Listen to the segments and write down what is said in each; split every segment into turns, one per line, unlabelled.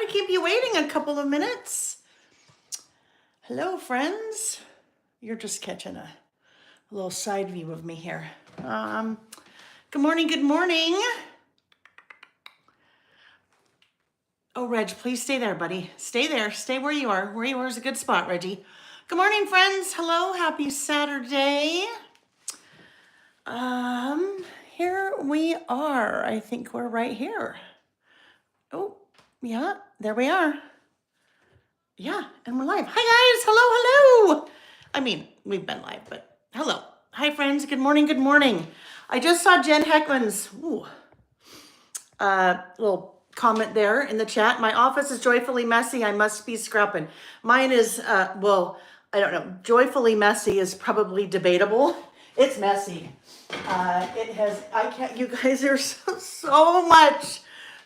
keep you waiting a couple of minutes. Hello, friends. You're just catching a little side view of me here. Good morning, good morning. Oh, Reg, please stay there, buddy. Stay there, stay where you are. Where you are is a good spot, Reggie. Good morning, friends. Hello, happy Saturday. Here we are. I think we're right here. Oh, yeah, there we are. Yeah, and we're live. Hi, guys. Hello. I mean, we've been live, but hello. Hi, friends. Good morning. Good morning. I just saw Jen Heckman's little comment there in the chat. My office is joyfully messy. I must be scrubbing. Mine is, well, I don't know. Joyfully messy is probably debatable. It's messy. You guys, there's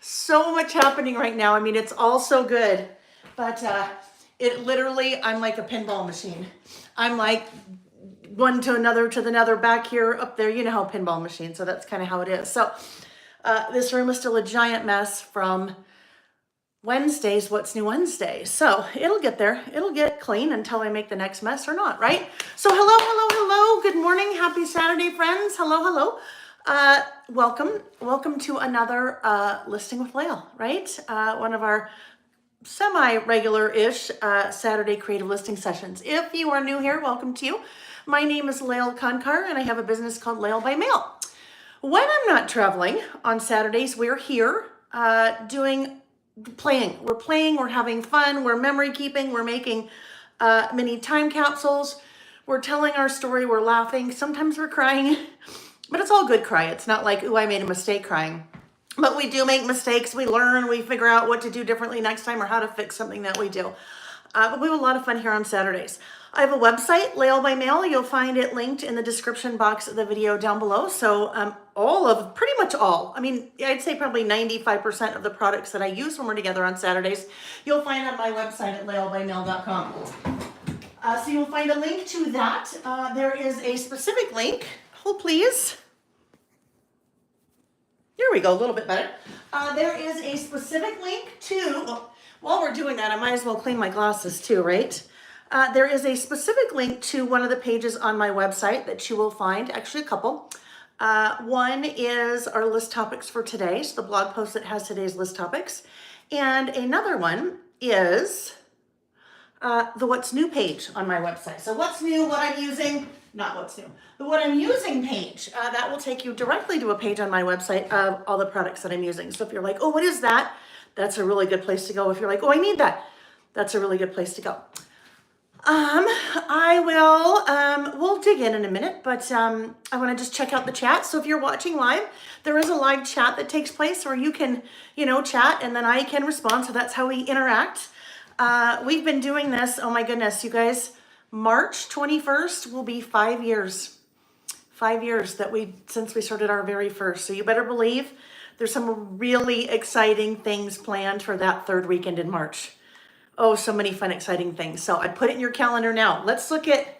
so much happening right now. I mean, it's all so good, but it literally, I'm like a pinball machine. I'm like one to another, back here, up there. You know how pinball machine. So that's kind of how it is. So this room is still a giant mess from Wednesday's What's New Wednesday. So it'll get there. It'll get clean until I make the next mess or not, right? So hello. Good morning. Happy Saturday, friends. Hello. Welcome to another Listing with Lael, right? One of our semi-regular-ish Saturday creative listing sessions. If you are new here, welcome to you. My name is Lael Kankar, and I have a business called Lael by Mail. When I'm not traveling on Saturdays, we're here playing. We're having fun, we're memory keeping, we're making mini time capsules, we're telling our story, we're laughing, sometimes we're crying, but it's all good cry. It's not like, ooh, I made a mistake crying. But we do make mistakes, we learn, we figure out what to do differently next time or how to fix something that we do. But we have a lot of fun here on Saturdays. I have a website, Lael by Mail. You'll find it linked in the description box of the video down below. So pretty much all, I mean, I'd say probably 95% of the products that I use when we're together on Saturdays, you'll find on my website at laelbymail.com. So you'll find a link to that. There is a specific link. Hold please. Here we go, a little bit better. There is a specific link to, while we're doing that, I might as well clean my glasses too, right? There is a specific link to one of the pages on my website that you will find, actually a couple. One is our list topics for today, so the blog post that has today's list topics. And another one is the What's New page on my website. So what's new, what I'm using, not what's new, the what I'm using page. That will take you directly to a page on my website of all the products that I'm using. So if you're like, oh, what is that? That's a really good place to go. If you're like, oh, I need that, that's a really good place to go. We'll dig in a minute, but I want to just check out the chat. So if you're watching live, there is a live chat that takes place where you can, chat and then I can respond. So that's how we interact. We've been doing this. Oh my goodness, you guys, March 21st will be 5 years. 5 years since we started our very first. So you better believe there's some really exciting things planned for that third weekend in March. Oh, so many fun, exciting things. So I put it in your calendar now. Let's look at,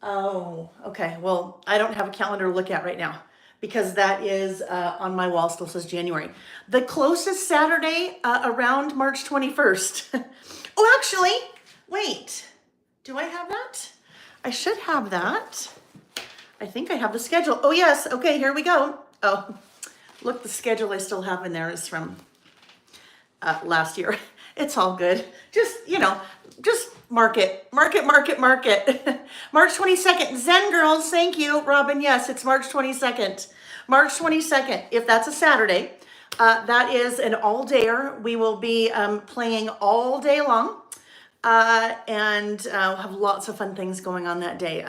okay. Well, I don't have a calendar to look at right now because that is on my wall, still says January. The closest Saturday around March 21st. Oh, actually, wait, do I have that? I should have that. I think I have the schedule. Oh yes, okay, here we go. Oh, look, the schedule I still have in there is from last year. It's all good. Just mark it. March 22nd. Zen girls, thank you. Robin, yes, it's March 22nd. March 22nd, if that's a Saturday, that is an all-dayer. We will be playing all day long and we'll have lots of fun things going on that day.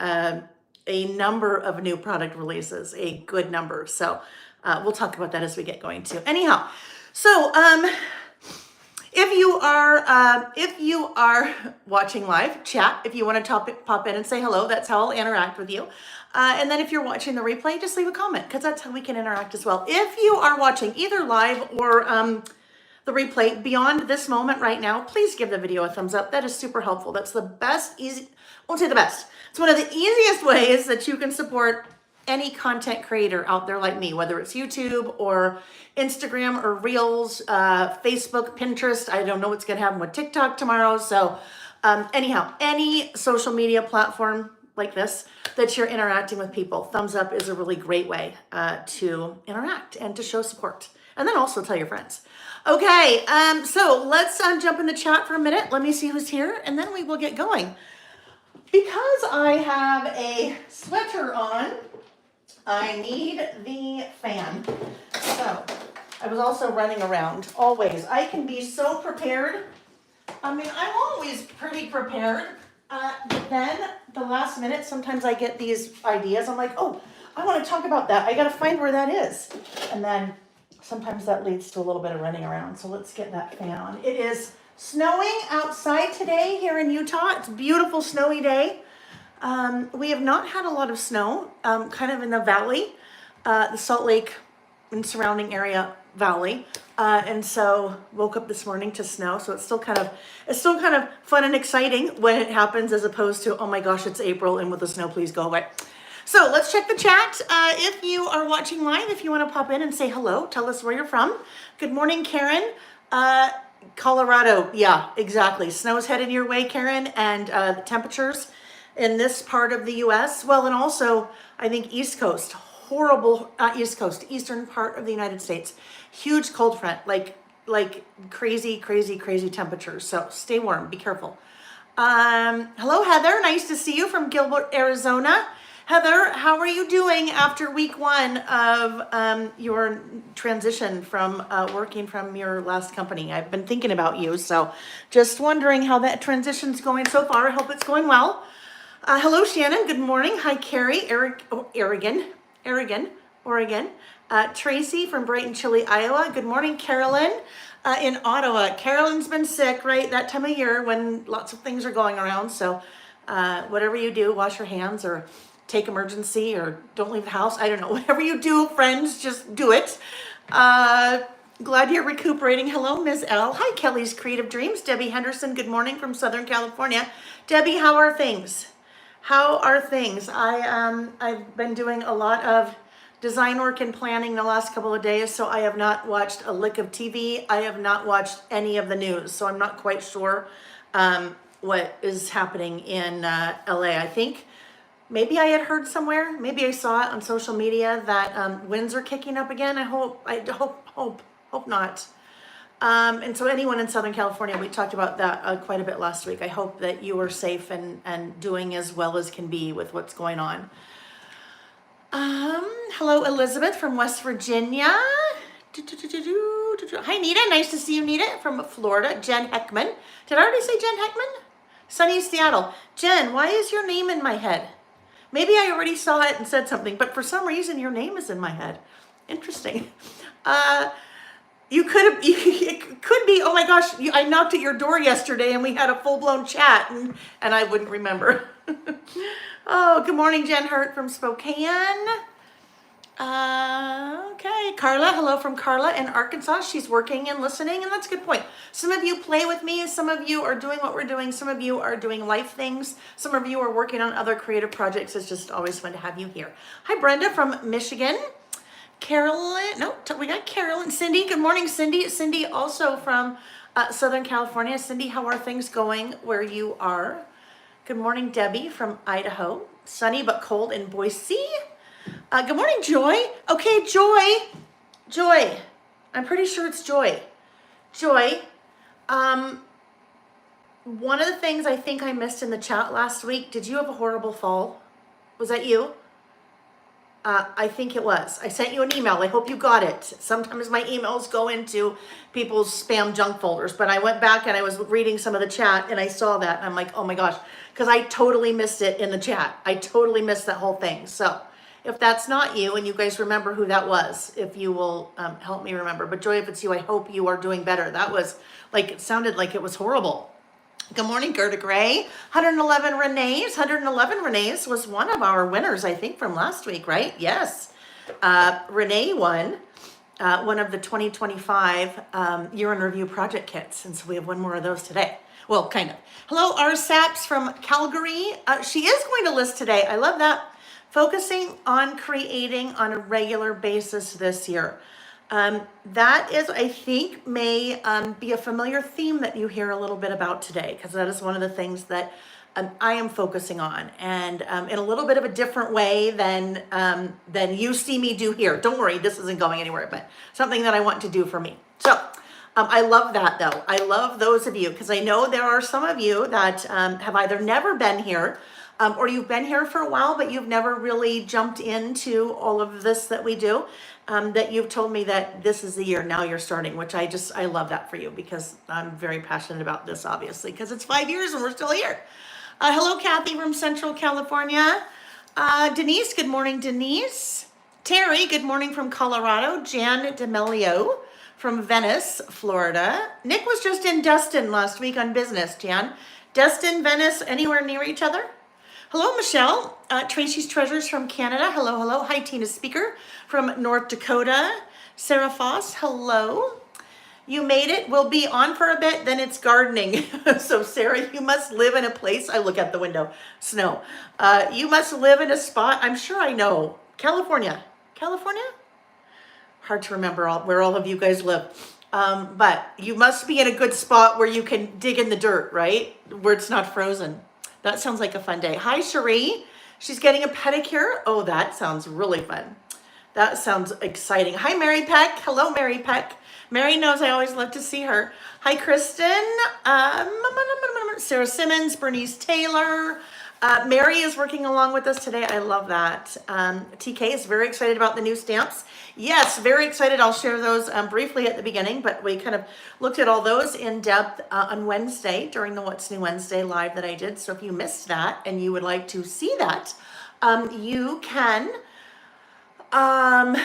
A number of new product releases, a good number. So we'll talk about that as we get going too. Anyhow, so if you are watching live, chat. If you want to pop in and say hello, that's how I'll interact with you. And then if you're watching the replay, just leave a comment because that's how we can interact as well. If you are watching either live or the replay beyond this moment right now, please give the video a thumbs up. That is super helpful. That's the best, I won't say the best. It's one of the easiest ways that you can support any content creator out there like me, whether it's YouTube or Instagram or Reels, Facebook, Pinterest. I don't know what's going to happen with TikTok tomorrow. So anyhow, any social media platform like this that you're interacting with people, thumbs up is a really great way to interact and to show support. And then also tell your friends. Okay, so let's jump in the chat for a minute. Let me see who's here, and then we will get going. Because I have a sweater on, I need the fan. So I was also running around, always. I can be so prepared. I mean, I'm always pretty prepared. But then the last minute, sometimes I get these ideas. I'm like, oh, I want to talk about that. I got to find where that is. And then sometimes that leads to a little bit of running around. So let's get that fan on. It is snowing outside today here in Utah. It's a beautiful snowy day. We have not had a lot of snow, kind of in the valley, the Salt Lake and surrounding area valley. And so woke up this morning to snow. So it's still kind of fun and exciting when it happens, as opposed to, oh my gosh, it's April and with the snow, please go away. So let's check the chat. If you are watching live, if you want to pop in and say hello, tell us where you're from. Good morning, Karen. Colorado. Yeah, exactly. Snow's headed your way, Karen, and the temperatures in this part of the U.S. Well, and also I think East Coast, horrible East Coast, eastern part of the United States, huge cold front, like crazy temperatures. So stay warm, be careful. Hello, Heather. Nice to see you from Gilbert, Arizona. Heather, how are you doing after week one of your transition from working from your last company? I've been thinking about you, so just wondering how that transition's going so far. I hope it's going well. Hello, Shannon. Good morning. Hi, Carrie. Oregon. Tracy from Brighton, Chile, Iowa. Good morning, Carolyn. In Ottawa. Carolyn's been sick, right? That time of year when lots of things are going around. So whatever you do, wash your hands or take emergency or don't leave the house. I don't know. Whatever you do, friends, just do it. Glad you're recuperating. Hello, Ms. L. Hi, Kelly's Creative Dreams. Debbie Henderson, good morning from Southern California. Debbie, how are things? How are things? I've been doing a lot of design work and planning the last couple of days, so I have not watched a lick of TV. I have not watched any of the news, so I'm not quite sure what is happening in LA. I think maybe I had heard somewhere, maybe I saw it on social media that winds are kicking up again. I hope not. And so anyone in Southern California, we talked about that quite a bit last week. I hope that you are safe and doing as well as can be with what's going on. Hello, Elizabeth from West Virginia. Hi, Nita. Nice to see you, Nita, from Florida. Jen Heckman. Did I already say Jen Heckman? Sunny Seattle. Jen, why is your name in my head? Maybe I already saw it and said something, but for some reason your name is in my head. Interesting. It could be, oh my gosh, I knocked at your door yesterday and we had a full-blown chat and I wouldn't remember. Oh, good morning, Jen Hurt from Spokane. Okay, Carla, hello from Carla in Arkansas. She's working and listening, and that's a good point. Some of you play with me, some of you are doing what we're doing, some of you are doing life things, some of you are working on other creative projects. It's just always fun to have you here. Hi, Brenda from Michigan. Carolyn, no, we got Carolyn. Cindy, good morning, Cindy. Cindy also from Southern California. Cindy, how are things going where you are? Good morning, Debbie from Idaho. Sunny but cold in Boise. Good morning, Joy. Okay, Joy. I'm pretty sure it's Joy. Joy, one of the things I think I missed in the chat last week, did you have a horrible fall? Was that you? I think it was. I sent you an email. I hope you got it. Sometimes my emails go into people's spam junk folders, but I went back and I was reading some of the chat and I saw that and I'm like, oh my gosh, because I totally missed it in the chat. I totally missed that whole thing. So if that's not you and you guys remember who that was, if you will help me remember. But Joy, if it's you, I hope you are doing better. That was like, it sounded like it was horrible. Good morning, Gerda Gray. 111 Renee's. 111 Renee's was one of our winners, I think, from last week, right? Yes. Renee won one of the 2025 Year in Review project kits. And so we have one more of those today. Well, kind of. Hello, R. Saps from Calgary. She is going to list today. I love that. focusing on creating on a regular basis this year. That is, I think, may be a familiar theme that you hear a little bit about today, because that is one of the things that I am focusing on, and in a little bit of a different way than you see me do here. Don't worry, this isn't going anywhere, but something that I want to do for me. So I love that, though. I love those of you, because I know there are some of you that have either never been here, or you've been here for a while, but you've never really jumped into all of this that we do, that you've told me that this is the year now you're starting, which I love that for you, because I'm very passionate about this, obviously, because it's 5 years and we're still here. Hello, Kathy from Central California. Denise, good morning, Denise. Terry, good morning from Colorado. Jan D'Amelio from Venice, Florida. Nick was just in Destin last week on business, Jan. Destin, Venice, anywhere near each other? Hello, Michelle. Tracy's Treasures from Canada. Hello, hello. Hi, Tina Speaker from North Dakota. Sarah Foss, hello. You made it. We'll be on for a bit, then it's gardening. So Sarah, you must live in a place. I look out the window, snow. You must live in a spot. I'm sure I know. California. California? Hard to remember where all of you guys live. But you must be in a good spot where you can dig in the dirt, right? Where it's not frozen. That sounds like a fun day. Hi, Cherie. She's getting a pedicure. Oh, that sounds really fun. That sounds exciting. Hi, Mary Peck. Hello, Mary Peck. Mary knows I always love to see her. Hi, Kristen. Sarah Simmons, Bernice Taylor. Mary is working along with us today. I love that. TK is very excited about the new stamps. Yes, very excited. I'll share those briefly at the beginning, but we kind of looked at all those in depth on Wednesday during the What's New Wednesday live that I did. So if you missed that and you would like to see that, you can. Oh,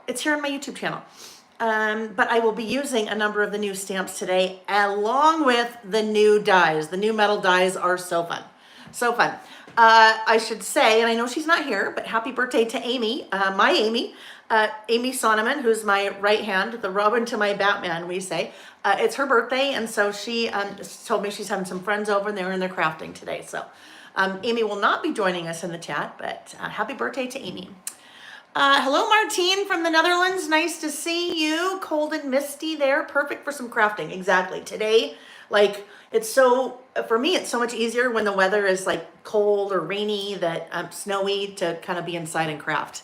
it's here on my YouTube channel. But I will be using a number of the new stamps today, along with the new dies. The new metal dies are so fun. So fun. I should say, and I know she's not here, but happy birthday to Amy, my Amy, Amy Sonneman, who's my right hand, the Robin to my Batman, we say. It's her birthday, and so she told me she's having some friends over, and they're in their crafting today. So Amy will not be joining us in the chat, but happy birthday to Amy. Hello, Martine from the Netherlands. Nice to see you. Cold and misty there. Perfect for some crafting. Exactly. Today, like, it's so, for me, it's so much easier when the weather is like cold or rainy, that snowy, to kind of be inside and craft.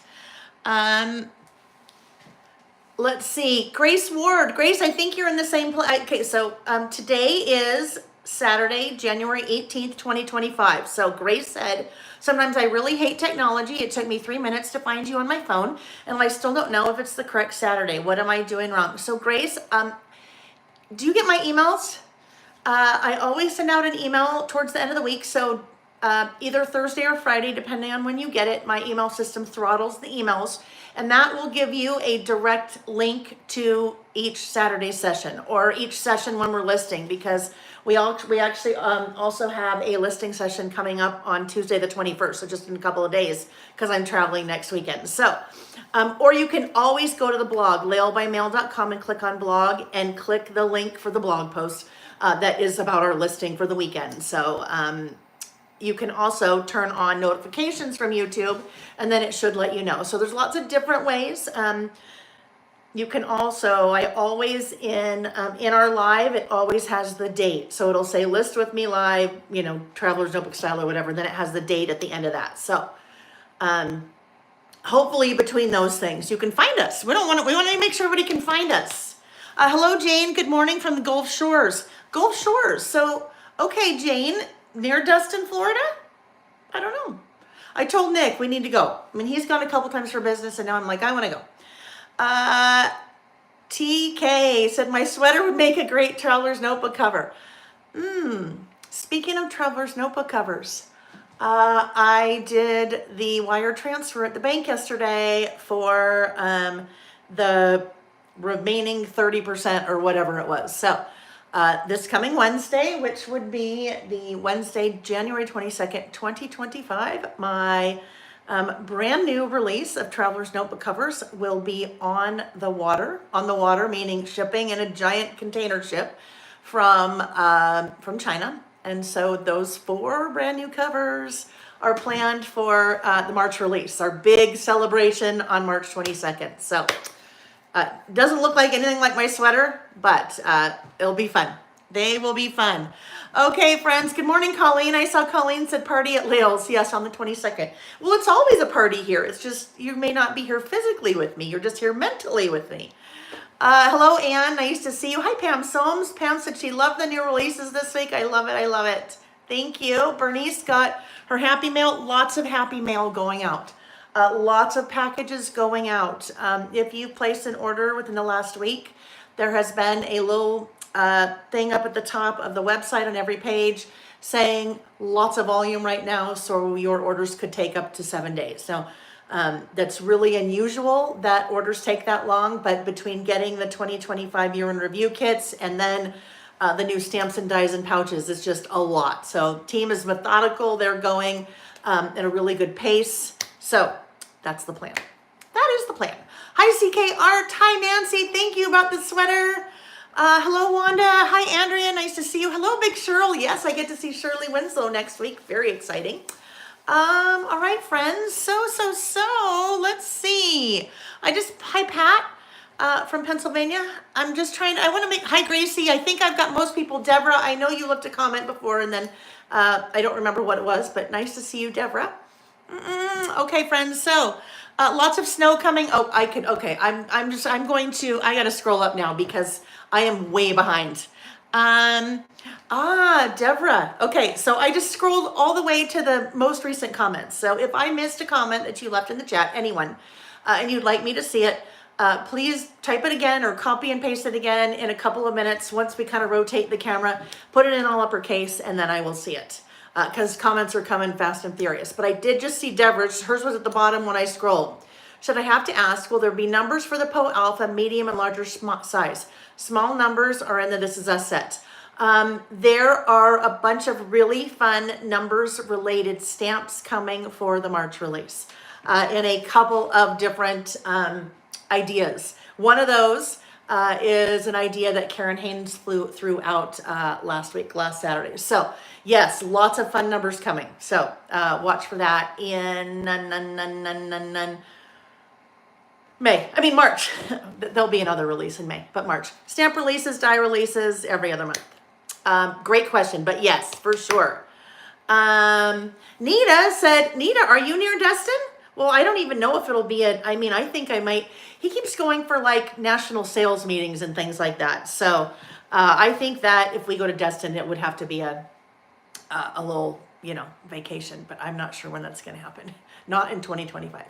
Let's see. Grace Ward. Grace, I think you're in the same place. Okay, so today is Saturday, January 18th, 2025. So Grace said, sometimes I really hate technology. It took me 3 minutes to find you on my phone, and I still don't know if it's the correct Saturday. What am I doing wrong? So Grace, do you get my emails? I always send out an email towards the end of the week. So either Thursday or Friday, depending on when you get it, my email system throttles the emails, and that will give you a direct link to each Saturday session, or each session when we're listing, because we actually also have a listing session coming up on Tuesday the 21st, so just in a couple of days, because I'm traveling next weekend. So, or you can always go to the blog, laelbymail.com, and click on blog, and click the link for the blog post that is about our listing for the weekend. So you can also turn on notifications from YouTube, and then it should let you know. So there's lots of different ways. You can also, I always, in our live, it always has the date. So it'll say list with me live, you know, Traveler's Notebook style or whatever. Then it has the date at the end of that. So hopefully between those things, you can find us. We want to make sure everybody can find us. Hello, Jane. Good morning from the Gulf Shores. Gulf Shores. So, okay, Jane, near Destin, Florida? I don't know. I told Nick we need to go. I mean, he's gone a couple times for business, and now I'm like, I want to go. TK said my sweater would make a great Traveler's Notebook cover. Speaking of Traveler's Notebook covers, I did the wire transfer at the bank yesterday for the remaining 30% or whatever it was. So this coming Wednesday, which would be the Wednesday, January 22nd, 2025, my brand new release of Traveler's Notebook covers will be on the water, meaning shipping in a giant container ship from China. And so those 4 brand new covers are planned for the March release, our big celebration on March 22nd. So doesn't look like anything like my sweater, but it'll be fun. They will be fun. Okay, friends. Good morning, Colleen. I saw Colleen said party at Leo's. Yes, on the 22nd. Well, it's always a party here. It's just you may not be here physically with me. You're just here mentally with me. Hello, Anne. Nice to see you. Hi, Pam Soames. Pam said she loved the new releases this week. I love it. I love it. Thank you. Bernice got her happy mail. Lots of happy mail going out. Lots of packages going out. If you placed an order within the last week, there has been a little thing up at the top of the website on every page saying lots of volume right now, so your orders could take up to 7 days. So that's really unusual that orders take that long, but between getting the 2025 year in review kits and then the new stamps and dies and pouches is just a lot. So team is methodical. They're going at a really good pace. So that's the plan. That is the plan. Hi, CK Art. Hi, Nancy. Thank you about the sweater. Hello, Wanda. Hi, Andrea. Nice to see you. Hello, Big Cheryl. Yes, I get to see Shirley Winslow next week. Very exciting. All right, friends. So, let's see. Hi, Pat, from Pennsylvania. I'm just trying, hi, Gracie. I think I've got most people. Deborah, I know you left a comment before and then, I don't remember what it was, but nice to see you, Deborah. Okay, friends. So, lots of snow coming. Oh, okay. I gotta scroll up now because I am way behind. Deborah. Okay, so I just scrolled all the way to the most recent comments. So if I missed a comment that you left in the chat, anyone, and you'd like me to see it, please type it again or copy and paste it again in a couple of minutes. Once we kind of rotate the camera, put it in all uppercase, and then I will see it. Because comments are coming fast and furious. But I did just see Deborah's. Hers was at the bottom when I scrolled. Should I have to ask, will there be numbers for the Poe Alpha, medium and larger size? Small numbers are in the This Is Us set. There are a bunch of really fun numbers related stamps coming for the March release in a couple of different ideas. One of those is an idea that Karen Haynes threw out last Saturday. So yes, lots of fun numbers coming. So watch for that in March. There'll be another release in May, but March. Stamp releases, die releases every other month. Great question, but yes, for sure. Nita said, Nita, are you near Destin? Well, I don't even know if it'll be I think I might. He keeps going for like national sales meetings and things like that. So I think that if we go to Destin, it would have to be a little, vacation, but I'm not sure when that's going to happen. Not in 2025.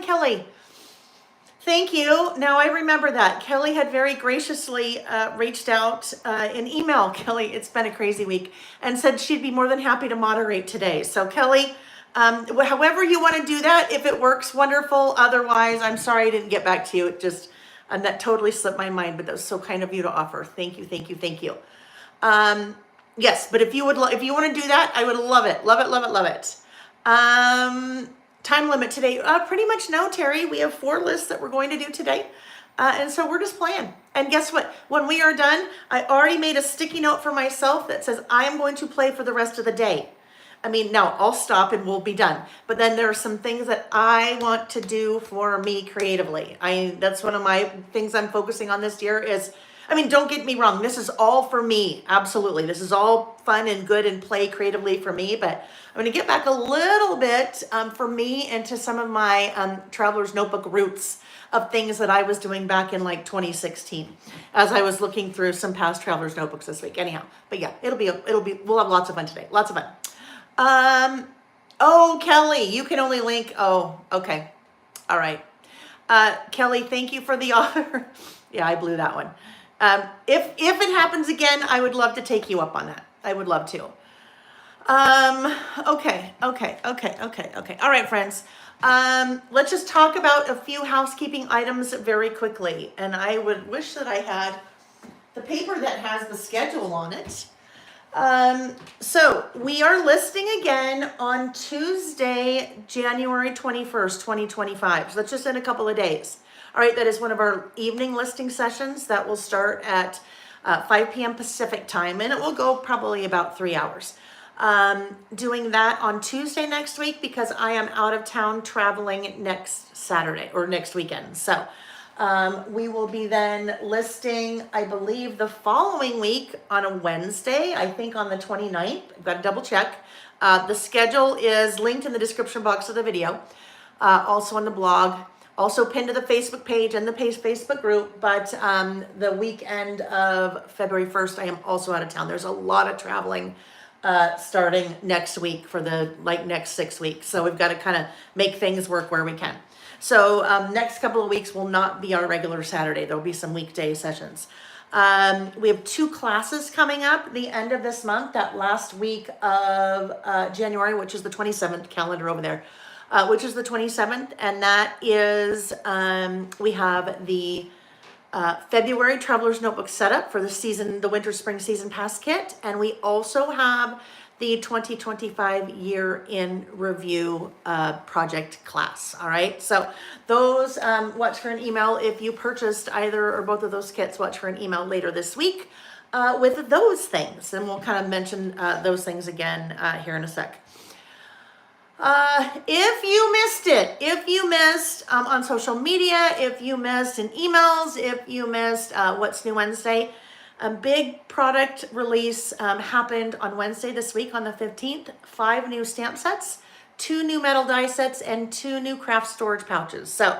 Kelly. Thank you. Now I remember that. Kelly had very graciously reached out in email. Kelly, it's been a crazy week, and said she'd be more than happy to moderate today. So Kelly, however you want to do that, if it works, wonderful. Otherwise, I'm sorry I didn't get back to you. It just, that totally slipped my mind, but that was so kind of you to offer. Thank you. Yes, but if you want to do that, I would love it. Love it. Time limit today, pretty much no, Terry. We have 4 lists that we're going to do today. And so we're just playing. And guess what? When we are done, I already made a sticky note for myself that says I am going to play for the rest of the day. Now I'll stop and we'll be done. But then there are some things that I want to do for me creatively. That's one of my things I'm focusing on this year is, don't get me wrong. This is all for me. Absolutely. This is all fun and good and play creatively for me. But I'm going to get back a little bit for me into some of my Traveler's Notebook roots of things that I was doing back in like 2016 as I was looking through some past Traveler's Notebooks this week. Anyhow, but yeah, we'll have lots of fun today. Lots of fun. Kelly, you can only link. Oh, okay. All right. Kelly, thank you for the offer. Yeah, I blew that one. If it happens again, I would love to take you up on that. I would love to. Okay. All right, friends. Let's just talk about a few housekeeping items very quickly. And I would wish that I had the paper that has the schedule on it. So we are listing again on Tuesday, January 21st, 2025. So that's just in a couple of days. All right, that is one of our evening listing sessions that will start at 5 p.m. Pacific time, and it will go probably about 3 hours. Doing that on Tuesday next week because I am out of town traveling next Saturday or next weekend. So we will be then listing, I believe, the following week on a Wednesday, I think on the 29th. I've got to double check. The schedule is linked in the description box of the video, also on the blog, also pinned to the Facebook page and the Facebook group. But the weekend of February 1st, I am also out of town. There's a lot of traveling starting next week for the next 6 weeks. So we've got to kind of make things work where we can. So next couple of weeks will not be our regular Saturday. There'll be some weekday sessions. We have 2 classes coming up the end of this month, that last week of January, which is the 27th, calendar over there, which is the 27th. And that is, we have the February Traveler's Notebook setup for the season, the winter spring season pass kit. And we also have the 2025 year in review project class. All right. So those, watch for an email. If you purchased either or both of those kits, watch for an email later this week with those things. And we'll kind of mention those things again here in a sec. If you missed it, if you missed on social media, if you missed in emails, if you missed What's New Wednesday, a big product release happened on Wednesday this week on the 15th. 5 new stamp sets, 2 new metal die sets, and 2 new craft storage pouches. So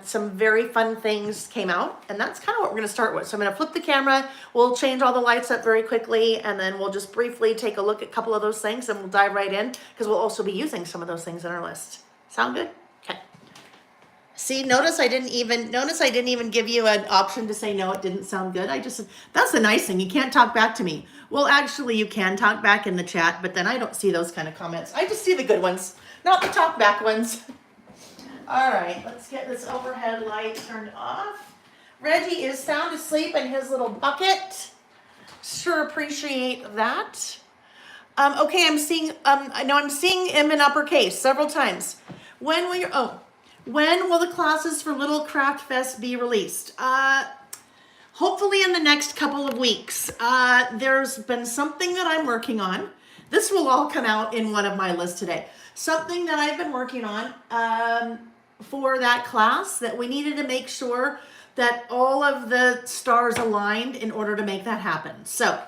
some very fun things came out, and that's kind of what we're going to start with. So I'm going to flip the camera. We'll change all the lights up very quickly, and then we'll just briefly take a look at a couple of those things, and we'll dive right in because we'll also be using some of those things in our list. Sound good? Okay. See, notice I didn't even give you an option to say no, it didn't sound good. That's the nice thing. You can't talk back to me. Well, actually, you can talk back in the chat, but then I don't see those kind of comments. I just see the good ones, not the talk back ones. All right, let's get this overhead light turned off. Reggie is sound asleep in his little bucket. Sure appreciate that. Okay, I'm seeing him in uppercase several times. When will the classes for Little Craft Fest be released? Hopefully in the next couple of weeks. There's been something that I'm working on. This will all come out in one of my lists today. Something that I've been working on for that class that we needed to make sure that all of the stars aligned in order to make that happen. So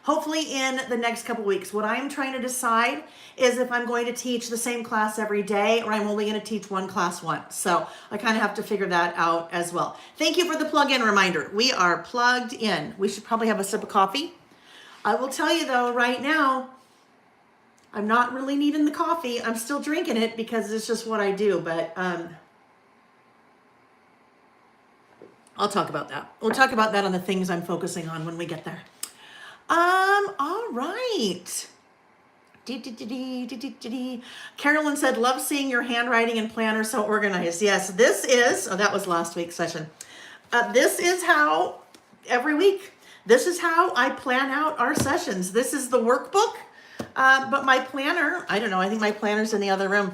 hopefully in the next couple weeks. What I'm trying to decide is if I'm going to teach the same class every day or I'm only going to teach one class once. So I kind of have to figure that out as well. Thank you for the plug-in reminder. We are plugged in. We should probably have a sip of coffee. I will tell you though, right now, I'm not really needing the coffee. I'm still drinking it because it's just what I do. But I'll talk about that. We'll talk about that on the things I'm focusing on when we get there. All right. Carolyn said, love seeing your handwriting and planner so organized. Yes, this is, that was last week's session. This is how, every week, this is how I plan out our sessions. This is the workbook, but my planner, I don't know, I think my planner's in the other room.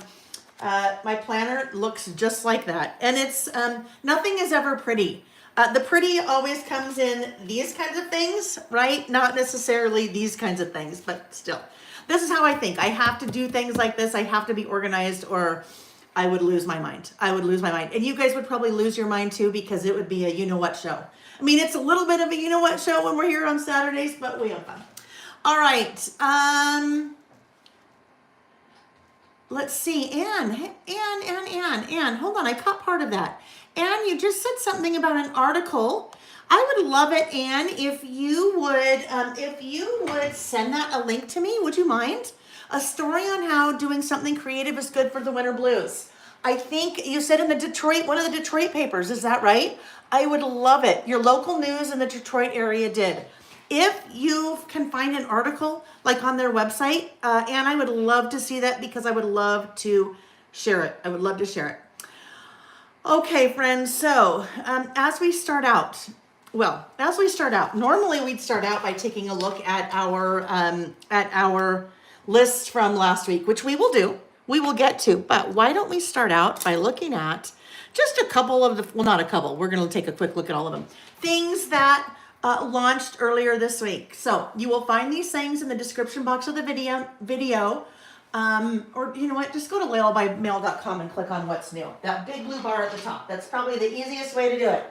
My planner looks just like that. And it's, nothing is ever pretty. The pretty always comes in these kinds of things, right? Not necessarily these kinds of things, but still. This is how I think. I have to do things like this. I have to be organized or I would lose my mind. I would lose my mind. And you guys would probably lose your mind too because it would be a you-know-what show. I mean, it's a little bit of a you-know-what show when we're here on Saturdays, but we have fun. All right. Let's see. Anne, hold on. I caught part of that. Anne, you just said something about an article. I would love it, Anne, if you would send that a link to me. Would you mind? A story on how doing something creative is good for the winter blues. I think you said in the Detroit, one of the Detroit papers. Is that right? I would love it. Your local news in the Detroit area did. If you can find an article like on their website, Anne, I would love to see that because I would love to share it. I would love to share it. Okay, friends, so as we start out, normally we'd start out by taking a look at our list from last week, which we will do, we will get to, but why don't we start out by looking at just a couple of the, well, not a couple, we're going to take a quick look at all of them. Things that launched earlier this week. So you will find these things in the description box of the video. Or you know what, just go to lailbymail.com and click on what's new. That big blue bar at the top. That's probably the easiest way to do it.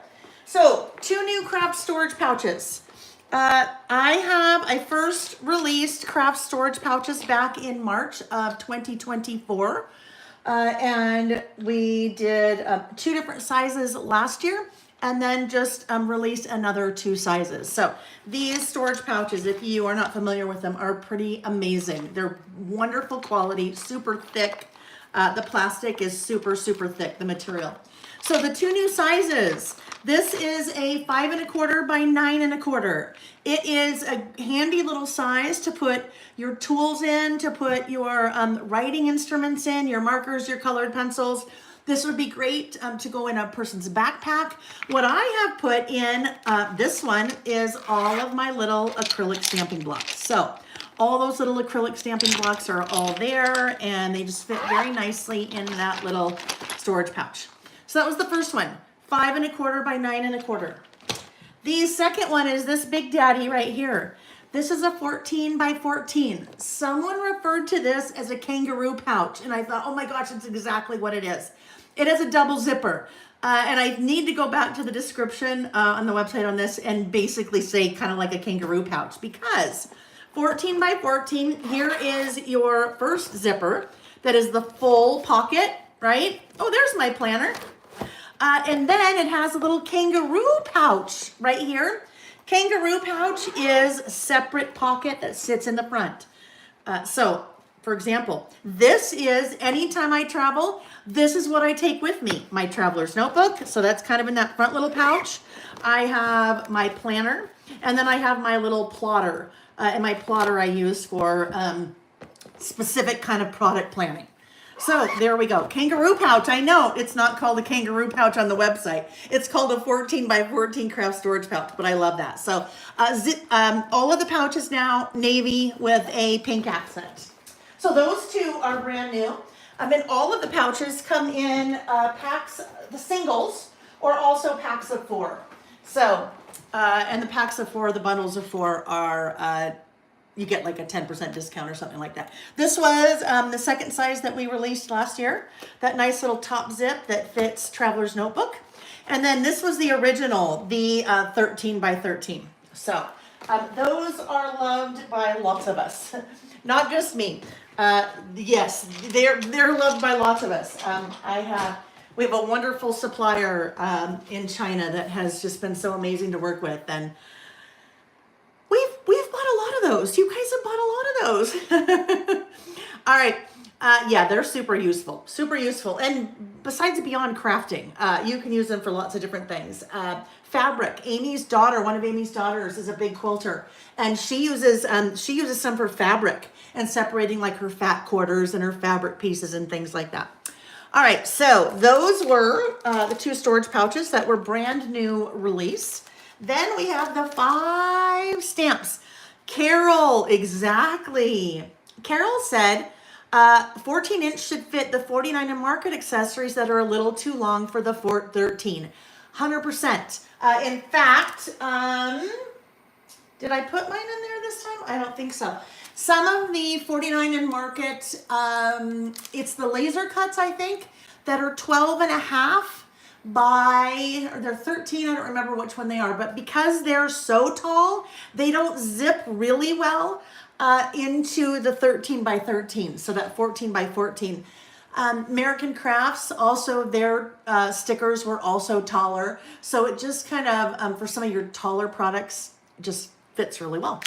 So 2 new craft storage pouches. I first released craft storage pouches back in March of 2024. And we did 2 different sizes last year, and then just released another 2 sizes. So these storage pouches, if you are not familiar with them, are pretty amazing. They're wonderful quality, super thick. The plastic is super, super thick, the material. So the 2 new sizes. This is a 5 1/4 by 9 1/4. It is a handy little size to put your tools in, to put your writing instruments in, your markers, your colored pencils. This would be great to go in a person's backpack. What I have put in this one is all of my little acrylic stamping blocks. So all those little acrylic stamping blocks are all there, and they just fit very nicely in that little storage pouch. So that was the first one, 5 1/4 by 9 1/4. The second one is this big daddy right here. This is a 14 by 14. Someone referred to this as a kangaroo pouch, and I thought, oh my gosh, it's exactly what it is. It has a double zipper, and I need to go back to the description on the website on this and basically say kind of like a kangaroo pouch, because 14 by 14, here is your first zipper that is the full pocket, right? Oh, there's my planner. And then it has a little kangaroo pouch right here. Kangaroo pouch is a separate pocket that sits in the front. So, for example, this is, anytime I travel, this is what I take with me. My traveler's notebook, so that's kind of in that front little pouch. I have my planner, and then I have my little plotter. And my plotter I use for specific kind of product planning. So there we go. Kangaroo pouch. I know it's not called a kangaroo pouch on the website. It's called a 14 by 14 craft storage pouch, but I love that. So all of the pouches now navy with a pink accent. So those 2 are brand new. And all of the pouches come in packs, the singles, or also packs of 4. So, and the packs of 4, the bundles of 4 are you get like a 10% discount or something like that. This was the second size that we released last year. That nice little top zip that fits Traveler's Notebook. And then this was the original, the 13 by 13. So those are loved by lots of us, not just me. Yes, they're loved by lots of us. We have a wonderful supplier in China that has just been so amazing to work with, and we've bought a lot of those. You guys have bought a lot of those. All right. Yeah, they're super useful. Super useful. And besides beyond crafting, you can use them for lots of different things. Fabric. Amy's daughter, one of Amy's daughters, is a big quilter, and she uses some for fabric and separating like her fat quarters and her fabric pieces and things like that. All right, so those were the 2 storage pouches that were brand new release. Then we have the 5 stamps. Carol, exactly. Carol said 14-inch should fit the 49 and market accessories that are a little too long for the 13. 100%. In fact, did I put mine in there this time? I don't think so. Some of the 49 and market, it's the laser cuts, I think, that are 12 and a half by, or they're 13, I don't remember which one they are, but because they're so tall, they don't zip really well into the 13 by 13, so that 14 by 14. American Crafts, also their stickers were also taller, so it just kind of, for some of your taller products, just fits really well.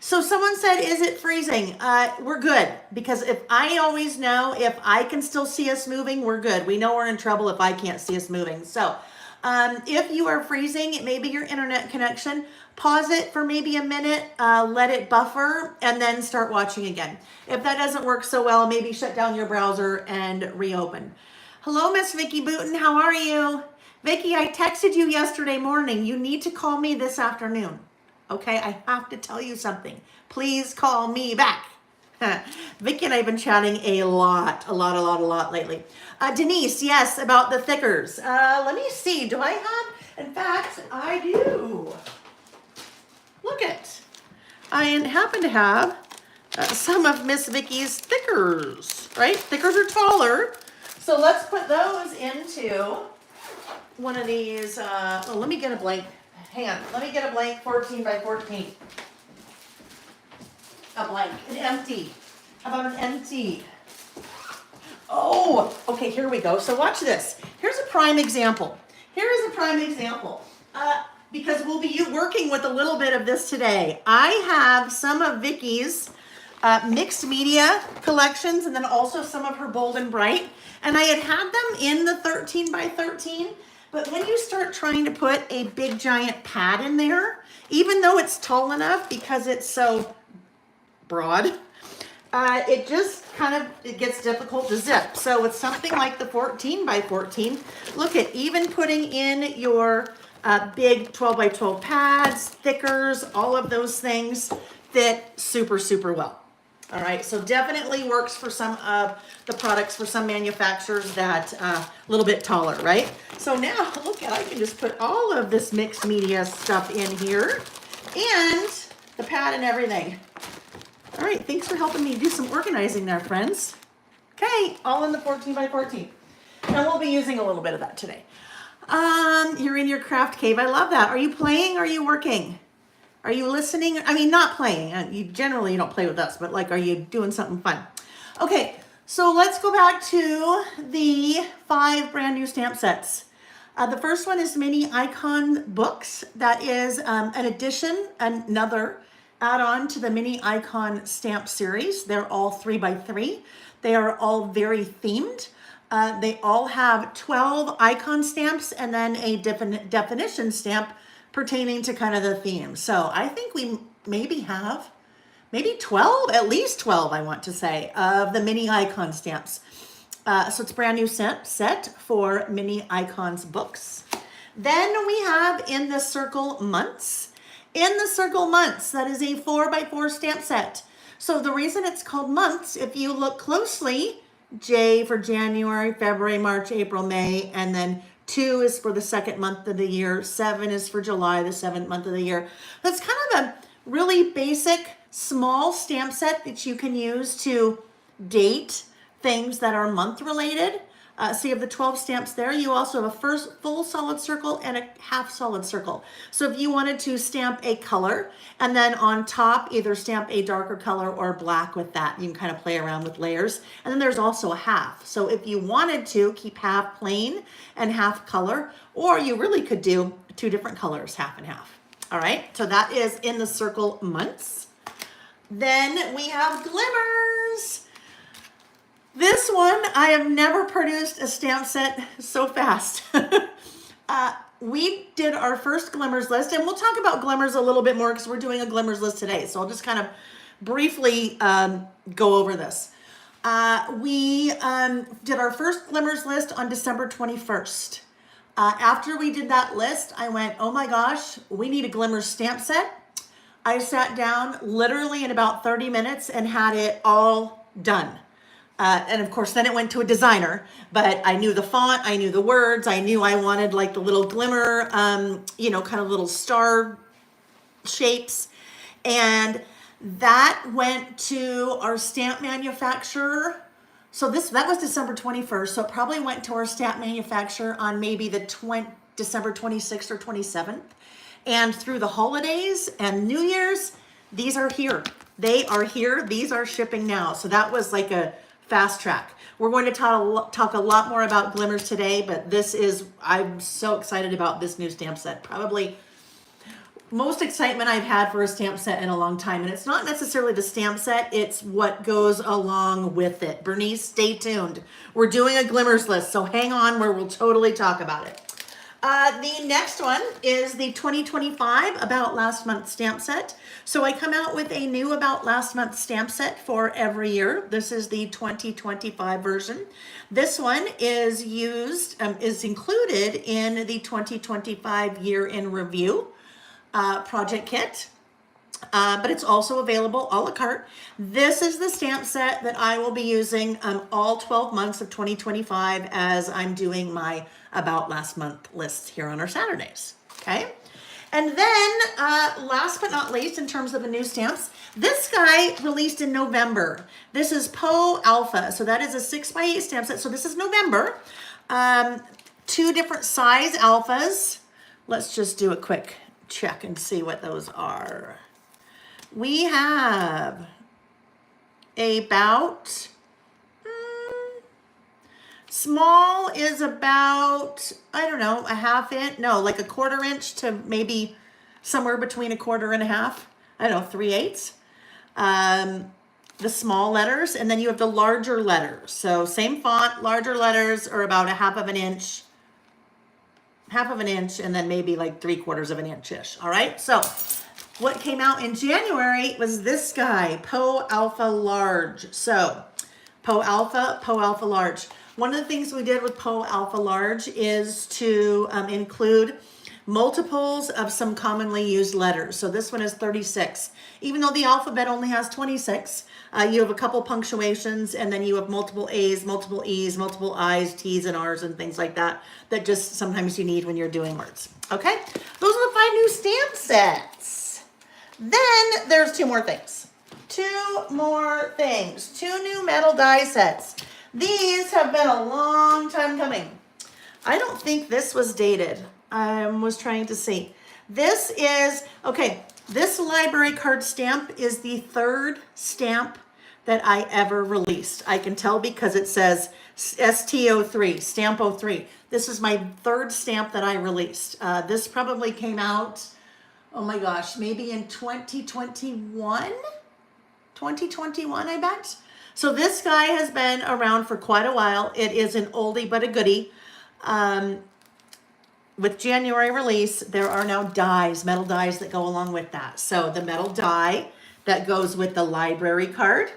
So someone said, is it freezing? We're good, because if I always know if I can still see us moving, we're good. We know we're in trouble if I can't see us moving. So if you are freezing, it may be your internet connection. Pause it for maybe a minute, let it buffer, and then start watching again. If that doesn't work so well, maybe shut down your browser and reopen. Hello, Miss Vicki Booten. How are you? Vicki, I texted you yesterday morning. You need to call me this afternoon. Okay, I have to tell you something. Please call me back. Vicky and I have been chatting a lot lately. Denise, yes, about the thickers. Let me see. Do I have? In fact, I do. Look it. I happen to have some of Miss Vicky's thickers, right? Thickers are taller. So let's put those into one of these. Oh, let me get a blank. Hang on. Let me get a blank 14 by 14. A blank, an empty. How about an empty? Oh, okay, here we go. So watch this. Here's a prime example. Here is a prime example. Because we'll be working with a little bit of this today. I have some of Vicky's mixed media collections and then also some of her Bold and Bright. And I had them in the 13 by 13. But when you start trying to put a big giant pad in there, even though it's tall enough because it's so broad, it just it gets difficult to zip. So with something like the 14 by 14, look at even putting in your big 12 by 12 pads, thickers, all of those things fit super well. All right, so definitely works for some of the products for some manufacturers that a little bit taller, right? So now look at, I can just put all of this mixed media stuff in here and the pad and everything. All right, thanks for helping me do some organizing there, friends. Okay, all in the 14 by 14. And we'll be using a little bit of that today. You're in your craft cave. I love that. Are you playing? Or are you working? Are you listening? I mean, not playing. You generally don't play with us, but like, are you doing something fun? Okay, so let's go back to the 5 brand new stamp sets. The first one is Mini Icon Books. That is an addition, another add-on to the Mini Icon stamp series. They're all 3 by 3. They are all very themed. They all have 12 icon stamps and then a definition stamp pertaining to kind of the theme. So I think we maybe have 12, at least 12, I want to say, of the Mini Icon stamps. So it's a brand new set for Mini Icons Books. Then we have In the Circle Months. In the Circle Months, that is a 4 by 4 stamp set. So the reason it's called months, if you look closely, J for January, February, March, April, May, and then 2 is for the second month of the year. 7 is for July, the 7th month of the year. That's kind of a really basic, small stamp set that you can use to date things that are month related. So you have the 12 stamps there. You also have a first full solid circle and a half solid circle. So if you wanted to stamp a color and then on top either stamp a darker color or black with that, you can kind of play around with layers. And then there's also a half. So if you wanted to keep half plain and half color, or you really could do 2 different colors, half and half. All right, so that is In the Circle Months. Then we have Glimmers. This one, I have never produced a stamp set so fast. We did our first Glimmers list, and we'll talk about Glimmers a little bit more because we're doing a Glimmers list today. So I'll just kind of briefly go over this. We did our first Glimmers list on December 21st. After we did that list, I went, oh my gosh, we need a Glimmers stamp set. I sat down literally in about 30 minutes and had it all done. And of course, then it went to a designer, but I knew the font, I knew the words, I knew I wanted like the little glimmer, you know, kind of little star shapes. And that went to our stamp manufacturer. So that was December 21st. So it probably went to our stamp manufacturer on maybe the December 26th or 27th. And through the holidays and New Year's, these are here. They are here. These are shipping now. So that was like a fast track. We're going to talk a lot more about Glimmers today, but I'm so excited about this new stamp set. Probably most excitement I've had for a stamp set in a long time. And it's not necessarily the stamp set, it's what goes along with it. Bernice, stay tuned. We're doing a Glimmers list, so hang on where we'll totally talk about it. The next one is the 2025 About Last Month stamp set. So I come out with a new About Last Month stamp set for every year. This is the 2025 version. This one is included in the 2025 Year in Review project kit. but it's also available a la carte. This is the stamp set that I will be using all 12 months of 2025 as I'm doing my About Last Month list here on our Saturdays, okay? And then last but not least, in terms of the new stamps, this guy released in November. This is Poe Alpha, so that is a 6x8 stamp set, so this is November. 2 different size alphas. Let's just do a quick check and see what those are. We have about, small is about, I don't know, a ½ inch, no, like a ½ inch to maybe somewhere between a quarter and a half, I don't know, 3/8. The small letters, and then you have the larger letters. So same font, larger letters are about a ½ inch, and then maybe like 3/4 inch-ish. All right, so what came out in January was this guy, Poe Alpha Large. So Poe Alpha Large. One of the things we did with Poe Alpha Large is to include multiples of some commonly used letters. So this one is 36. Even though the alphabet only has 26, you have a couple punctuations, and then you have multiple A's, multiple E's, multiple I's, T's, and R's, and things like that, that just sometimes you need when you're doing words. Okay? Those are the 5 new stamp sets. Then there's 2 more things. 2 more things. 2 new metal die sets. These have been a long time coming. I don't think this was dated. I was trying to see. This is, okay, this library card stamp is the 3rd stamp that I ever released. I can tell because it says ST03, Stamp 03. This is my 3rd stamp that I released. This probably came out, oh my gosh, maybe in 2021? 2021, I bet. So this guy has been around for quite a while. It is an oldie but a goodie. With January release, there are now dies, metal dies that go along with that. So the metal die that goes with the library card.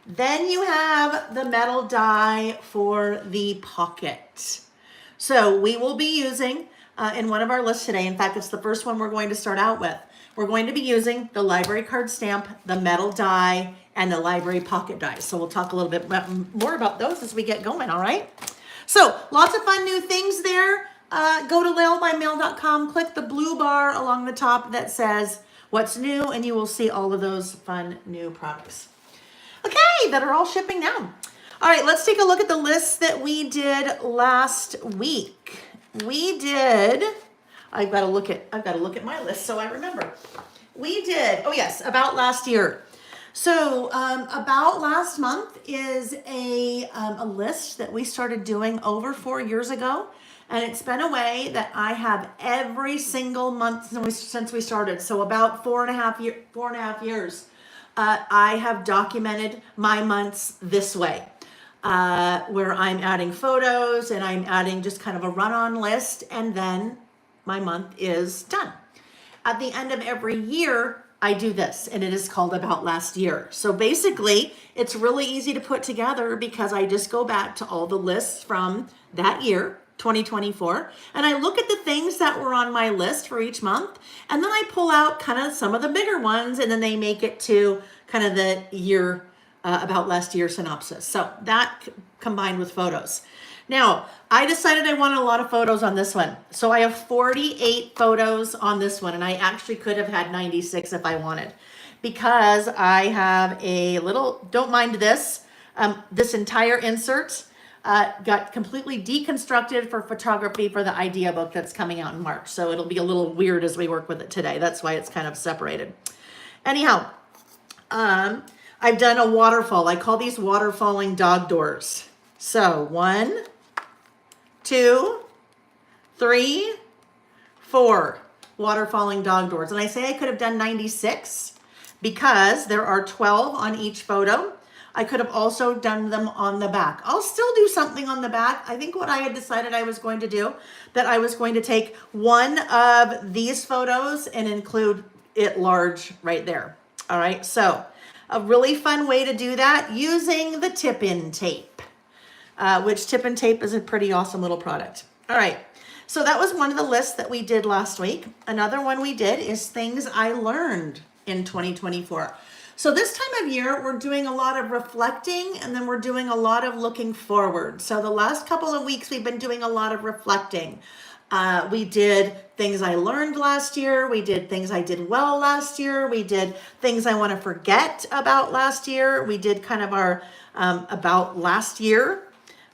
Then you have the metal die for the pocket. So we will be using in one of our lists today, in fact, it's the first one we're going to start out with. We're going to be using the library card stamp, the metal die, and the library pocket die. So we'll talk a little bit more about those as we get going, all right? So lots of fun new things there. Go to lailbymail.com, click the blue bar along the top that says what's new, and you will see all of those fun new products. Okay, that are all shipping now. All right, let's take a look at the lists that we did last week. We did, I've got to look at my list so I remember. We did, oh yes, About Last Year. So About Last Month is a list that we started doing over 4 years ago. And it's been a way that I have every single month since we started. So about 4.5 years, I have documented my months this way, where I'm adding photos and I'm adding just kind of a run-on list, and then my month is done. At the end of every year, I do this, and it is called About Last Year. So basically, it's really easy to put together because I just go back to all the lists from that year, 2024, and I look at the things that were on my list for each month, and then I pull out kind of some of the bigger ones, and then they make it to kind of the year, About Last Year synopsis. So that combined with photos. Now, I decided I wanted a lot of photos on this one. So I have 48 photos on this one, and I actually could have had 96 if I wanted, because I have a little, don't mind this, this entire insert got completely deconstructed for photography for the idea book that's coming out in March. So it'll be a little weird as we work with it today. That's why it's kind of separated. Anyhow, I've done a waterfall. I call these waterfalling dog doors. So 1, 2, 3, 4 waterfalling dog doors. And I say I could have done 96 because there are 12 on each photo. I could have also done them on the back. I'll still do something on the back. I think what I had decided I was going to do, that I was going to take one of these photos and include it large right there. All right, so a really fun way to do that using the tip-in tape, which tip-in tape is a pretty awesome little product. All right, So that was one of the lists that we did last week. Another one we did is things I learned in 2024. So this time of year, we're doing a lot of reflecting, and then we're doing a lot of looking forward. So the last couple of weeks, we've been doing a lot of reflecting. We did things I learned last year. We did things I did well last year. We did things I want to forget about last year. We did kind of our about last year.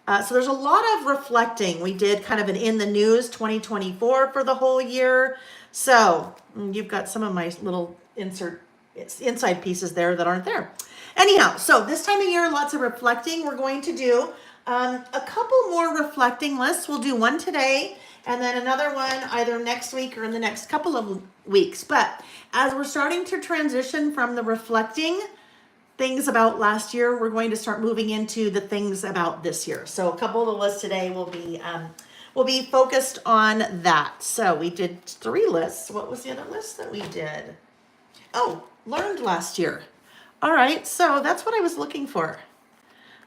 So there's a lot of reflecting. We did kind of an in the news 2024 for the whole year. So you've got some of my little inside pieces there that aren't there. Anyhow, so this time of year, lots of reflecting. We're going to do a couple more reflecting lists. We'll do one today and then another one either next week or in the next couple of weeks. But as we're starting to transition from the reflecting things about last year, we're going to start moving into the things about this year. So a couple of the lists today will be focused on that. So we did 3 lists. What was the other list that we did? Oh, learned last year. All right, so that's what I was looking for.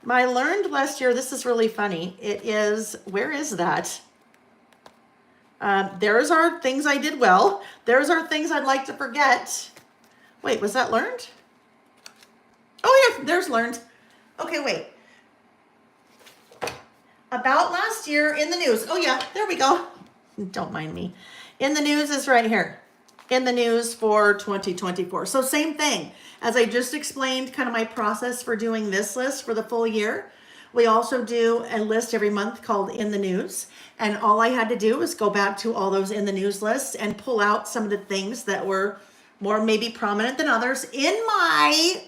My learned last year, this is really funny. It is, where is that? There's our things I did well. There's our things I'd like to forget. Wait, was that learned? Oh yeah, there's learned. Okay, wait. About last year in the news. Oh yeah, there we go. Don't mind me. In the news is right here. In the news for 2024. So same thing. As I just explained kind of my process for doing this list for the full year, we also do a list every month called In the News. And all I had to do was go back to all those In the News lists and pull out some of the things that were more maybe prominent than others in my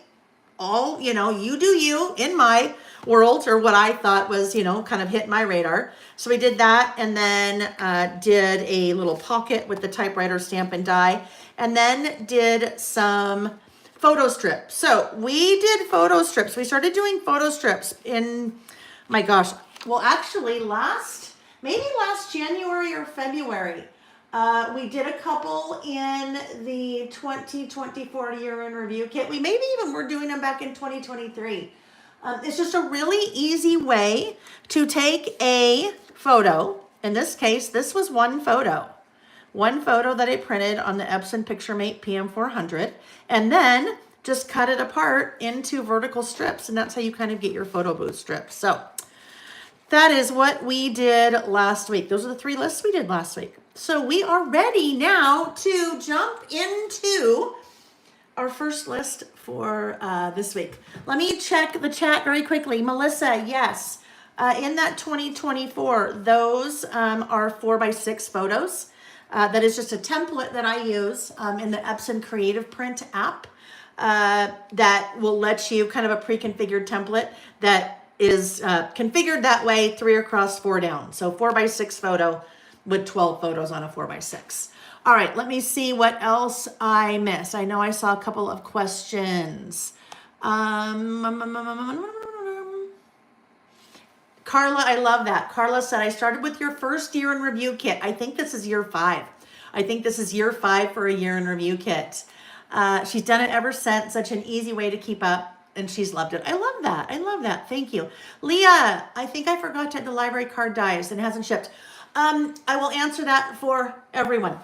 you do you in my world, or what I thought was, kind of hit my radar. So we did that, and then did a little pocket with the typewriter stamp and die, and then did some photo strips. So we did photo strips. We started doing photo strips in, my gosh, well, actually maybe last January or February. We did a couple in the 2024 year in review kit. We maybe even were doing them back in 2023. It's just a really easy way to take a photo. In this case, this was one photo that I printed on the Epson PictureMate PM400, and then just cut it apart into vertical strips. And that's how you kind of get your photo booth strips. So that is what we did last week. Those are the 3 lists we did last week. So we are ready now to jump into our first list for this week. Let me check the chat very quickly. Melissa, yes. In that 2024, those are 4x6 photos. That is just a template that I use in the Epson Creative Print app that will let you kind of a pre-configured template that is configured that way, 3 across, 4 down. So 4x6 photo with 12 photos on a 4x6. All right, let me see what else I missed. I know I saw a couple of questions. Carla, I love that. Carla said, I started with your first year in review kit. I think this is year 5. I think this is year 5 for a year in review kit. She's done it ever since. Such an easy way to keep up. And she's loved it. I love that. I love that. Thank you. Leah, I think I forgot to add the library card dies and it hasn't shipped. I will answer that for everyone.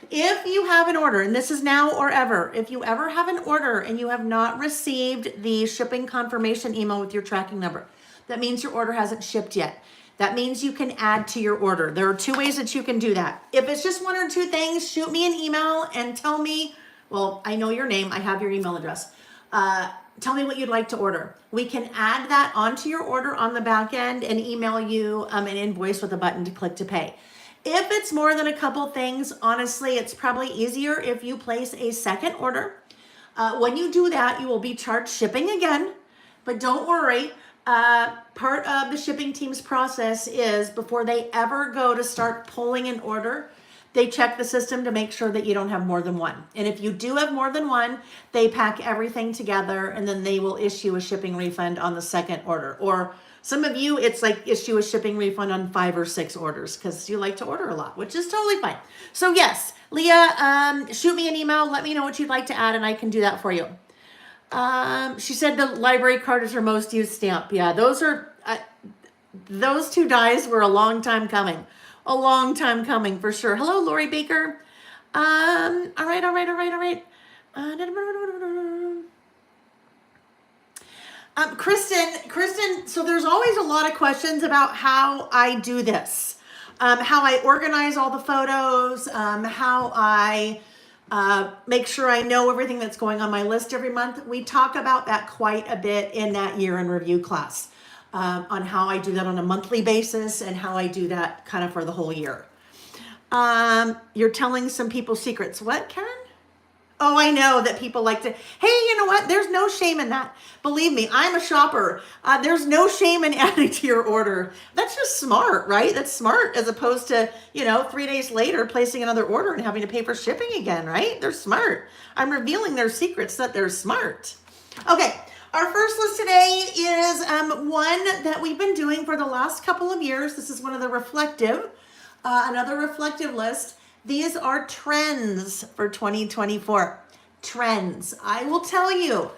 If you have an order, and this is now or ever, if you ever have an order and you have not received the shipping confirmation email with your tracking number, that means your order hasn't shipped yet. That means you can add to your order. There are 2 ways that you can do that. If it's just 1 or 2 things, shoot me an email and tell me, well, I know your name. I have your email address. Tell me what you'd like to order. We can add that onto your order on the back end and email you an invoice with a button to click to pay. If it's more than a couple things, honestly, it's probably easier if you place a second order. When you do that, you will be charged shipping again, but don't worry. Part of the shipping team's process is before they ever go to start pulling an order, they check the system to make sure that you don't have more than 1. And if you do have more than 1, they pack everything together and then they will issue a shipping refund on the second order. Or some of you, it's like issue a shipping refund on 5 or 6 orders because you like to order a lot, which is totally fine. So yes, Leah, shoot me an email. Let me know what you'd like to add and I can do that for you. She said the library card is her most used stamp. Yeah, those are, those two dies were a long time coming. A long time coming for sure. Hello, Lori Baker. All right. Kristen, so there's always a lot of questions about how I do this, how I organize all the photos, how I make sure I know everything that's going on my list every month. We talk about that quite a bit in that year in review class, on how I do that on a monthly basis and how I do that kind of for the whole year. You're telling some people secrets. What, Karen? Oh, I know that people like to, hey, you know what? There's no shame in that. Believe me, I'm a shopper. There's no shame in adding to your order. That's just smart, right? That's smart as opposed to, 3 days later placing another order and having to pay for shipping again, right? They're smart. I'm revealing their secrets that they're smart. Okay, our first list today is one that we've been doing for the last couple of years. This is one of the another reflective list. These are trends for 2024. Trends. I will tell you,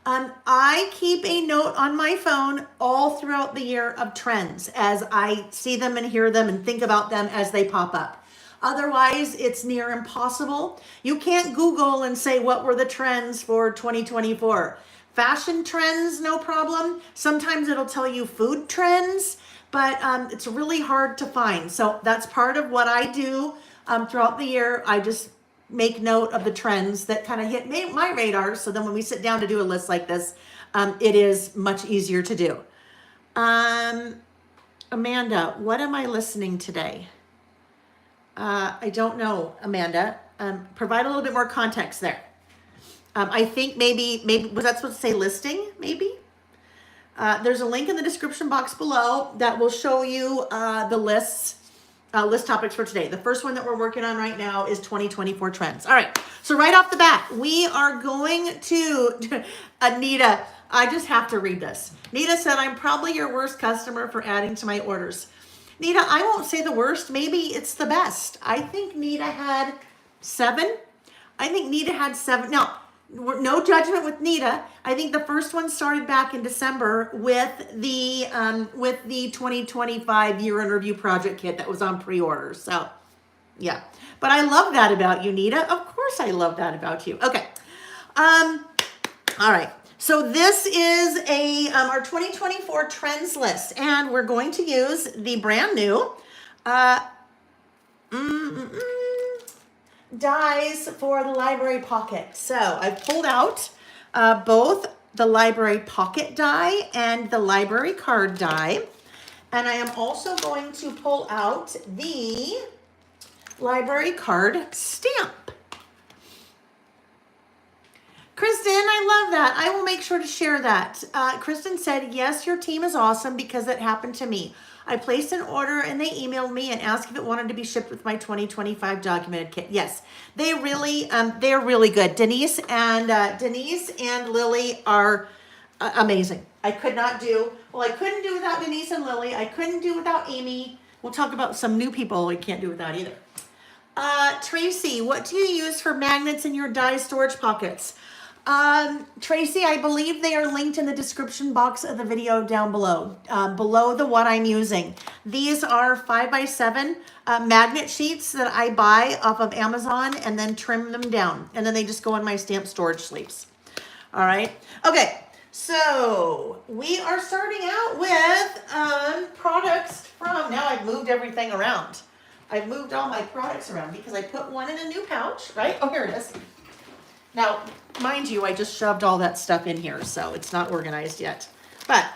I keep a note on my phone all throughout the year of trends as I see them and hear them and think about them as they pop up. Otherwise, it's near impossible. You can't Google and say, what were the trends for 2024? Fashion trends, no problem. Sometimes it'll tell you food trends, but it's really hard to find. So that's part of what I do. Throughout the year, I just make note of the trends that kind of hit my radar. So then when we sit down to do a list like this, it is much easier to do. Amanda, what am I listening today? I don't know, Amanda. Provide a little bit more context there. I think maybe, was that supposed to say listing? Maybe? There's a link in the description box below that will show you the list topics for today. The first one that we're working on right now is 2024 trends. All right. So right off the bat, we are going to Anita. I just have to read this. Nita said, I'm probably your worst customer for adding to my orders. Nita, I won't say the worst. Maybe it's the best. I think Nita had 7. Now, no judgment with Nita. I think the first one started back in December with the 2025 year in review project kit that was on pre-order. So, yeah. But I love that about you, Nita. Of course I love that about you. Okay. All right. So this is our 2024 trends list, and we're going to use the brand new dies for the Library Pocket. So I've pulled out both the Library Pocket die and the Library Card die. And I am also going to pull out the Library Card stamp. Kristen, I love that. I will make sure to share that. Kristen said, yes, your team is awesome because it happened to me. I placed an order and they emailed me and asked if it wanted to be shipped with my 2025 documented kit. Yes, they're really good. Denise and Lily are amazing. I couldn't do without Denise and Lily. I couldn't do without Amy. We'll talk about some new people we can't do without either. Tracy, what do you use for magnets in your die storage pockets? Tracy, I believe they are linked in the description box of the video down below, below the what I'm using. These are 5x7 magnet sheets that I buy off of Amazon and then trim them down. And then they just go in my stamp storage sleeves. All right. Okay. So we are starting out with products from, now I've moved everything around. I've moved all my products around because I put one in a new pouch, right? Oh, here it is. Now, mind you, I just shoved all that stuff in here, so it's not organized yet. But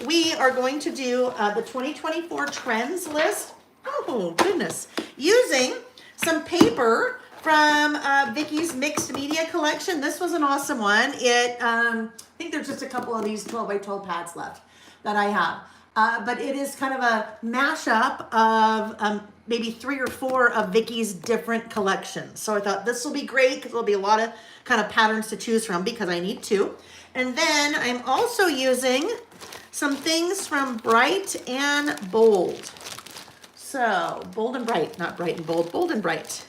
we are going to do the 2024 trends list. Oh, goodness. Using some paper from Vicky's Mixed Media Collection. This was an awesome one. I think there's just a couple of these 12x12 pads left that I have. But it is kind of a mashup of maybe 3 or 4 of Vicky's different collections. So I thought this will be great because there'll be a lot of kind of patterns to choose from because I need to. And then I'm also using some things from Bright and Bold. So Bold and Bright, not Bright and Bold, Bold and Bright.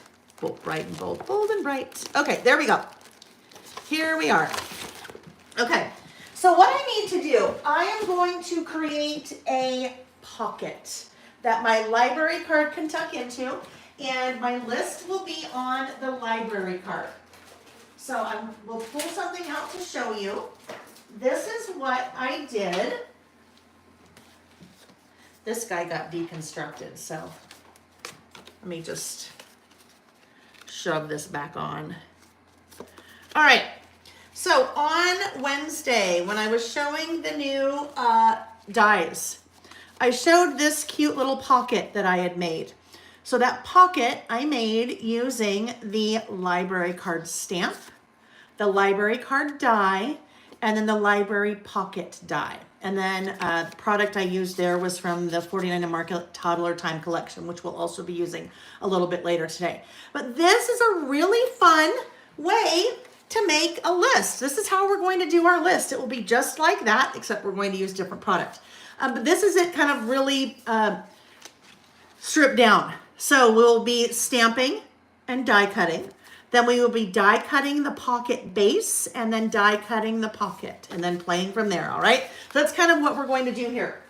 Bright and Bold, Bold and Bright. Okay, there we go. Here we are. Okay, so what I need to do, I am going to create a pocket that my library card can tuck into, and my list will be on the library card. So we'll pull something out to show you. This is what I did. This guy got deconstructed, so let me just shove this back on. All right, so on Wednesday, when I was showing the new dies, I showed this cute little pocket that I had made. So that pocket I made using the library card stamp, the library card die, and then the library pocket die. And then the product I used there was from the 49 & Market Toddler Time collection, which we'll also be using a little bit later today. But this is a really fun way to make a list. This is how we're going to do our list. It will be just like that, except we're going to use different product. But this is it kind of really stripped down. So we'll be stamping and die cutting. Then we will be die cutting the pocket base and then die cutting the pocket and then playing from there, all right? So that's kind of what we're going to do here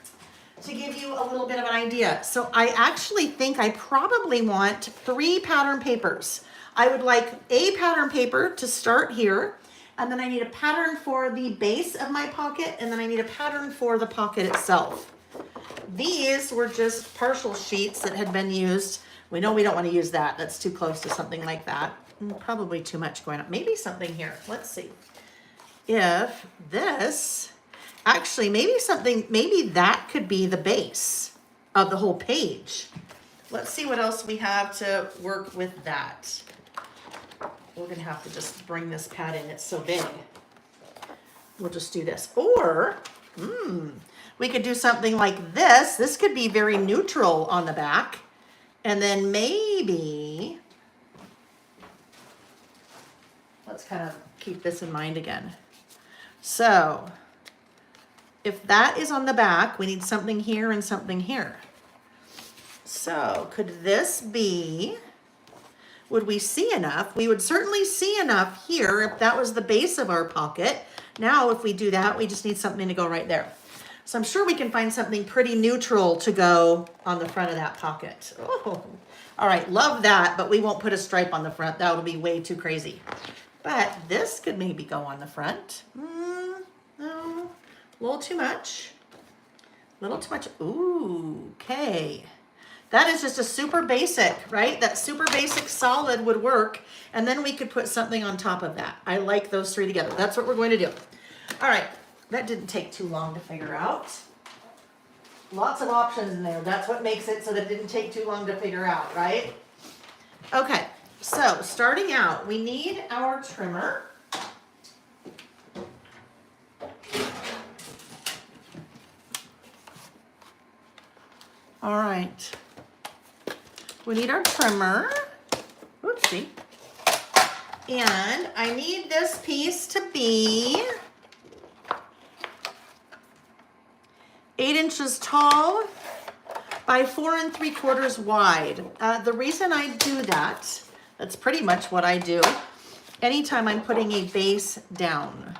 to give you a little bit of an idea. So I actually think I probably want 3 pattern papers. I would like a pattern paper to start here, and then I need a pattern for the base of my pocket, and then I need a pattern for the pocket itself. These were just partial sheets that had been used. We know we don't want to use that. That's too close to something like that. Probably too much going on. Maybe something here. Let's see. If this, actually maybe that could be the base of the whole page. Let's see what else we have to work with that. We're going to have to just bring this pad in. It's so big. We'll just do this. Or, we could do something like this. This could be very neutral on the back. And then maybe, let's kind of keep this in mind again. So, if that is on the back, we need something here and something here. So, could this be, would we see enough? We would certainly see enough here if that was the base of our pocket. Now, if we do that, we just need something to go right there. So I'm sure we can find something pretty neutral to go on the front of that pocket. Oh, all right, love that, but we won't put a stripe on the front. That would be way too crazy. But this could maybe go on the front. No, a little too much. A little too much. Ooh, okay. That is just a super basic, right? That super basic solid would work. And then we could put something on top of that. I like those 3 together. That's what we're going to do. All right. That didn't take too long to figure out. Lots of options in there. That's what makes it so that it didn't take too long to figure out, right? Okay, so starting out, we need our trimmer. All right. We need our trimmer. Oopsie. And I need this piece to be 8 inches tall by 4 3/4 wide. The reason I do that, that's pretty much what I do anytime I'm putting a base down.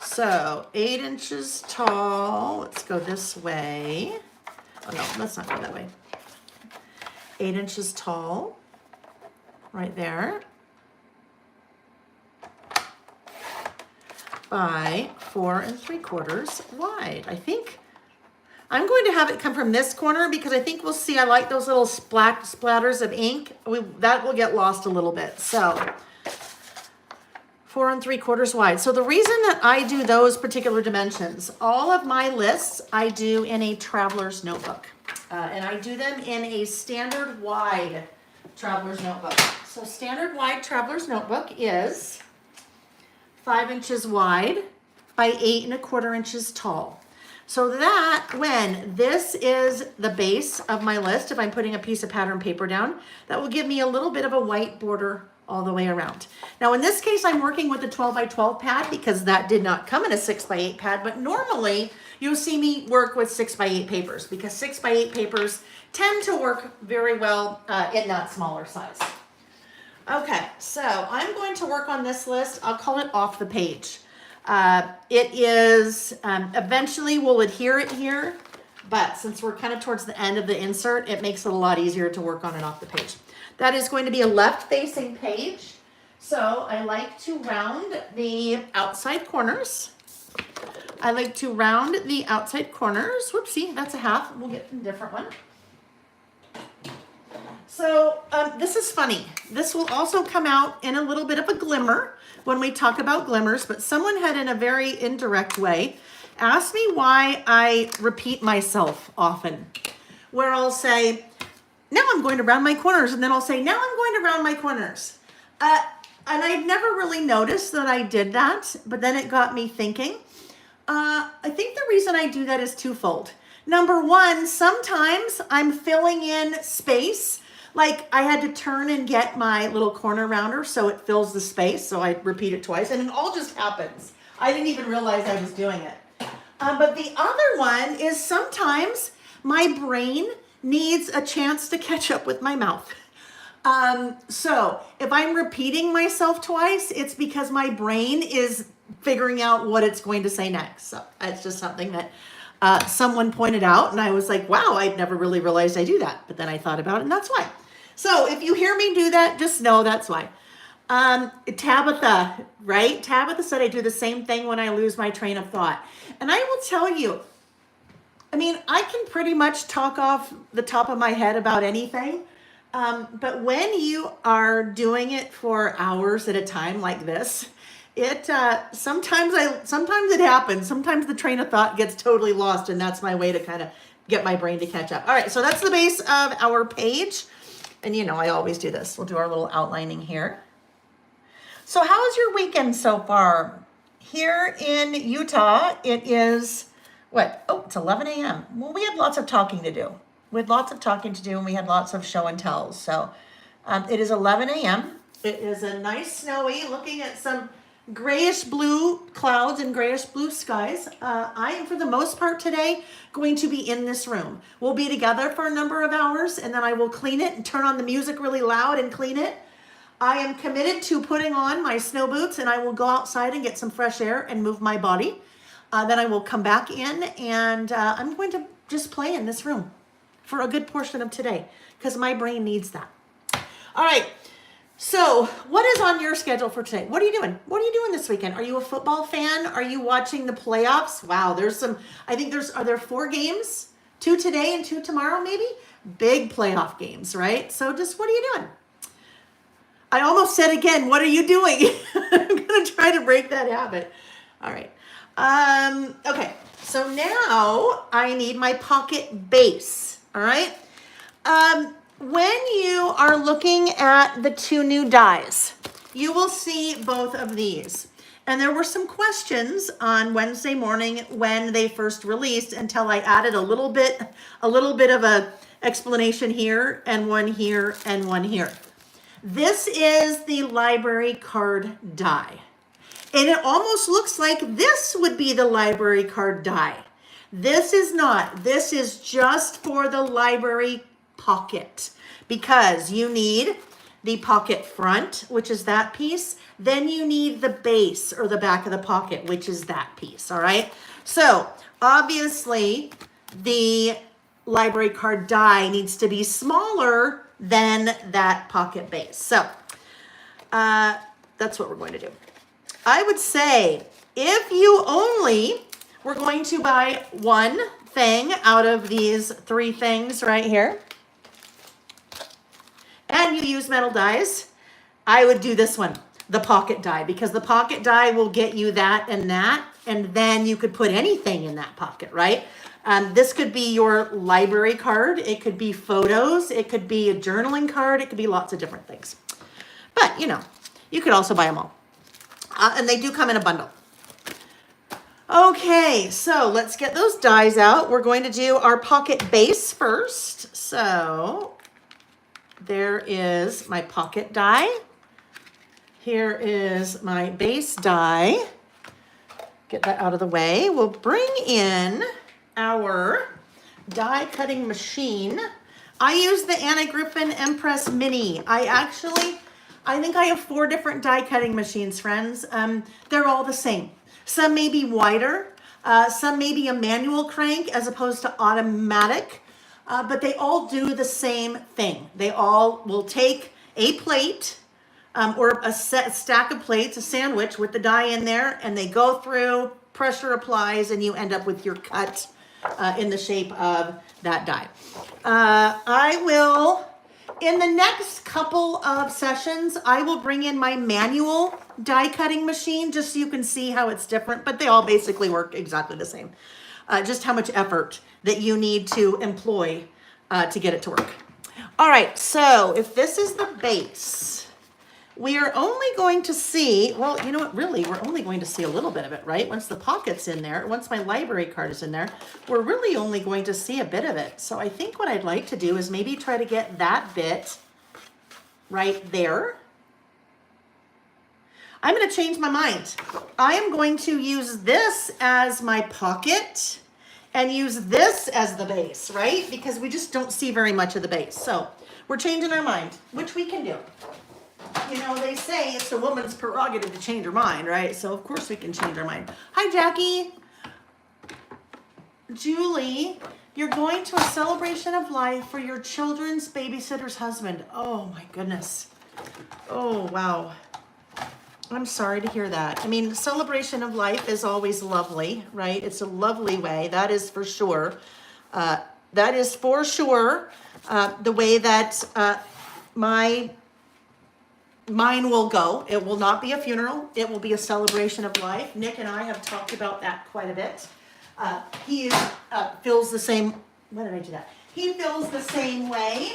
So 8 inches tall, let's go this way. Oh no, let's not go that way. 8 inches tall, right there, by 4 3/4 wide. I think I'm going to have it come from this corner because I think we'll see, I like those little splatters of ink. That will get lost a little bit. So 4 3/4 wide. So the reason that I do those particular dimensions, all of my lists I do in a traveler's notebook. And I do them in a standard wide traveler's notebook. So standard wide traveler's notebook is 5 inches wide by 8 1/4 inches tall. So that when this is the base of my list, if I'm putting a piece of pattern paper down, that will give me a little bit of a white border all the way around. Now in this case, I'm working with a 12 by 12 pad because that did not come in a 6 by 8 pad, but normally you'll see me work with 6 by 8 papers because 6 by 8 papers tend to work very well in that smaller size. Okay, so I'm going to work on this list. I'll call it off the page. It is, eventually we'll adhere it here, But since we're kind of towards the end of the insert, it makes it a lot easier to work on it off the page. That is going to be a left-facing page. So I like to round the outside corners. I like to round the outside corners. Whoopsie, that's a half. We'll get a different one. So this is funny. This will also come out in a little bit of a glimmer when we talk about glimmers, but someone had, in a very indirect way, asked me why I repeat myself often, where I'll say, now I'm going to round my corners, and then I'll say, now I'm going to round my corners. And I'd never really noticed that I did that, but then it got me thinking. I think the reason I do that is twofold. Number one, sometimes I'm filling in space. Like I had to turn and get my little corner rounder so it fills the space. So I repeat it twice and it all just happens. I didn't even realize I was doing it. But the other one is sometimes my brain needs a chance to catch up with my mouth. So if I'm repeating myself twice, it's because my brain is figuring out what it's going to say next. So it's just something that someone pointed out, and I was like, wow, I'd never really realized I do that. But then I thought about it, and that's why. So if you hear me do that, just know that's why. Tabitha, right? Tabitha said I do the same thing when I lose my train of thought. And I will tell you, I mean, I can pretty much talk off the top of my head about anything. But when you are doing it for hours at a time like this, sometimes it happens. Sometimes the train of thought gets totally lost, and that's my way to kind of get my brain to catch up. All right, so that's the base of our page. And you know, I always do this. We'll do our little outlining here. So how was your weekend so far? Here in Utah, it is, what? Oh, it's 11 a.m. Well, we had lots of talking to do. We had lots of talking to do, and we had lots of show and tells. So it is 11 a.m. It is a nice snowy, looking at some grayish blue clouds and grayish blue skies. I am, for the most part today, going to be in this room. We'll be together for a number of hours, and then I will clean it and turn on the music really loud and clean it. I am committed to putting on my snow boots, and I will go outside and get some fresh air and move my body. Then I will come back in, and I'm going to just play in this room for a good portion of today, because my brain needs that. All right, so what is on your schedule for today? What are you doing? What are you doing this weekend? Are you a football fan? Are you watching the playoffs? Wow, are there 4 games? 2 today and 2 tomorrow, maybe? Big playoff games, right? So just, what are you doing? I almost said again, what are you doing? I'm gonna try to break that habit. All right, okay, so now I need my pocket base, all right? When you are looking at the 2 new dies, you will see both of these. And there were some questions on Wednesday morning when they first released, until I added a little bit of a explanation here, and one here, and one here. This is the library card die. And it almost looks like this would be the library card die. This is not. This is just for the library pocket, because you need the pocket front, which is that piece. Then you need the base, or the back of the pocket, which is that piece, all right? So obviously the library card die needs to be smaller than that pocket base. So that's what we're going to do. I would say if you only were going to buy one thing out of these 3 things right here, and you use metal dies, I would do this one, the pocket die, because the pocket die will get you that, and then you could put anything in that pocket, right? This could be your library card. It could be photos. It could be a journaling card. It could be lots of different things. But, you know, you could also buy them all. And they do come in a bundle. Okay, so let's get those dies out. We're going to do our pocket base first. So there is my pocket die. Here is my base die. Get that out of the way. We'll bring in our die cutting machine. I use the Anna Griffin Empress Mini. I think I have 4 different die cutting machines, friends. They're all the same. Some may be wider. Some may be a manual crank as opposed to automatic, but they all do the same thing. They all will take a plate or a stack of plates, a sandwich with the die in there, and they go through, pressure applies, and you end up with your cut in the shape of that die. I will, in the next couple of sessions, I will bring in my manual die cutting machine just so you can see how it's different, but they all basically work exactly the same. Just how much effort that you need to employ to get it to work. All right, so if this is the base, we are only going to see, well, you know what, really, we're only going to see a little bit of it, right? Once the pocket's in there, once my library card is in there, we're really only going to see a bit of it. So I think what I'd like to do is maybe try to get that bit right there. I'm going to change my mind. I am going to use this as my pocket and use this as the base, right? Because we just don't see very much of the base. So we're changing our mind, which we can do. You know, they say it's a woman's prerogative to change her mind, right? So of course we can change our mind. Hi, Jackie. Julie, you're going to a celebration of life for your children's babysitter's husband. Oh my goodness. Oh, wow. I'm sorry to hear that. I mean, celebration of life is always lovely, right? It's a lovely way. That is for sure. That is for sure the way that mine will go. It will not be a funeral. It will be a celebration of life. Nick and I have talked about that quite a bit. He feels the same. Why did I do that? He feels the same way.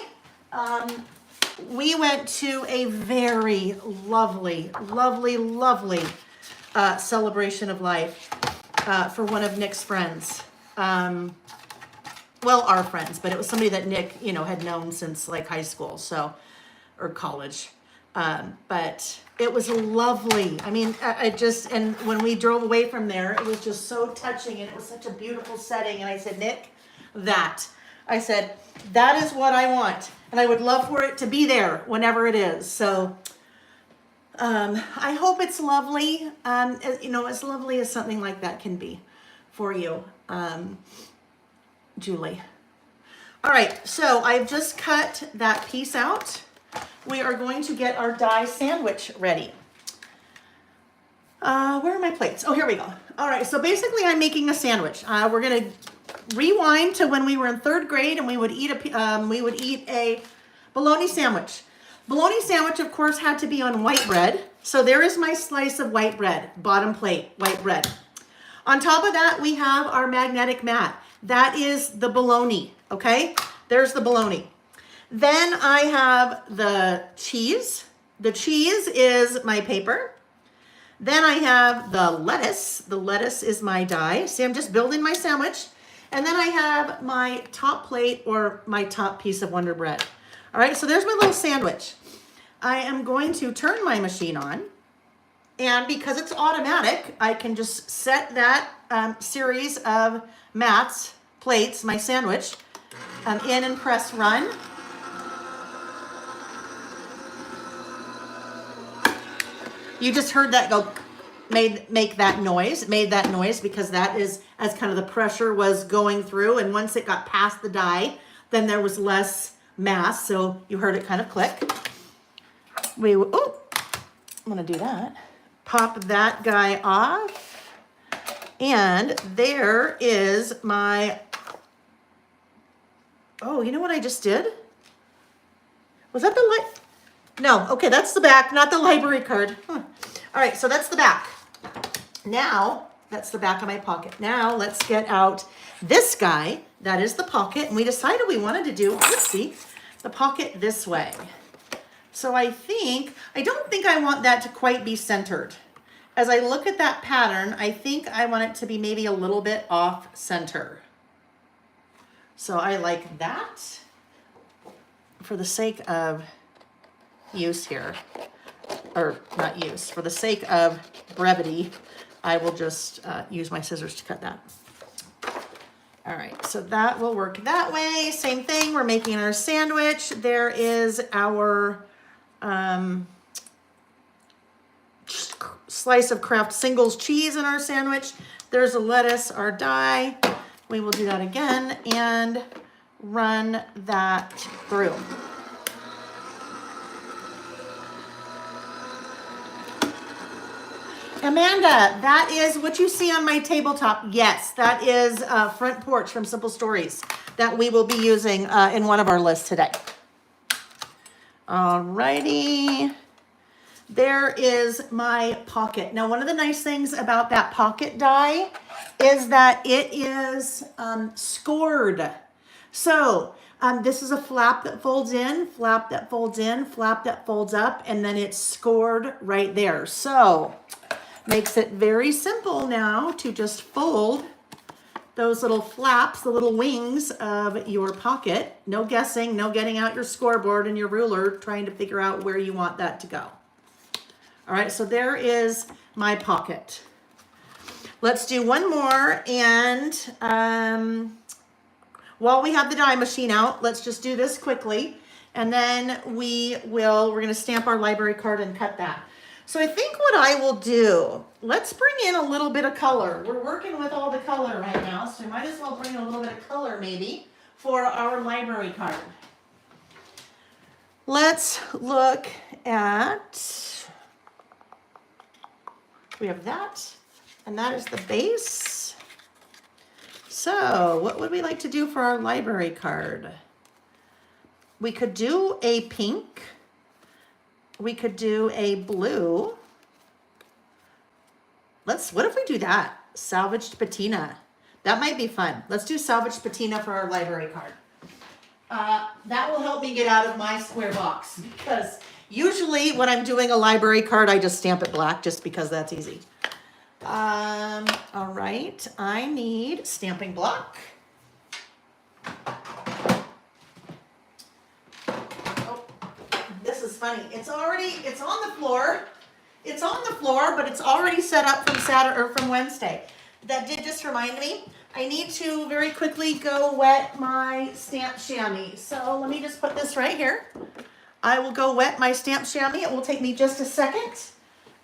We went to a very lovely, lovely, lovely celebration of life for one of Nick's friends. Well, our friends, but it was somebody that Nick, you know, had known since like high school, so, or college. But it was lovely. I mean, and when we drove away from there, it was just so touching and it was such a beautiful setting. And I said, Nick, that is what I want. And I would love for it to be there whenever it is. So, I hope it's lovely. You know, as lovely as something like that can be for you, Julie. All right. So I've just cut that piece out. We are going to get our die sandwich ready. Where are my plates? Oh, here we go. All right, so basically I'm making a sandwich. We're gonna rewind to when we were in 3rd grade and we would eat a bologna sandwich. Bologna sandwich, of course, had to be on white bread. So there is my slice of white bread, bottom plate, white bread. On top of that, we have our magnetic mat. That is the bologna, okay? There's the bologna. Then I have the cheese. The cheese is my paper. Then I have the lettuce. The lettuce is my die. See, I'm just building my sandwich. And then I have my top plate or my top piece of Wonder Bread. All right, so there's my little sandwich. I am going to turn my machine on. And because it's automatic, I can just set that series of mats, plates, my sandwich, in and press run. You just heard that go, made that noise because that is as kind of the pressure was going through. And once it got past the die, then there was less mass. So you heard it kind of click. I'm gonna do that. Pop that guy off. And there is my, oh, you know what I just did? Was that the light? No, okay, that's the back, not the library card. All right, so that's the back. Now, that's the back of my pocket. Now, let's get out this guy. That is the pocket, and we decided we wanted to do, let's see, the pocket this way. So I don't think I want that to quite be centered. As I look at that pattern, I think I want it to be maybe a little bit off center. So I like that for the sake of use here, or not use, for the sake of brevity, I will just use my scissors to cut that. All right, so that will work that way. Same thing, we're making our sandwich. There is our slice of Kraft Singles cheese in our sandwich. There's a lettuce, our die. We will do that again and run that through. Amanda, that is what you see on my tabletop. Yes, that is Front Porch from Simple Stories that we will be using in one of our lists today. Alrighty. There is my pocket. Now, one of the nice things about that pocket die is that it is scored. So this is a flap that folds in, flap that folds in, flap that folds up, and then it's scored right there. So makes it very simple now to just fold those little flaps, the little wings of your pocket. No guessing, no getting out your scoreboard and your ruler trying to figure out where you want that to go. All right, so there is my pocket. Let's do one more, and while we have the die machine out, let's just do this quickly, and then we're gonna stamp our library card and cut that. So I think what I will do, let's bring in a little bit of color. We're working with all the color right now, so I might as well bring in a little bit of color maybe for our library card. Let's look at, we have that, and that is the base. So what would we like to do for our library card? We could do a pink. We could do a blue. What if we do that? Salvaged patina. That might be fun. Let's do salvaged patina for our library card. That will help me get out of my square box, because usually when I'm doing a library card, I just stamp it black just because that's easy. All right, I need stamping block. This is funny. It's on the floor. It's on the floor, but it's already set up from Saturday or from Wednesday. That did just remind me. I need to very quickly go wet my stamp chamois. So let me just put this right here. I will go wet my stamp chamois. It will take me just a second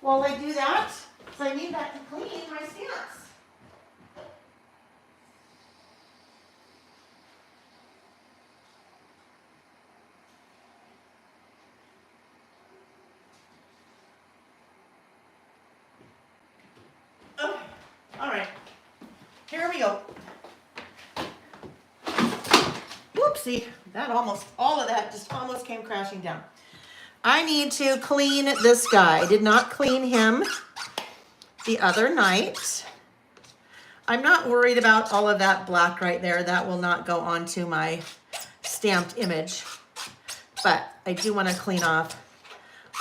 while I do that, because I need that to clean my stamps. Okay, all right, here we go. Whoopsie, all of that just almost came crashing down. I need to clean this guy. I did not clean him the other night. I'm not worried about all of that black right there. That will not go onto my stamped image. But I do want to clean off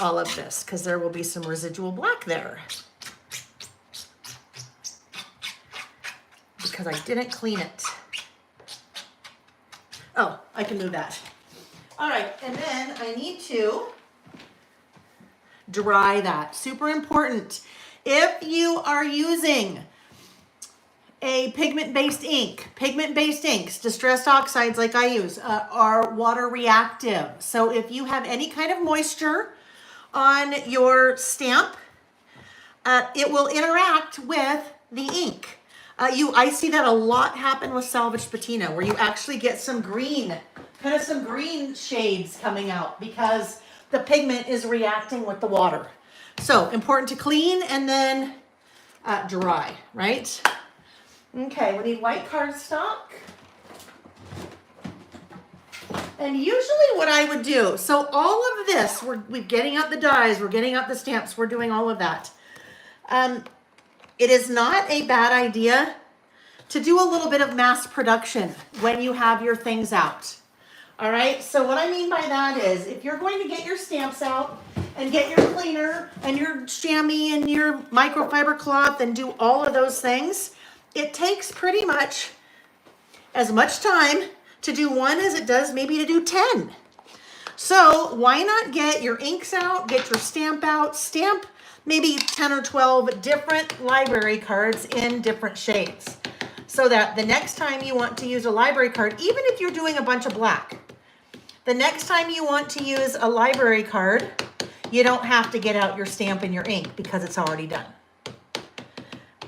all of this because there will be some residual black there, because I didn't clean it. Oh, I can move that. All right, and then I need to dry that. Super important. If you are using a pigment-based inks, distressed oxides like I use, are water reactive. So if you have any kind of moisture on your stamp, it will interact with the ink. I see that a lot happen with salvaged patina, where you actually get some green, kind of some green shades coming out because the pigment is reacting with the water. So important to clean and then dry, right? Okay, we need white cardstock. And usually what I would do, so all of this, we're getting out the dies, we're getting out the stamps, we're doing all of that. It is not a bad idea to do a little bit of mass production when you have your things out. All right, so what I mean by that is, if you're going to get your stamps out and get your cleaner and your chamois and your microfiber cloth and do all of those things, it takes pretty much as much time to do one as it does maybe to do 10. So why not get your inks out, get your stamp out, stamp maybe 10 or 12 different library cards in different shades, so that the next time you want to use a library card, even if you're doing a bunch of black, the next time you want to use a library card, you don't have to get out your stamp and your ink because it's already done.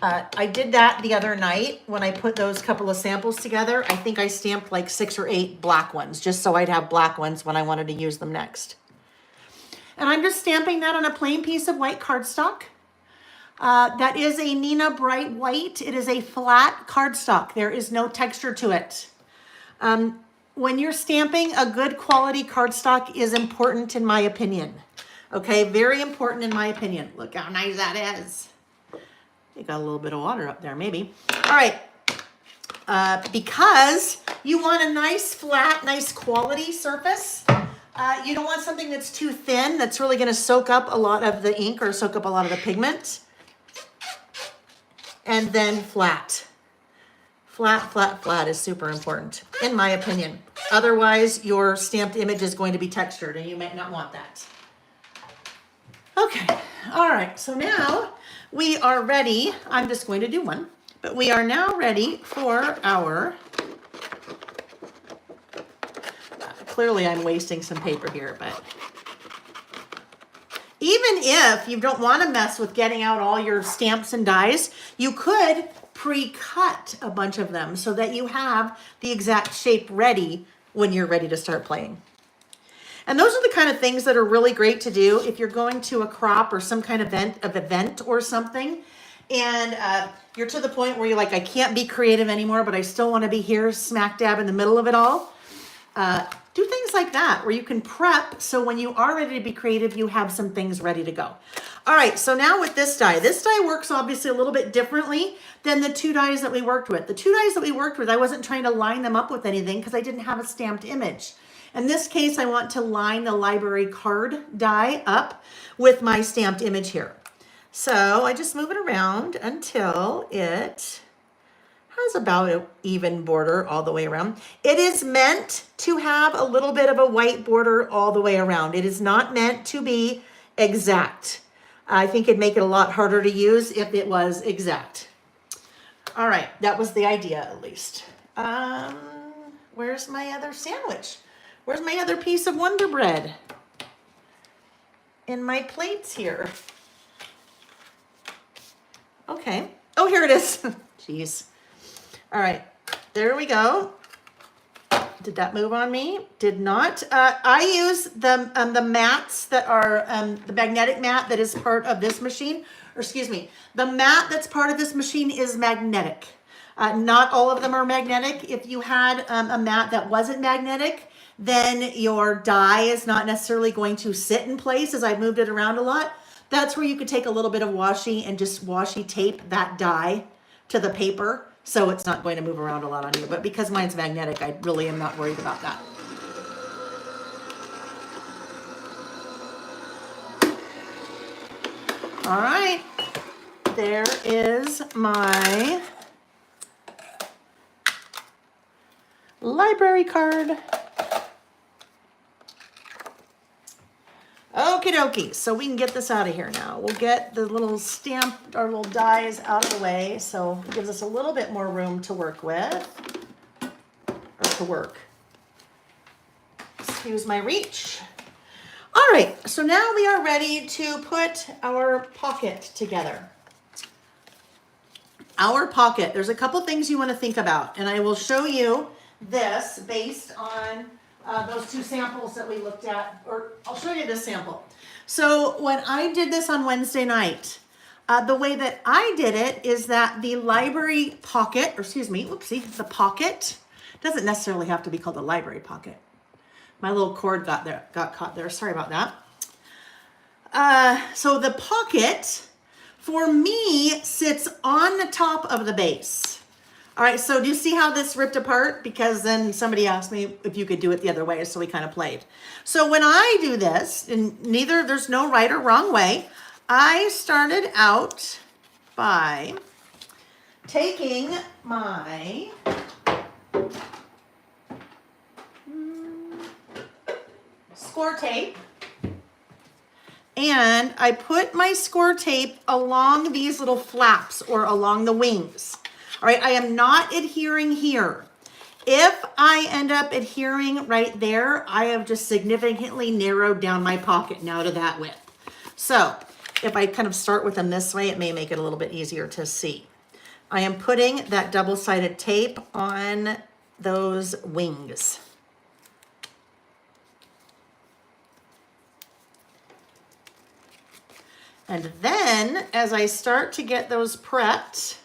I did that the other night when I put those couple of samples together. I think I stamped like 6 or 8 black ones just so I'd have black ones when I wanted to use them next. And I'm just stamping that on a plain piece of white cardstock. That is a Neenah Bright White. It is a flat cardstock. There is no texture to it. When you're stamping, a good quality cardstock is important in my opinion. Okay, very important in my opinion. Look how nice that is. You got a little bit of water up there, maybe. All right, because you want a nice, flat, nice quality surface. You don't want something that's too thin, that's really gonna soak up a lot of the ink or soak up a lot of the pigment. And then flat. Flat, flat, flat is super important, in my opinion. Otherwise, your stamped image is going to be textured and you might not want that. Okay, all right, so now we are ready. I'm just going to do one, but we are now ready for our, clearly I'm wasting some paper here, but even if you don't want to mess with getting out all your stamps and dies, you could pre-cut a bunch of them so that you have the exact shape ready when you're ready to start playing. And those are the kind of things that are really great to do if you're going to a crop or some kind of event or something, and you're to the point where you're like, I can't be creative anymore, but I still want to be here smack dab in the middle of it all. Do things like that where you can prep so when you are ready to be creative, you have some things ready to go. All right, so now with this die works obviously a little bit differently than the 2 dies that we worked with. The 2 dies that we worked with, I wasn't trying to line them up with anything because I didn't have a stamped image. In this case, I want to line the library card die up with my stamped image here. So I just move it around until it has about an even border all the way around. It is meant to have a little bit of a white border all the way around. It is not meant to be exact. I think it'd make it a lot harder to use if it was exact. All right, that was the idea at least. Where's my other sandwich? Where's my other piece of Wonder Bread? In my plates here. Okay. Oh, here it is. Jeez. All right, there we go. Did that move on me? Did not. I use the mats that are the magnetic mat that is part of this machine, or excuse me, the mat that's part of this machine is magnetic. Not all of them are magnetic. If you had a mat that wasn't magnetic, then your die is not necessarily going to sit in place as I moved it around a lot. That's where you could take a little bit of washi and just washi tape that die to the paper so it's not going to move around a lot on you. But because mine's magnetic, I really am not worried about that. All right, there is my library card. Okie dokie, so we can get this out of here now. We'll get the little stamp, our little dies out of the way, so it gives us a little bit more room to work with, or to work. Excuse my reach. All right, so now we are ready to put our pocket together. Our pocket, there's a couple things you want to think about, and I will show you this based on those 2 samples that we looked at, or I'll show you this sample. So when I did this on Wednesday night, the way that I did it is that the library pocket, or excuse me, whoopsie, the pocket, doesn't necessarily have to be called a library pocket. My little cord got caught there, sorry about that. So the pocket, for me, sits on the top of the base. All right, so do you see how this ripped apart? Because then somebody asked me if you could do it the other way, so we kind of played. So when I do this, and there's no right or wrong way, I started out by taking my score tape, and I put my score tape along these little flaps or along the wings. All right, I am not adhering here. If I end up adhering right there, I have just significantly narrowed down my pocket now to that width. So if I kind of start with them this way, it may make it a little bit easier to see. I am putting that double-sided tape on those wings. And then as I start to get those prepped,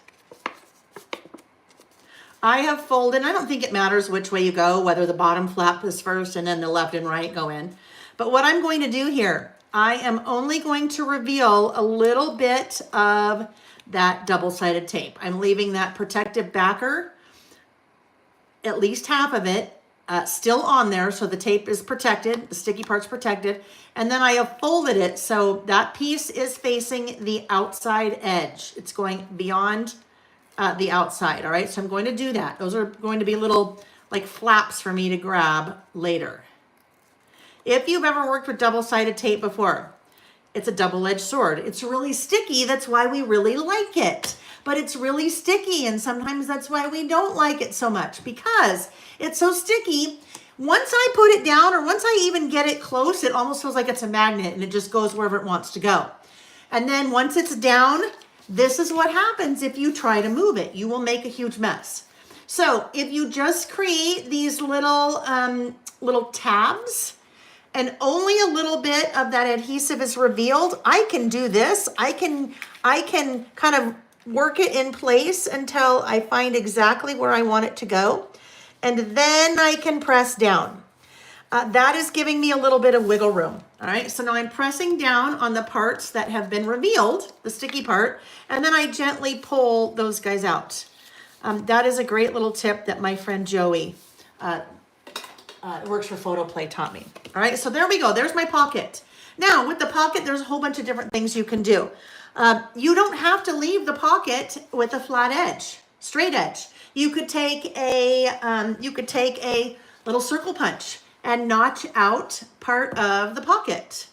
I have folded, I don't think it matters which way you go, whether the bottom flap is first and then the left and right go in. But what I'm going to do here, I am only going to reveal a little bit of that double-sided tape. I'm leaving that protective backer, at least half of it, still on there, so the tape is protected, the sticky part's protected, and then I have folded it so that piece is facing the outside edge. It's going beyond the outside, all right? So I'm going to do that. Those are going to be little like flaps for me to grab later. If you've ever worked with double-sided tape before, it's a double-edged sword. It's really sticky, that's why we really like it. But it's really sticky, and sometimes that's why we don't like it so much, because it's so sticky. Once I put it down, or once I even get it close, it almost feels like it's a magnet and it just goes wherever it wants to go. And then once it's down, this is what happens if you try to move it. You will make a huge mess. So if you just create these little tabs, and only a little bit of that adhesive is revealed, I can do this. I can kind of work it in place until I find exactly where I want it to go. And then I can press down. That is giving me a little bit of wiggle room. All right, so now I'm pressing down on the parts that have been revealed, the sticky part, and then I gently pull those guys out. That is a great little tip that my friend Joey, works for PhotoPlay, taught me. All right, so there we go. There's my pocket. Now with the pocket, there's a whole bunch of different things you can do. You don't have to leave the pocket with a flat edge, straight edge. You could take a little circle punch and notch out part of the pocket.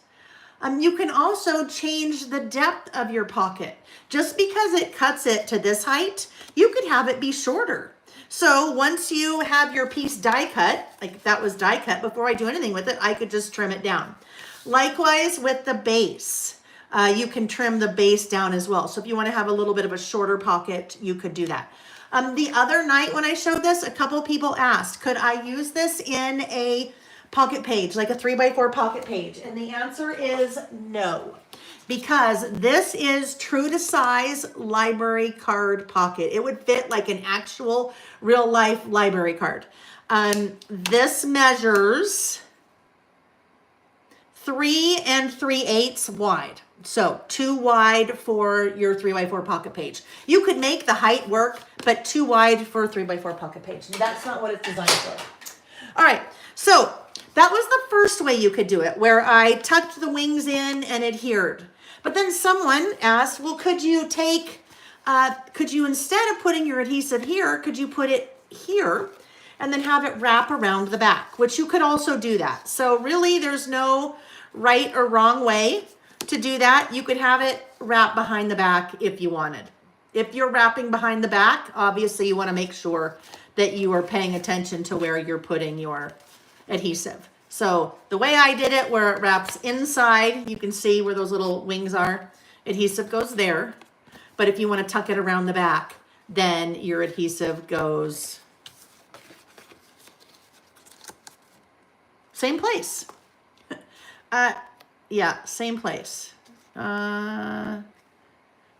You can also change the depth of your pocket. Just because it cuts it to this height, you could have it be shorter. So once you have your piece die cut, like if that was die cut, before I do anything with it, I could just trim it down. Likewise with the base, you can trim the base down as well. So if you want to have a little bit of a shorter pocket, you could do that. The other night when I showed this, a couple people asked, could I use this in a pocket page, like a 3x4 pocket page? And the answer is no, because this is true to size library card pocket. It would fit like an actual real life library card. This measures 3 3/8 wide. So 2 wide for your 3x4 pocket page. You could make the height work, but 2 wide for a 3x4 pocket page. That's not what it's designed for. All right, so that was the first way you could do it, where I tucked the wings in and adhered. But then someone asked, well, could you instead of putting your adhesive here, could you put it here and then have it wrap around the back, which you could also do that. So really there's no right or wrong way to do that. You could have it wrap behind the back if you wanted. If you're wrapping behind the back, obviously you want to make sure that you are paying attention to where you're putting your adhesive. So the way I did it, where it wraps inside, you can see where those little wings are. Adhesive goes there. But if you want to tuck it around the back, then your adhesive goes same place. Yeah, same place.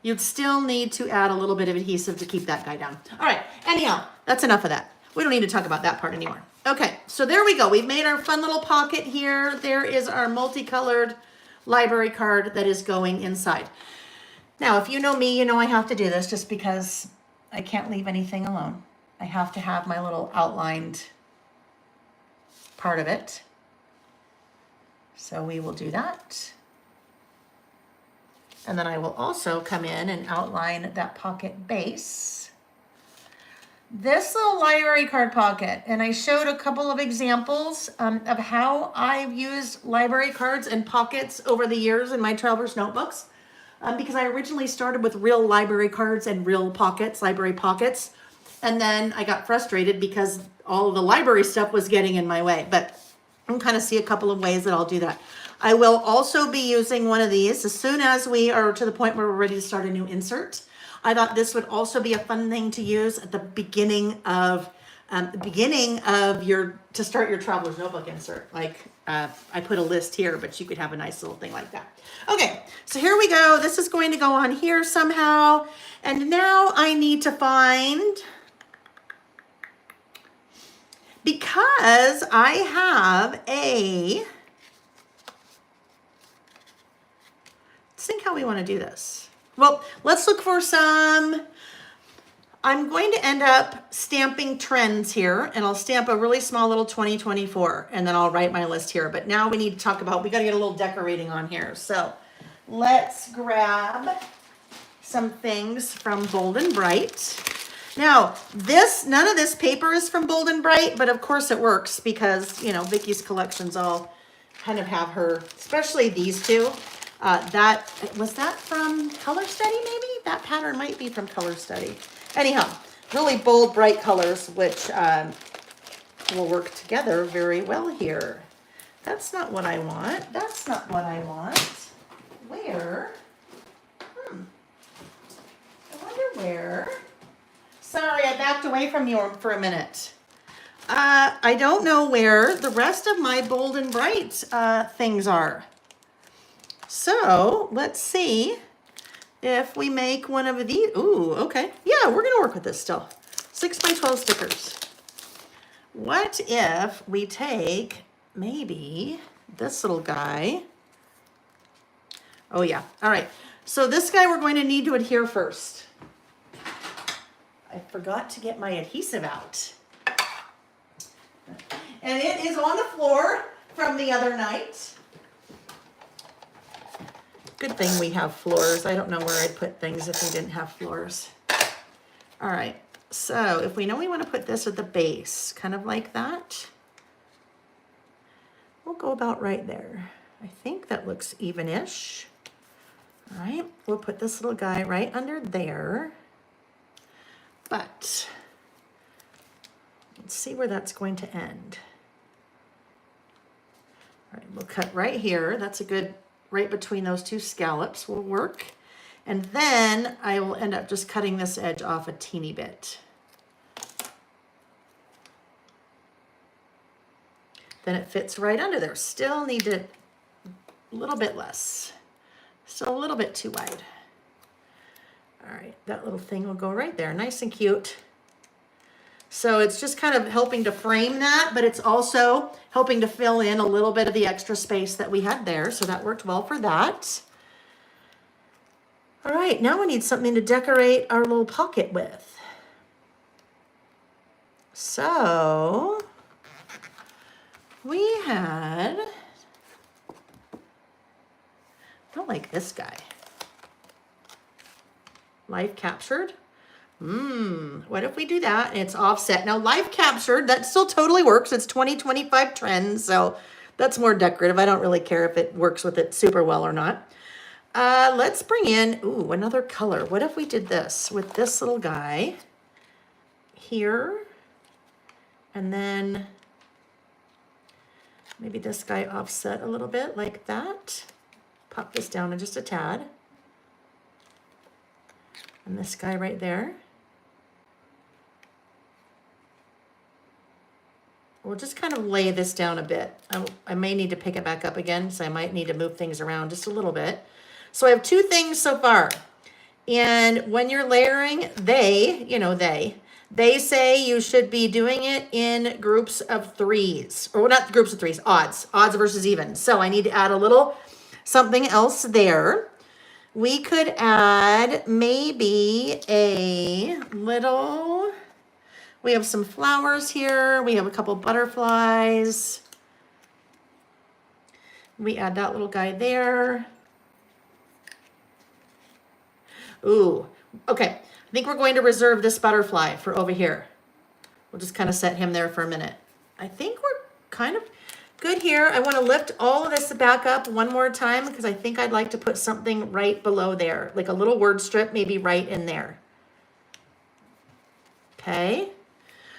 You'd still need to add a little bit of adhesive to keep that guy down. All right, anyhow, that's enough of that. We don't need to talk about that part anymore. Okay, so there we go. We've made our fun little pocket here. There is our multicolored library card that is going inside. Now, if you know me, you know I have to do this just because I can't leave anything alone. I have to have my little outlined part of it. So we will do that. And then I will also come in and outline that pocket base. This little library card pocket, and I showed a couple of examples of how I've used library cards and pockets over the years in my Traveler's Notebooks, because I originally started with real library cards and real pockets, library pockets, and then I got frustrated because all of the library stuff was getting in my way. But you can kind of see a couple of ways that I'll do that. I will also be using one of these as soon as we are to the point where we're ready to start a new insert. I thought this would also be a fun thing to use at the beginning of to start your traveler's notebook insert. Like I put a list here, but you could have a nice little thing like that. Okay, so here we go. This is going to go on here somehow. And now I need to find, because I have let's think how we want to do this. Well, let's look for some. I'm going to end up stamping trends here, and I'll stamp a really small little 2024, and then I'll write my list here. But now we need to talk about, we got to get a little decorating on here. So let's grab some things from Bold and Bright. Now, none of this paper is from Bold and Bright, but of course it works because, Vicky's collections all kind of have her, especially these two. Was that from Color Study maybe? That pattern might be from Color Study. Anyhow, really bold, bright colors, which will work together very well here. That's not what I want. That's not what I want. Where? I wonder where. Sorry, I backed away from you for a minute. I don't know where the rest of my Bold and Bright things are. So let's see if we make one of these. Ooh, okay. Yeah, we're going to work with this still. 6x12 stickers. What if we take maybe this little guy? Oh, yeah. All right. So this guy we're going to need to adhere first. I forgot to get my adhesive out. And it is on the floor from the other night. Good thing we have floors. I don't know where I'd put things if we didn't have floors. All right, so if we know we want to put this at the base, kind of like that, we'll go about right there. I think that looks even-ish. All right, we'll put this little guy right under there. But let's see where that's going to end. All right, we'll cut right here. That's a good, right between those two scallops will work. And then I will end up just cutting this edge off a teeny bit. Then it fits right under there. Still need to, a little bit less. Still a little bit too wide. All right, that little thing will go right there, nice and cute. So it's just kind of helping to frame that, but it's also helping to fill in a little bit of the extra space that we had there. So that worked well for that. All right, now we need something to decorate our little pocket with. So we had, I don't like this guy. Life captured. What if we do that and it's offset? Now life captured, that still totally works. It's 2025 trends, so that's more decorative. I don't really care if it works with it super well or not. Let's bring in, another color. What if we did this with this little guy here, and then maybe this guy offset a little bit like that. Pop this down just a tad. And this guy right there. We'll just kind of lay this down a bit. I may need to pick it back up again, so I might need to move things around just a little bit. So I have two things so far. And when you're layering, they say you should be doing it in groups of threes. Or not groups of threes, odds versus evens. So I need to add a little something else there. We could add maybe a little, we have some flowers here. We have a couple butterflies. We add that little guy there. Ooh, okay. I think we're going to reserve this butterfly for over here. We'll just kind of set him there for a minute. I think we're kind of good here. I want to lift all of this back up one more time because I think I'd like to put something right below there, like a little word strip, maybe right in there. Okay.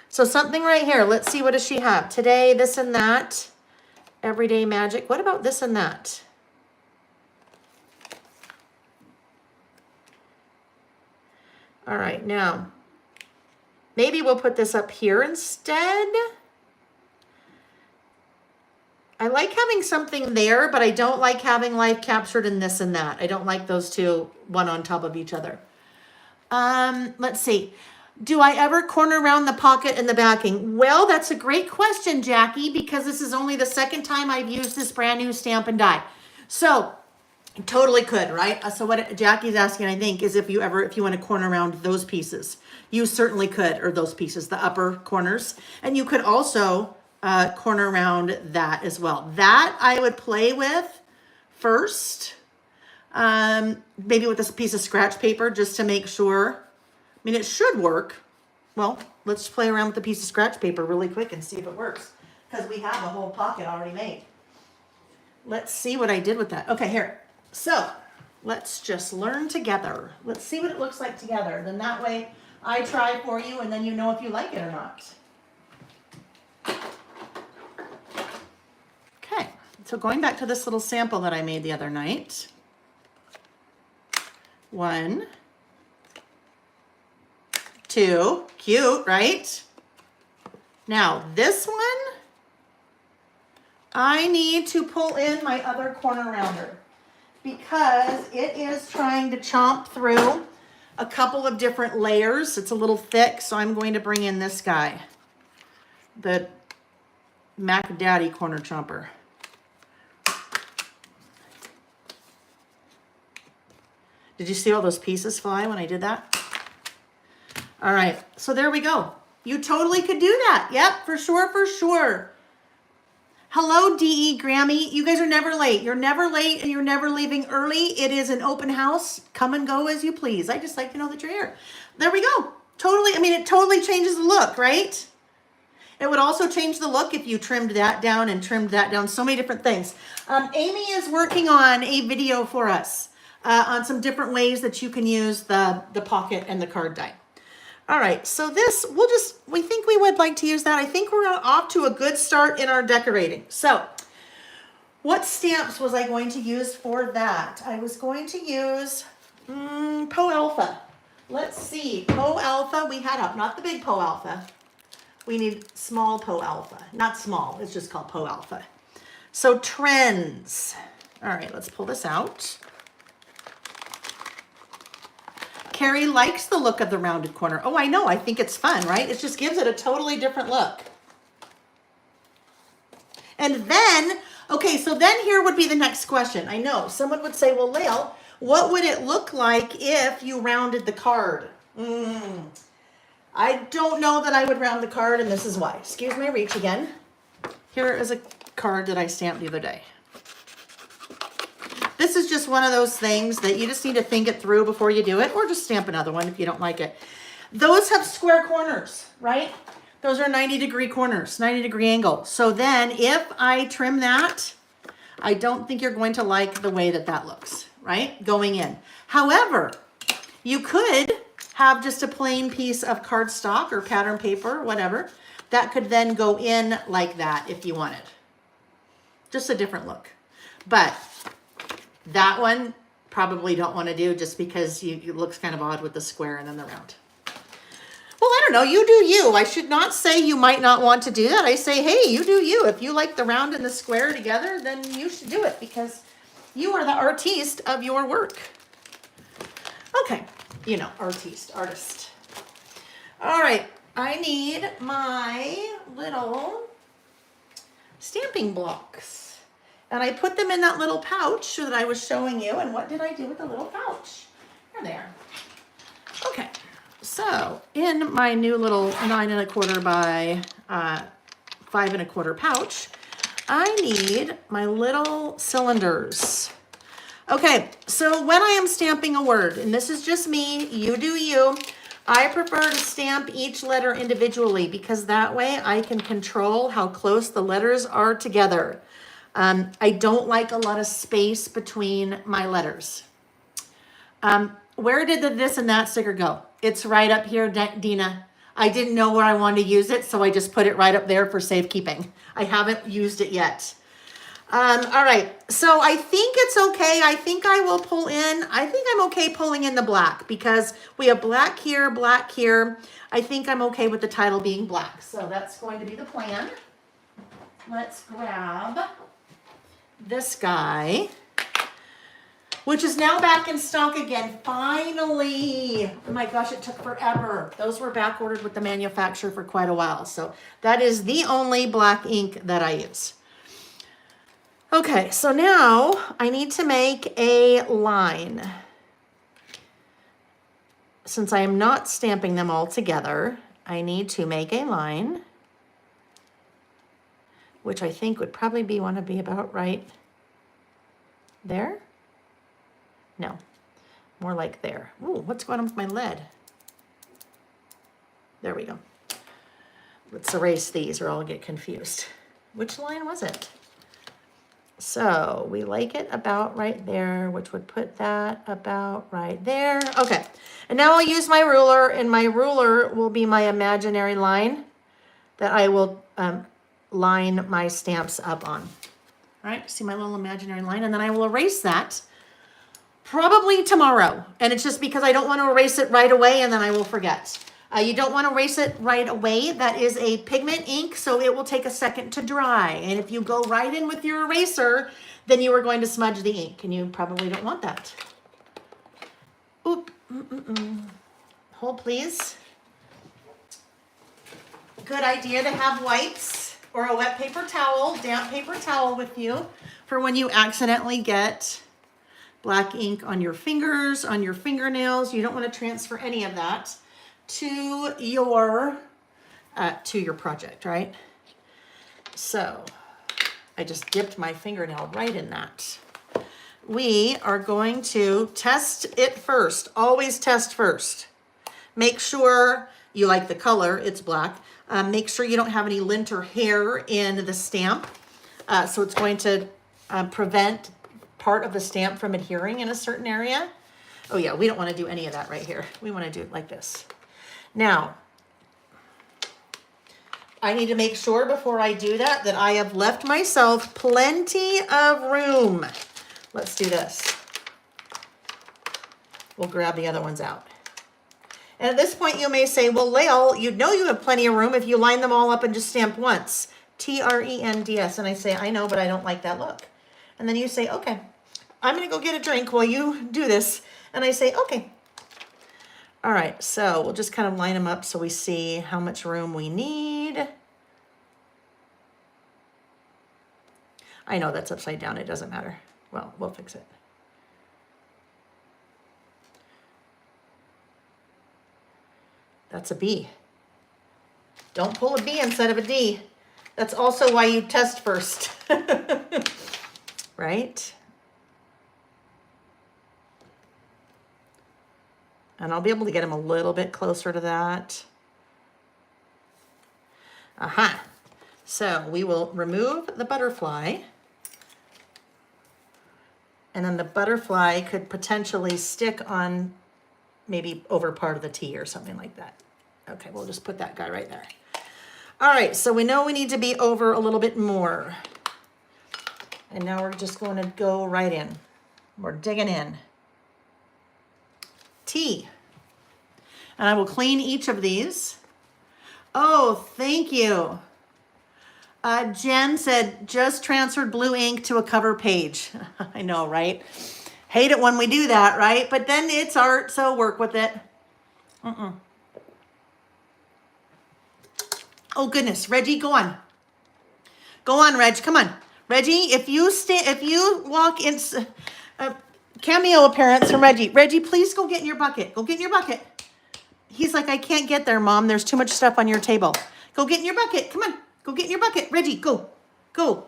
So something right here. Let's see, what does she have? Today, this and that. Everyday magic. What about this and that? All right, now, maybe we'll put this up here instead. I like having something there, but I don't like having life captured in this and that. I don't like those two, one on top of each other. Let's see. Do I ever corner around the pocket and the backing? Well, that's a great question, Jackie, because this is only the second time I've used this brand new Stamp and Die. So, totally could, right? So what Jackie's asking, I think, is if you want to corner around those pieces. You certainly could, or those pieces, the upper corners. And you could also corner around that as well. That I would play with first. Maybe with this piece of scratch paper just to make sure. I mean, it should work. Well, let's play around with the piece of scratch paper really quick and see if it works, because we have a whole pocket already made. Let's see what I did with that. Okay, here. So let's just learn together. Let's see what it looks like together. Then that way I try for you and then you know if you like it or not. Okay, so going back to this little sample that I made the other night. 1, 2, cute, right? Now this one, I need to pull in my other corner rounder because it is trying to chomp through a couple of different layers. It's a little thick, so I'm going to bring in this guy, the Mac Daddy corner chomper. Did you see all those pieces fly when I did that? All right, so there we go. You totally could do that. Yep, for sure, for sure. Hello, D.E. Grammy. You guys are never late. You're never late and you're never leaving early. It is an open house. Come and go as you please. I just like to know that you're here. There we go. Totally, I mean, it totally changes the look, right? It would also change the look if you trimmed that down and trimmed that down. So many different things. Amy is working on a video for us on some different ways that you can use the pocket and the card die. All right, so this, we think we would like to use that. I think we're off to a good start in our decorating. So what stamps was I going to use for that? I was going to use Po Alpha. Let's see, Po Alpha we had up, not the big Po Alpha. We need small Po Alpha, not small, it's just called Po Alpha. So Trends. All right, let's pull this out. Carrie likes the look of the rounded corner. Oh, I know. I think it's fun, right? It just gives it a totally different look. And then, okay, so then here would be the next question. I know someone would say, well, Lael, what would it look like if you rounded the card? I don't know that I would round the card, and this is why. Excuse my reach again. Here is a card that I stamped the other day. This is just one of those things that you just need to think it through before you do it, or just stamp another one if you don't like it. Those have square corners, right? Those are 90-degree corners, 90-degree angle. So then if I trim that, I don't think you're going to like the way that that looks, right? Going in. However, you could have just a plain piece of cardstock or pattern paper, whatever, that could then go in like that if you wanted. Just a different look. But that one probably don't want to do just because it looks kind of odd with the square and then the round. Well, I don't know. You do you. I should not say you might not want to do that. I say, hey, you do you. If you like the round and the square together, then you should do it because you are the artiste of your work. Okay. You know, artiste, artist. All right. I need my little stamping blocks. And I put them in that little pouch that I was showing you. And what did I do with the little pouch? There they are. Okay, so in my new little 9 1/4 by 5 1/4 pouch, I need my little cylinders. Okay, so when I am stamping a word, and this is just me, you do you, I prefer to stamp each letter individually because that way I can control how close the letters are together. I don't like a lot of space between my letters. Where did the this and that sticker go? It's right up here, Dina. I didn't know where I wanted to use it, so I just put it right up there for safekeeping. I haven't used it yet. All right, so I think it's okay. I think I will pull in, I think I'm okay pulling in the black because we have black here, black here. I think I'm okay with the title being black. So that's going to be the plan. Let's grab this guy, which is now back in stock again, finally. Oh my gosh, it took forever. Those were back ordered with the manufacturer for quite a while. So that is the only black ink that I use. Okay, so now I need to make a line. Since I am not stamping them all together, I need to make a line, which I think would probably want to be about right there. No, more like there. Ooh, what's going on with my lead? There we go. Let's erase these or I'll get confused. Which line was it? So we like it about right there, which would put that about right there. Okay, and now I'll use my ruler, and my ruler will be my imaginary line that I will line my stamps up on. All right, see my little imaginary line, and then I will erase that probably tomorrow. And it's just because I don't want to erase it right away and then I will forget. You don't want to erase it right away. That is a pigment ink, so it will take a second to dry. And if you go right in with your eraser, then you are going to smudge the ink, and you probably don't want that. Oop. Hold, please. Good idea to have wipes or a wet paper towel, damp paper towel with you for when you accidentally get black ink on your fingers, on your fingernails. You don't want to transfer any of that to your project, right? So I just dipped my fingernail right in that. We are going to test it first. Always test first. Make sure you like the color, it's black. Make sure you don't have any lint or hair in the stamp. So it's going to prevent part of the stamp from adhering in a certain area. Oh yeah, we don't want to do any of that right here. We want to do it like this. Now, I need to make sure before I do that that I have left myself plenty of room. Let's do this. We'll grab the other ones out. And at this point you may say, well, Lael, you know you have plenty of room if you line them all up and just stamp once. T-R-E-N-D-S. And I say, I know, but I don't like that look. And then you say, okay, I'm going to go get a drink while you do this. And I say, okay. All right, so we'll just kind of line them up so we see how much room we need. I know that's upside down. It doesn't matter. Well, we'll fix it. That's a B. Don't pull a B instead of a D. That's also why you test first. Right? And I'll be able to get them a little bit closer to that. Aha. So we will remove the butterfly. And then the butterfly could potentially stick on maybe over part of the T or something like that. Okay, we'll just put that guy right there. All right, so we know we need to be over a little bit more. And now we're just going to go right in. We're digging in. T. And I will clean each of these. Oh, thank you. Jen said, just transferred blue ink to a cover page. I know, right? Hate it when we do that, right? But then it's art, so work with it. Oh, goodness. Reggie, go on. Go on, Reg. Come on. Reggie, if you walk in... cameo appearance from Reggie. Reggie, please go get in your bucket. Go get in your bucket. He's like, I can't get there, Mom. There's too much stuff on your table. Go get in your bucket. Come on. Go get in your bucket. Reggie, go. Go.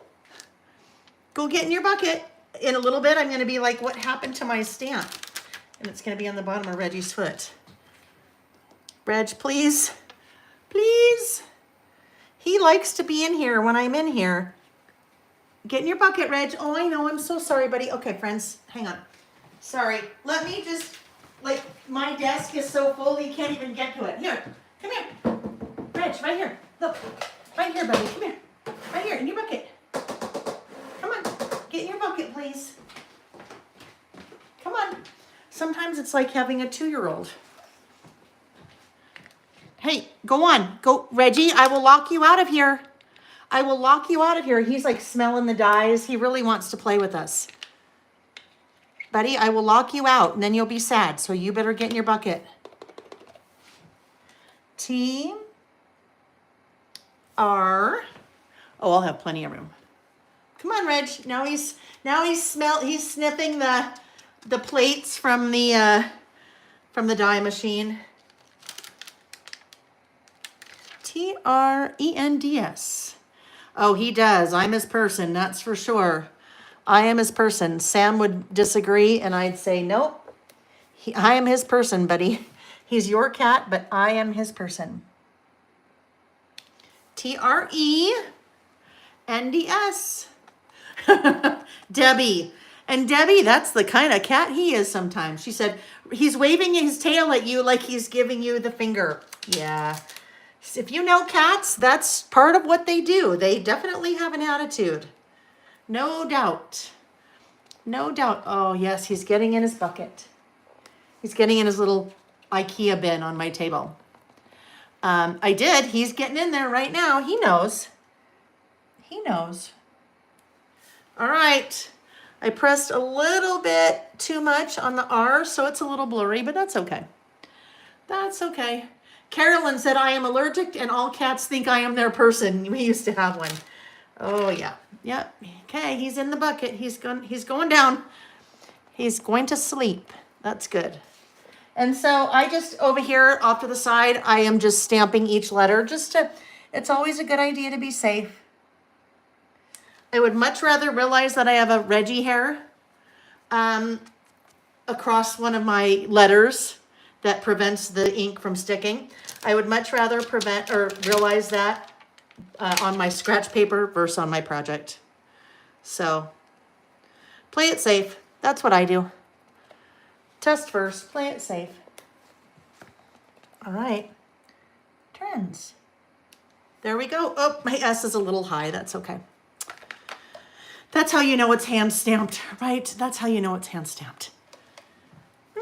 Go get in your bucket. In a little bit, I'm going to be like, what happened to my stamp? And it's going to be on the bottom of Reggie's foot. Reg, please. Please. He likes to be in here when I'm in here. Get in your bucket, Reg. Oh, I know. I'm so sorry, buddy. Okay, friends, hang on. Sorry. Let me just, like, my desk is so full you can't even get to it. Here, come here. Reg, right here. Look. Right here, buddy. Come here. Right here in your bucket. Come on. Get in your bucket, please. Come on. Sometimes it's like having a 2-year-old. Hey, go on. Go, Reggie, I will lock you out of here. I will lock you out of here. He's like smelling the dyes. He really wants to play with us. Buddy, I will lock you out and then you'll be sad. So you better get in your bucket. T R. Oh, I'll have plenty of room. Come on, Reg. Now he's sniffing the plates from the dye machine. Trends. Oh, he does. I'm his person, that's for sure. I am his person. Sam would disagree, and I'd say, nope. I am his person, buddy. He's your cat, but I am his person. Trends. Debbie. And Debbie, that's the kind of cat he is sometimes. She said, he's waving his tail at you like he's giving you the finger. Yeah. If you know cats, that's part of what they do. They definitely have an attitude. No doubt. No doubt. Oh, yes, he's getting in his bucket. He's getting in his little IKEA bin on my table. I did. He's getting in there right now. He knows. He knows. All right. I pressed a little bit too much on the R, so it's a little blurry, but that's okay. That's okay. Carolyn said, I am allergic and all cats think I am their person. We used to have one. Oh, yeah. Yep. Okay, he's in the bucket. He's going down. He's going to sleep. That's good. And so I just, over here off to the side, I am just stamping each letter it's always a good idea to be safe. I would much rather realize that I have a Reggie hair across one of my letters that prevents the ink from sticking. I would much rather realize that on my scratch paper versus on my project. So play it safe. That's what I do. Test first, play it safe. All right. Trends. There we go. Oh, my S is a little high. That's okay. That's how you know it's hand stamped, right? That's how you know it's hand stamped.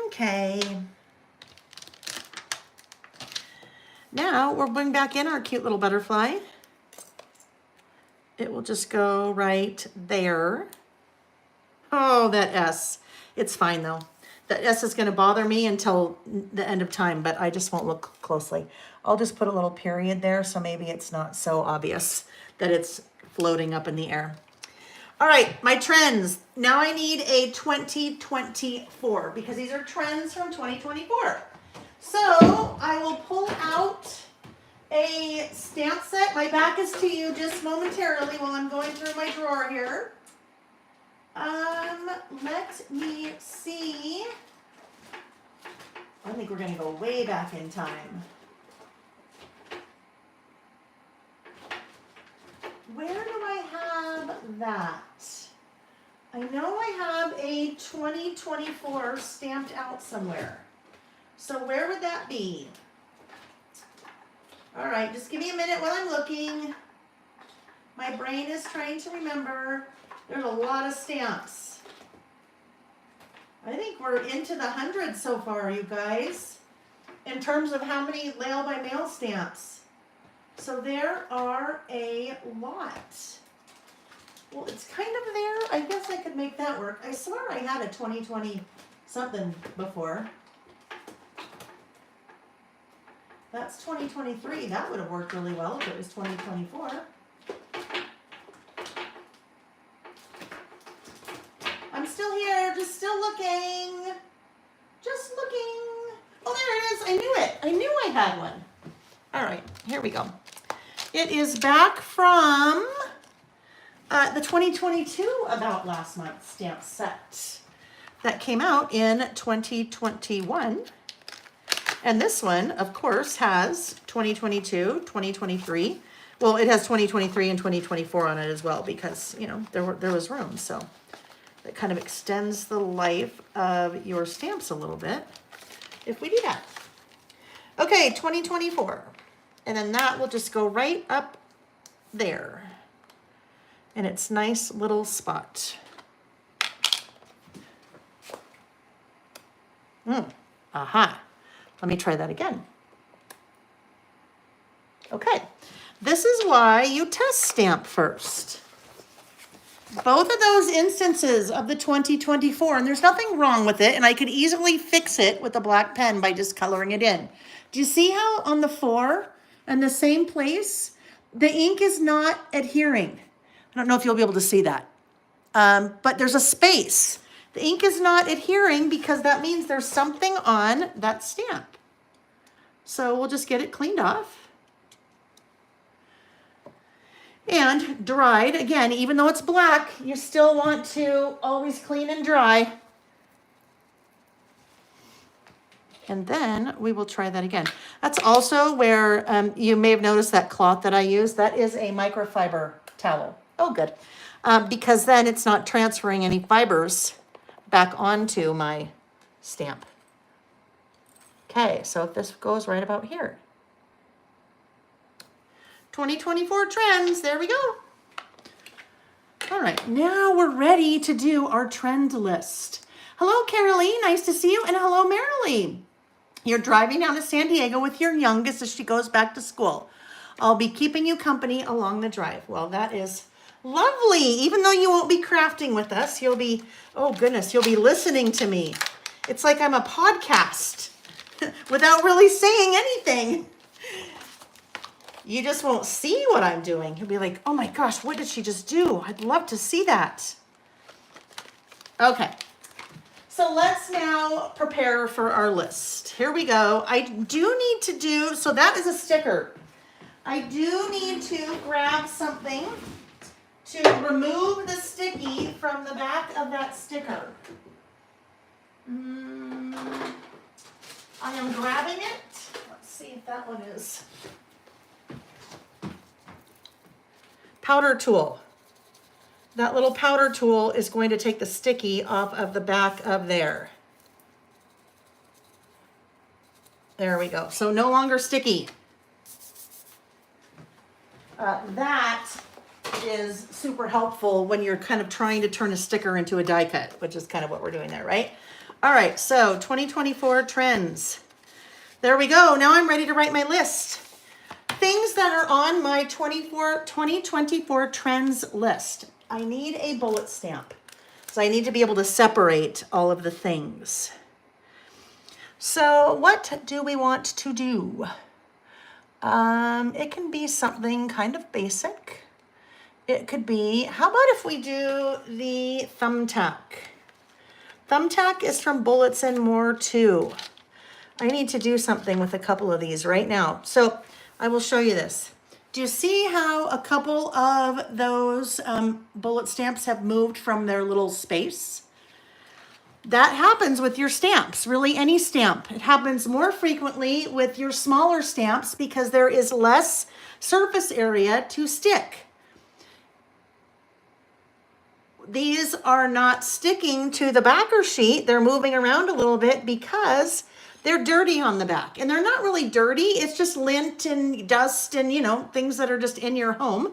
Okay. Now we'll bring back in our cute little butterfly. It will just go right there. Oh, that S. It's fine though. That S is going to bother me until the end of time, but I just won't look closely. I'll just put a little period there so maybe it's not so obvious that it's floating up in the air. All right, my trends. Now I need a 2024 because these are trends from 2024. So I will pull out a stamp set. My back is to you just momentarily while I'm going through my drawer here. Let me see. I think we're going to go way back in time. Where do I have that? I know I have a 2024 stamped out somewhere. So where would that be? All right, just give me a minute while I'm looking. My brain is trying to remember. There's a lot of stamps. I think we're into the hundreds so far, you guys, in terms of how many mail by mail stamps. So there are a lot. Well, it's kind of there. I guess I could make that work. I swear I had a 2020 something before. That's 2023. That would have worked really well if it was 2024. I'm still here, just still looking. Just looking. Oh, there it is. I knew it. I knew I had one. All right, here we go. It is back from the 2022 About Last Month stamp set that came out in 2021. And this one, of course, has 2022, 2023. Well, it has 2023 and 2024 on it as well because, you know, there was room. So it kind of extends the life of your stamps a little bit if we do that. Okay, 2024. And then that will just go right up there. And it's nice little spot. Aha. Let me try that again. Okay. This is why you test stamp first. Both of those instances of the 2024, and there's nothing wrong with it, and I could easily fix it with a black pen by just coloring it in. Do you see how on the 4 and the same place, the ink is not adhering? I don't know if you'll be able to see that, but there's a space. The ink is not adhering because that means there's something on that stamp. So we'll just get it cleaned off. And dried, again, even though it's black, you still want to always clean and dry. And then we will try that again. That's also where you may have noticed that cloth that I use. That is a microfiber towel. Oh, good. Because then it's not transferring any fibers back onto my stamp. Okay, so this goes right about here. 2024 trends, there we go. All right, now we're ready to do our trend list. Hello, Caroline, nice to see you, and hello, Marilee. You're driving down to San Diego with your youngest as she goes back to school. I'll be keeping you company along the drive. Well, that is lovely. Even though you won't be crafting with us, you'll be, oh goodness, you'll be listening to me. It's like I'm a podcast without really saying anything. You just won't see what I'm doing. You'll be like, oh my gosh, what did she just do? I'd love to see that. Okay, so let's now prepare for our list. Here we go. I do need to do, so that is a sticker. I do need to grab something to remove the sticky from the back of that sticker. I am grabbing it. Let's see if that one is. Powder tool. That little powder tool is going to take the sticky off of the back of there. There we go. So no longer sticky. That is super helpful when you're kind of trying to turn a sticker into a die cut, which is kind of what we're doing there, right? All right, so 2024 trends. There we go. Now I'm ready to write my list. Things that are on my 2024 trends list. I need a bullet stamp. So I need to be able to separate all of the things. So what do we want to do? It can be something kind of basic. It could be, how about if we do the thumbtack? Thumbtack is from Bullets and More too. I need to do something with a couple of these right now. So I will show you this. Do you see how a couple of those bullet stamps have moved from their little space? That happens with your stamps, really any stamp. It happens more frequently with your smaller stamps because there is less surface area to stick. These are not sticking to the backer sheet. They're moving around a little bit because they're dirty on the back. And they're not really dirty. It's just lint and dust and, you know, things that are just in your home.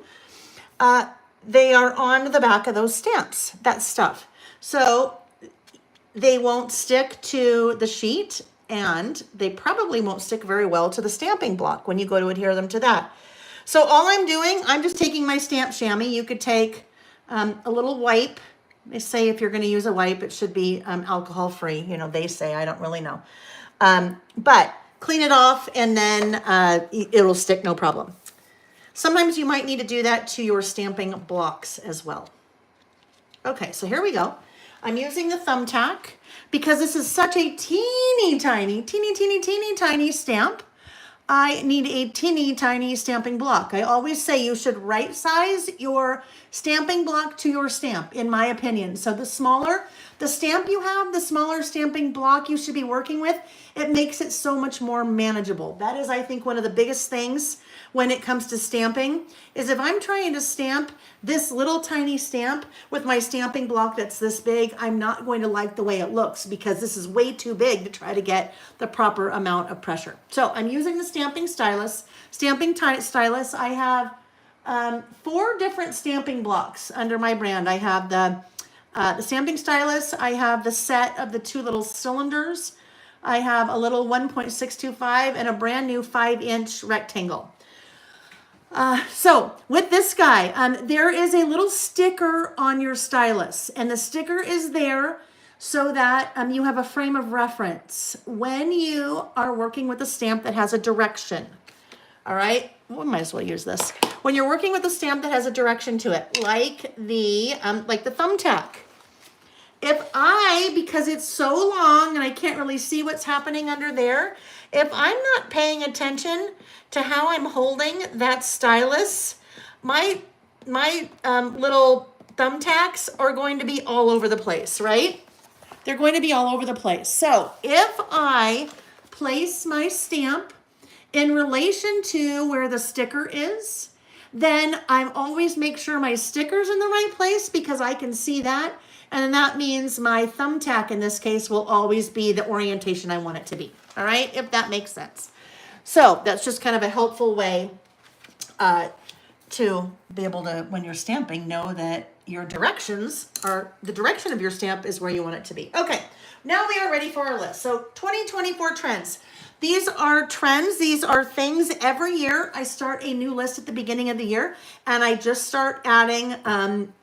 They are on the back of those stamps, that stuff. So they won't stick to the sheet, and they probably won't stick very well to the stamping block when you go to adhere them to that. So all I'm doing, I'm just taking my stamp chamois. You could take a little wipe. They say if you're going to use a wipe, it should be alcohol-free. You know, they say, I don't really know. But clean it off, and then it'll stick no problem. Sometimes you might need to do that to your stamping blocks as well. Okay, so here we go. I'm using the thumbtack because this is such a teeny tiny stamp. I need a teeny tiny stamping block. I always say you should right size your stamping block to your stamp, in my opinion. So the smaller the stamp you have, the smaller stamping block you should be working with. It makes it so much more manageable. That is, I think, one of the biggest things when it comes to stamping, is if I'm trying to stamp this little tiny stamp with my stamping block that's this big, I'm not going to like the way it looks because this is way too big to try to get the proper amount of pressure. So I'm using the stamping stylus. I have 4 different stamping blocks under my brand. I have the stamping stylus. I have the set of the 2 little cylinders. I have a little 1.625 and a brand new 5-inch rectangle. So with this guy, there is a little sticker on your stylus, and the sticker is there so that you have a frame of reference when you are working with a stamp that has a direction. All right, we might as well use this. When you're working with a stamp that has a direction to it, like the thumbtack. Because it's so long and I can't really see what's happening under there, if I'm not paying attention to how I'm holding that stylus, my little thumbtacks are going to be all over the place, right? They're going to be all over the place. So if I place my stamp in relation to where the sticker is, then I always make sure my sticker's in the right place because I can see that. And that means my thumbtack in this case will always be the orientation I want it to be. All right, if that makes sense. So that's just kind of a helpful way to be able to, when you're stamping, know that your directions are, the direction of your stamp is where you want it to be. Okay, now we are ready for our list. So 2024 trends. These are trends. These are things every year. I start a new list at the beginning of the year, and I just start adding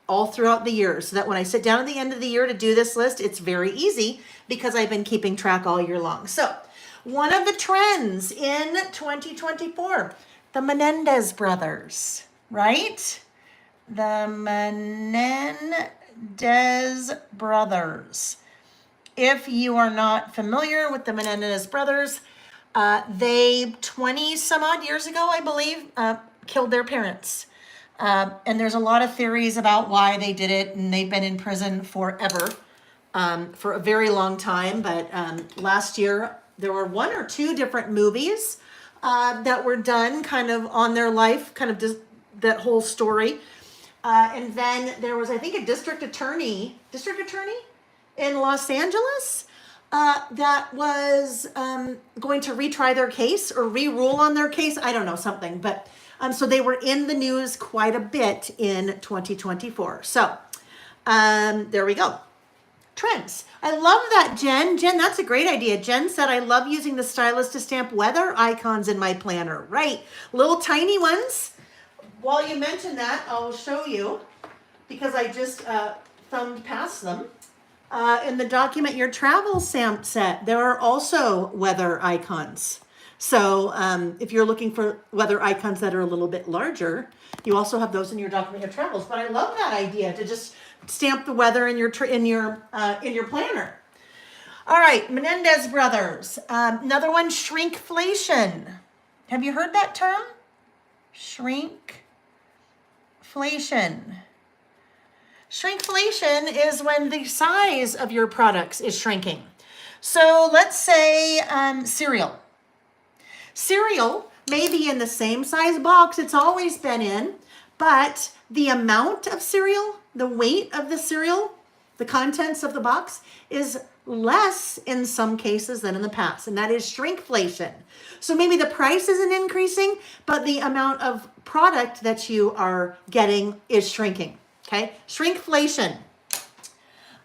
all throughout the year so that when I sit down at the end of the year to do this list, it's very easy because I've been keeping track all year long. So one of the trends in 2024, the Menendez brothers, right? The Menendez brothers. If you are not familiar with the Menendez brothers, they 20 some odd years ago, I believe, killed their parents. And there's a lot of theories about why they did it, and they've been in prison forever, for a very long time. But last year, there were 1 or 2 different movies that were done kind of on their life, kind of just that whole story. And then there was, I think, a district attorney in Los Angeles that was going to retry their case or re-rule on their case. I don't know, something. But so they were in the news quite a bit in 2024. So there we go. Trends. I love that, Jen. Jen, that's a great idea. Jen said, I love using the stylus to stamp weather icons in my planner. Right. Little tiny ones. While you mention that, I'll show you because I just thumbed past them. In the document your travel stamp set, there are also weather icons. So if you're looking for weather icons that are a little bit larger, you also have those in your document your travels. But I love that idea to just stamp the weather in your planner. All right, Menendez brothers. Another one, shrinkflation. Have you heard that term? Shrinkflation. Shrinkflation is when the size of your products is shrinking. So let's say cereal. Cereal may be in the same size box it's always been in, but the amount of cereal, the weight of the cereal, the contents of the box is less in some cases than in the past, and that is shrinkflation. So maybe the price isn't increasing, but the amount of product that you are getting is shrinking. Okay, shrinkflation.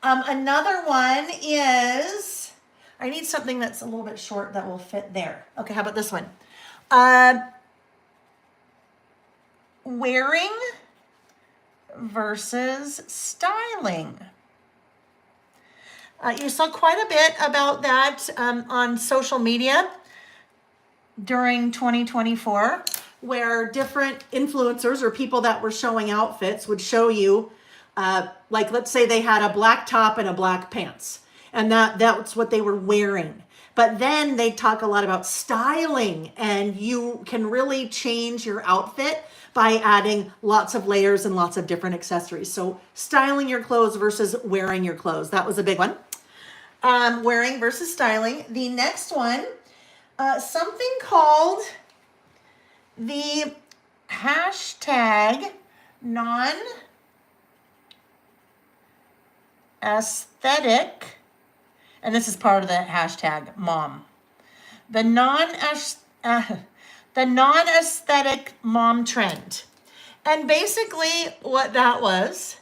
Another one is, I need something that's a little bit short that will fit there. Okay, how about this one? Wearing versus styling. You saw quite a bit about that on social media during 2024. Where different influencers or people that were showing outfits would show you, like let's say they had a black top and a black pants, and that's what they were wearing. But then they talk a lot about styling, and you can really change your outfit by adding lots of layers and lots of different accessories. So styling your clothes versus wearing your clothes. That was a big one. Wearing versus styling. The next one, something called the hashtag non-aesthetic, and this is part of the hashtag mom. The non-aesthetic mom trend. And basically what that was,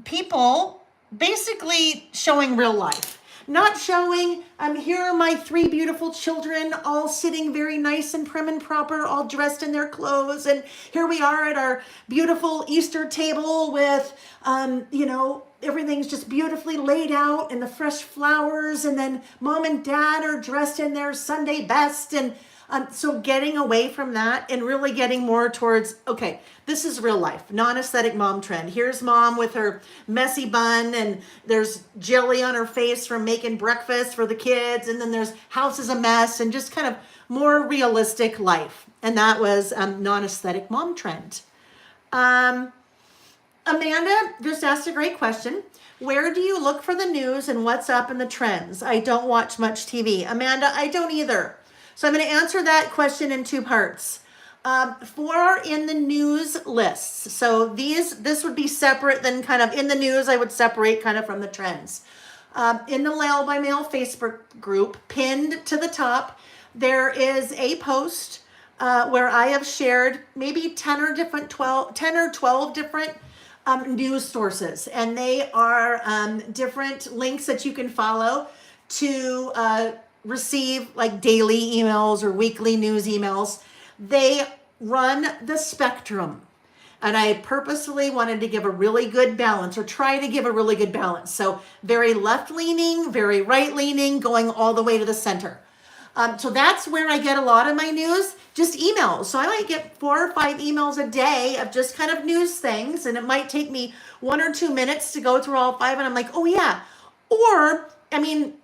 people basically showing real life. not showing, here are my three beautiful children all sitting very nice and prim and proper, all dressed in their clothes. And here we are at our beautiful Easter table with, everything's just beautifully laid out and the fresh flowers. And then mom and dad are dressed in their Sunday best. And so getting away from that and really getting more towards, okay, this is real life, non-aesthetic mom trend. Here's mom with her messy bun and there's jelly on her face from making breakfast for the kids. And then there's house is a mess and just kind of more realistic life. And that was non-aesthetic mom trend. Amanda just asked a great question. Where do you look for the news and what's up in the trends? I don't watch much TV. Amanda, I don't either. So I'm going to answer that question in two parts. For in the news lists. So this would be separate than kind of in the news. I would separate kind of from the trends. In the Lael by Mail Facebook group, pinned to the top, there is a post where I have shared maybe 10 or 12 different news sources. And they are different links that you can follow to receive like daily emails or weekly news emails. They run the spectrum. And I purposely wanted to give a really good balance or try to give a really good balance. So very left leaning, very right leaning, going all the way to the center. So that's where I get a lot of my news, just emails. So I might get 4 or 5 emails a day of just kind of news things. And it might take me 1 or 2 minutes to go through all 5. And I'm like, oh yeah. Or,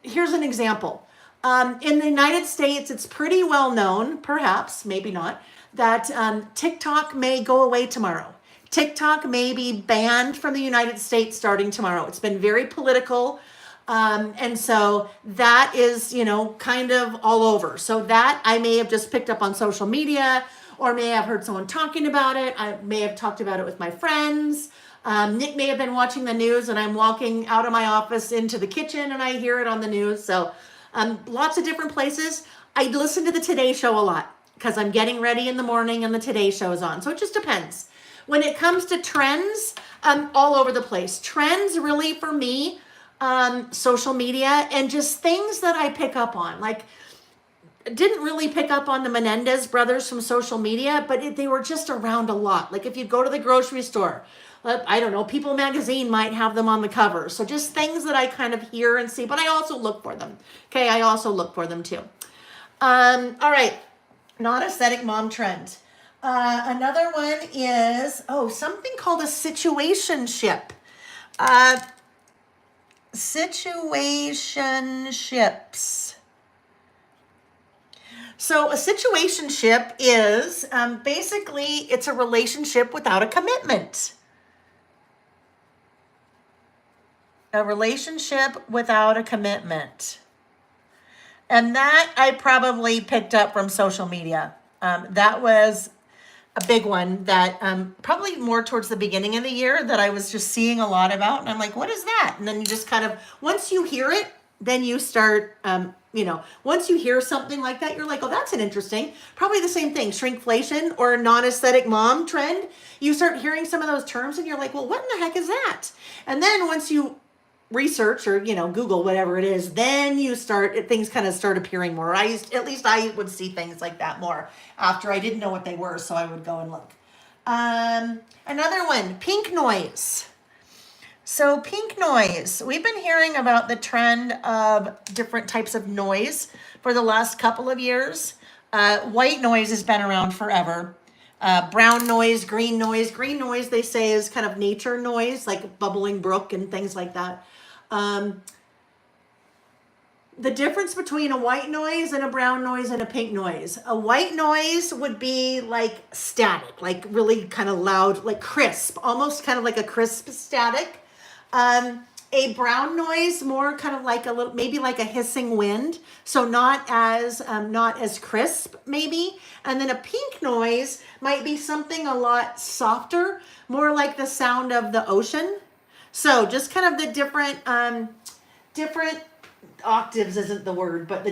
here's an example. In the United States, it's pretty well known, perhaps, maybe not, that TikTok may go away tomorrow. TikTok may be banned from the United States starting tomorrow. It's been very political. And so that is, kind of all over. So that I may have just picked up on social media or may have heard someone talking about it. I may have talked about it with my friends. Nick may have been watching the news and I'm walking out of my office into the kitchen and I hear it on the news. So lots of different places. I listen to the Today Show a lot because I'm getting ready in the morning and the Today Show is on. So it just depends. When it comes to trends, all over the place. Trends really for me, social media and just things that I pick up on. Like, didn't really pick up on the Menendez brothers from social media, but they were just around a lot. Like if you go to the grocery store, I don't know, People Magazine might have them on the cover. So just things that I kind of hear and see, but I also look for them. Okay, I also look for them too. All right, non-aesthetic mom trend. Another one is, something called a situationship. Situationships. So a situationship is basically it's a relationship without a commitment. A relationship without a commitment. And that I probably picked up from social media. That was a big one that probably more towards the beginning of the year that I was just seeing a lot about. And I'm like, what is that? And then you just kind of, once you hear it, then you start, once you hear something like that, you're like, oh, that's an interesting, probably the same thing, shrinkflation or non-aesthetic mom trend. You start hearing some of those terms and you're like, well, what in the heck is that? And then once you research or, Google, whatever it is, then things kind of start appearing more. I would see things like that more after I didn't know what they were. So I would go and look. Another one, pink noise. So pink noise, we've been hearing about the trend of different types of noise for the last couple of years. White noise has been around forever. Brown noise, green noise. Green noise, they say, is kind of nature noise, like bubbling brook and things like that. The difference between a white noise and a brown noise and a pink noise. A white noise would be like static, like really kind of loud, like crisp, almost kind of like a crisp static. A brown noise, more kind of like maybe like a hissing wind. So not as crisp maybe. And then a pink noise might be something a lot softer, more like the sound of the ocean. So just kind of the different octaves isn't the word, but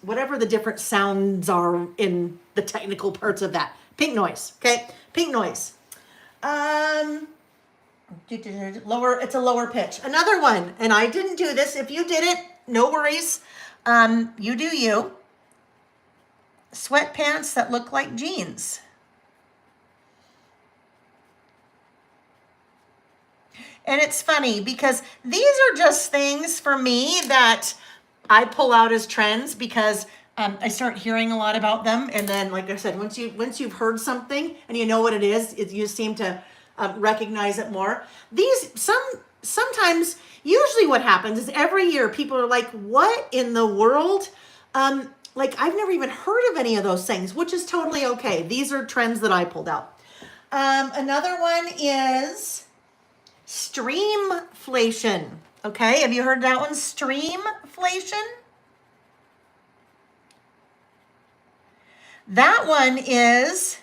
whatever the different sounds are in the technical parts of that. Pink noise, okay? Pink noise. It's a lower pitch. Another one, and I didn't do this. If you did it, no worries. You do you. Sweatpants that look like jeans. And it's funny because these are just things for me that I pull out as trends because I start hearing a lot about them. And then, like I said, once you've heard something and you know what it is, you seem to recognize it more. Sometimes, usually what happens is every year people are like, what in the world? Like I've never even heard of any of those things, which is totally okay. These are trends that I pulled out. Another one is streamflation. Okay, have you heard that one? Streamflation? That one is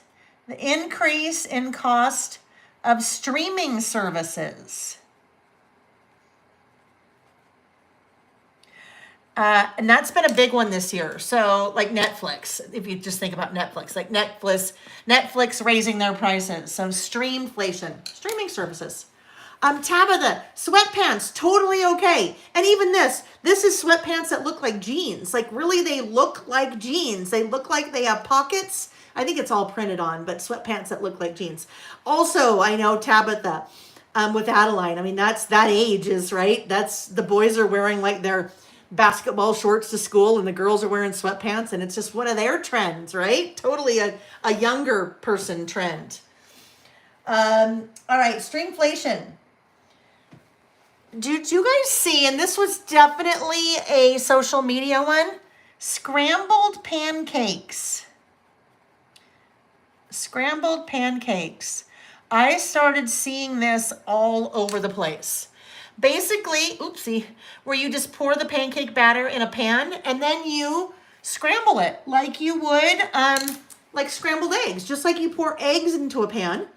the increase in cost of streaming services. And that's been a big one this year. So like Netflix, if you just think about Netflix, like Netflix raising their prices. So streamflation, streaming services. Tabitha, sweatpants, totally okay. And even this is sweatpants that look like jeans. Like really, they look like jeans. They look like they have pockets. I think it's all printed on, but sweatpants that look like jeans. Also, I know Tabitha, with Adeline, I mean, that age is right. That's the boys are wearing like their basketball shorts to school and the girls are wearing sweatpants and it's just one of their trends, right? Totally a younger person trend. All right, streamflation. Did you guys see, and this was definitely a social media one, scrambled pancakes. Scrambled pancakes. I started seeing this all over the place. Basically, oopsie, where you just pour the pancake batter in a pan and then you scramble it like you would like scrambled eggs, just like you pour eggs into a pan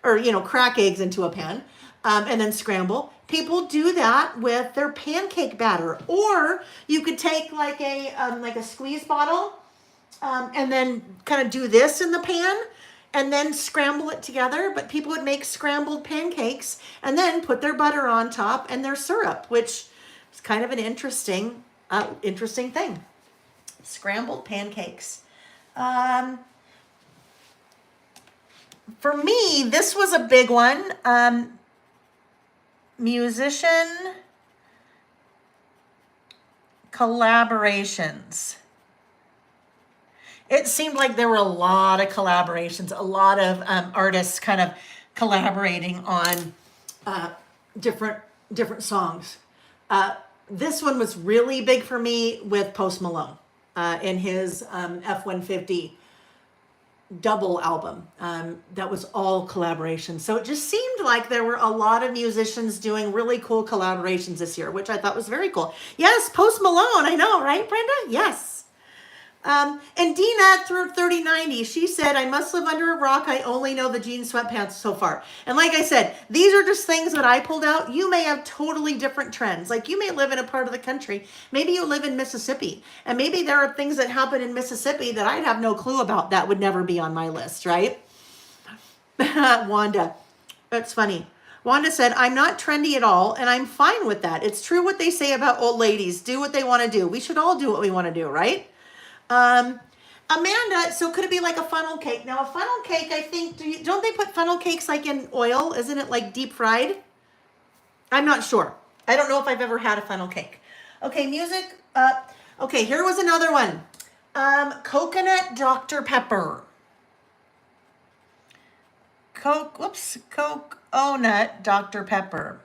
or, crack eggs into a pan and then scramble. People do that with their pancake batter. Or you could take like a squeeze bottle and then kind of do this in the pan and then scramble it together. But people would make scrambled pancakes and then put their butter on top and their syrup, which is kind of an interesting thing. Scrambled pancakes. For me, this was a big one. Musician collaborations. It seemed like there were a lot of collaborations, a lot of artists kind of collaborating on different songs. This one was really big for me with Post Malone in his F-150 double album. That was all collaborations. So it just seemed like there were a lot of musicians doing really cool collaborations this year, which I thought was very cool. Yes, Post Malone. I know, right, Brenda? Yes. And Dina through 3090, she said, I must live under a rock. I only know the jean sweatpants so far. And like I said, these are just things that I pulled out. You may have totally different trends. Like you may live in a part of the country. Maybe you live in Mississippi. And maybe there are things that happen in Mississippi that I'd have no clue about that would never be on my list, right? Wanda, that's funny. Wanda said, I'm not trendy at all, and I'm fine with that. It's true what they say about old ladies. Do what they want to do. We should all do what we want to do, right? Amanda, so could it be like a funnel cake? Now a funnel cake, I think, don't they put funnel cakes like in oil? Isn't it like deep fried? I'm not sure. I don't know if I've ever had a funnel cake. Okay, music. Okay, here was another one. Coconut Dr. Pepper. Coconut Dr. Pepper.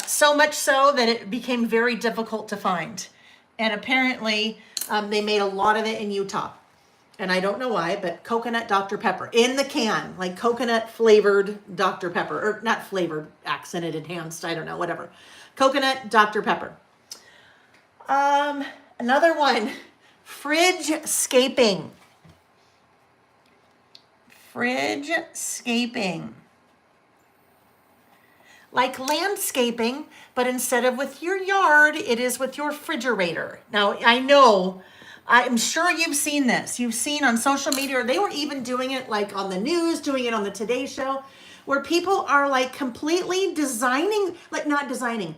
So much so that it became very difficult to find. And apparently they made a lot of it in Utah. And I don't know why, but coconut Dr. Pepper in the can, like coconut flavored Dr. Pepper, or not flavored, accented, enhanced, I don't know, whatever. Coconut Dr. Pepper. Another one, fridge-scaping. Fridge-scaping. Like landscaping, but instead of with your yard, it is with your refrigerator. Now, I'm sure you've seen this. You've seen on social media, or they were even doing it like on the news, doing it on the Today Show, where people are like completely designing, like not designing,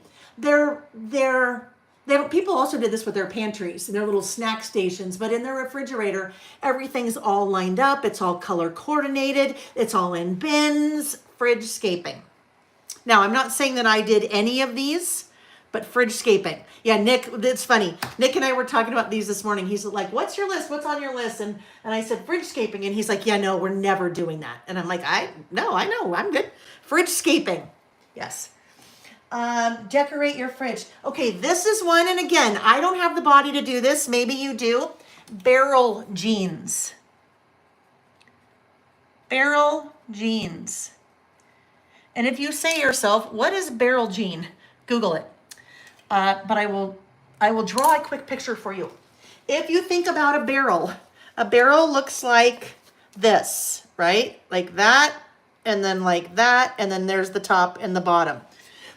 People also did this with their pantries and their little snack stations, but in their refrigerator, everything's all lined up. It's all color coordinated. It's all in bins, fridge scaping. Now, I'm not saying that I did any of these, but fridge scaping. Yeah, Nick, it's funny. Nick and I were talking about these this morning. He's like, what's your list? What's on your list? And I said, fridge scaping. And he's like, yeah, no, we're never doing that. And I'm like, I know, I'm good. Fridge scaping. Yes. Decorate your fridge. Okay, this is one. And again, I don't have the body to do this. Maybe you do. Barrel jeans. Barrel jeans. And if you say to yourself, what is barrel jean? Google it. But I will draw a quick picture for you. If you think about a barrel looks like this, right? Like that, and then like that, and then there's the top and the bottom.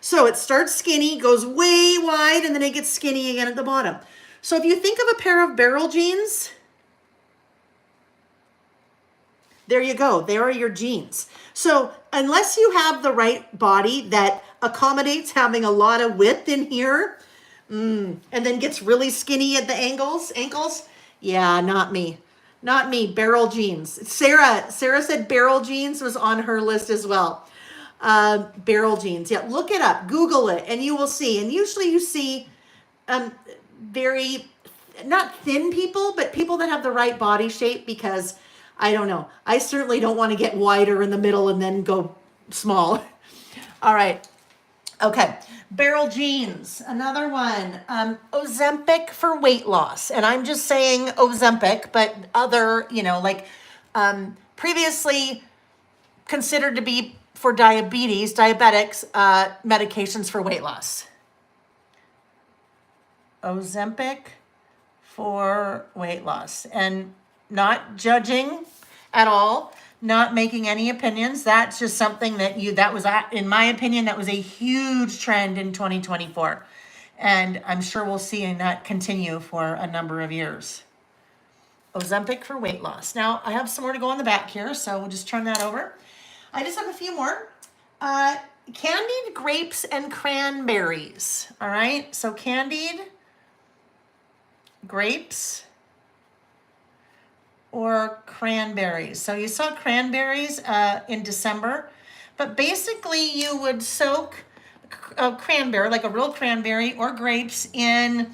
So it starts skinny, goes way wide, and then it gets skinny again at the bottom. So if you think of a pair of barrel jeans, there you go. There are your jeans. So unless you have the right body that accommodates having a lot of width in here, and then gets really skinny at the ankles, yeah, not me. Not me, barrel jeans. Sarah said barrel jeans was on her list as well. Barrel jeans, yeah, look it up, Google it, and you will see. And usually you see very, not thin people, but people that have the right body shape, because I don't know. I certainly don't want to get wider in the middle and then go small. All right. Okay. Barrel jeans. Another one. Ozempic for weight loss. And I'm just saying Ozempic, but other, previously considered to be for diabetics, medications for weight loss. Ozempic for weight loss. And not judging at all, not making any opinions. That's just something that was, in my opinion, that was a huge trend in 2024. And I'm sure we'll see that continue for a number of years. Ozempic for weight loss. Now, I have some more to go on the back here, so we'll just turn that over. I just have a few more. Candied grapes and cranberries. All right, so candied grapes or cranberries. So you saw cranberries in December, but basically you would soak a cranberry, like a real cranberry, or grapes in,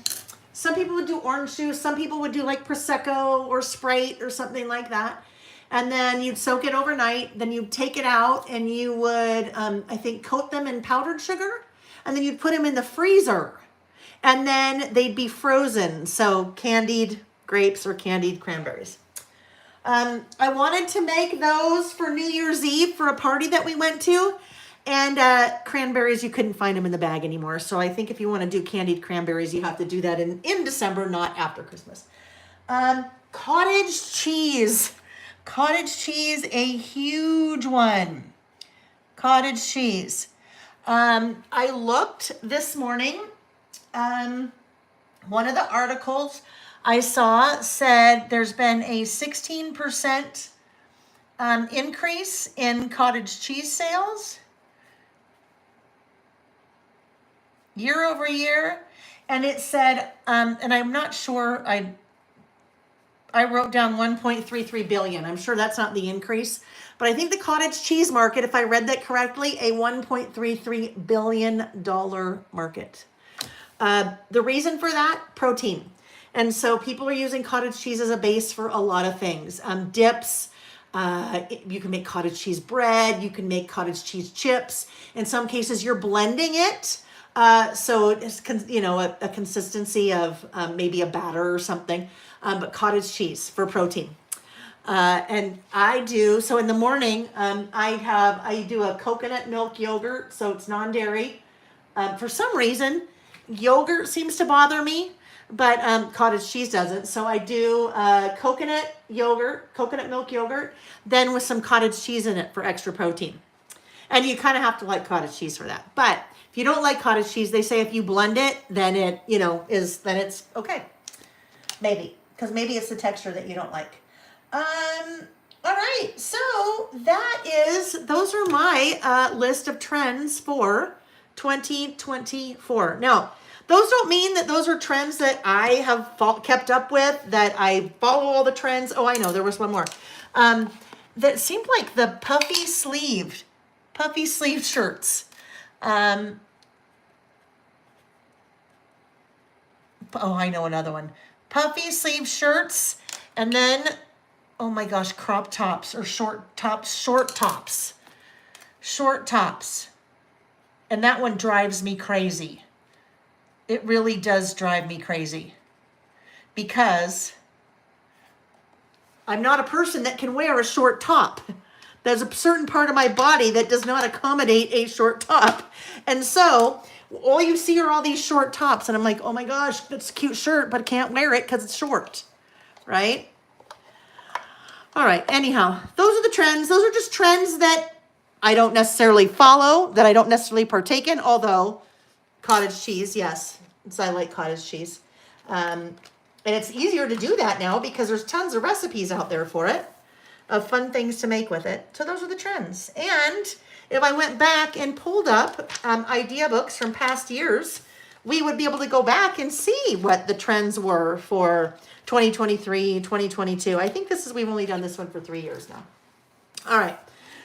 some people would do orange juice, some people would do like Prosecco or Sprite or something like that. And then you'd soak it overnight, then you'd take it out and you would, I think, coat them in powdered sugar, and then you'd put them in the freezer, and then they'd be frozen. So candied grapes or candied cranberries. I wanted to make those for New Year's Eve for a party that we went to, and cranberries, you couldn't find them in the bag anymore. So I think if you want to do candied cranberries, you have to do that in December, not after Christmas. Cottage cheese. Cottage cheese, a huge one. Cottage cheese. I looked this morning. One of the articles I saw said there's been a 16% increase in cottage cheese sales year over year. And it said, and I'm not sure, I wrote down 1.33 billion. I'm sure that's not the increase, but I think the cottage cheese market, if I read that correctly, a $1.33 billion market. The reason for that, protein. And so people are using cottage cheese as a base for a lot of things. Dips, you can make cottage cheese bread, you can make cottage cheese chips. In some cases, you're blending it. So it's, a consistency of maybe a batter or something, but cottage cheese for protein. And I do, so in the morning, I do a coconut milk yogurt, so it's non-dairy. For some reason, yogurt seems to bother me, but cottage cheese doesn't. So I do coconut milk yogurt, then with some cottage cheese in it for extra protein. And you kind of have to like cottage cheese for that. But if you don't like cottage cheese, they say if you blend it, then then it's okay. Maybe, because maybe it's the texture that you don't like. All right, so those are my list of trends for 2024. Now, those don't mean that those are trends that I have kept up with, that I follow all the trends. Oh, I know, there was one more. That seemed like the puffy sleeved shirts. Oh, I know another one. Puffy sleeve shirts, and then, oh my gosh, crop tops or short tops. And that one drives me crazy. It really does drive me crazy because I'm not a person that can wear a short top. There's a certain part of my body that does not accommodate a short top. And so all you see are all these short tops. And I'm like, oh my gosh, that's a cute shirt, but I can't wear it because it's short, right? All right, anyhow, those are the trends. Those are just trends that I don't necessarily follow, that I don't necessarily partake in, although cottage cheese, yes, I like cottage cheese. And it's easier to do that now because there's tons of recipes out there for it, of fun things to make with it. So those are the trends. And if I went back and pulled up idea books from past years, we would be able to go back and see what the trends were for 2023, 2022. I think we've only done this one for 3 years now. All right.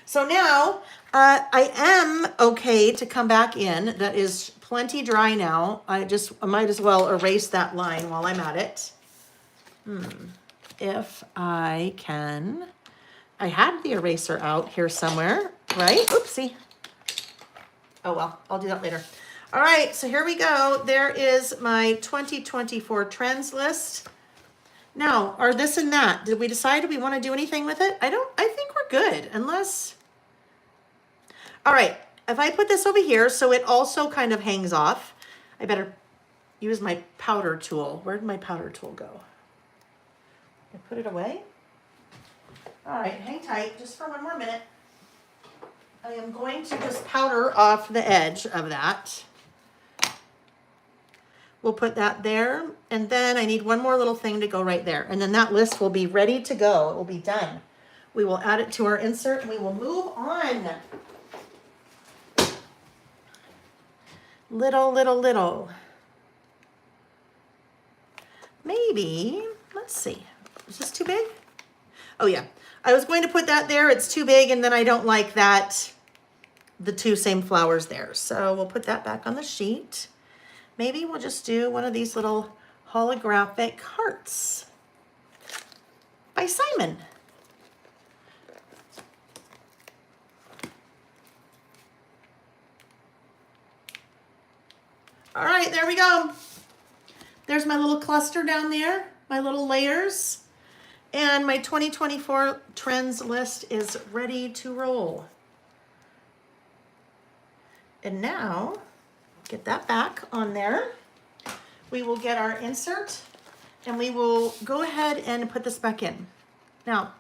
So now I am okay to come back in. That is plenty dry now. I might as well erase that line while I'm at it. If I can. I had the eraser out here somewhere, right? Oopsie. Oh well, I'll do that later. All right, so here we go. There is my 2024 trends list. Now, are this and that? Did we decide we want to do anything with it? I think we're good, unless... All right, if I put this over here so it also kind of hangs off, I better use my powder tool. Where did my powder tool go? I put it away. All right, hang tight just for one more minute. I am going to just powder off the edge of that. We'll put that there, and then I need one more little thing to go right there, and then that list will be ready to go. It will be done. We will add it to our insert, and we will move on. Little. Maybe, let's see. Is this too big? Oh yeah, I was going to put that there. It's too big, and then I don't like that, the two same flowers there. So we'll put that back on the sheet. Maybe we'll just do one of these little holographic hearts by Simon. All right, there we go. There's my little cluster down there, my little layers. And my 2024 trends list is ready to roll. And now, get that back on there. We will get our insert and we will go ahead and put this back in. Now,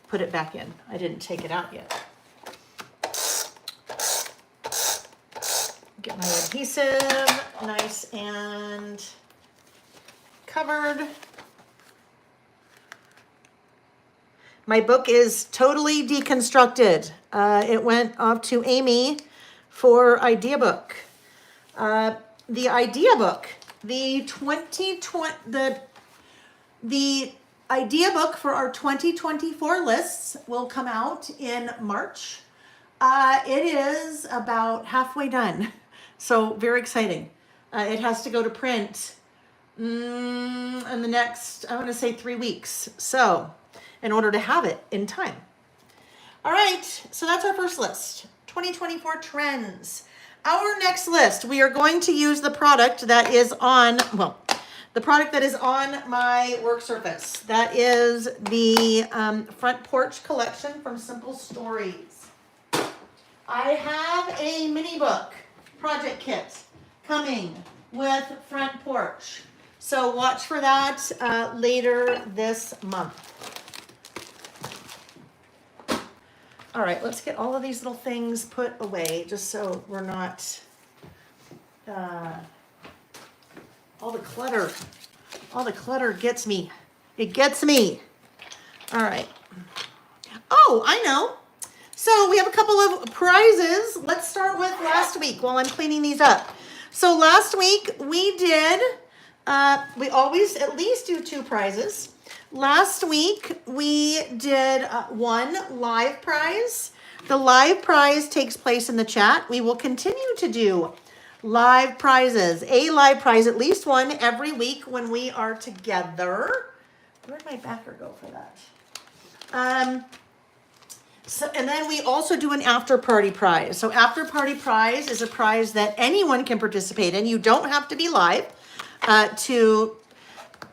put it back in. I didn't take it out yet. Get my adhesive nice and covered. My book is totally deconstructed. It went off to Amy for Idea Book. The Idea Book, the Idea Book for our 2024 lists will come out in March. It is about halfway done, so very exciting. It has to go to print in the next, I want to say 3 weeks. So, in order to have it in time. All right, so that's our first list, 2024 trends. Our next list, we are going to use the product that is on, the product that is on my work surface. That is the Front Porch Collection from Simple Stories. I have a mini book project kit coming with Front Porch. So watch for that later this month. All right, let's get all of these little things put away just so we're not, all the clutter gets me. It gets me. All right. Oh, I know. So we have a couple of prizes. Let's start with last week while I'm cleaning these up. So last week we did, we always at least do 2 prizes. Last week we did 1 live prize. The live prize takes place in the chat. We will continue to do live prizes, a live prize, at least 1 every week when we are together. Where'd my backer go for that? So, and then we also do an after party prize. So after party prize is a prize that anyone can participate in. You don't have to be live to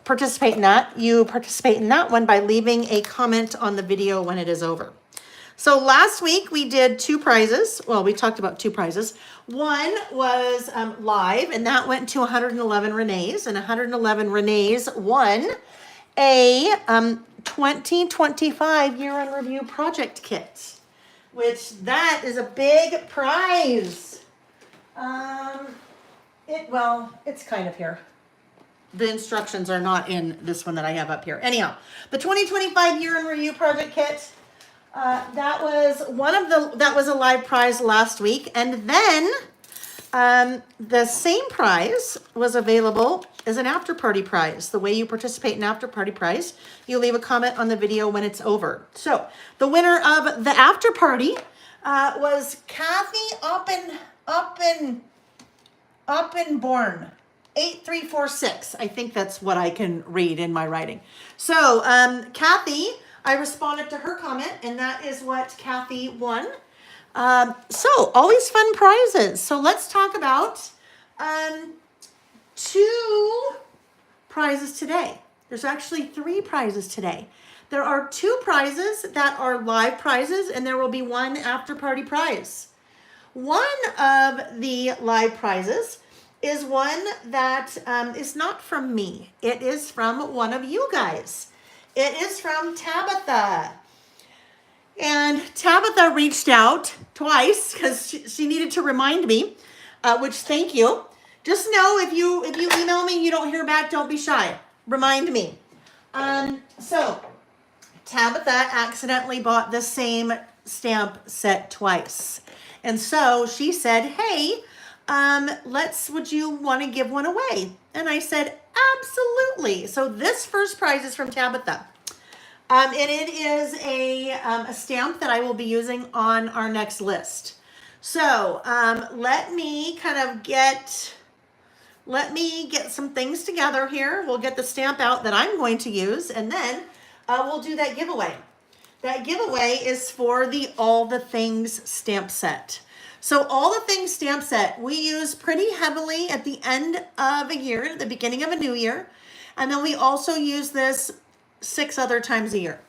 participate in that. You participate in that one by leaving a comment on the video when it is over. So last week we did 2 prizes. Well, we talked about 2 prizes. One was live, and that went to 111 Renees, and 111 Renees won a 2025 year in review project kit, which that is a big prize. It's kind of here. The instructions are not in this one that I have up here. Anyhow, the 2025 year in review project kit, that was a live prize last week, and then the same prize was available as an after party prize. The way you participate in after party prize, you leave a comment on the video when it's over. So the winner of the after party was Kathy Oppenborn. 8346. I think that's what I can read in my writing. So Kathy, I responded to her comment, and that is what Kathy won. So always fun prizes. So let's talk about 2 prizes today. There's actually 3 prizes today. There are 2 prizes that are live prizes, and there will be 1 after party prize. One of the live prizes is one that is not from me. It is from one of you guys. It is from Tabitha. And Tabitha reached out twice because she needed to remind me, which thank you. Just know if you email me and you don't hear back, don't be shy. Remind me. So Tabitha accidentally bought the same stamp set twice. And so she said, hey, would you want to give one away? And I said, absolutely. So this first prize is from Tabitha. And it is a stamp that I will be using on our next list. So let me get some things together here. We'll get the stamp out that I'm going to use, and then we'll do that giveaway. That giveaway is for the All the Things stamp set. So All the Things stamp set, we use pretty heavily at the end of a year, at the beginning of a new year. And then we also use this 6 other times a year.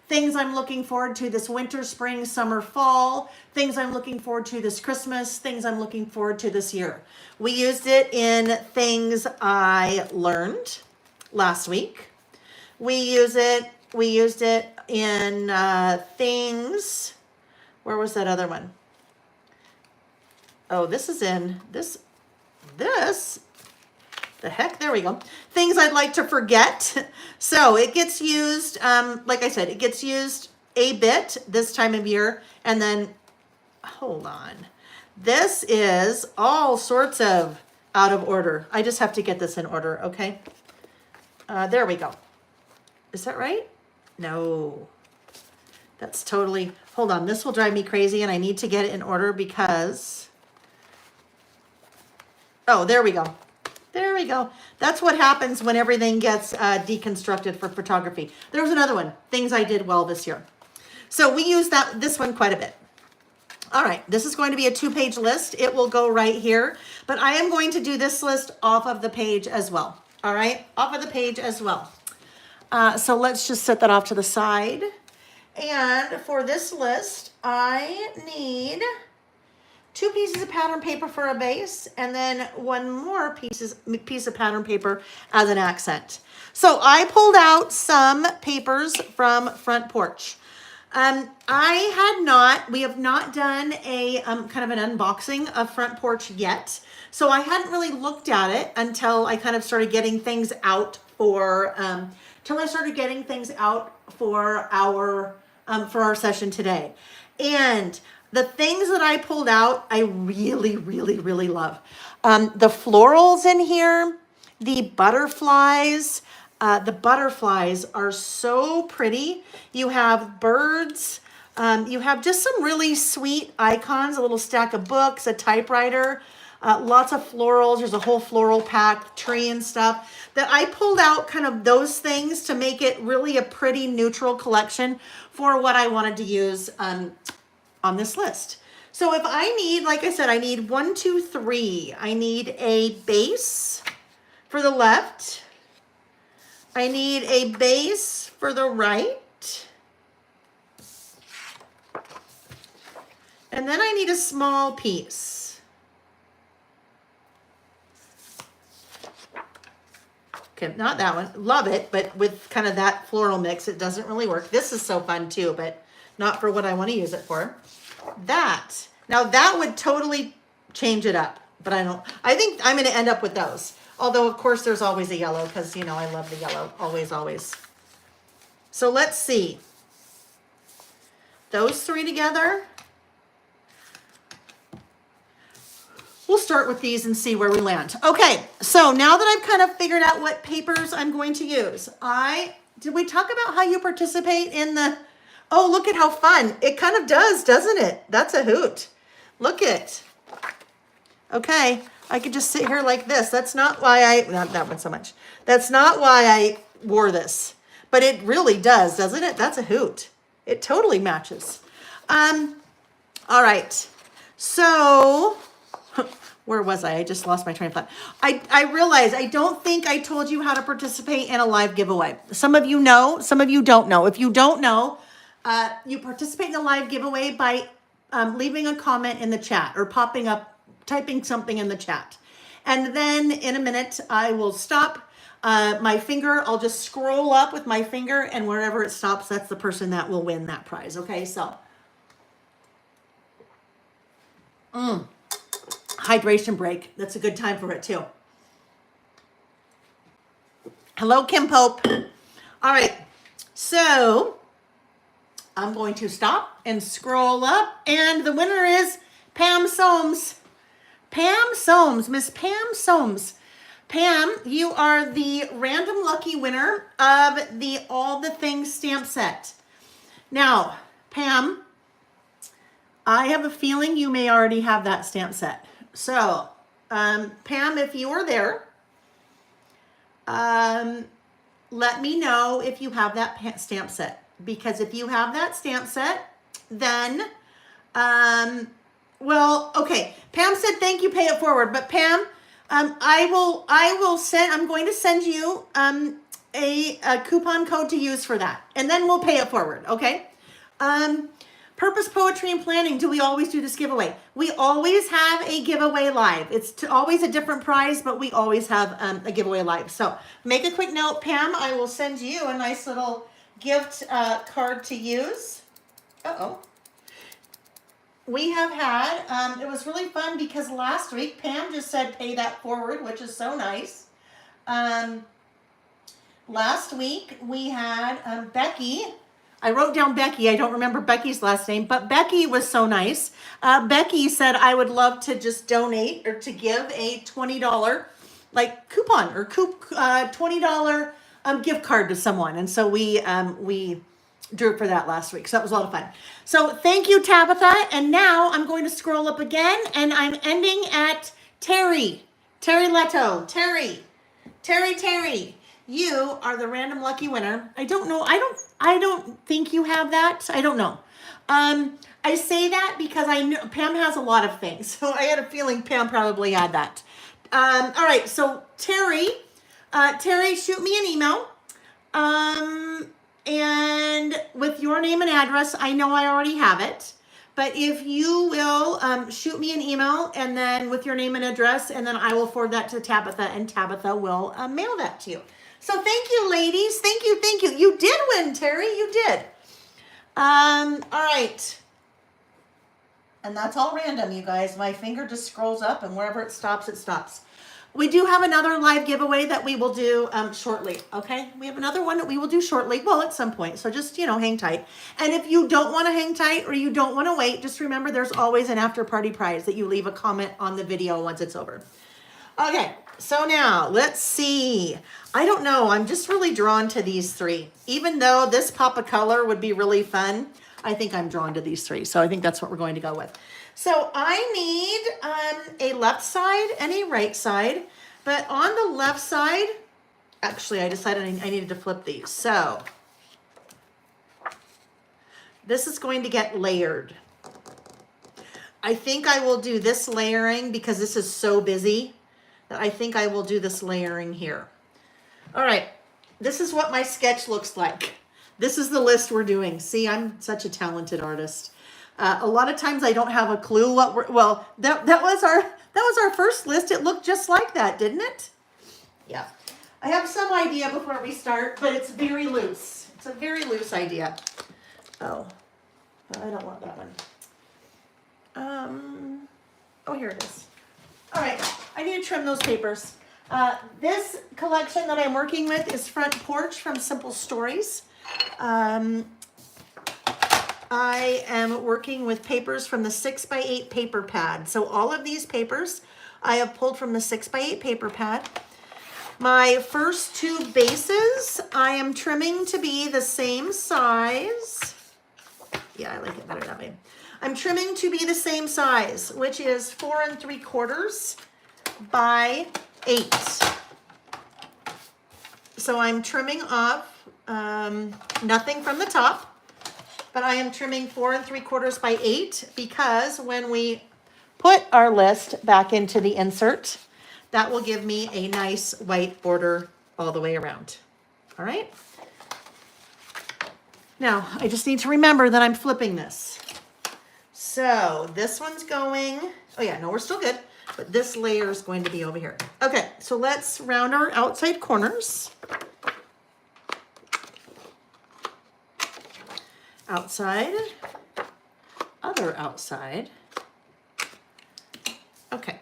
Things I'm looking forward to this winter, spring, summer, fall. Things I'm looking forward to this Christmas. Things I'm looking forward to this year. We used it in Things I Learned last week. We used it in Things, where was that other one? Oh, this is in this, the heck, there we go. Things I'd like to forget. So it gets used, like I said, it gets used a bit this time of year. And then, hold on. This is all sorts of out of order. I just have to get this in order, okay? There we go. Is that right? No. That's totally, hold on. This will drive me crazy, and I need to get it in order because... Oh, there we go. There we go. That's what happens when everything gets deconstructed for photography. There was another one, Things I Did Well This Year. So we use this one quite a bit. All right, this is going to be a 2-page list. It will go right here, but I am going to do this list off of the page as well. All right, off of the page as well. So let's just set that off to the side. And for this list, I need 2 pieces of pattern paper for a base, and then 1 more piece of pattern paper as an accent. So I pulled out some papers from Front Porch. We have not done a kind of an unboxing of Front Porch yet. So I hadn't really looked at it until I kind of started getting things out for our session today. And the things that I pulled out, I really, really, really love. The florals in here, the butterflies. The butterflies are so pretty. You have birds. You have just some really sweet icons, a little stack of books, a typewriter, lots of florals. There's a whole floral pack, tree and stuff. That I pulled out kind of those things to make it really a pretty neutral collection for what I wanted to use on this list. So if I need, like I said, I need 1, 2, 3. I need a base for the left. I need a base for the right. And then I need a small piece. Okay, not that one. Love it, but with kind of that floral mix, it doesn't really work. This is so fun too, but not for what I want to use it for. Now that would totally change it up, but I think I'm going to end up with those. Although, of course, there's always a yellow because, you know, I love the yellow. Always, always. So let's see. Those three together. We'll start with these and see where we land. Okay, so now that I've kind of figured out what papers I'm going to use, did we talk about how you participate in the, oh, look at how fun. It kind of does, doesn't it? That's a hoot. Look it. Okay, I could just sit here like this. That's not why not that one so much. That's not why I wore this, but it really does, doesn't it? That's a hoot. It totally matches. All right, so where was I? I just lost my train of thought. I realized I don't think I told you how to participate in a live giveaway. Some of you know, some of you don't know. If you don't know, you participate in a live giveaway by leaving a comment in the chat or typing something in the chat. And then in a minute, I will stop my finger. I'll just scroll up with my finger, and wherever it stops, that's the person that will win that prize. Okay, so. Hydration break. That's a good time for it too. Hello, Kim Pope. All right, so I'm going to stop and scroll up, and the winner is Pam Soames. Pam Soames, Miss Pam Soames. Pam, you are the random lucky winner of the All the Things stamp set. Now, Pam, I have a feeling you may already have that stamp set. So, Pam, if you are there, let me know if you have that stamp set. Because if you have that stamp set, then, well, okay. Pam said, thank you, pay it forward. But Pam, I'm going to send you a coupon code to use for that. And then we'll pay it forward, okay? Purpose Poetry and Planning, do we always do this giveaway? We always have a giveaway live. It's always a different prize, but we always have a giveaway live. So make a quick note, Pam. I will send you a nice little gift card to use. Uh-oh. We have had, it was really fun because last week, Pam just said pay that forward, which is so nice. Last week, we had Becky. I wrote down Becky. I don't remember Becky's last name, but Becky was so nice. Becky said, I would love to just donate or to give a $20 like coupon or $20 gift card to someone. And so we drew for that last week. So that was a lot of fun. So thank you, Tabitha. And now I'm going to scroll up again, and I'm ending at Terry Leto. Terry, you are the random lucky winner. I don't know. I don't think you have that. I don't know. I say that because I know Pam has a lot of things. So I had a feeling Pam probably had that. All right. So Terry, shoot me an email. And with your name and address, I know I already have it. But if you will shoot me an email and then with your name and address, and then I will forward that to Tabitha, and Tabitha will mail that to you. So thank you, ladies. Thank you. You did win, Terry. You did. All right. And that's all random, you guys. My finger just scrolls up, and wherever it stops, it stops. We do have another live giveaway that we will do shortly, okay? We have another one that we will do shortly, well, at some point. So just, hang tight. And if you don't want to hang tight or you don't want to wait, just remember there's always an after party prize that you leave a comment on the video once it's over. Okay, so now let's see. I don't know, I'm just really drawn to these three. Even though this pop of color would be really fun, I think I'm drawn to these three. So I think that's what we're going to go with. So I need a left side and a right side, but on the left side, actually I decided I needed to flip these. So this is going to get layered. I think I will do this layering because this is so busy that I think I will do this layering here. All right, this is what my sketch looks like. This is the list we're doing. See, I'm such a talented artist. A lot of times I don't have a clue what we're, well, that was our first list. It looked just like that, didn't it? Yeah. I have some idea before we start, but it's very loose. It's a very loose idea. Oh, I don't want that one. Oh, here it is. All right, I need to trim those papers. This collection that I'm working with is Front Porch from Simple Stories. I am working with papers from the 6x8 paper pad. So all of these papers I have pulled from the 6x8 paper pad. My first two bases I am trimming to be the same size. Yeah, I like it better that way. I'm trimming to be the same size, which is 4 3/4 by 8. So I'm trimming off nothing from the top. But I am trimming 4 3/4 by 8 because when we put our list back into the insert, that will give me a nice white border all the way around. All right. Now, I just need to remember that I'm flipping this. So this one's going, oh yeah, no, we're still good. But this layer is going to be over here. Okay, so let's round our outside corners. Outside, other outside. Okay.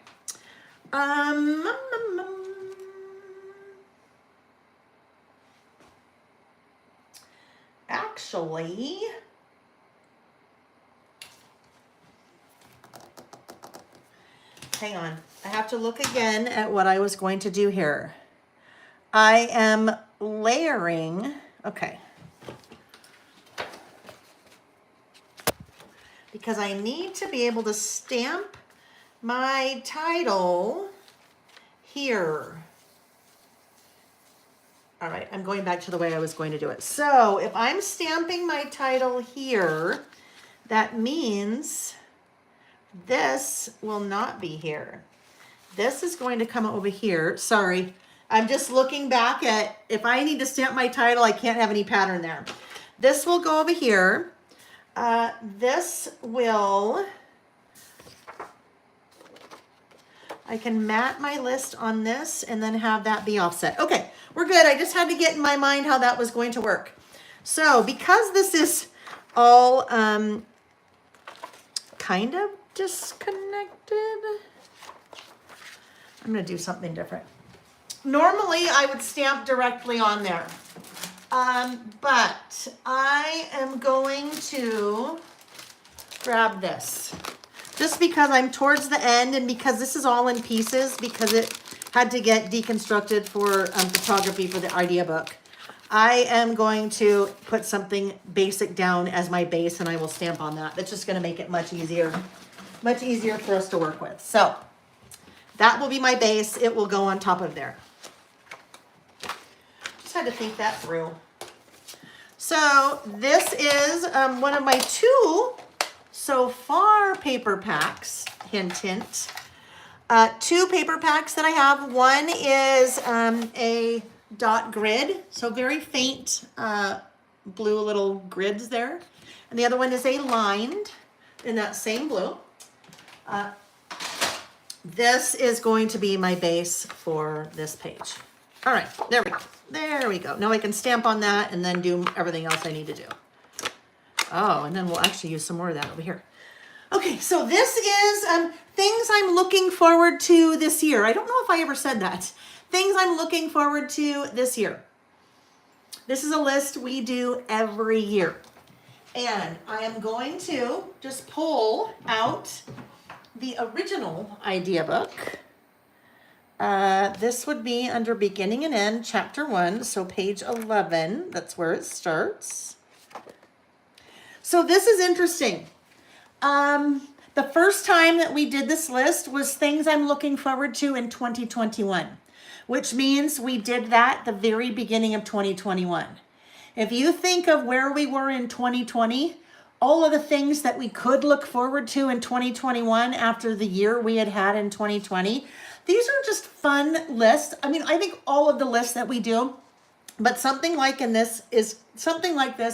Actually, hang on. I have to look again at what I was going to do here. I am layering, okay. Because I need to be able to stamp my title here. All right, I'm going back to the way I was going to do it. So if I'm stamping my title here, that means this will not be here. This is going to come over here. Sorry, I'm just looking back at, if I need to stamp my title, I can't have any pattern there. This will go over here. This will, I can mat my list on this and then have that be offset. Okay, we're good. I just had to get in my mind how that was going to work. So because this is all kind of disconnected, I'm going to do something different. Normally I would stamp directly on there. But I am going to grab this just because I'm towards the end and because this is all in pieces because it had to get deconstructed for photography for the idea book. I am going to put something basic down as my base and I will stamp on that. That's just going to make it much easier for us to work with. So that will be my base. It will go on top of there. Had to think that through. So this is one of my 2 so far paper packs, hint, hint. 2 paper packs that I have. One is a dot grid, so very faint blue little grids there. And the other one is a lined in that same blue. This is going to be my base for this page. All right, there we go. There we go. Now I can stamp on that and then do everything else I need to do. Oh, and then we'll actually use some more of that over here. Okay, so this is things I'm looking forward to this year. I don't know if I ever said that. Things I'm looking forward to this year. This is a list we do every year. And I am going to just pull out the original idea book. This would be under beginning and end, chapter 1, so page 11. That's where it starts. So this is interesting. The first time that we did this list was things I'm looking forward to in 2021, which means we did that the very beginning of 2021. If you think of where we were in 2020, all of the things that we could look forward to in 2021 after the year we had in 2020, these are just fun lists. I mean, I think all of the lists that we do, but something like this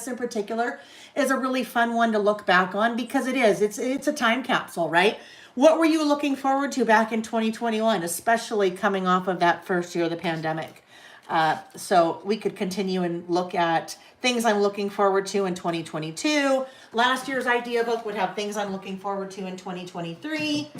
in particular is a really fun one to look back on because it's a time capsule, right? What were you looking forward to back in 2021, especially coming off of that first year of the pandemic? So we could continue and look at things I'm looking forward to in 2022. Last year's idea book would have things I'm looking forward to in 2023.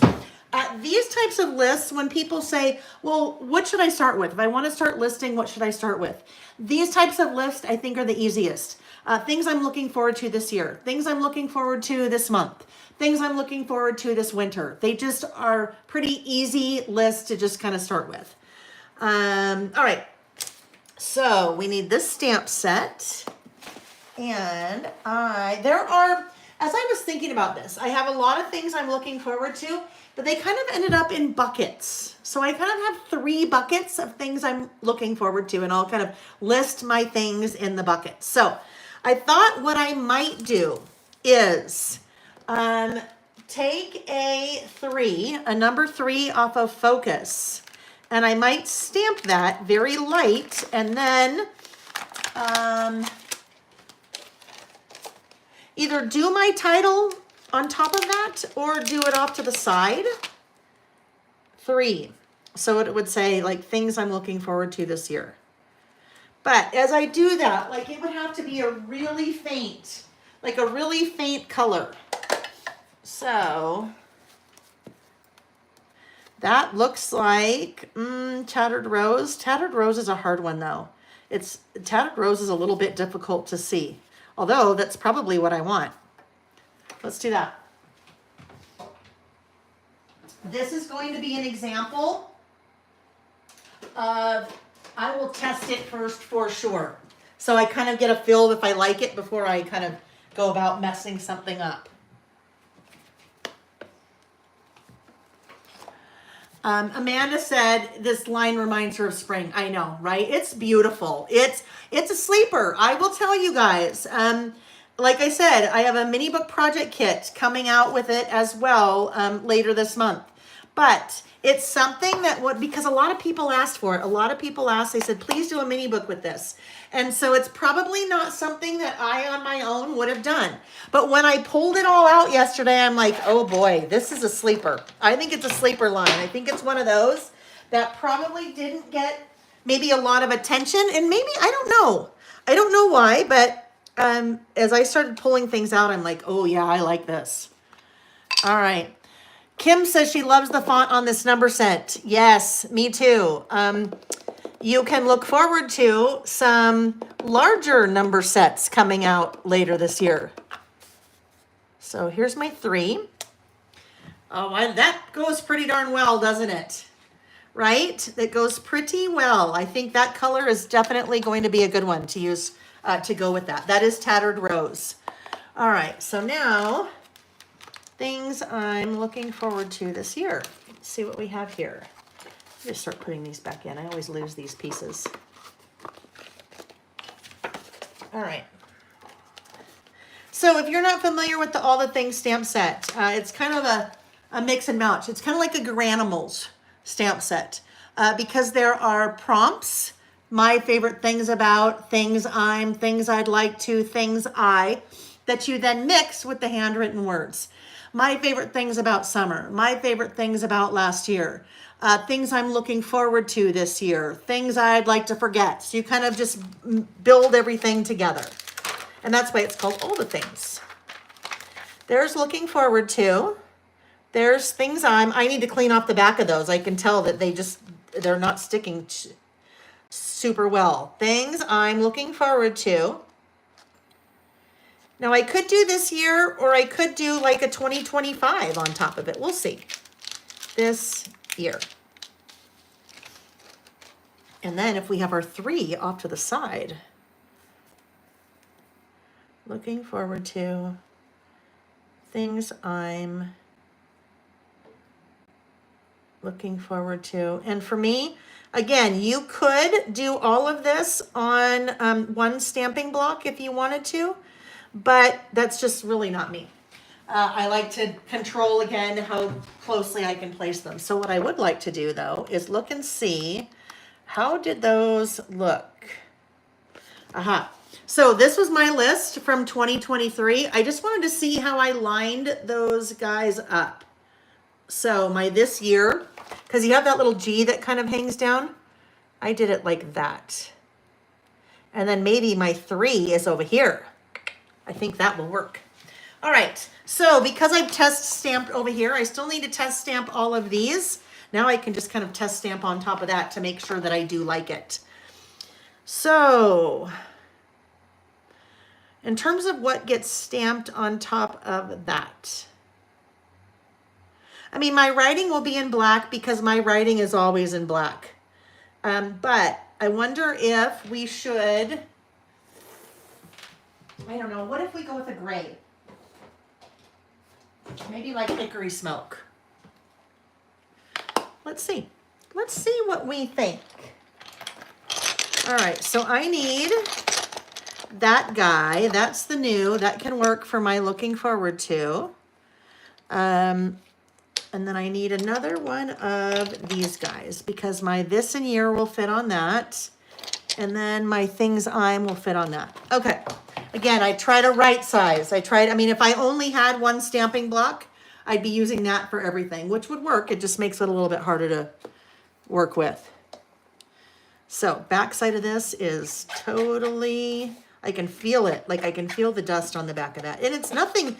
These types of lists, when people say, well, what should I start with? If I want to start listing, what should I start with? These types of lists, I think, are the easiest. Things I'm looking forward to this year. Things I'm looking forward to this month. Things I'm looking forward to this winter. They just are pretty easy lists to just kind of start with. All right. So we need this stamp set. And as I was thinking about this, I have a lot of things I'm looking forward to, but they kind of ended up in buckets. So I kind of have 3 buckets of things I'm looking forward to, and I'll kind of list my things in the buckets. So I thought what I might do is take a number 3 off of focus, and I might stamp that very light, and then either do my title on top of that or do it off to the side. 3. So it would say like things I'm looking forward to this year. But as I do that, like it would have to be a really faint color. So that looks like Tattered Rose. Tattered Rose is a hard one though. Tattered Rose is a little bit difficult to see. Although that's probably what I want. Let's do that. This is going to be an example of, I will test it first for sure. So I kind of get a feel if I like it before I kind of go about messing something up. Amanda said this line reminds her of spring. I know, right? It's beautiful. It's a sleeper. I will tell you guys. Like I said, I have a mini book project kit coming out with it as well later this month. But it's something that because a lot of people asked for it. A lot of people asked, they said, please do a mini book with this. And so it's probably not something that I on my own would have done. But when I pulled it all out yesterday, I'm like, oh boy, this is a sleeper. I think it's a sleeper line. I think it's one of those that probably didn't get maybe a lot of attention. And maybe, I don't know why, but as I started pulling things out, I'm like, oh yeah, I like this. All right. Kim says she loves the font on this number set. Yes, me too. You can look forward to some larger number sets coming out later this year. So here's my 3. Oh, and that goes pretty darn well, doesn't it? Right? That goes pretty well. I think that color is definitely going to be a good one to use to go with that. That is Tattered Rose. All right, so now things I'm looking forward to this year. Let's see what we have here. Just start putting these back in. I always lose these pieces. All right. So if you're not familiar with the All the Things stamp set, it's kind of a mix and match. It's kind of like a Granimals stamp set because there are prompts, my favorite things about, things I'd like to, things that you then mix with the handwritten words. My favorite things about summer, my favorite things about last year, things I'm looking forward to this year, things I'd like to forget. So you kind of just build everything together. And that's why it's called All the Things.
There's looking forward to. There's things I need to clean off the back of those. I can tell that they're not sticking super well. Things I'm looking forward to. Now I could do this year, or I could do like a 2025 on top of it. We'll see. This year. And then if we have our 3 off to the side, looking forward to, things I'm looking forward to. And for me, again, you could do all of this on one stamping block if you wanted to, but that's just really not me. I like to control, again, how closely I can place them. So what I would like to do, though, is look and see, how did those look? Aha. So this was my list from 2023. I just wanted to see how I lined those guys up. So my this year, because you have that little G that kind of hangs down, I did it like that. And then maybe my 3 is over here. I think that will work. All right, so because I've test stamped over here, I still need to test stamp all of these. Now I can just kind of test stamp on top of that to make sure that I do like it. So in terms of what gets stamped on top of that, I mean, my writing will be in black because my writing is always in black. But I wonder if we should, I don't know, what if we go with a gray? Maybe like hickory smoke. Let's see. Let's see what we think. All right, so I need that guy. That's the new. That can work for my looking forward to. And then I need another one of these guys because my this and year will fit on that. And then my things I'm will fit on that. Okay. Again, I try to right size. I mean, if I only had one stamping block, I'd be using that for everything, which would work. It just makes it a little bit harder to work with. So back side of this is totally, I can feel it. Like I can feel the dust on the back of that. And it's nothing,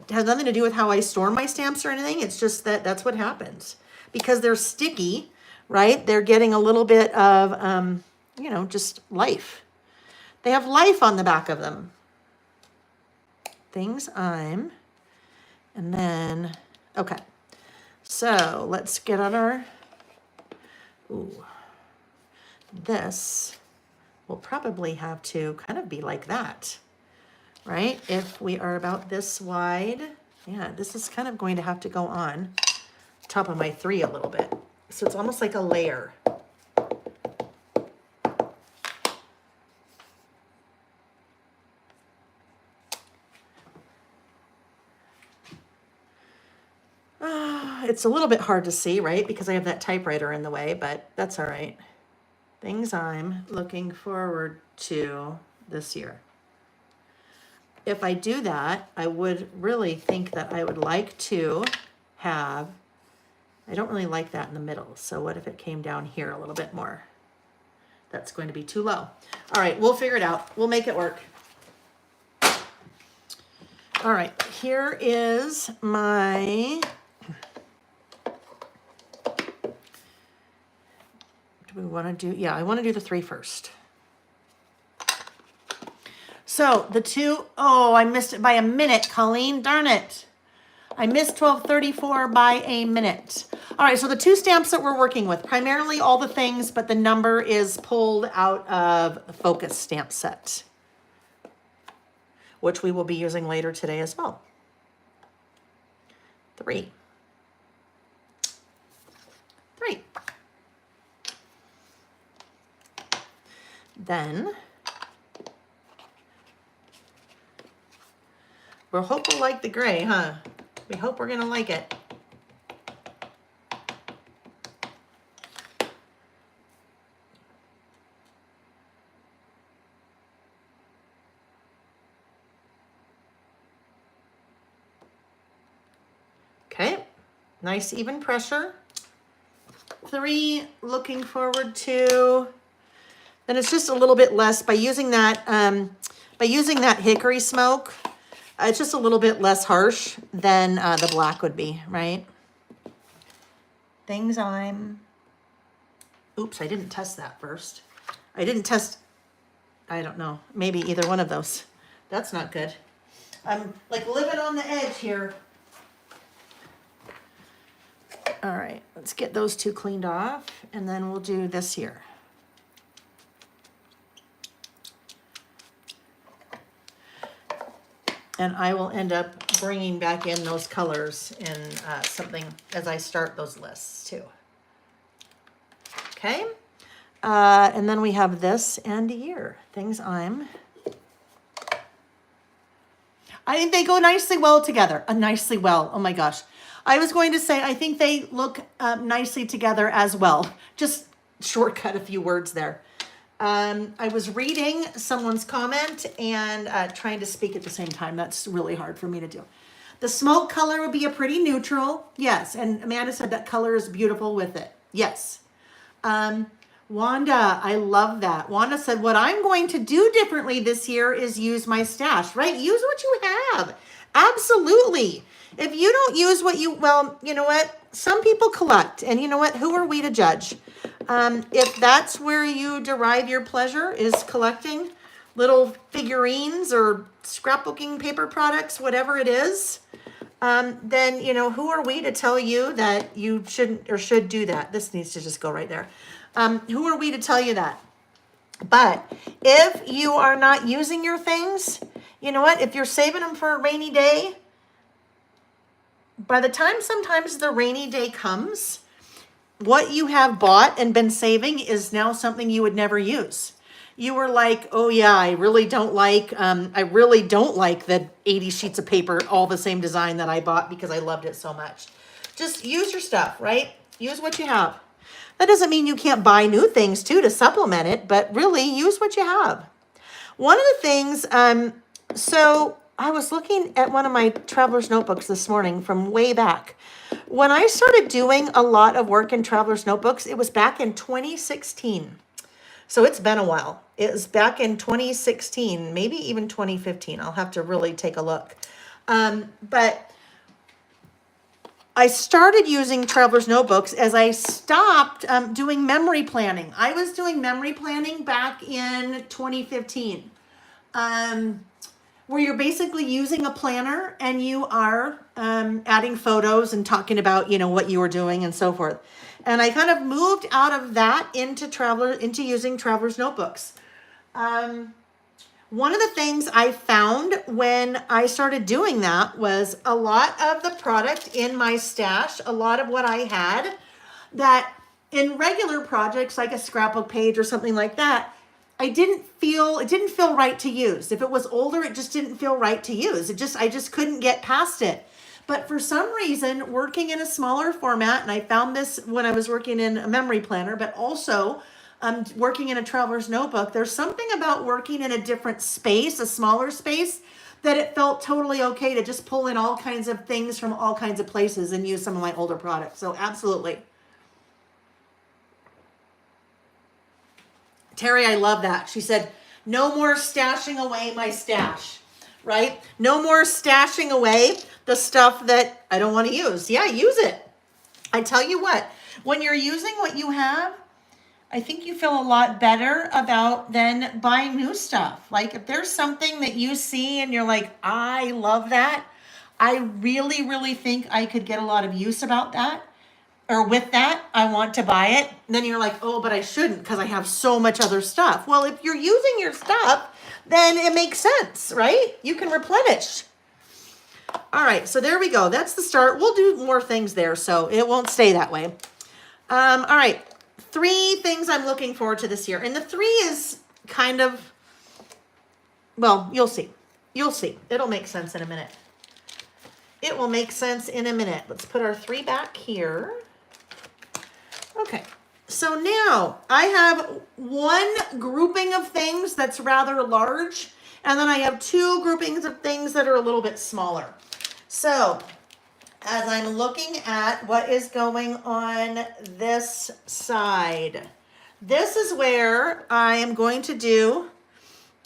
has nothing to do with how I store my stamps or anything. It's just that that's what happens. Because they're sticky, right? They're getting a little bit of, you know, just life. They have life on the back of them. Things I'm, and then, okay. So let's get on our, ooh. This will probably have to kind of be like that, right? If we are about this wide, yeah, this is kind of going to have to go on top of my 3 a little bit. So it's almost like a layer. It's a little bit hard to see, right? Because I have that typewriter in the way, but that's all right. Things I'm looking forward to this year. If I do that, I would really think that I would like to have, I don't really like that in the middle. So what if it came down here a little bit more? That's going to be too low. All right, we'll figure it out. We'll make it work. All right, here is my, do we want to do, yeah, I want to do the 3 first. So the 2, oh, I missed it by a minute, Colleen, darn it. I missed 1234 by a minute. All right, so the 2 stamps that we're working with, primarily all the things, but the number is pulled out of the Focus stamp set, which we will be using later today as well. 3. 3. Then we'll hope we'll like the gray, huh? We hope we're gonna like it. Okay, nice even pressure. 3, looking forward to. Then it's just a little bit less by using that hickory smoke. It's just a little bit less harsh than the black would be, right? Things I'm, oops, I didn't test that first. I didn't test, I don't know, maybe either one of those. That's not good. I'm like living on the edge here. All right, let's get those two cleaned off, and then we'll do this here. And I will end up bringing back in those colors in something as I start those lists too. Okay, and then we have this and year, things I think they go nicely well together, nicely well, oh my gosh. I was going to say, I think they look nicely together as well. Just shortcut a few words there. I was reading someone's comment and trying to speak at the same time. That's really hard for me to do. The smoke color would be a pretty neutral. Yes. And Amanda said that color is beautiful with it. Yes. Wanda, I love that. Wanda said, what I'm going to do differently this year is use my stash, right? Use what you have. Absolutely. If you don't use what you, well, you know what? Some people collect, and you know what? Who are we to judge? If that's where you derive your pleasure is collecting little figurines or scrapbooking paper products, whatever it is, then, you know, who are we to tell you that you shouldn't or should do that? This needs to just go right there. Who are we to tell you that? But if you are not using your things, you know what? If you're saving them for a rainy day, by the time sometimes the rainy day comes, what you have bought and been saving is now something you would never use. You were like, oh yeah, I really don't like the 80 sheets of paper, all the same design that I bought because I loved it so much. Just use your stuff, right? Use what you have. That doesn't mean you can't buy new things too to supplement it, but really use what you have. One of the things, so I was looking at one of my traveler's notebooks this morning from way back. When I started doing a lot of work in traveler's notebooks, it was back in 2016. So it's been a while. It was back in 2016, maybe even 2015. I'll have to really take a look. But I started using traveler's notebooks as I stopped doing memory planning. I was doing memory planning back in 2015. Where you're basically using a planner and you are adding photos and talking about, you know, what you were doing and so forth. And I kind of moved out of that into using traveler's notebooks. One of the things I found when I started doing that was a lot of the product in my stash, a lot of what I had that in regular projects like a scrapbook page or something like that, it didn't feel right to use. If it was older, it just didn't feel right to use. I just couldn't get past it. But for some reason, working in a smaller format, and I found this when I was working in a memory planner, but also working in a traveler's notebook, there's something about working in a different space, a smaller space, that it felt totally okay to just pull in all kinds of things from all kinds of places and use some of my older products. So absolutely. Terry, I love that. She said, no more stashing away my stash, right? No more stashing away the stuff that I don't want to use. Yeah, use it. I tell you what, when you're using what you have, I think you feel a lot better about then buying new stuff. Like if there's something that you see and you're like, I love that. I really, really think I could get a lot of use about that. Or with that, I want to buy it. Then you're like, oh, but I shouldn't because I have so much other stuff. Well, if you're using your stuff, then it makes sense, right? You can replenish. All right, so there we go. That's the start. We'll do more things there, so it won't stay that way. All right, 3 things I'm looking forward to this year. And the 3 is kind of, well, you'll see. You'll see. It'll make sense in a minute. It will make sense in a minute. Let's put our 3 back here. Okay, so now I have one grouping of things that's rather large, and then I have 2 groupings of things that are a little bit smaller. So as I'm looking at what is going on this side, this is where I am going to do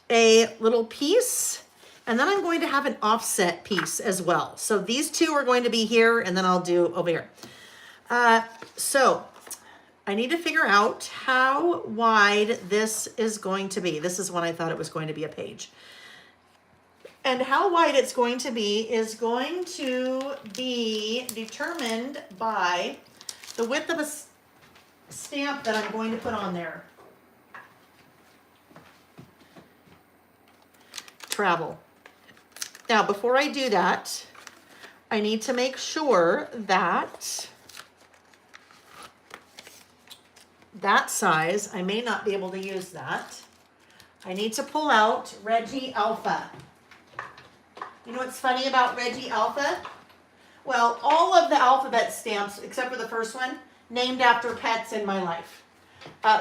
a little piece And then I'm going to have an offset piece as well. So these two are going to be here, and then I'll do over here. So I need to figure out how wide this is going to be. This is when I thought it was going to be a page. And how wide it's going to be is going to be determined by the width of a stamp that I'm going to put on there. Travel. Now, before I do that, I need to make sure that that size, I may not be able to use that. I need to pull out Reggie Alpha. You know what's funny about Reggie Alpha? Well, all of the alphabet stamps, except for the first one, named after pets in my life.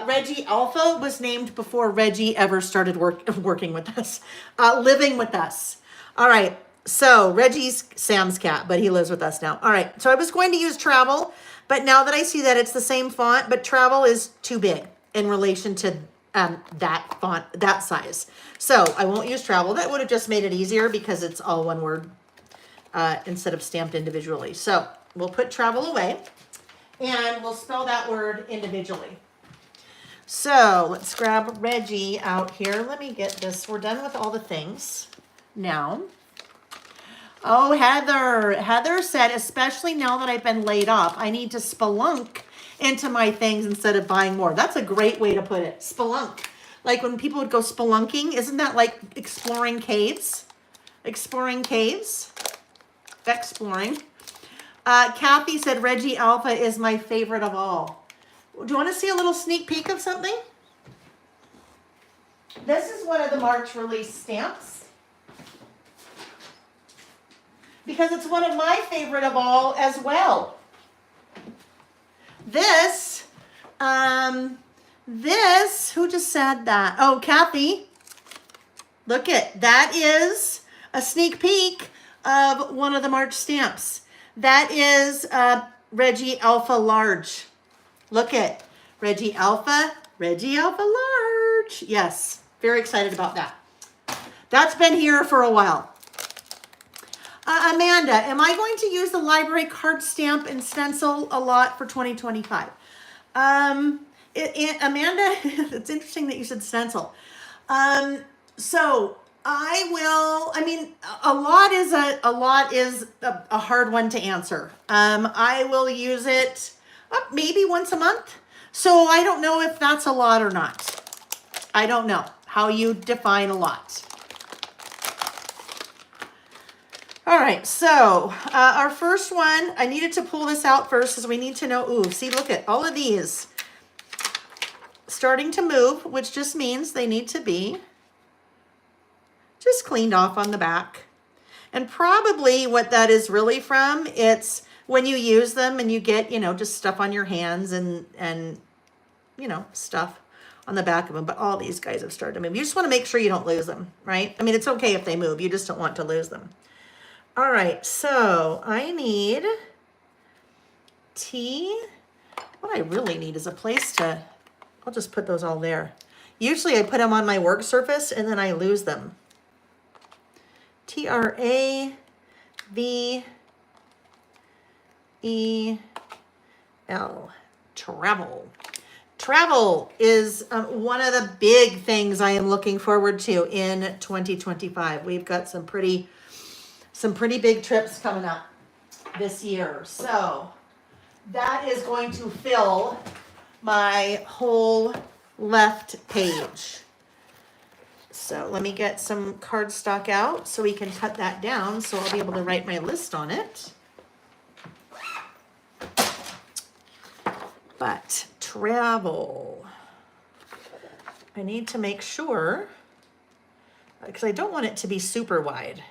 Reggie Alpha was named before Reggie ever started working with us, living with us. All right, so Reggie's Sam's cat, but he lives with us now. All right, so I was going to use Travel, but now that I see that it's the same font, but Travel is too big in relation to that font, that size. So I won't use Travel. That would have just made it easier because it's all one word instead of stamped individually. So we'll put Travel away and we'll spell that word individually. So let's grab Reggie out here. Let me get this. We're done with all the things now. Oh, Heather. Heather said, especially now that I've been laid off, I need to spelunk into my things instead of buying more. That's a great way to put it. Spelunk. Like when people would go spelunking, isn't that like exploring caves? Exploring caves? Exploring. Kathy said, Reggie Alpha is my favorite of all. Do you want to see a little sneak peek of something? This is one of the March release stamps. Because it's one of my favorite of all as well. This, who just said that? Oh, Kathy. Look it, that is a sneak peek of one of the March stamps. That is Reggie Alpha Large. Look at Reggie Alpha Large. Yes, very excited about that. That's been here for a while. Amanda, am I going to use the library card stamp and stencil a lot for 2025? Amanda, it's interesting that you said stencil. So I will, I mean, a lot is a hard one to answer. I will use it maybe once a month. So I don't know if that's a lot or not. I don't know how you define a lot. All right, so our first one, I needed to pull this out first because we need to know, ooh, see, look at all of these starting to move, which just means they need to be just cleaned off on the back. And probably what that is really from, it's when you use them and you get, you know, just stuff on your hands and you know, stuff on the back of them. But all these guys have started to move. You just want to make sure you don't lose them, right? I mean, it's okay if they move. You just don't want to lose them. All right, so I need what I really need is a place to, I'll just put those all there. Usually I put them on my work surface and then I lose them. TRAVEL. Travel. Travel is one of the big things I am looking forward to in 2025. We've got some pretty big trips coming up this year. So that is going to fill my whole left page. So let me get some cardstock out so we can cut that down so I'll be able to write my list on it. But travel, I need to make sure, because I don't want it to be super wide.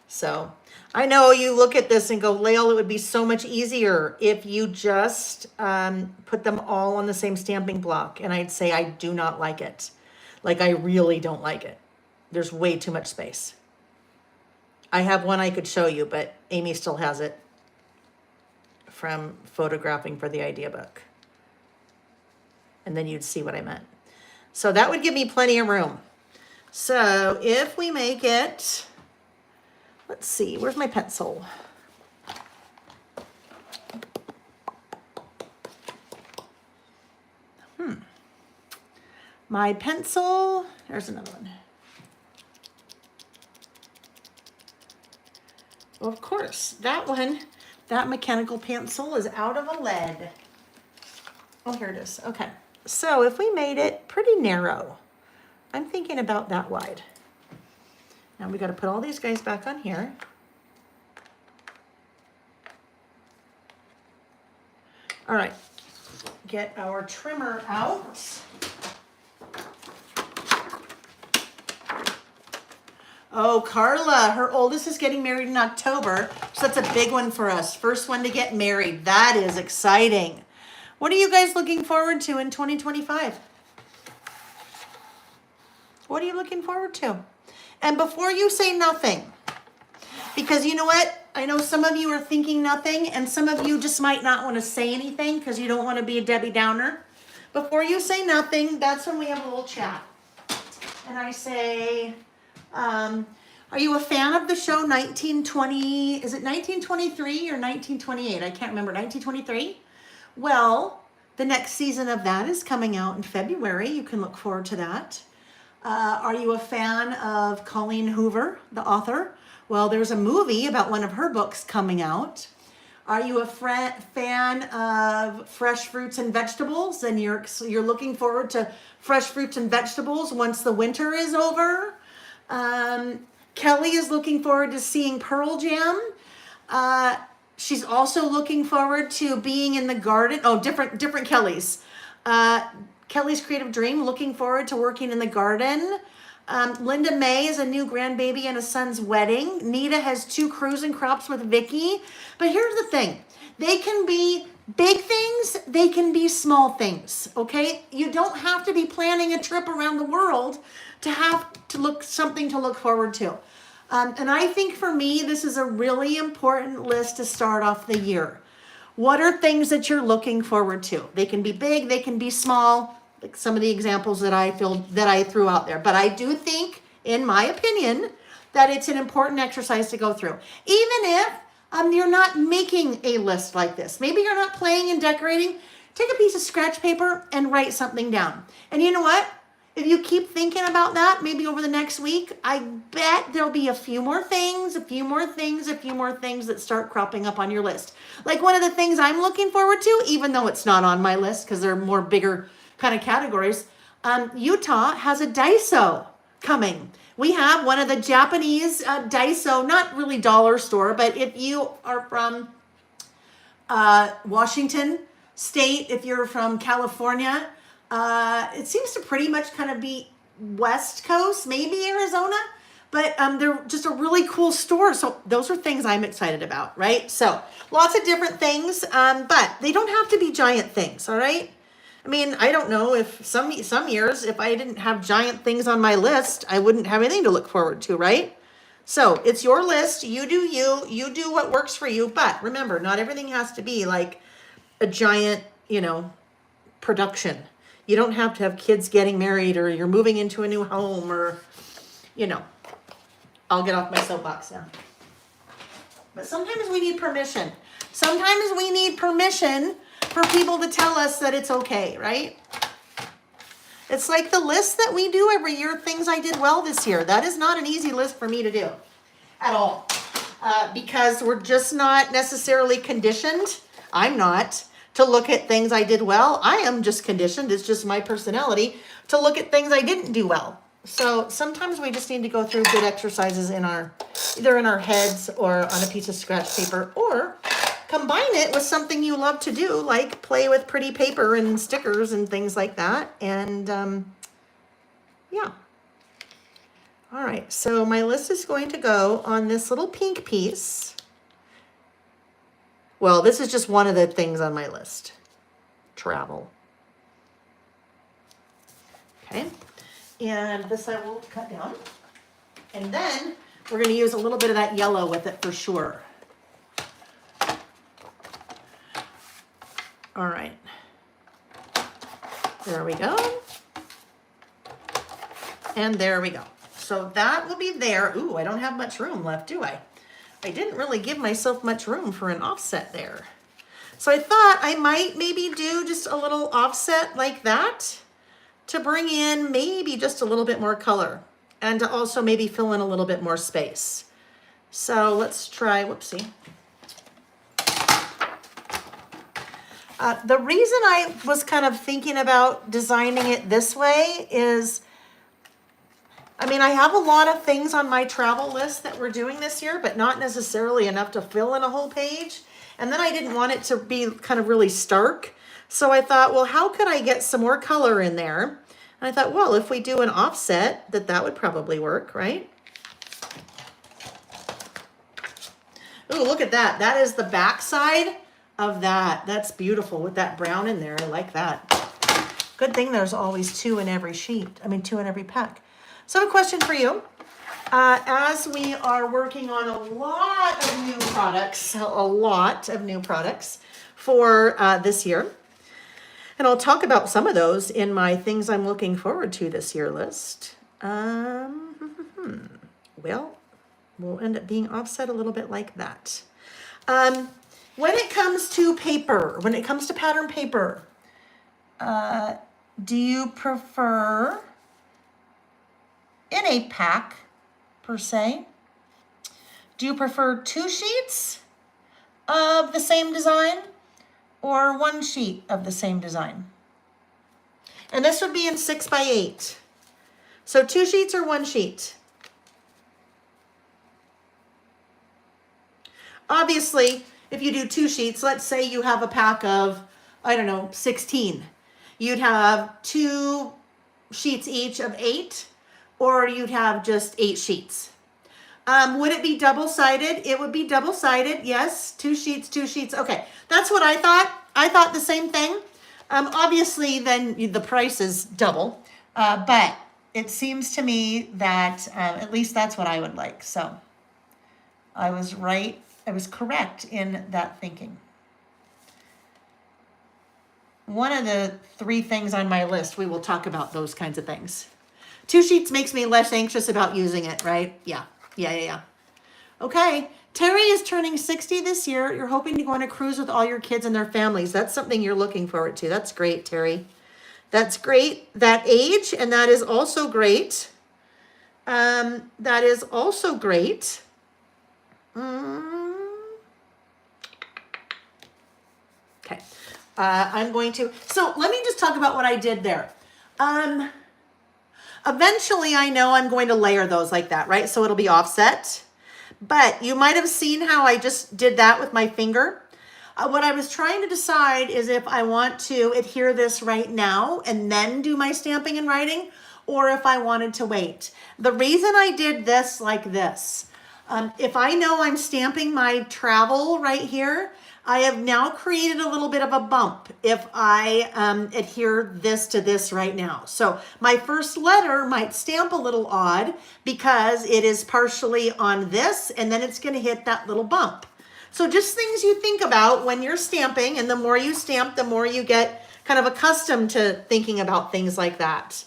So I know you look at this and go, Lael, it would be so much easier if you just put them all on the same stamping block. And I'd say I do not like it. Like I really don't like it. There's way too much space. I have one I could show you, but Amy still has it from photographing for the idea book. And then you'd see what I meant. So that would give me plenty of room. So if we make it, let's see, where's my pencil? My pencil, there's another one. Well, of course, that one, that mechanical pencil is out of a lead. Oh, here it is. Okay. So if we made it pretty narrow, I'm thinking about that wide. Now we got to put all these guys back on here. All right. Get our trimmer out. Oh, Carla, her oldest is getting married in October, so that's a big one for us. First one to get married. That is exciting. What are you guys looking forward to in 2025? What are you looking forward to? And before you say nothing, because you know what? I know some of you are thinking nothing, and some of you just might not want to say anything because you don't want to be a Debbie Downer. Before you say nothing, that's when we have a little chat. And I say, are you a fan of the show 1920? Is it 1923 or 1928? I can't remember. 1923? Well, the next season of that is coming out in February. You can look forward to that. Are you a fan of Colleen Hoover, the author? Well, there's a movie about one of her books coming out. Are you a fan of fresh fruits and vegetables? And you're looking forward to fresh fruits and vegetables once the winter is over? Kelly is looking forward to seeing Pearl Jam. She's also looking forward to being in the garden. Oh, different Kellys. Kelly's Creative Dream, looking forward to working in the garden. Linda May is a new grandbaby and a son's wedding. Nita has 2 cruising crops with Vicky. But here's the thing. They can be big things. They can be small things. Okay? You don't have to be planning a trip around the world to have something to look forward to. And I think for me, this is a really important list to start off the year. What are things that you're looking forward to? They can be big, they can be small, like some of the examples that I threw out there. But I do think, in my opinion, that it's an important exercise to go through. Even if you're not making a list like this. Maybe you're not playing and decorating. Take a piece of scratch paper and write something down. And you know what? If you keep thinking about that, maybe over the next week, I bet there'll be a few more things that start cropping up on your list. Like one of the things I'm looking forward to, even though it's not on my list because they're more bigger kind of categories, Utah has a Daiso coming. We have one of the Japanese Daiso, not really dollar store, but if you are from Washington State, if you're from California, it seems to pretty much kind of be West Coast, maybe Arizona, but they're just a really cool store. So those are things I'm excited about, right? So lots of different things, but they don't have to be giant things, all right? I mean, I don't know if some years, if I didn't have giant things on my list, I wouldn't have anything to look forward to, right? So it's your list. You do you do what works for you. But remember, not everything has to be like a giant, production. You don't have to have kids getting married or you're moving into a new home or, I'll get off my soapbox now. But sometimes we need permission. Sometimes we need permission for people to tell us that it's okay, right? It's like the list that we do every year, things I did well this year. That is not an easy list for me to do at all. Because we're just not necessarily conditioned. I'm not. To look at things I did well. I am just conditioned. It's just my personality to look at things I didn't do well. So sometimes we just need to go through good exercises either in our heads or on a piece of scratch paper, or combine it with something you love to do, like play with pretty paper and stickers and things like that. And yeah. All right, so my list is going to go on this little pink piece. Well, this is just one of the things on my list. Travel. Okay. And this I will cut down. And then we're going to use a little bit of that yellow with it for sure. All right. There we go. And there we go. So that will be there. Ooh, I don't have much room left, do I? I didn't really give myself much room for an offset there. So I thought I might maybe do just a little offset like that to bring in maybe just a little bit more color and to also maybe fill in a little bit more space. So let's try, whoopsie. The reason I was kind of thinking about designing it this way is, I mean, I have a lot of things on my travel list that we're doing this year, but not necessarily enough to fill in a whole page. And then I didn't want it to be kind of really stark. So I thought, well, how could I get some more color in there? And I thought, well, if we do an offset, that would probably work, right? Ooh, look at that. That is the back side of that. That's beautiful with that brown in there. I like that. Good thing there's always 2 in every sheet. I mean, 2 in every pack. So I have a question for you. As we are working on a lot of new products for this year, and I'll talk about some of those in my things I'm looking forward to this year list. Well, we'll end up being offset a little bit like that. When it comes to paper, when it comes to pattern paper, do you prefer in a pack per se? Do you prefer 2 sheets of the same design or 1 sheet of the same design? And this would be in 6x8. So 2 sheets or 1 sheet? Obviously, if you do 2 sheets, let's say you have a pack of, I don't know, 16. You'd have 2 sheets each of 8, or you'd have just 8 sheets. Would it be double-sided? It would be double-sided, yes. 2 sheets, 2 sheets. Okay, that's what I thought. I thought the same thing. Obviously, then the price is double, but it seems to me that at least that's what I would like. So I was right. I was correct in that thinking. One of the 3 things on my list, we will talk about those kinds of things. 2 sheets makes me less anxious about using it, right? Yeah. Okay, Terry is turning 60 this year. You're hoping to go on a cruise with all your kids and their families. That's something you're looking forward to. That's great, Terry. That's great. That age, and that is also great. That is also great. Okay. I'm going to, so let me just talk about what I did there. Eventually I know I'm going to layer those like that, right? So it'll be offset, but you might've seen how I just did that with my finger. What I was trying to decide is if I want to adhere this right now and then do my stamping and writing, or if I wanted to wait. The reason I did this like this, if I know I'm stamping my travel right here, I have now created a little bit of a bump if I adhere this to this right now. So my first letter might stamp a little odd because it is partially on this, and then it's going to hit that little bump. So just things you think about when you're stamping, and the more you stamp, the more you get kind of accustomed to thinking about things like that.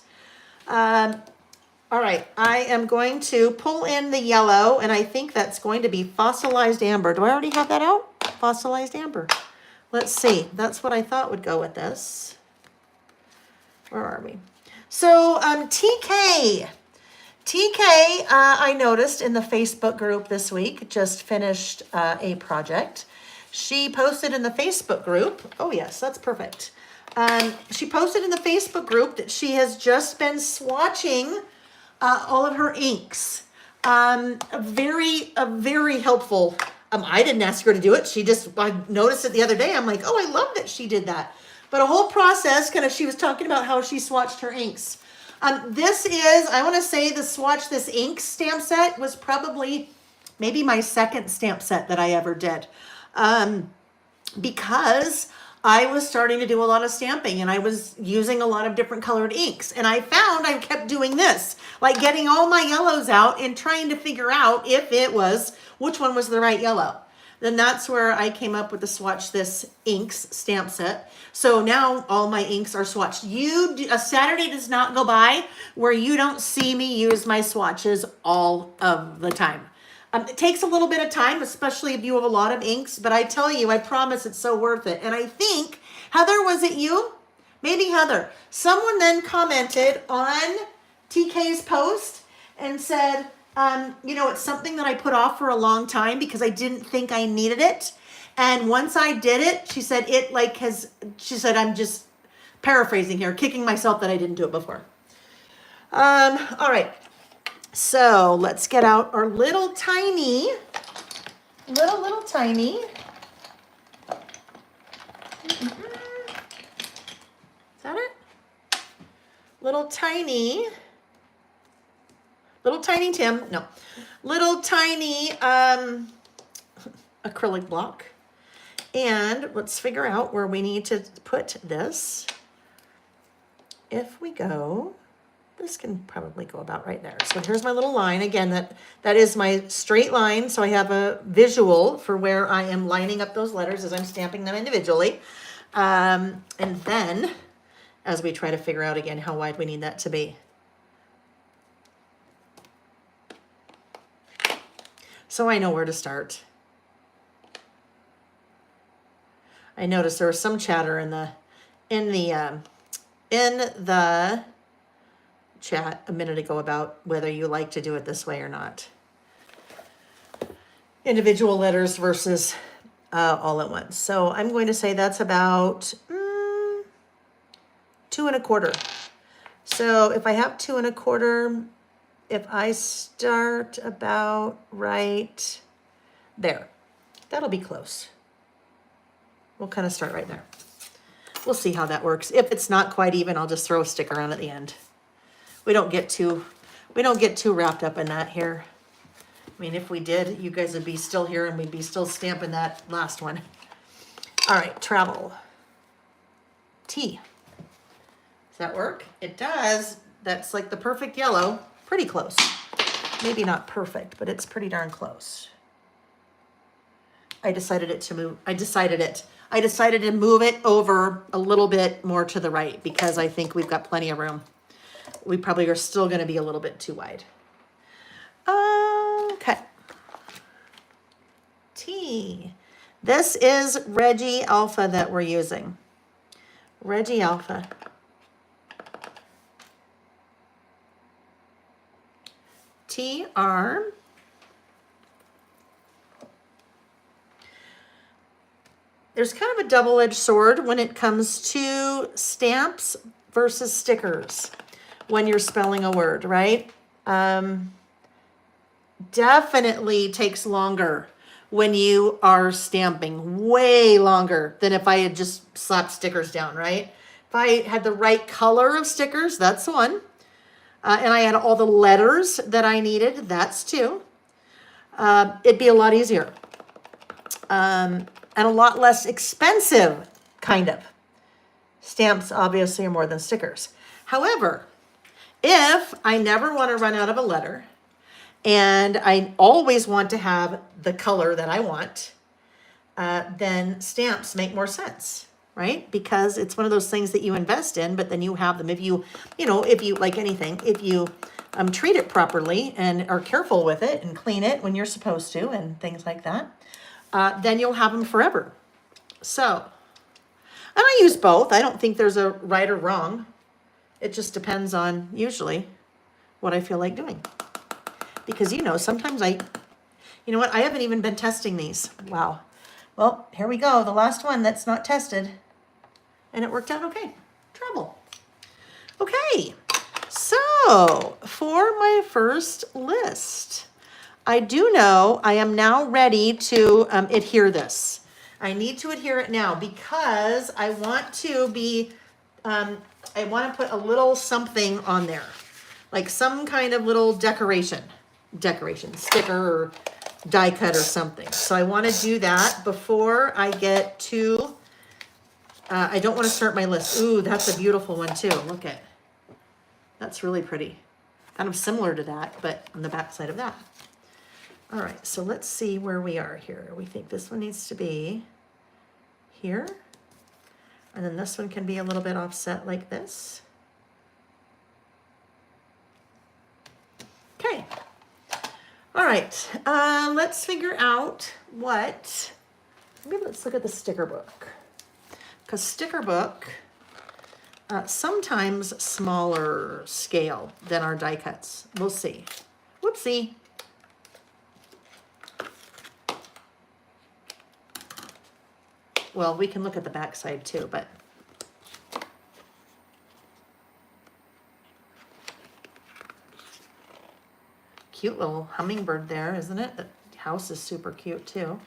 All right, I am going to pull in the yellow, and I think that's going to be fossilized amber. Do I already have that out? Fossilized amber. Let's see. That's what I thought would go with this. Where are we? So TK, I noticed in the Facebook group this week, just finished a project. She posted in the Facebook group. Oh yes, that's perfect. She posted in the Facebook group that she has just been swatching all of her inks. A very helpful. I didn't ask her to do it. I noticed it the other day. I'm like, oh, I love that she did that. But a whole process, kind of, she was talking about how she swatched her inks. This is, I want to say the Swatch This Ink stamp set was probably maybe my second stamp set that I ever did. Because I was starting to do a lot of stamping and I was using a lot of different colored inks. And I found I kept doing this, like getting all my yellows out and trying to figure out which one was the right yellow. then that's where I came up with the Swatch This inks stamp set. So now all my inks are swatched. A Saturday does not go by where you don't see me use my swatches all of the time. It takes a little bit of time, especially if you have a lot of inks, but I tell you, I promise it's so worth it. And I think, Heather, was it you? Maybe Heather. Someone then commented on TK's post and said, it's something that I put off for a long time because I didn't think I needed it. And once I did it, she said, I'm just paraphrasing here, kicking myself that I didn't do it before. All right. So let's get out our little tiny. Is that it? Little tiny acrylic block. And let's figure out where we need to put this. If we go, this can probably go about right there. So here's my little line. Again, that is my straight line. So I have a visual for where I am lining up those letters as I'm stamping them individually. And then as we try to figure out again how wide we need that to be. So I know where to start. I noticed there was some chatter in the chat a minute ago about whether you like to do it this way or not. Individual letters versus all at once. So I'm going to say that's about 2 1/4. So if I have 2 1/4, if I start about right there, that'll be close. We'll kind of start right there. We'll see how that works. If it's not quite even, I'll just throw a sticker on at the end. We don't get too wrapped up in that here. I mean, if we did, you guys would be still here and we'd be still stamping that last one. All right, travel. T. Does that work? It does. That's like the perfect yellow. Pretty close. Maybe not perfect, but it's pretty darn close. I decided to move it over a little bit more to the right because I think we've got plenty of room. We probably are still going to be a little bit too wide. Okay. T. This is Reggie Alpha that we're using. Reggie Alpha. TR. There's kind of a double-edged sword when it comes to stamps versus stickers when you're spelling a word, right? Definitely takes longer when you are stamping, way longer than if I had just slapped stickers down, right? If I had the right color of stickers, that's one. And I had all the letters that I needed, that's two. It'd be a lot easier. And a lot less expensive, kind of. Stamps obviously are more than stickers. However, if I never want to run out of a letter and I always want to have the color that I want, then stamps make more sense, right? Because it's one of those things that you invest in, but then you have them. If you like anything, if you treat it properly and are careful with it and clean it when you're supposed to and things like that, then you'll have them forever. So, and I use both. I don't think there's a right or wrong. It just depends on, usually, what I feel like doing. Because, sometimes I haven't even been testing these. Wow. Well, here we go. The last one that's not tested. And it worked out okay. Travel. Okay. So, for my first list, I do know I am now ready to adhere this. I need to adhere it now because I want to be, I want to put a little something on there, like some kind of little decoration, sticker or die cut or something. So I want to do that before I get to, I don't want to start my list. Ooh, that's a beautiful one too. Look at, that's really pretty. Kind of similar to that, but on the back side of that. All right, so let's see where we are here. We think this one needs to be here. And then this one can be a little bit offset like this. Okay. All right, let's figure out what, maybe let's look at the sticker book. Because sticker book, sometimes smaller scale than our die cuts. We'll see. Whoopsie. Well, we can look at the back side too, but cute little hummingbird there, isn't it? The house is super cute too.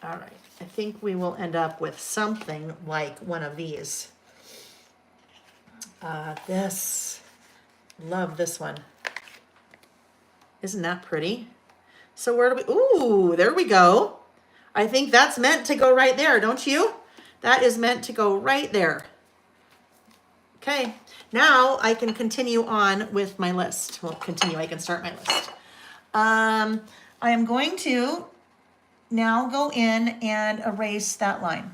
All right, I think we will end up with something like one of these. Love this one. Isn't that pretty? So where do we, ooh, there we go. I think that's meant to go right there, don't you? That is meant to go right there. Okay, now I can continue on with my list. Well, I can start my list. I am going to now go in and erase that line.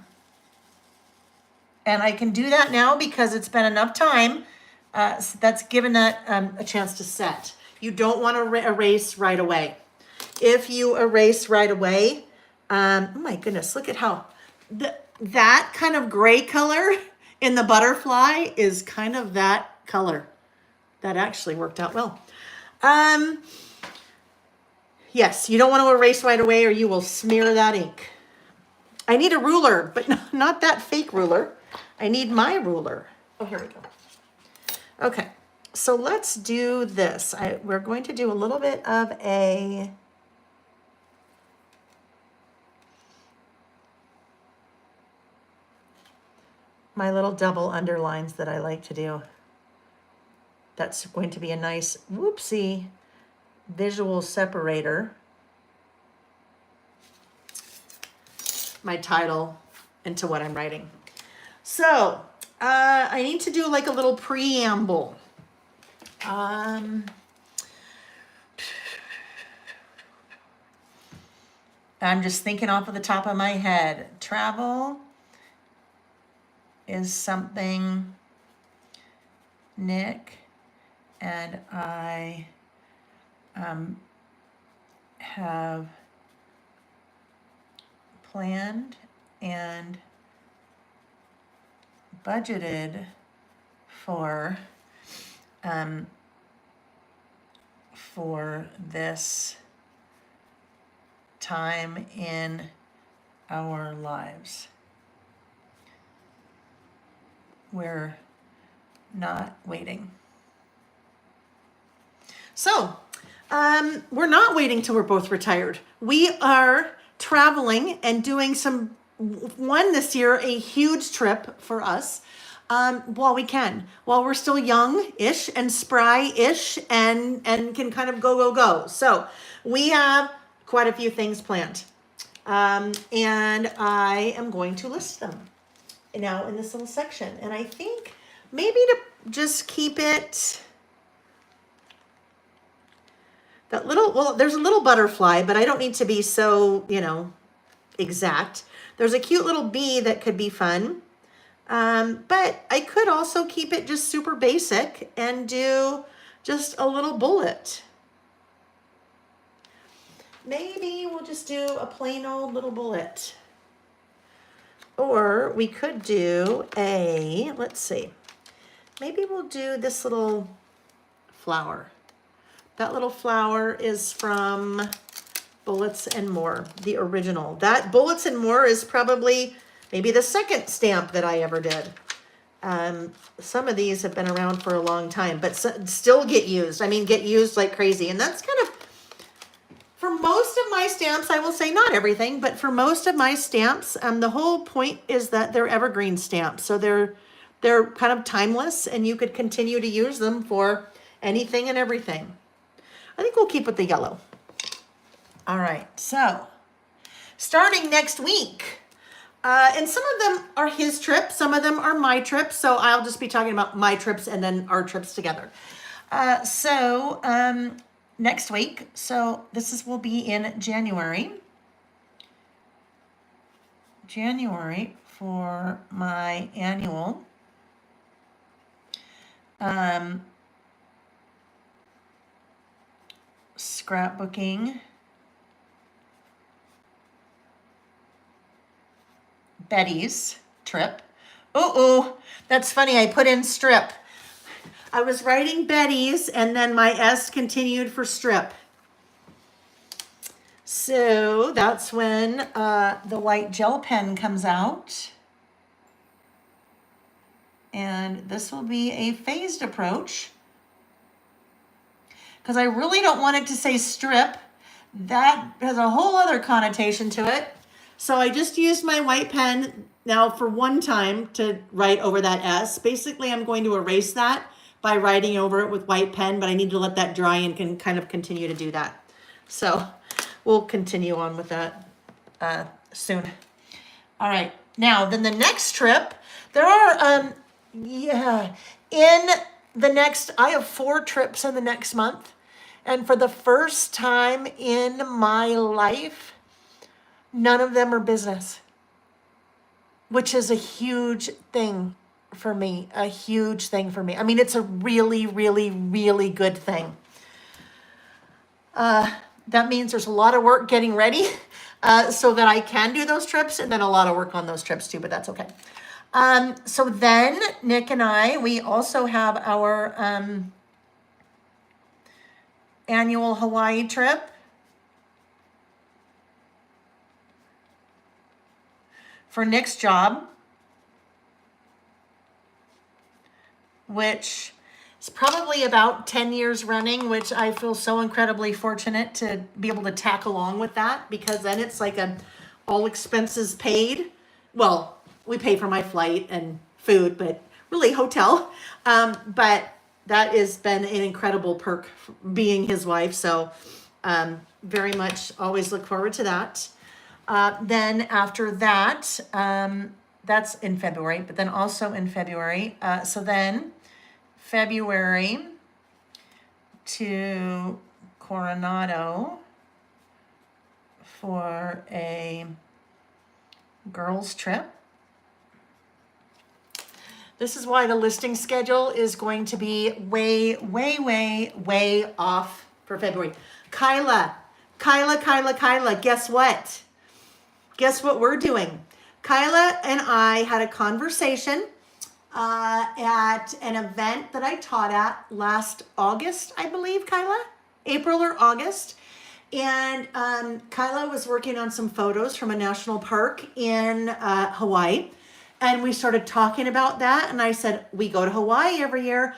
And I can do that now because it's been enough time. So that's given that a chance to set. You don't want to erase right away. If you erase right away, oh my goodness, look at how that kind of gray color in the butterfly is kind of that color. That actually worked out well. Yes, you don't want to erase right away or you will smear that ink. I need a ruler, but not that fake ruler. I need my ruler. Oh, here we go. Okay, so let's do this. We're going to do a little bit of my little double underlines that I like to do. That's going to be a nice, whoopsie, visual separator. My title into what I'm writing. So, I need to do like a little preamble. I'm just thinking off of the top of my head. Travel is something Nick and I have planned and budgeted for this time in our lives. We're not waiting. So, we're not waiting till we're both retired. We are traveling and doing one this year, a huge trip for us, while we can, while we're still young-ish and spry-ish and can kind of go. So we have quite a few things planned. And I am going to list them now in this little section. And I think maybe to just keep it there's a little butterfly, but I don't need to be so, exact. There's a cute little bee that could be fun. But I could also keep it just super basic and do just a little bullet. Maybe we'll just do a plain old little bullet. Or we could do let's see, maybe we'll do this little flower. That little flower is from Bullets and More, the original. That Bullets and More is probably maybe the second stamp that I ever did. Some of these have been around for a long time, but still get used. I mean, get used like crazy. And that's kind of, for most of my stamps, I will say not everything, but for most of my stamps, the whole point is that they're evergreen stamps. So they're kind of timeless and you could continue to use them for anything and everything. I think we'll keep with the yellow. All right, so starting next week, and some of them are his trips, some of them are my trips, so I'll just be talking about my trips and then our trips together. Next week, so will be in January. January for my annual. Scrapbooking. Betty's trip. Oh, that's funny. I put in strip. I was writing Betty's and then my S continued for strip. So that's when the white gel pen comes out. And this will be a phased approach. Because I really don't want it to say strip. That has a whole other connotation to it. So I just used my white pen now for one time to write over that S. Basically, I'm going to erase that by writing over it with white pen, but I need to let that dry and can kind of continue to do that. So we'll continue on with that soon. All right, now then the next trip, there are, in the next, I have 4 trips in the next month. And for the first time in my life, none of them are business, which is a huge thing for me, a huge thing for me. I mean, it's a really, really, really good thing. That means there's a lot of work getting ready so that I can do those trips, and then a lot of work on those trips too, but that's okay. So then Nick and I, we also have our annual Hawaii trip. For Nick's job, which is probably about 10 years running, which I feel so incredibly fortunate to be able to tack along with that, because then it's like a all expenses paid. Well, we pay for my flight and food, but really hotel. But that has been an incredible perk being his wife. So very much always look forward to that. Then after that, that's in February, but then also in February. So then February to Coronado for a girls' trip. This is why the listing schedule is going to be way, way, way, way off for February. Kyla, guess what? Guess what we're doing? Kyla and I had a conversation at an event that I taught at last August, I believe, Kyla? April or August. And Kyla was working on some photos from a national park in Hawaii. And we started talking about that. And I said, we go to Hawaii every year.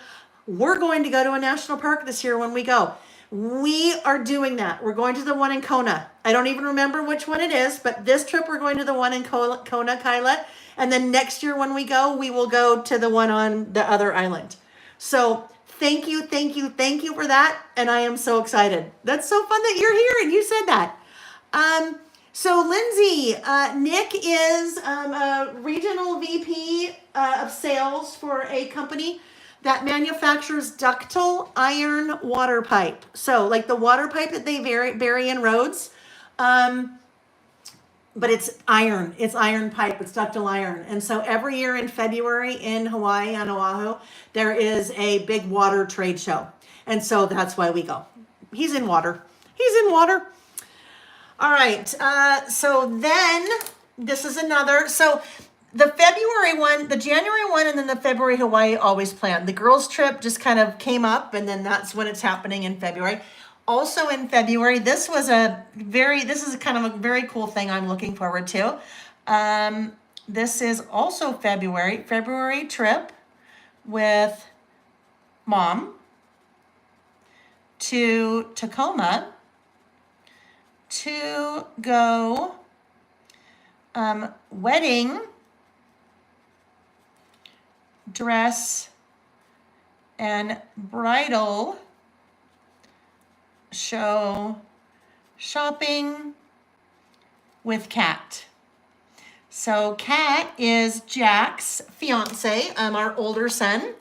We're going to go to a national park this year when we go. We are doing that. We're going to the one in Kona. I don't even remember which one it is, but this trip we're going to the one in Kona, Kyla. And then next year when we go, we will go to the one on the other island. So thank you for that. And I am so excited. That's so fun that you're here and you said that. So Lindsay, Nick is a regional VP of sales for a company that manufactures ductile iron water pipe. So like the water pipe that they bury in roads, but it's iron pipe, it's ductile iron. And so every year in February in Hawaii, on Oahu, there is a big water trade show. And so that's why we go. He's in water. All right, so then this is another, so the February one, the January one, and then the February Hawaii always planned. The girls' trip just kind of came up, and then that's when it's happening in February. Also in February, this is kind of a very cool thing I'm looking forward to. This is also February trip with Mom to Tacoma to go wedding dress and bridal show shopping with Kat. So Kat is Jack's fiance, our older son.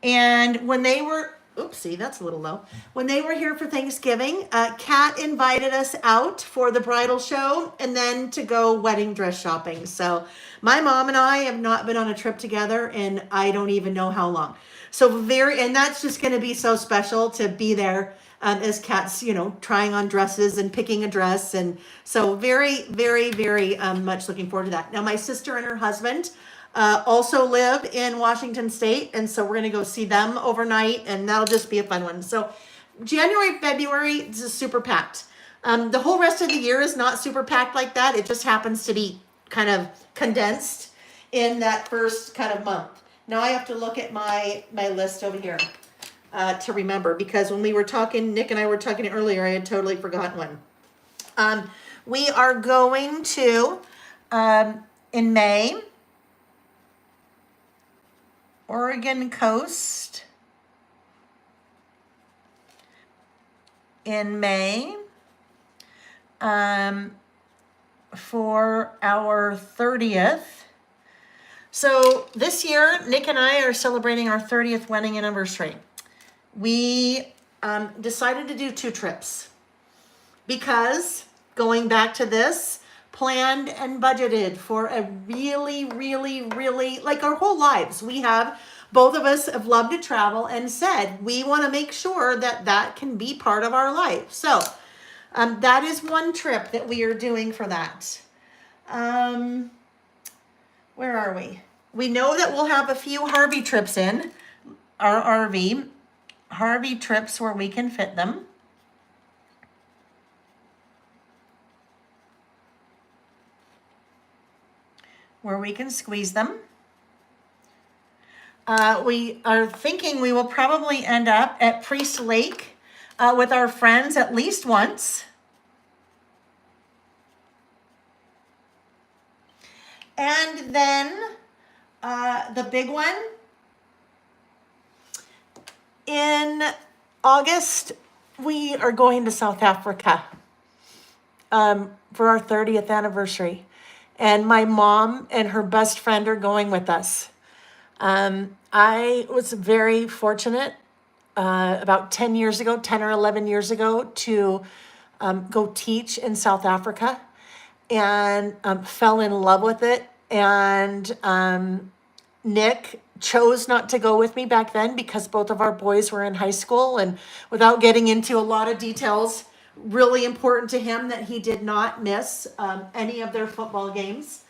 And when they were oopsie, that's a little low. When they were here for Thanksgiving, Kat invited us out for the bridal show and then to go wedding dress shopping. So my mom and I have not been on a trip together in I don't even know how long. So and that's just going to be so special to be there as Kat's, trying on dresses and picking a dress. And so very, very, very much looking forward to that. Now, my sister and her husband also live in Washington State. And so we're going to go see them overnight, and that'll just be a fun one. So January, February is super packed. The whole rest of the year is not super packed like that. It just happens to be kind of condensed in that first kind of month. Now I have to look at my list over here to remember, because when we were talking, Nick and I were talking earlier, I had totally forgotten one. We are going to, in May, Oregon coast in May for our 30th. So this year, Nick and I are celebrating our 30th wedding anniversary. We decided to do 2 trips because, going back to this, planned and budgeted for a really, really, really, like our whole lives. Both of us have loved to travel and said we want to make sure that that can be part of our life. So that is one trip that we are doing for that. Where are we? We know that we'll have a few Harvey trips in our RV. Harvey trips where we can fit them. Where we can squeeze them. We are thinking we will probably end up at Priest Lake with our friends at least once. And then the big one, in August, we are going to South Africa for our 30th anniversary. And my mom and her best friend are going with us. I was very fortunate about 10 or 11 years ago to go teach in South Africa, and fell in love with it. And Nick chose not to go with me back then because both of our boys were in high school, and without getting into a lot of details, really important to him that he did not miss any of their football games.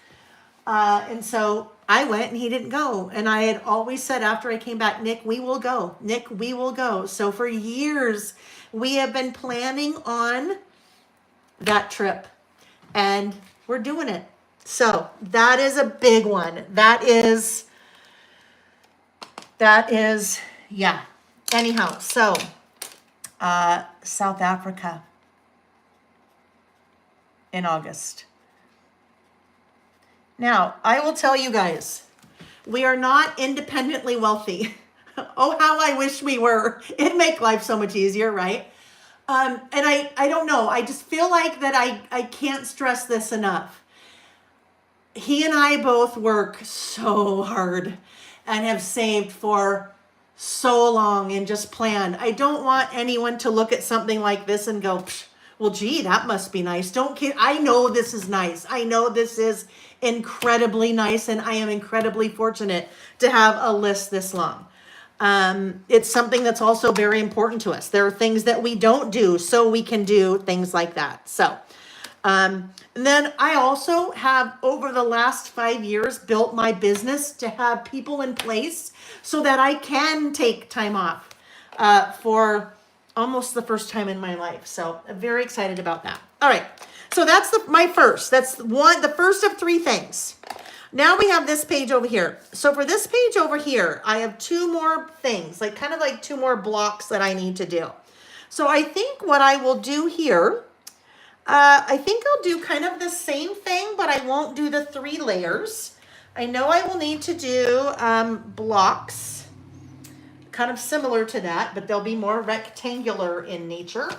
And so I went and he didn't go. And I had always said after I came back, Nick, we will go. Nick, we will go. So for years, we have been planning on that trip, and we're doing it. So that is a big one. That is, yeah. Anyhow, so South Africa in August. Now, I will tell you guys, we are not independently wealthy. Oh, how I wish we were. It'd make life so much easier, right? And I don't know. I just feel like that I can't stress this enough. He and I both work so hard and have saved for so long and just planned. I don't want anyone to look at something like this and go, well, gee, that must be nice. Don't kid. I know this is nice. I know this is incredibly nice, and I am incredibly fortunate to have a list this long. It's something that's also very important to us. There are things that we don't do so we can do things like that. So, and then I also have, over the last 5 years, built my business to have people in place so that I can take time off for almost the first time in my life. So I'm very excited about that. All right. So that's my first. That's the first of 3 things. Now we have this page over here. So for this page over here, I have 2 more things, kind of like 2 more blocks that I need to do. So I think what I will do here, I think I'll do kind of the same thing, but I won't do the 3 layers. I know I will need to do blocks, kind of similar to that, but they'll be more rectangular in nature.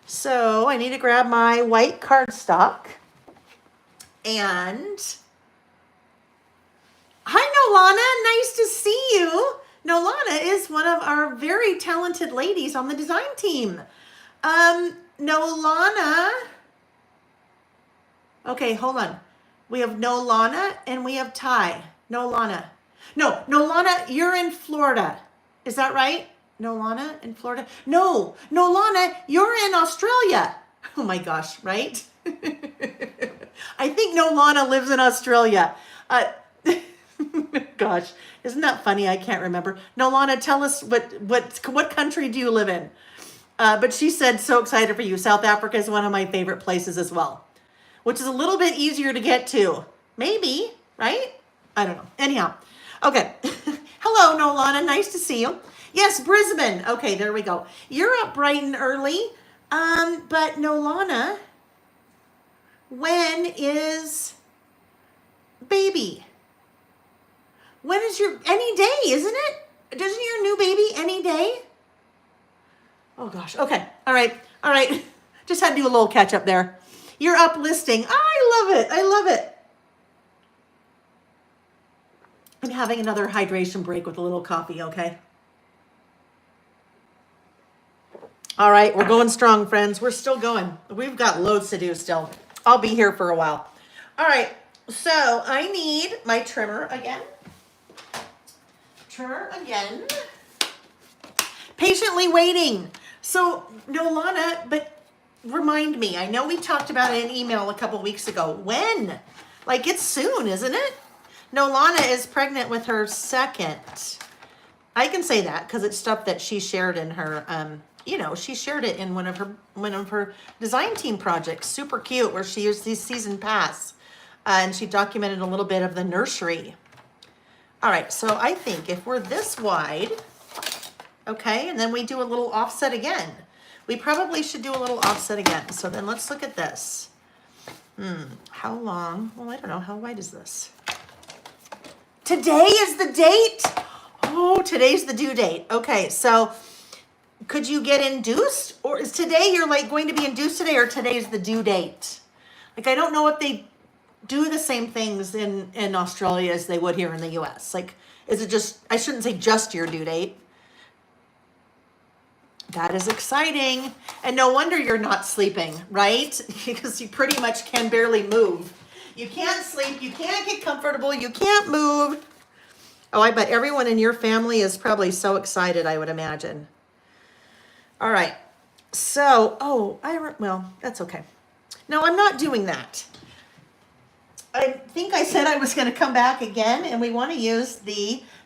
So I need to grab my white cardstock. And hi, Nolana, nice to see you.
Nolana is one of our very talented ladies on the design team. Nolana. Okay, hold on. We have Nolana and we have Ty. Nolana. No, Nolana, you're in Florida. Is that right? Nolana in Florida? No, Nolana, you're in Australia. Oh my gosh, right? I think Nolana lives in Australia. Gosh, isn't that funny? I can't remember. Nolana, tell us what country do you live in? But she said, so excited for you. South Africa is one of my favorite places as well, which is a little bit easier to get to. Maybe, right? I don't know. Anyhow, okay. Hello, Nolana. Nice to see you. Yes, Brisbane. Okay, there we go. You're up bright and early. But Nolana, when is baby? When is your, any day, isn't it? Doesn't your new baby any day? Oh gosh. Okay. All right. All right. Just had to do a little catch up there. You're up listing. I love it. I love it. I'm having another hydration break with a little coffee. Okay. All right. We're going strong, friends. We're still going. We've got loads to do still. I'll be here for a while. All right. So I need my trimmer again. Trimmer again. Patiently waiting. So Nolana, but remind me, I know we talked about it in email a couple weeks ago. When? Like it's soon, isn't it? Nolana is pregnant with her second. I can say that because it's stuff that she shared in her, she shared it in one of her design team projects. Super cute, where she used these season pass, and she documented a little bit of the nursery. All right, so I think if we're this wide, okay, and then we do a little offset again. We probably should do a little offset again. So then let's look at this. How long? Well, I don't know. How wide is this? Today is the date? Oh, today's the due date. Okay, so could you get induced? Or is today you're like going to be induced today, or today's the due date? Like, I don't know if they do the same things in Australia as they would here in the US. Like, is it just, I shouldn't say just your due date. That is exciting. And no wonder you're not sleeping, right? Because you pretty much can barely move. You can't sleep, you can't get comfortable, you can't move. Oh, I bet everyone in your family is probably so excited, I would imagine. All right. So, well, that's okay. No, I'm not doing that. I think I said I was going to come back again, and we want to use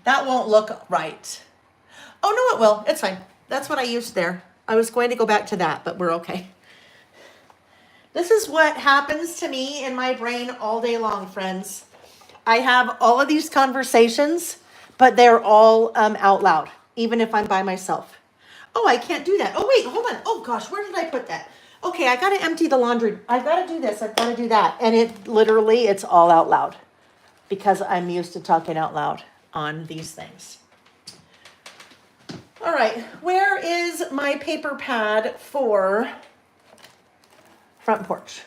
that won't look right. Oh, no, it will. It's fine. That's what I used there. I was going to go back to that, but we're okay. This is what happens to me in my brain all day long, friends. I have all of these conversations, but they're all out loud, even if I'm by myself. Oh, I can't do that. Oh, wait, hold on. Oh, gosh, where did I put that? Okay, I got to empty the laundry. I've got to do this. I've got to do that. And it's all out loud because I'm used to talking out loud on these things. All right, where is my paper pad for front porch?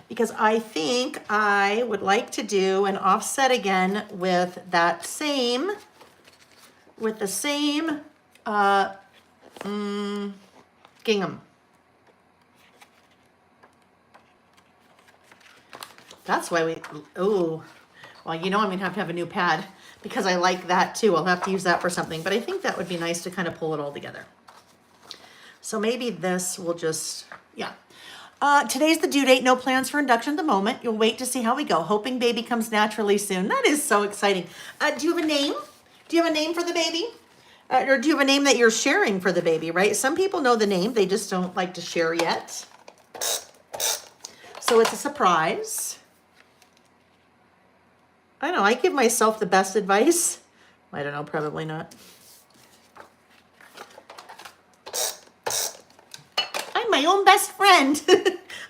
Because I think I would like to do an offset again with the same gingham. That's why well, I'm going to have a new pad because I like that too. I'll have to use that for something, but I think that would be nice to kind of pull it all together. So maybe this will just, yeah. Today's the due date. No plans for induction at the moment. You'll wait to see how we go. Hoping baby comes naturally soon. That is so exciting. Do you have a name? Do you have a name for the baby? Or do you have a name that you're sharing for the baby, right? Some people know the name. They just don't like to share yet. So it's a surprise. I don't know. I give myself the best advice. I don't know. Probably not. I'm my own best friend.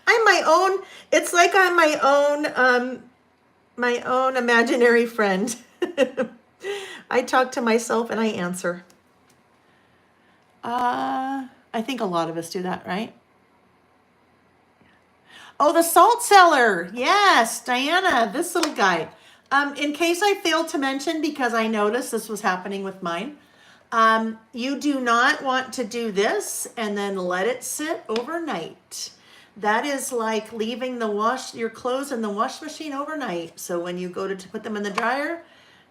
I'm my own. It's like I'm my own imaginary friend. I talk to myself and I answer. I think a lot of us do that, right? Oh, the salt cellar. Yes, Diana, this little guy. In case I failed to mention, because I noticed this was happening with mine,
You do not want to do this and then let it sit overnight. That is like leaving your clothes in the wash machine overnight. So when you go to put them in the dryer,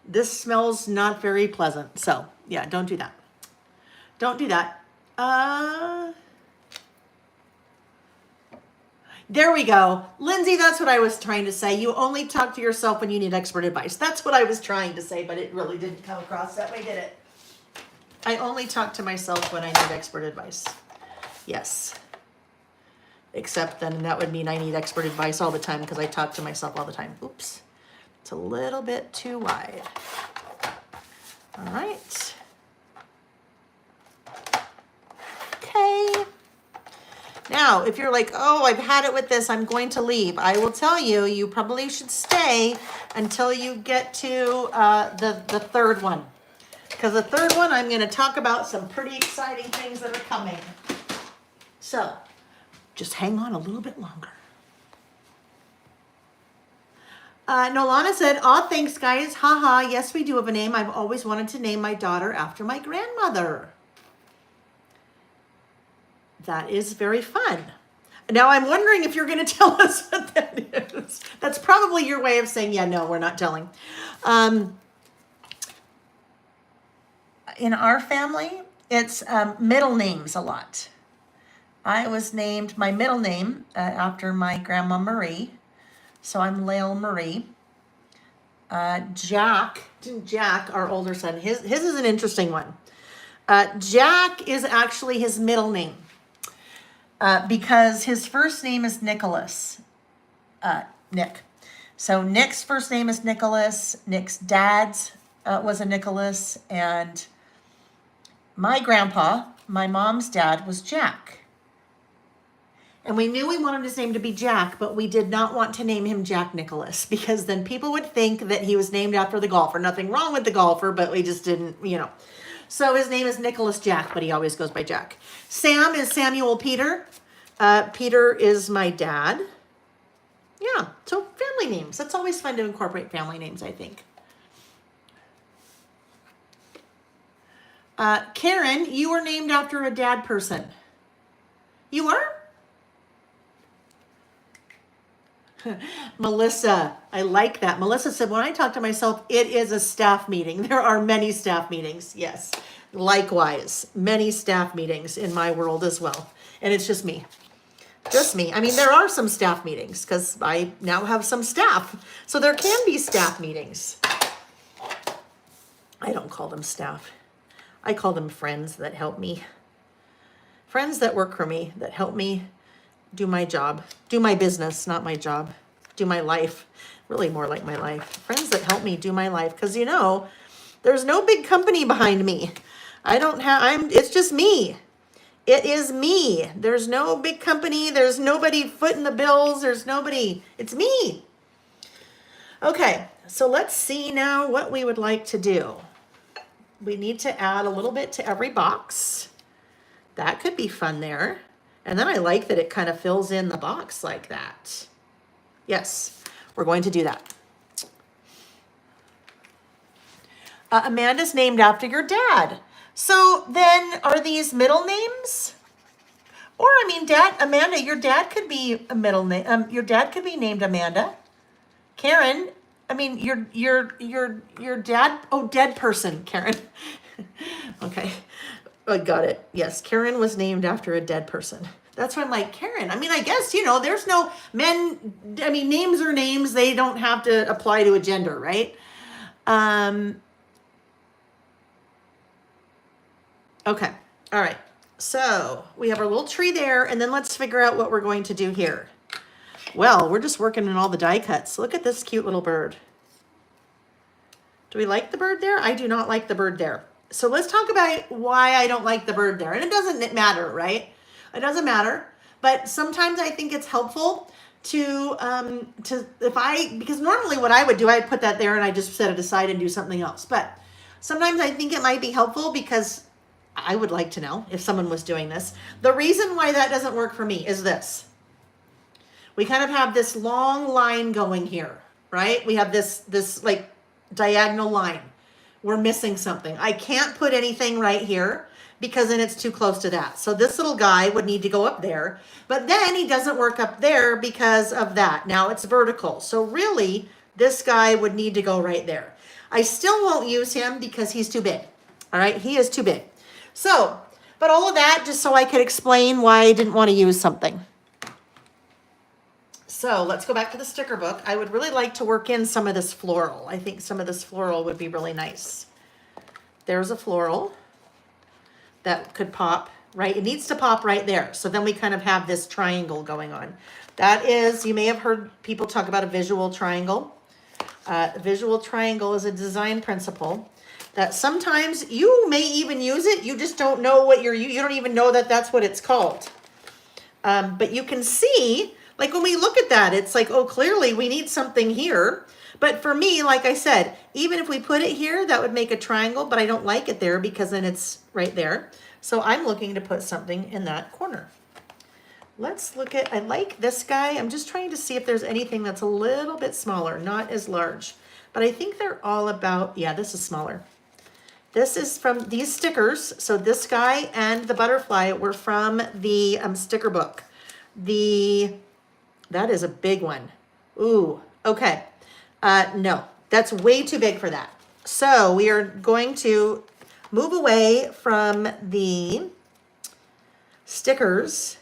this smells not very pleasant. So yeah, don't do that. Don't do that. There we go. Lindsay, that's what I was trying to say. You only talk to yourself when you need expert advice. That's what I was trying to say, but it really didn't come across that way, did it? I only talk to myself when I need expert advice. Yes. Except then that would mean I need expert advice all the time because I talk to myself all the time. Oops. It's a little bit too wide. All right. Okay. Now, if you're like, oh, I've had it with this, I'm going to leave. I will tell you, you probably should stay until you get to the third one. Because the third one, I'm going to talk about some pretty exciting things that are coming. So, just hang on a little bit longer. Nolana said, aw, thanks, guys. Haha, yes, we do have a name. I've always wanted to name my daughter after my grandmother. That is very fun. Now, I'm wondering if you're going to tell us what that is. That's probably your way of saying, yeah, no, we're not telling. In our family, it's middle names a lot. I was named my middle name after my grandma Marie. So I'm Lael Marie. Jack, our older son, his is an interesting one. Jack is actually his middle name because his first name is Nicholas. Nick. So Nick's first name is Nicholas. Nick's dad's was a Nicholas. And my grandpa, my mom's dad, was Jack. And we knew we wanted his name to be Jack, but we did not want to name him Jack Nicklaus because then people would think that he was named after the golfer. Nothing wrong with the golfer, but we just didn't, So his name is Nicholas Jack, but he always goes by Jack. Sam is Samuel Peter. Peter is my dad. Yeah, so family names. That's always fun to incorporate family names, I think. Karen, you were named after a dad person. You were? Melissa, I like that. Melissa said, when I talk to myself, it is a staff meeting. There are many staff meetings. Yes. Likewise, many staff meetings in my world as well. And it's just me. Just me. I mean, there are some staff meetings because I now have some staff. So there can be staff meetings. I don't call them staff. I call them friends that help me. Friends that work for me, that help me do my job, do my business, not my job, do my life, really more like my life. Friends that help me do my life. Because, there's no big company behind me. It's just me. It is me. There's no big company. There's nobody footing the bills. There's nobody. It's me. Okay, so let's see now what we would like to do. We need to add a little bit to every box. That could be fun there. And then I like that it kind of fills in the box like that. Yes, we're going to do that. Amanda's named after your dad. So then are these middle names? Or Amanda, your dad could be a middle name. Your dad could be named Amanda. Karen, your dad, dead person, Karen. Okay. I got it. Yes, Karen was named after a dead person. That's why I'm like, Karen. I guess, there's no men. Names are names. They don't have to apply to a gender, right? Okay. All right. So we have our little tree there, and then let's figure out what we're going to do here. Well, we're just working on all the die cuts. Look at this cute little bird. Do we like the bird there? I do not like the bird there. So let's talk about why I don't like the bird there. And it doesn't matter, right? It doesn't matter. But sometimes I think it's helpful because normally what I would do, I'd put that there and I just set it aside and do something else. But sometimes I think it might be helpful because I would like to know if someone was doing this. The reason why that doesn't work for me is this. We kind of have this long line going here, right? We have this like diagonal line. we're missing something. I can't put anything right here because then it's too close to that. So this little guy would need to go up there, but then he doesn't work up there because of that. Now it's vertical. So really this guy would need to go right there. I still won't use him because he's too big. All right, he is too big. So, but all of that just so I could explain why I didn't want to use something. So let's go back to the sticker book. I would really like to work in some of this floral. I think some of this floral would be really nice. There's a floral that could pop, right? It needs to pop right there. So then we kind of have this triangle going on. That is, you may have heard people talk about a visual triangle. Visual triangle is a design principle that sometimes you may even use it. You just don't know what you don't even know that that's what it's called. But you can see, like when we look at that, it's like, oh, clearly we need something here. But for me, like I said, even if we put it here, that would make a triangle, but I don't like it there because then it's right there. So I'm looking to put something in that corner. Let's look at, I like this guy. I'm just trying to see if there's anything that's a little bit smaller, not as large. But I think they're all about, yeah, this is smaller. This is from these stickers. So this guy and the butterfly were from the sticker book. That is a big one. Ooh, okay. No, that's way too big for that. So we are going to move away from the stickers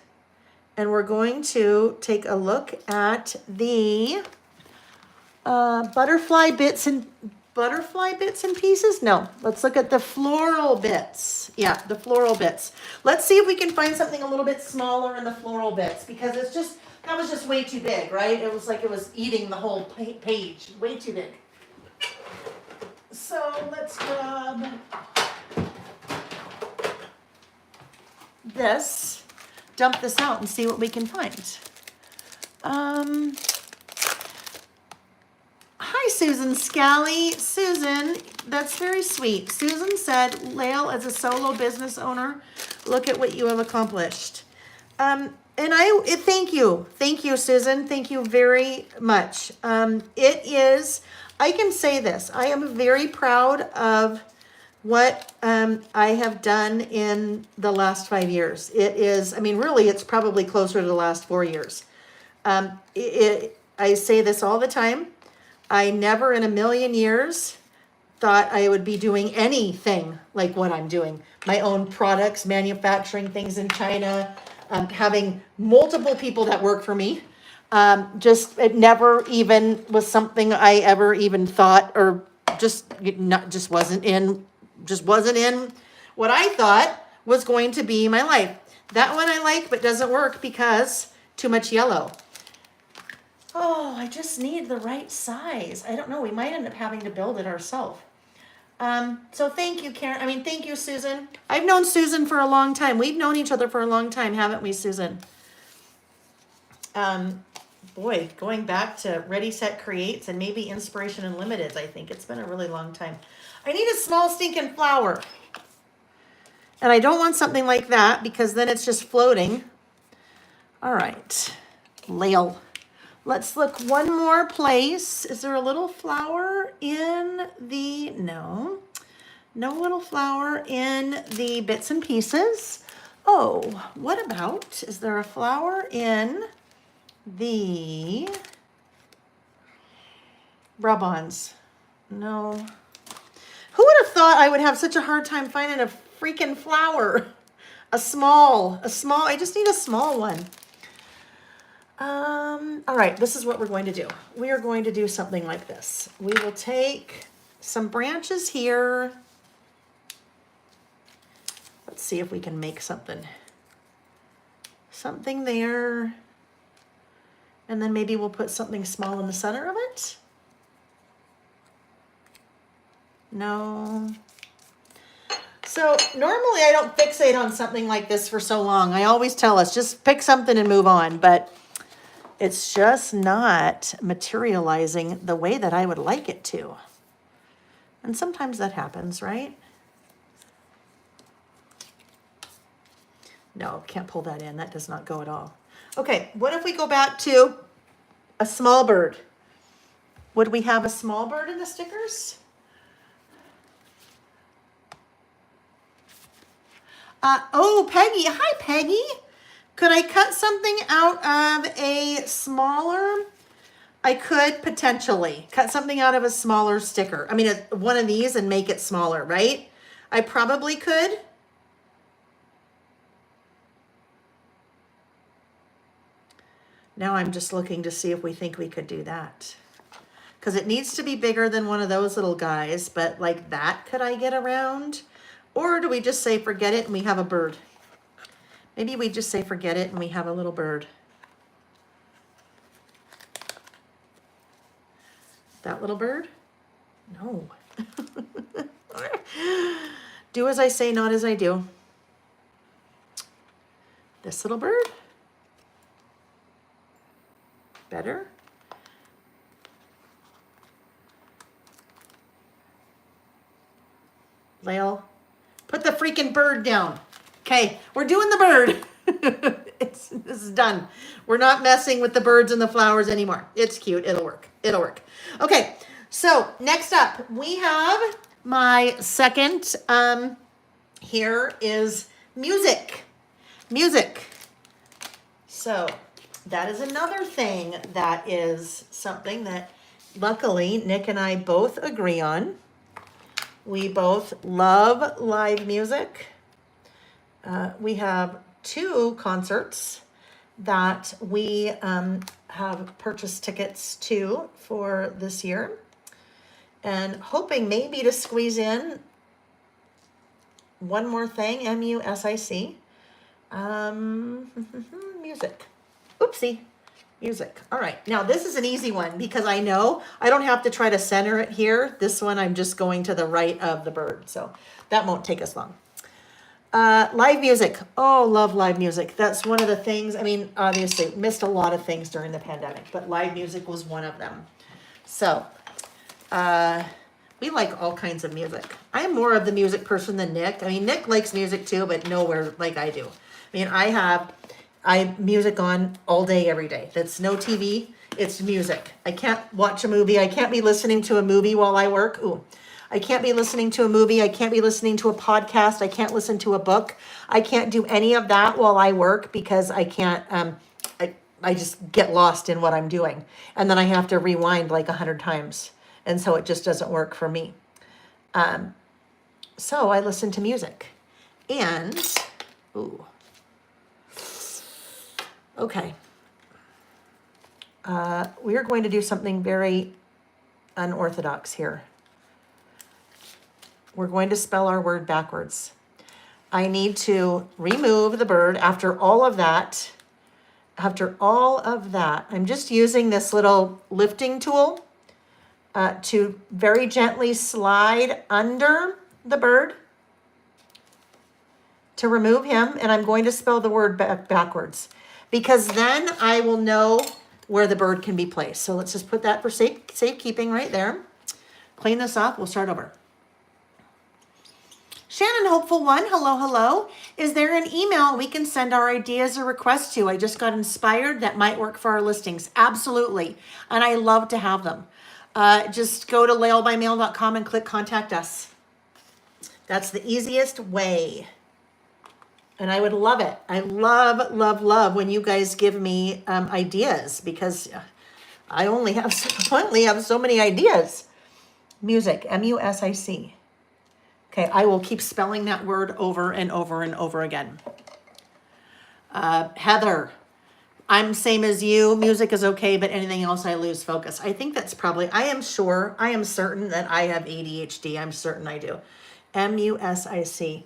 and we're going to take a look at the butterfly bits and pieces. No, let's look at the floral bits. Yeah, the floral bits. Let's see if we can find something a little bit smaller in the floral bits because it's just, that was just way too big, right? It was like it was eating the whole page, way too big. So let's grab this, dump this out and see what we can find. Hi, Susan Scally. Susan, that's very sweet. Susan said, Lael, as a solo business owner, look at what you have accomplished. And thank you, Susan. Thank you very much. It is, I can say this, I am very proud of what I have done in the last 5 years. It is, I mean, really, it's probably closer to the last 4 years. I say this all the time. I never in a million years thought I would be doing anything like what I'm doing. My own products, manufacturing things in China, having multiple people that work for me. Just it never even was something I ever even thought or just wasn't in what I thought was going to be my life. That one I like, but doesn't work because too much yellow. Oh, I just need the right size. I don't know. We might end up having to build it ourselves. So thank you, Karen. Thank you, Susan. I've known Susan for a long time. We've known each other for a long time, haven't we, Susan? Boy, going back to Ready, Set, Creates and maybe Inspiration Unlimited, I think it's been a really long time. I need a small stinking flower. And I don't want something like that because then it's just floating. All right, Lael. Let's look one more place. Is there a little flower in the, no little flower in the bits and pieces. Oh, what about, is there a flower in the rub-ons? No. Who would have thought I would have such a hard time finding a freaking flower? A small, I just need a small one. All right, this is what we're going to do. We are going to do something like this. We will take some branches here. Let's see if we can make something there. And then maybe we'll put something small in the center of it. No. So normally I don't fixate on something like this for so long. I always tell us just pick something and move on, but it's just not materializing the way that I would like it to. And sometimes that happens, right? No, can't pull that in. That does not go at all. Okay, what if we go back to a small bird? Would we have a small bird in the stickers? Oh, Peggy. Hi, Peggy. Could I cut something out of a smaller? I could potentially cut something out of a smaller sticker. I mean, one of these and make it smaller, right? I probably could. Now I'm just looking to see if we think we could do that. Because it needs to be bigger than one of those little guys, but like that, could I get around? Or do we just say forget it and we have a bird? Maybe we just say forget it and we have a little bird. That little bird? No. Do as I say, not as I do. This little bird? Better? Lael, put the freaking bird down. Okay, we're doing the bird. This is done. We're not messing with the birds and the flowers anymore. It's cute. It'll work. It'll work. Okay, so next up, we have my second. Here is music. Music. So that is another thing that is something that luckily Nick and I both agree on. We both love live music. We have 2 concerts that we have purchased tickets to for this year, and hoping maybe to squeeze in one more thing, MUSIC, music. Oopsie. Music. All right. Now this is an easy one because I know I don't have to try to center it here. This one I'm just going to the right of the bird. So that won't take us long. Live music. Oh, love live music. That's one of the things. I mean, obviously missed a lot of things during the pandemic, but live music was one of them. So we like all kinds of music. I'm more of the music person than Nick. I mean, Nick likes music too, but nowhere like I do. I mean, I music on all day, every day. That's no TV. It's music. I can't watch a movie. I can't be listening to a movie while I work. Ooh, I can't be listening to a movie. I can't be listening to a podcast. I can't listen to a book. I can't do any of that while I work because I can't, I just get lost in what I'm doing. And then I have to rewind like 100 times. And so it just doesn't work for me. So I listen to music and, ooh. Okay. We are going to do something very unorthodox here. We're going to spell our word backwards. I need to remove the bird after all of that. After all of that, I'm just using this little lifting tool to very gently slide under the bird to remove him. And I'm going to spell the word backwards, because then I will know where the bird can be placed. So let's just put that for safekeeping right there. Clean this up. We'll start over. Shannon Hopeful One, hello, hello. Is there an email we can send our ideas or requests to? I just got inspired. That might work for our listings. Absolutely. And I love to have them. Just go to laelbymail.com and click contact us. That's the easiest way. And I would love it. I love, love, love when you guys give me ideas, because I only have so many ideas. Music, MUSIC. Okay, I will keep spelling that word over and over and over again. Heather, I'm same as you. Music is okay, but anything else I lose focus. I think that's probably, I am certain that I have ADHD. I'm certain I do. MUSIC.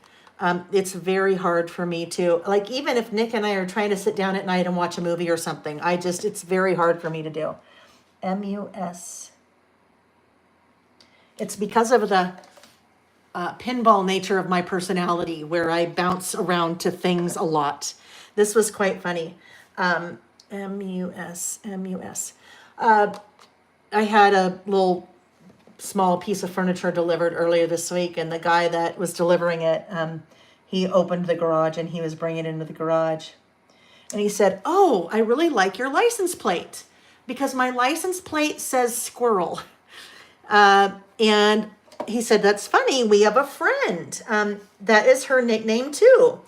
It's very hard for me to, like, even if Nick and I are trying to sit down at night and watch a movie or something, it's very hard for me to do. MUS. It's because of the pinball nature of my personality, where I bounce around to things a lot. This was quite funny. MUS. I had a little small piece of furniture delivered earlier this week, and the guy that was delivering it, he opened the garage and he was bringing it into the garage. And he said, "Oh, I really like your license plate, because my license plate says squirrel." And he said, that's funny. We have a friend that is her nickname too.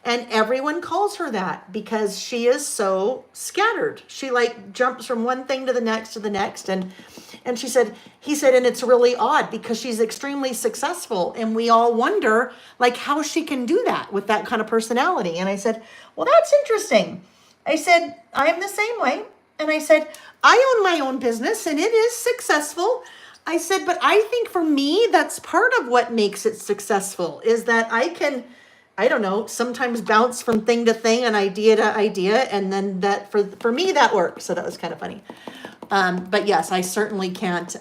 And everyone calls her that because she is so scattered. She like jumps from one thing to the next to the next. And he said, and it's really odd because she's extremely successful. And we all wonder like how she can do that with that kind of personality. And I said, well, that's interesting. I said, I'm the same way. And I said, I own my own business and it is successful. I said, but I think for me, that's part of what makes it successful is that I can, I don't know, sometimes bounce from thing to thing and idea to idea. And then that for me, that works. So that was kind of funny. But yes, I certainly can't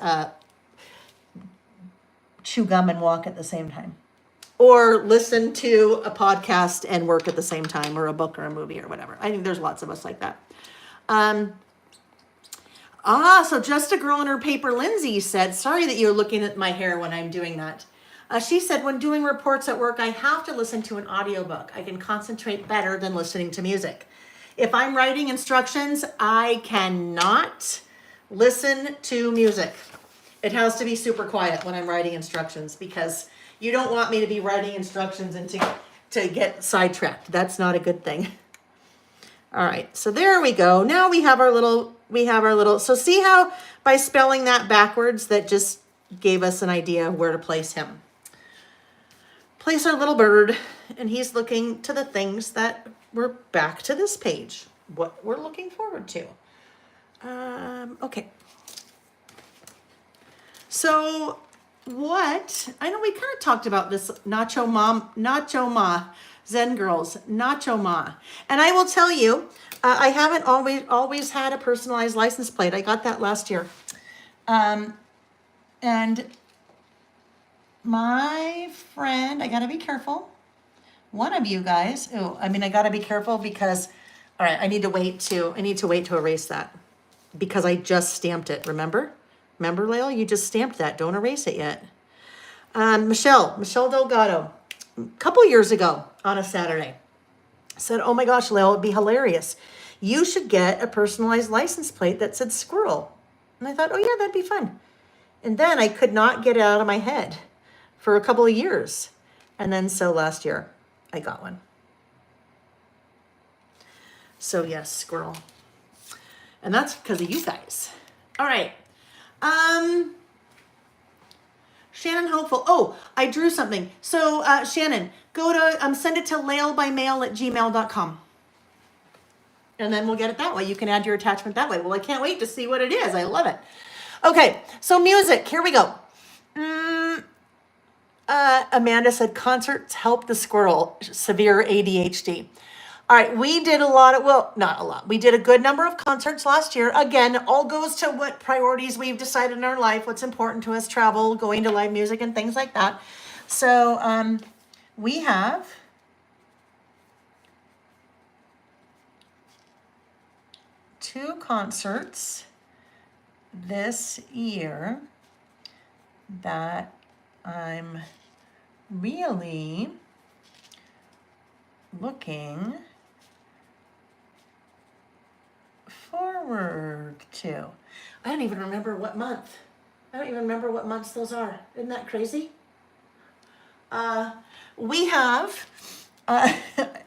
chew gum and walk at the same time. Or listen to a podcast and work at the same time, or a book or a movie or whatever. I think there's lots of us like that. So Just a Girl in Her Paper, Lindsay said, sorry that you're looking at my hair when I'm doing that. She said, when doing reports at work, I have to listen to an audiobook. I can concentrate better than listening to music. If I'm writing instructions, I cannot listen to music. It has to be super quiet when I'm writing instructions because you don't want me to be writing instructions and to get sidetracked. That's not a good thing. All right, so there we go. Now we have our little, so see how by spelling that backwards, that just gave us an idea of where to place him. Place our little bird, and he's looking to the things that we're back to this page, what we're looking forward to. Okay. So what, I know we kind of talked about this Nacho Ma, Zen Girls, Nacho Ma. And I will tell you, I haven't always had a personalized license plate. I got that last year. And my friend, I gotta be careful. One of you guys, I gotta be careful because, all right, I need to wait to erase that because I just stamped it, remember? Remember, Lael, you just stamped that. Don't erase it yet. Michelle Delgado, a couple years ago on a Saturday, said, oh my gosh, Lael, it'd be hilarious. You should get a personalized license plate that said squirrel. And I thought, oh yeah, that'd be fun. And then I could not get it out of my head for a couple of years. And then so last year I got one. So yes, squirrel. And that's because of you guys. All right. Shannon Hopeful. Oh, I drew something. So Shannon, go to, send it to laelbymail@gmail.com. And then we'll get it that way. You can add your attachment that way. Well, I can't wait to see what it is. I love it. Okay, so music. Here we go. Amanda said, concerts help the squirrel, severe ADHD. All right, we did not a lot. We did a good number of concerts last year. Again, all goes to what priorities we've decided in our life, what's important to us, travel, going to live music and things like that. So we have two concerts this year that I'm really looking forward to. I don't even remember what month. I don't even remember what months those are. Isn't that crazy? We have,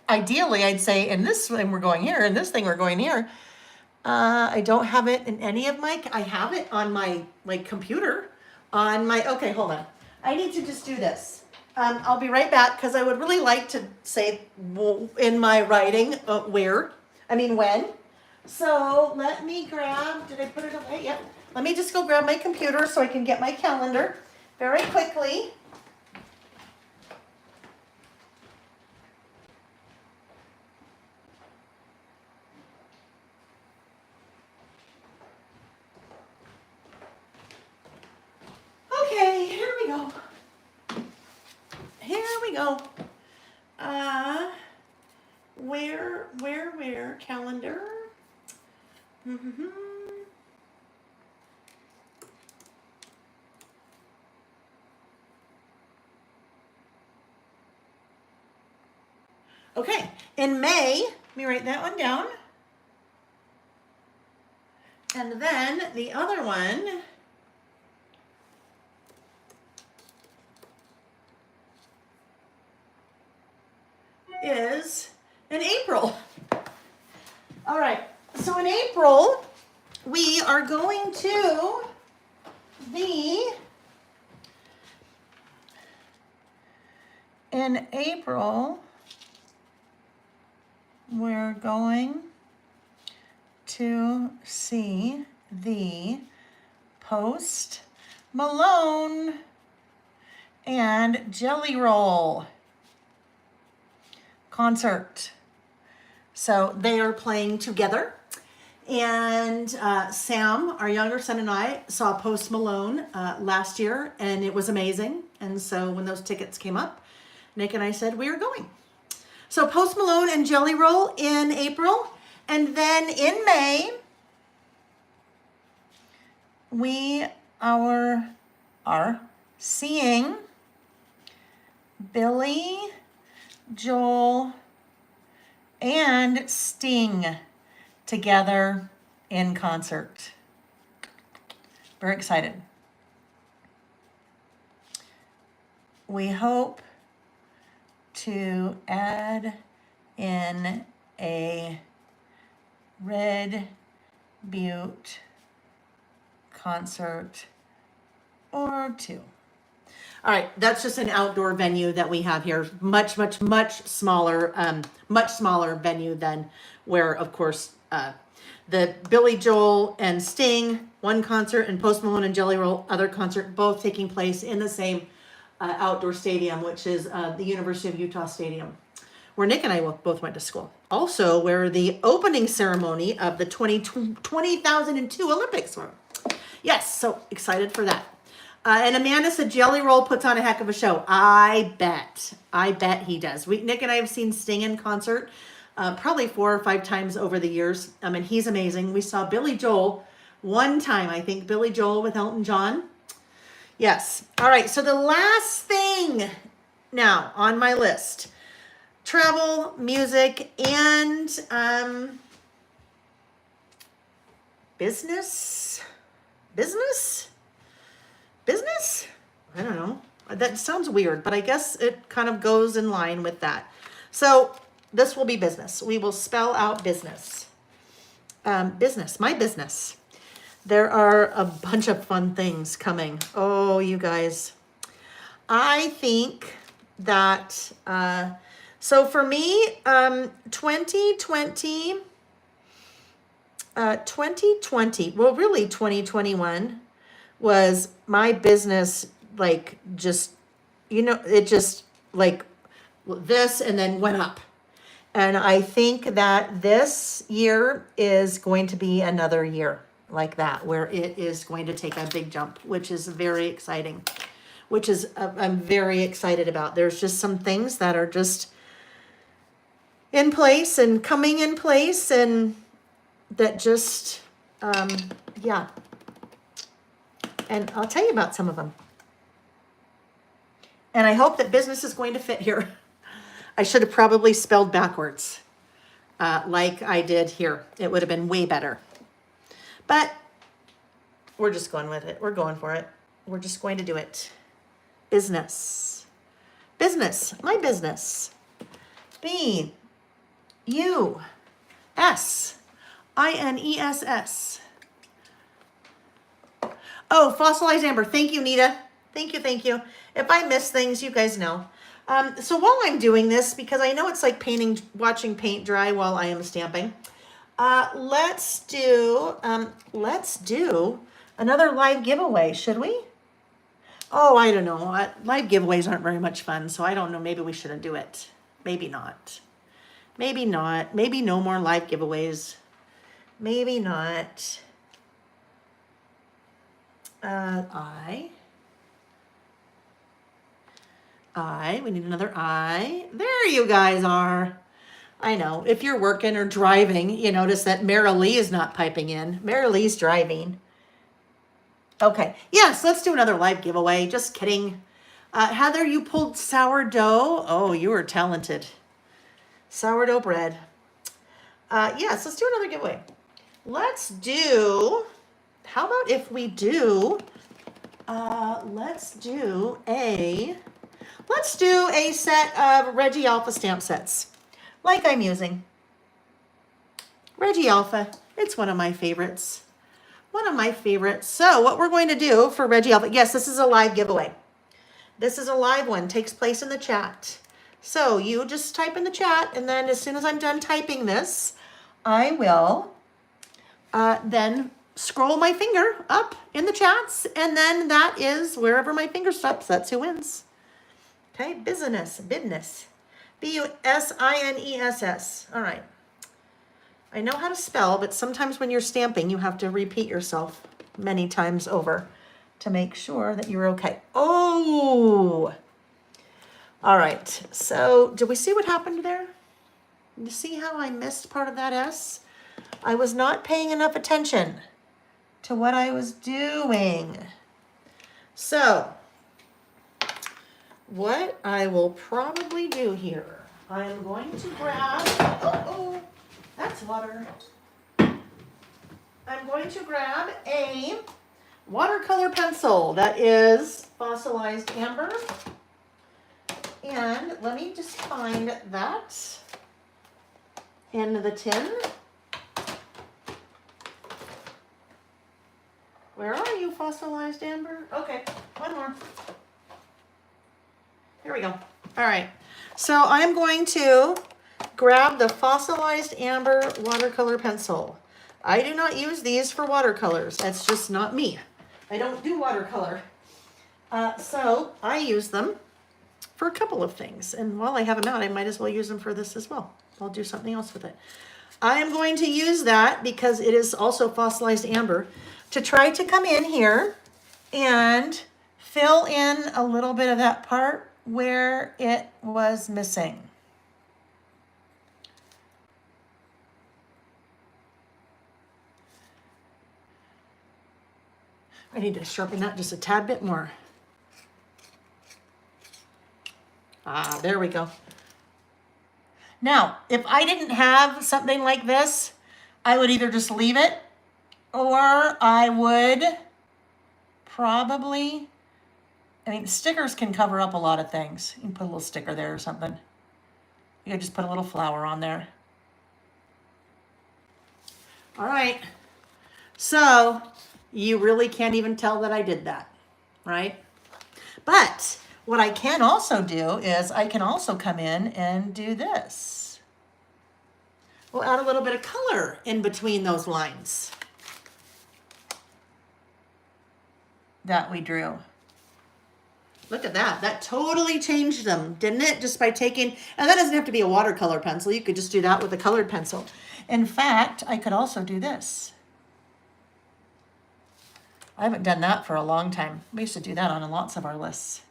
ideally, I'd say in this thing we're going here, in this thing we're going here. I don't have it in any of I have it on my computer, okay, hold on. I need to just do this. I'll be right back because I would really like to say in my writing when. So let me grab, did I put it away? Yep. Let me just go grab my computer so I can get my calendar very quickly. Okay, here we go. Where, calendar? Okay, in May, let me write that one down. And then the other one
is in April. All right, so in April, we are going to in April, we're going to see the Post Malone and Jelly Roll concert. So they are playing together. And Sam, our younger son, and I saw Post Malone last year, and it was amazing. And so when those tickets came up, Nick and I said we are going. So Post Malone and Jelly Roll in April. And then in May, we are seeing Billy Joel and Sting together in concert. Very excited. We hope to add in a Red Butte concert or two. All right, that's just an outdoor venue that we have here. Much smaller venue than where, of course, the Billy Joel and Sting, one concert, and Post Malone and Jelly Roll, other concert, both taking place in the same outdoor stadium, which is the University of Utah Stadium, where Nick and I both went to school. Also, where the opening ceremony of the 2002 Olympics were. Yes, so excited for that. And Amanda said Jelly Roll puts on a heck of a show. I bet he does. Nick and I have seen Sting in concert probably 4 or 5 times over the years. And he's amazing. We saw Billy Joel one time, I think. Billy Joel with Elton John. Yes. All right. So the last thing now on my list. Travel, music, and business? I don't know. That sounds weird, but I guess it kind of goes in line with that. So this will be business. We will spell out business. Business, my business. There are a bunch of fun things coming. Oh, you guys. I think that, so for me, 2020, well, really 2021 was my business, like, just, it just like this and then went up. And I think that this year is going to be another year like that, where it is going to take a big jump, which is very exciting, which is, I'm very excited about. There's just some things that are just in place and coming in place, and that just, yeah. And I'll tell you about some of them. And I hope that business is going to fit here. I should have probably spelled backwards, like I did here. It would have been way better. But we're just going with it. We're going for it. We're just going to do it. Business. Business. My business. B-U-S-I-N-E-S-S. Oh, fossilized amber. Thank you, Nita. Thank you. If I miss things, you guys know. So while I'm doing this, because I know it's like watching paint dry while I am stamping, let's do another live giveaway, should we? Oh, I don't know. Live giveaways aren't very much fun, so I don't know. Maybe we shouldn't do it. Maybe not. Maybe not. Maybe no more live giveaways. Maybe not. We need another I. There you guys are. I know. If you're working or driving, you notice that Mara Lee is not piping in. Mara Lee's driving. Okay. Yes, let's do another live giveaway. Just kidding. Heather, you pulled sourdough. Oh, you were talented. Sourdough bread. Yes, let's do another giveaway. Let's do a set of Reggie Alpha stamp sets.
like I'm using. Regie Alpha, it's one of my favorites. One of my favorites. So what we're going to do for Regie Alpha, yes, this is a live giveaway. This is a live one, takes place in the chat. So you just type in the chat, and then as soon as I'm done typing this, I will then scroll my finger up in the chats, and then that is wherever my finger stops, that's who wins. Okay, business. B-U-S-I-N-E-S-S. All right. I know how to spell, but sometimes when you're stamping, you have to repeat yourself many times over to make sure that you're okay. Oh! All right, so did we see what happened there? You see how I missed part of that S? I was not paying enough attention to what I was doing. So, what I will probably do here, I am going to grab, that's water. I'm going to grab a watercolor pencil that is fossilized amber. And let me just find that in the tin. Where are you, fossilized amber? Okay, one more. Here we go. All right, so I'm going to grab the fossilized amber watercolor pencil. I do not use these for watercolors. That's just not me. I don't do watercolor. So I use them for a couple of things. And while I have them out, I might as well use them for this as well. I'll do something else with it. I am going to use that because it is also fossilized amber to try to come in here and fill in a little bit of that part where it was missing. I need to sharpen that just a tad bit more. Ah, there we go. Now, if I didn't have something like this, I would either just leave it, or I would probably, stickers can cover up a lot of things. You can put a little sticker there or something. You could just put a little flower on there. All right. So you really can't even tell that I did that, right? But what I can also do is I can also come in and do this. We'll add a little bit of color in between those lines that we drew. Look at that. That totally changed them, didn't it? Just by taking, and that doesn't have to be a watercolor pencil. You could just do that with a colored pencil. In fact, I could also do this. I haven't done that for a long time. We used to do that on lots of our lists.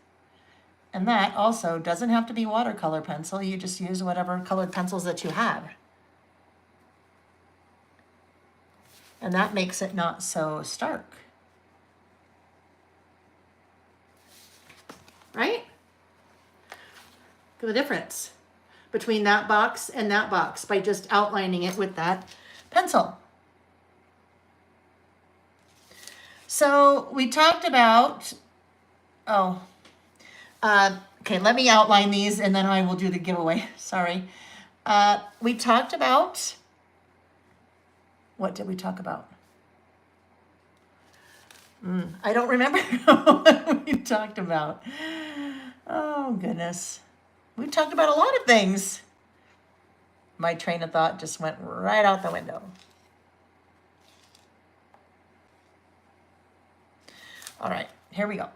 And that also doesn't have to be watercolor pencil. You just use whatever colored pencils that you have. And that makes it not so stark. Right? Look at the difference between that box and that box by just outlining it with that pencil. So we talked about, okay, let me outline these and then I will do the giveaway. Sorry. We talked about, what did we talk about? I don't remember what we talked about. Oh, goodness. We talked about a lot of things. My train of thought just went right out the window. All right, here we go.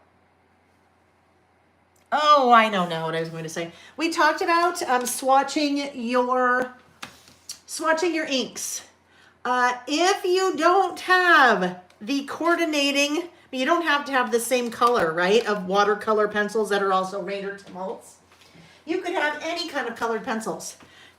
Oh, I know now what I was going to say. We talked about swatching your inks. If you don't have the coordinating, you don't have to have the same color, right, of watercolor pencils that are also Rainer Tumults. You could have any kind of colored pencils.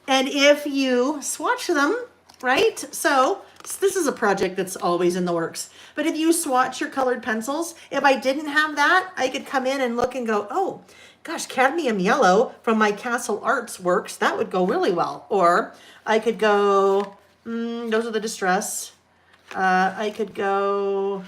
And if you swatch them, right, so this is a project that's always in the works. But if you swatch your colored pencils, if I didn't have that, I could come in and look and go, oh, gosh, cadmium yellow from my Castle Arts works. That would go really well. Or I could go, those are the Distress. I could go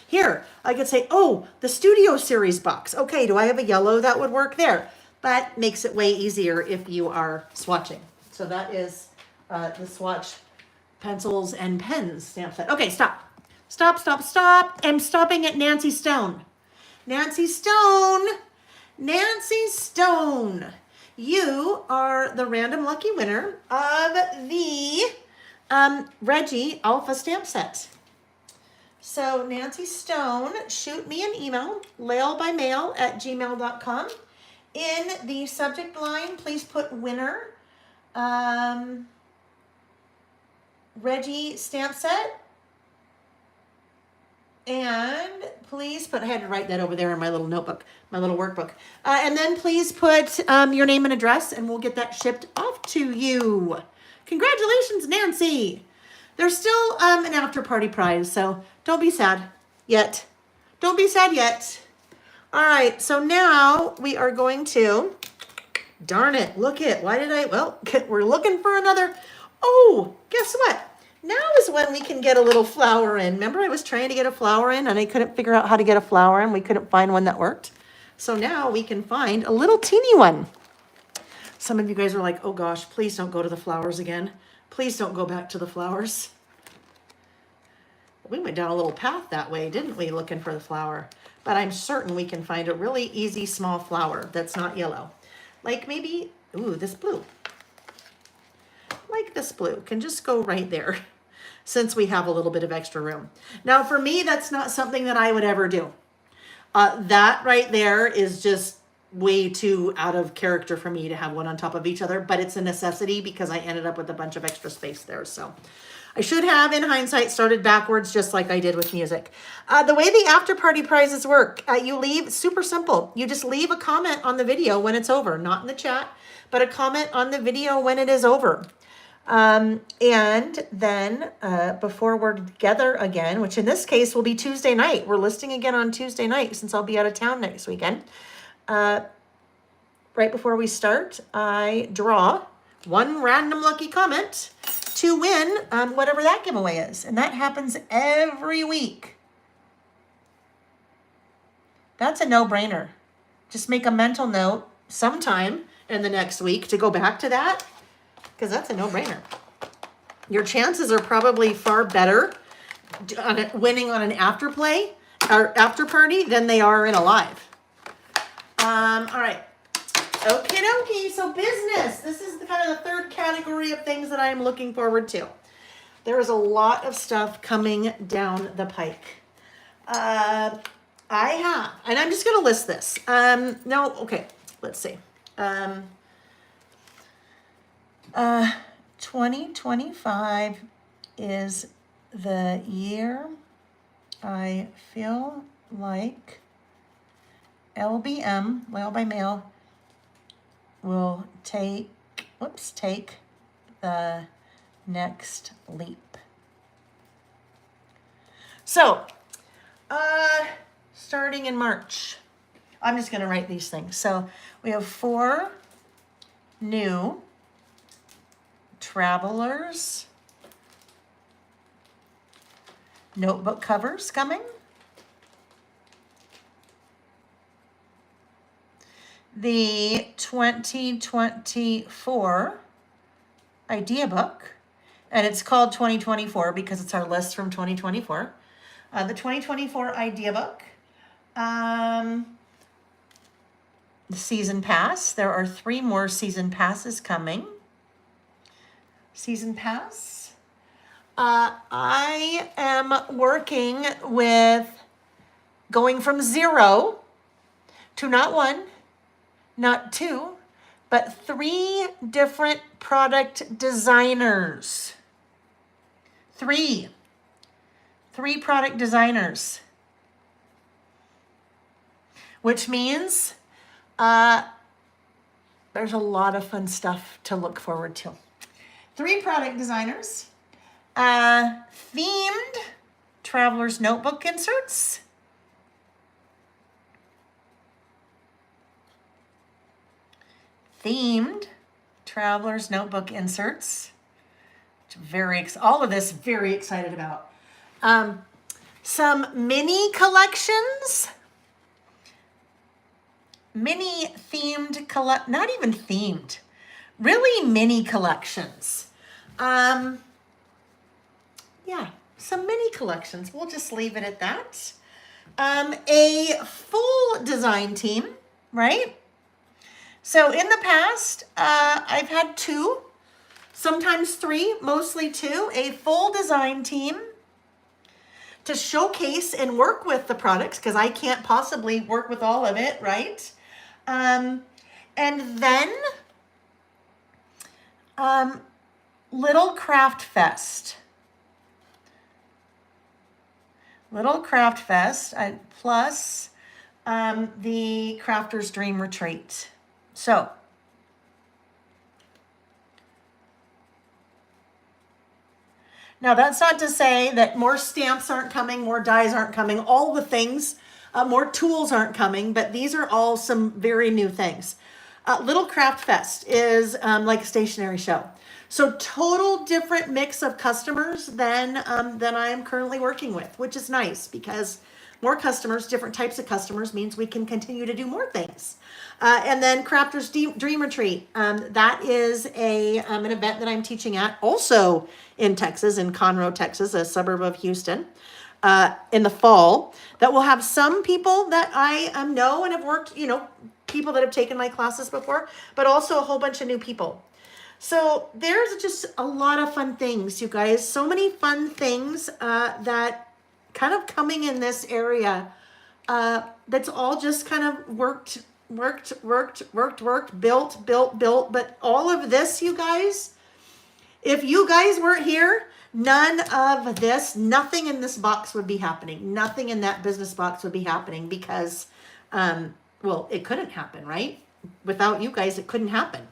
here. I could say, oh, the Studio Series box. Okay, do I have a yellow that would work there? but makes it way easier if you are swatching. So that is the swatch pencils and pens stamp set. Okay, stop. Stop, stop, stop. I'm stopping at Nancy Stone. Nancy Stone. Nancy Stone. You are the random lucky winner of the Reggie Alpha stamp set. So Nancy Stone, shoot me an email, lailbymail@gmail.com. In the subject line, please put winner, Reggie stamp set. And please put, I had to write that over there in my little notebook, my little workbook. And then please put your name and address and we'll get that shipped off to you. Congratulations, Nancy. There's still an after party prize, so don't be sad yet. Don't be sad yet. All right, so now we are going to, darn it, look it. Why did I, well, we're looking for another. Oh, guess what? Now is when we can get a little flower in. Remember I was trying to get a flower in and I couldn't figure out how to get a flower in. We couldn't find one that worked. So now we can find a little teeny one. Some of you guys are like, oh gosh, please don't go to the flowers again. Please don't go back to the flowers. We went down a little path that way, didn't we, looking for the flower? But I'm certain we can find a really easy small flower that's not yellow. Like maybe, ooh, this blue. Like this blue can just go right there since we have a little bit of extra room. Now for me, that's not something that I would ever do. That right there is just way too out of character for me to have one on top of each other, but it's a necessity because I ended up with a bunch of extra space there. So I should have, in hindsight, started backwards just like I did with music. The way the after party prizes work, you leave, super simple. You just leave a comment on the video when it's over, not in the chat, but a comment on the video when it is over. And then before we're together again, which in this case will be Tuesday night, we're listing again on Tuesday night since I'll be out of town next weekend. Right before we start, I draw one random lucky comment to win whatever that giveaway is. And that happens every week. That's a no-brainer. Just make a mental note sometime in the next week to go back to that, because that's a no-brainer. Your chances are probably far better on winning on an after play or after party than they are in a live. All right. Okie dokie. So business. This is the kind of the third category of things that I am looking forward to. There is a lot of stuff coming down the pike. I have, and I'm just going to list this. No, okay. Let's see. 2025 is the year I feel like LBM, Lail by Mail, will take the next leap. So, starting in March, I'm just going to write these things. So we have 4 new Travelers notebook covers coming. The 2024 idea book, and it's called 2024 because it's our list from 2024. The 2024 idea book. The season pass. There are 3 more season passes coming. Season pass. I am working with going from 0 to not 1, not 2, but 3 different product designers. 3 product designers. Which means there's a lot of fun stuff to look forward to. 3 product designers, themed Traveler's Notebook inserts, all of this very excited about. Some mini collections, mini themed not even themed, really mini collections. Yeah, some mini collections. We'll just leave it at that. A full design team, right? So in the past, I've had 2, sometimes 3, mostly 2, a full design team to showcase and work with the products, because I can't possibly work with all of it, right? And then Little Craft Fest. Little Craft Fest plus the Crafter's Dream Retreat. So now that's not to say that more stamps aren't coming, more dies aren't coming, all the things, more tools aren't coming, but these are all some very new things. Little Craft Fest is like a stationery show. So total different mix of customers than I am currently working with, which is nice because more customers, different types of customers means we can continue to do more things. And then Crafter's Dream Retreat. That is an event that I'm teaching at, also in Texas, in Conroe, Texas, a suburb of Houston, in the fall. That will have some people that I know and have worked, people that have taken my classes before, but also a whole bunch of new people. So there's just a lot of fun things, you guys. So many fun things that kind of coming in this area. That's all just kind of worked, built. But all of this, you guys, if you guys weren't here, none of this, nothing in this box would be happening. Nothing in that business box would be happening because, it couldn't happen, right? Without you guys, it couldn't happen.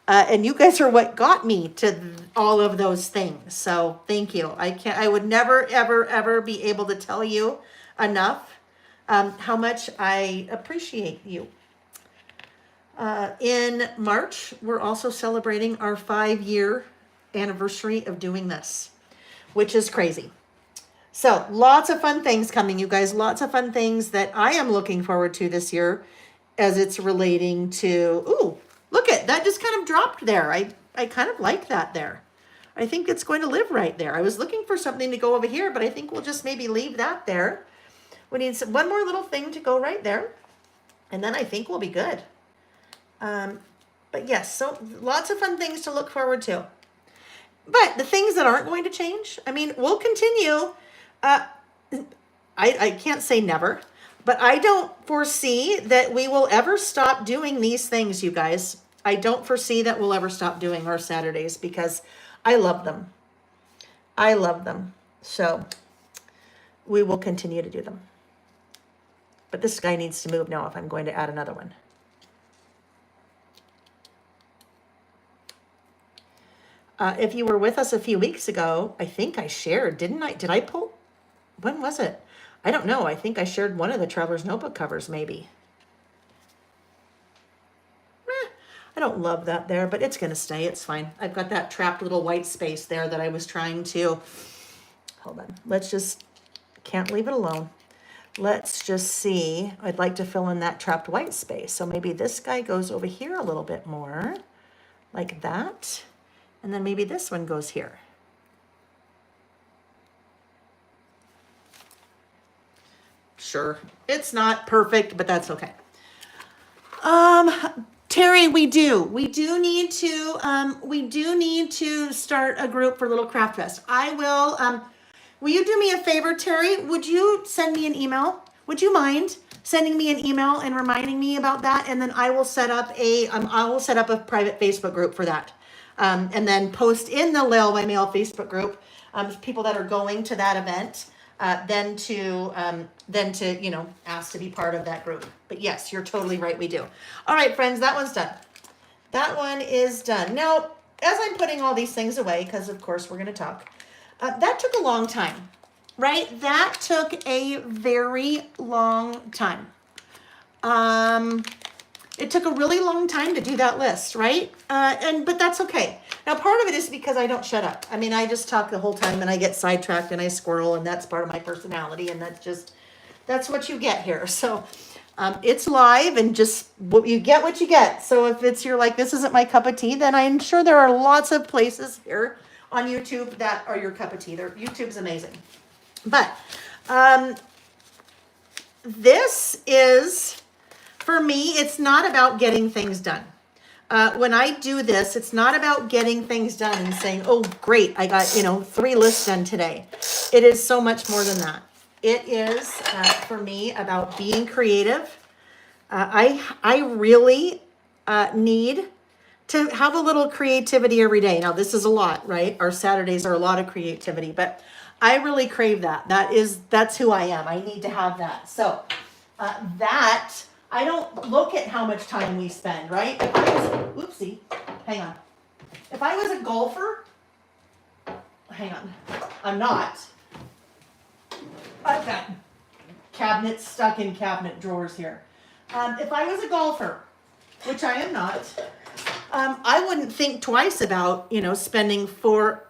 And you guys are what got me to all of those things. So thank you. I would never, ever be able to tell you enough how much I appreciate you. In March, we're also celebrating our 5-year anniversary of doing this, which is crazy. So lots of fun things coming, you guys. Lots of fun things that I am looking forward to this year as it's relating to, look at that, just kind of dropped there. I kind of like that there. I think it's going to live right there. I was looking for something to go over here, but I think we'll just maybe leave that there. We need one more little thing to go right there. And then I think we'll be good. But yes, so lots of fun things to look forward to. But the things that aren't going to change, we'll continue. I can't say never. But I don't foresee that we will ever stop doing these things, you guys. I don't foresee that we'll ever stop doing our Saturdays because I love them. I love them. So we will continue to do them. But this guy needs to move now if I'm going to add another one. If you were with us a few weeks ago, I think I shared, didn't I? Did I pull? When was it? I don't know. I think I shared one of the Traveler's Notebook covers, maybe. I don't love that there, but it's going to stay. It's fine. I've got that trapped little white space there that I was trying to... Hold on. Let's just... Can't leave it alone. Let's just see. I'd like to fill in that trapped white space. So maybe this guy goes over here a little bit more. Like that. And then maybe this one goes here. Sure. It's not perfect, but that's okay. Terry, we do need to start a group for Little Craft Fest. I will you do me a favor, Terry? Would you send me an email? Would you mind sending me an email and reminding me about that? And then I will set up a private Facebook group for that. And then post in the Lail by Mail Facebook group, people that are going to that event. Then to ask to be part of that group. But yes, you're totally right, we do. All right, friends, that one's done. That one is done. Now, as I'm putting all these things away, because of course we're going to talk, that took a long time, right? That took a very long time. It took a really long time to do that list, right? But that's okay. Now, part of it is because I don't shut up. I just talk the whole time and I get sidetracked and I squirrel, and that's part of my personality, and that's what you get here. So It's live and just you get what you get. So if you're like, this isn't my cup of tea, then I'm sure there are lots of places here on YouTube that are your cup of tea. YouTube's amazing. But this is, for me, it's not about getting things done. When I do this, it's not about getting things done and saying, oh, great, I got, 3 lists done today. It is so much more than that. It is, for me, about being creative. I really need to have a little creativity every day. Now, this is a lot, right? Our Saturdays are a lot of creativity, but I really crave that. That's who I am. I need to have that. So I don't look at how much time we spend, right? Oopsie, hang on. If I was a golfer, hang on, I'm not. I've got cabinets stuck in cabinet drawers here. If I was a golfer, which I am not, I wouldn't think twice about, spending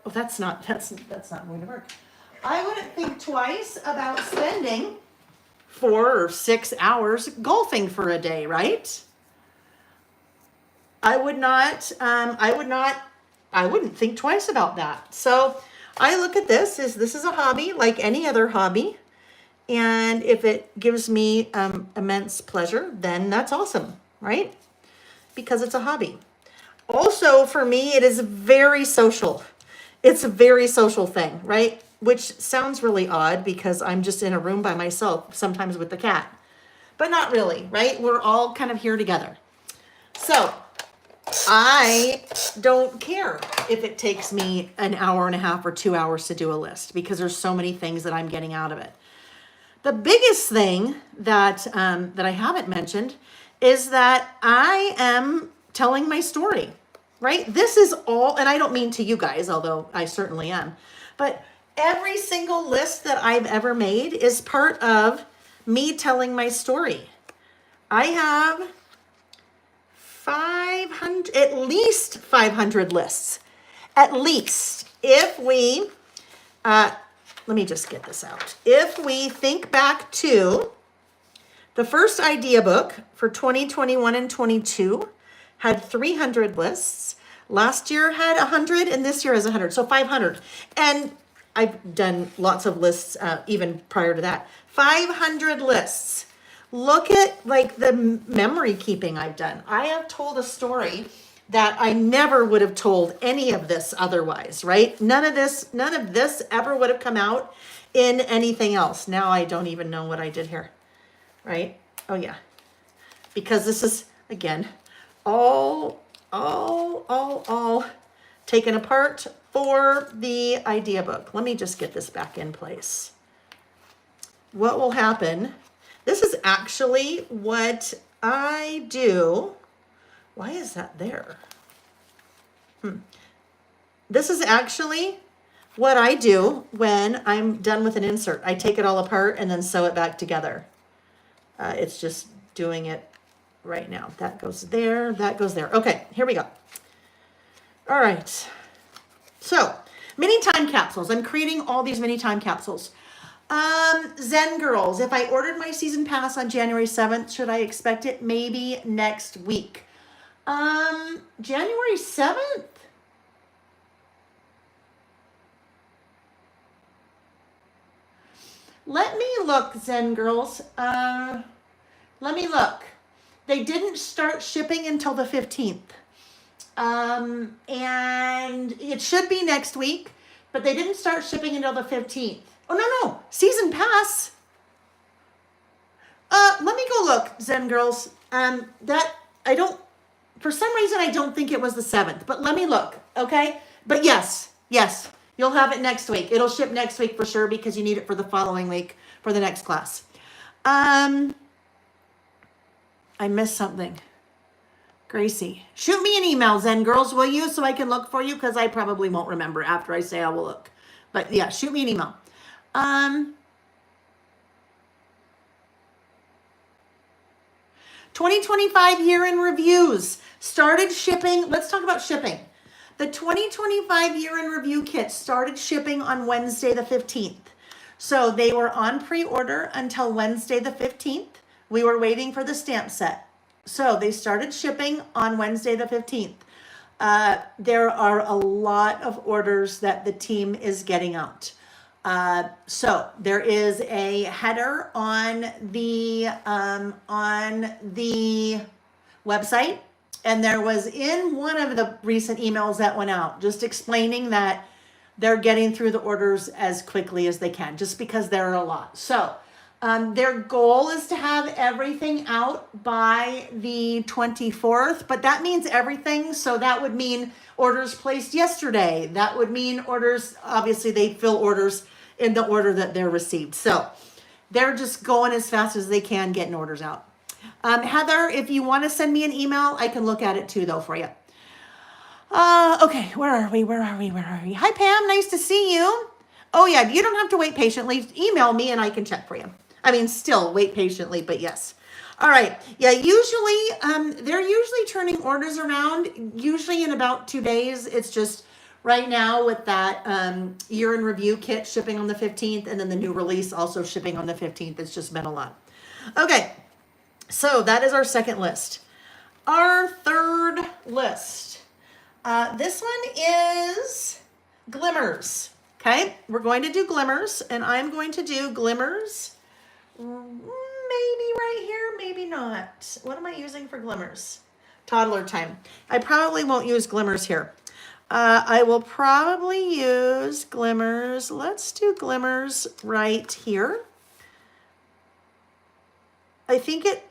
that's not going to work. I wouldn't think twice about spending 4 or 6 hours golfing for a day, right? I wouldn't think twice about that. So I look at this is a hobby like any other hobby. And if it gives me immense pleasure, then that's awesome, right? Because it's a hobby. Also, for me, it is very social. It's a very social thing, right? Which sounds really odd because I'm just in a room by myself, sometimes with the cat. But not really, right? We're all kind of here together. So I don't care if it takes me an hour and a half or 2 hours to do a list because there's so many things that I'm getting out of it. The biggest thing that I haven't mentioned is that I am telling my story, right? This is all, and I don't mean to you guys, although I certainly am, but every single list that I've ever made is part of me telling my story. I have at least 500 lists. At least, if we, let me just get this out. If we think back to the first idea book for 2021 and 22 had 300 lists. Last year had 100 and this year has 100. So 500. And I've done lots of lists even prior to that. 500 lists. Look at like the memory keeping I've done. I have told a story that I never would have told any of this otherwise, right? None of this ever would have come out in anything else. Now I don't even know what I did here, right? Oh yeah, because this is, again, all taken apart for the idea book. Let me just get this back in place. What will happen, this is actually what I do. Why is that there? This is actually what I do when I'm done with an insert. I take it all apart and then sew it back together. It's just doing it right now. That goes there, that goes there. Okay, here we go. All right. So, mini time capsules. I'm creating all these mini time capsules. Zen Girls, if I ordered my season pass on January 7th, should I expect it maybe next week? January 7th? Let me look, Zen Girls. Let me look. They didn't start shipping until the 15th. And it should be next week, but they didn't start shipping until the 15th. Oh, no. Season pass. Let me go look, Zen Girls. For some reason, I don't think it was the 7th, but let me look, okay? But yes, you'll have it next week. It'll ship next week for sure because you need it for the following week for the next class. I missed something. Gracie, shoot me an email, Zen Girls, will you? So I can look for you because I probably won't remember after I say I will look. But yeah, shoot me an email. 2025 year in reviews started shipping. Let's talk about shipping. The 2025 year in review kits started shipping on Wednesday the 15th. So they were on pre-order until Wednesday the 15th. We were waiting for the stamp set. So they started shipping on Wednesday the 15th. There are a lot of orders that the team is getting out. So there is a header on the website, and there was in one of the recent emails that went out just explaining that they're getting through the orders as quickly as they can, just because there are a lot. So their goal is to have everything out by the 24th, but that means everything. So that would mean orders placed yesterday. That would mean orders, obviously they fill orders in the order that they're received. So they're just going as fast as they can getting orders out. Heather, if you want to send me an email, I can look at it too though for you. Okay, where are we? Hi Pam, nice to see you. Oh yeah, you don't have to wait patiently. Email me and I can check for you. I mean, still wait patiently, but yes. All right. Yeah, usually, they're usually turning orders around, usually in about 2 days. It's just right now with that year in review kit shipping on the 15th, and then the new release also shipping on the 15th. It's just been a lot. Okay, so that is our second list. Our third list. This one is Glimmers. Okay, we're going to do Glimmers, and I'm going to do Glimmers. Maybe right here, maybe not. What am I using for Glimmers? Toddler time. I probably won't use Glimmers here. I will probably use Glimmers. Let's do Glimmers right here.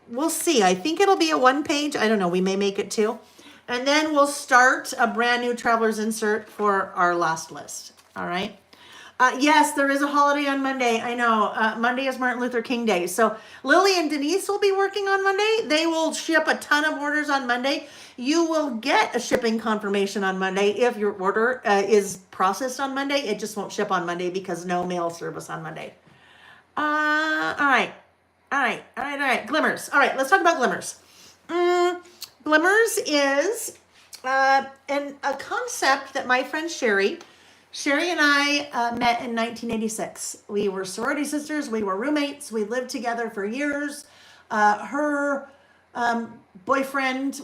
We'll see. I think it'll be a 1-page. I don't know. We may make it 2. And then we'll start a brand new Traveler's Insert for our last list. All right. Yes, there is a holiday on Monday. I know. Monday is Martin Luther King Day. So Lily and Denise will be working on Monday. They will ship a ton of orders on Monday. You will get a shipping confirmation on Monday if your order is processed on Monday. It just won't ship on Monday because no mail service on Monday. All right. Glimmers. All right, let's talk about Glimmers. Glimmers is a concept that my friend Sherry and I met in 1986. We were sorority sisters. We were roommates. We lived together for years. Her boyfriend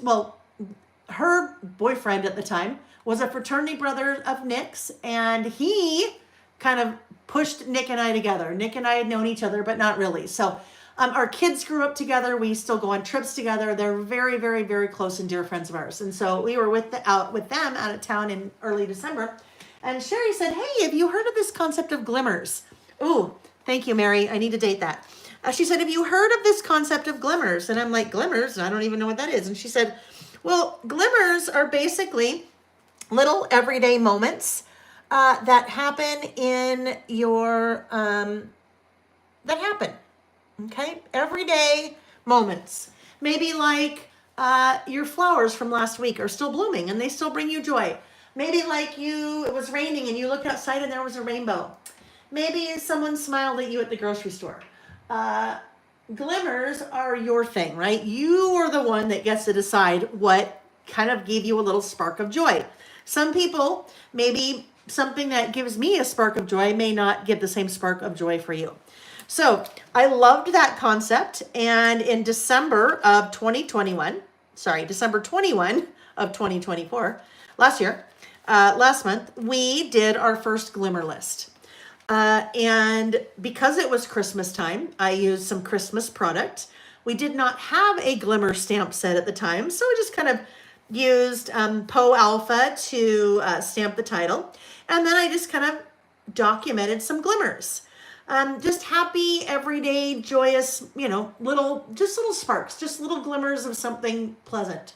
at the time was a fraternity brother of Nick's, and he kind of pushed Nick and I together. Nick and I had known each other, but not really. So our kids grew up together. We still go on trips together. They're very, very, very close and dear friends of ours. And so we were out with them out of town in early December. And Sherry said, hey, have you heard of this concept of Glimmers? Ooh, thank you, Mary. I need to date that. She said, have you heard of this concept of Glimmers? And I'm like, Glimmers? I don't even know what that is. And she said, well, Glimmers are basically little everyday moments that happen in your, that happen. Okay, everyday moments. Maybe like your flowers from last week are still blooming and they still bring you joy. Maybe like it was raining and you looked outside and there was a rainbow. Maybe someone smiled at you at the grocery store. Glimmers are your thing, right? You are the one that gets to decide what kind of gave you a little spark of joy. Some people, maybe something that gives me a spark of joy may not give the same spark of joy for you. So I loved that concept. And in December 21 of 2024, last month, we did our first Glimmer list. And because it was Christmas time, I used some Christmas product. We did not have a Glimmer stamp set at the time, so we just kind of used Poe Alpha to stamp the title. And then I just kind of documented some glimmers. Just happy, everyday, joyous, little sparks, just little glimmers of something pleasant.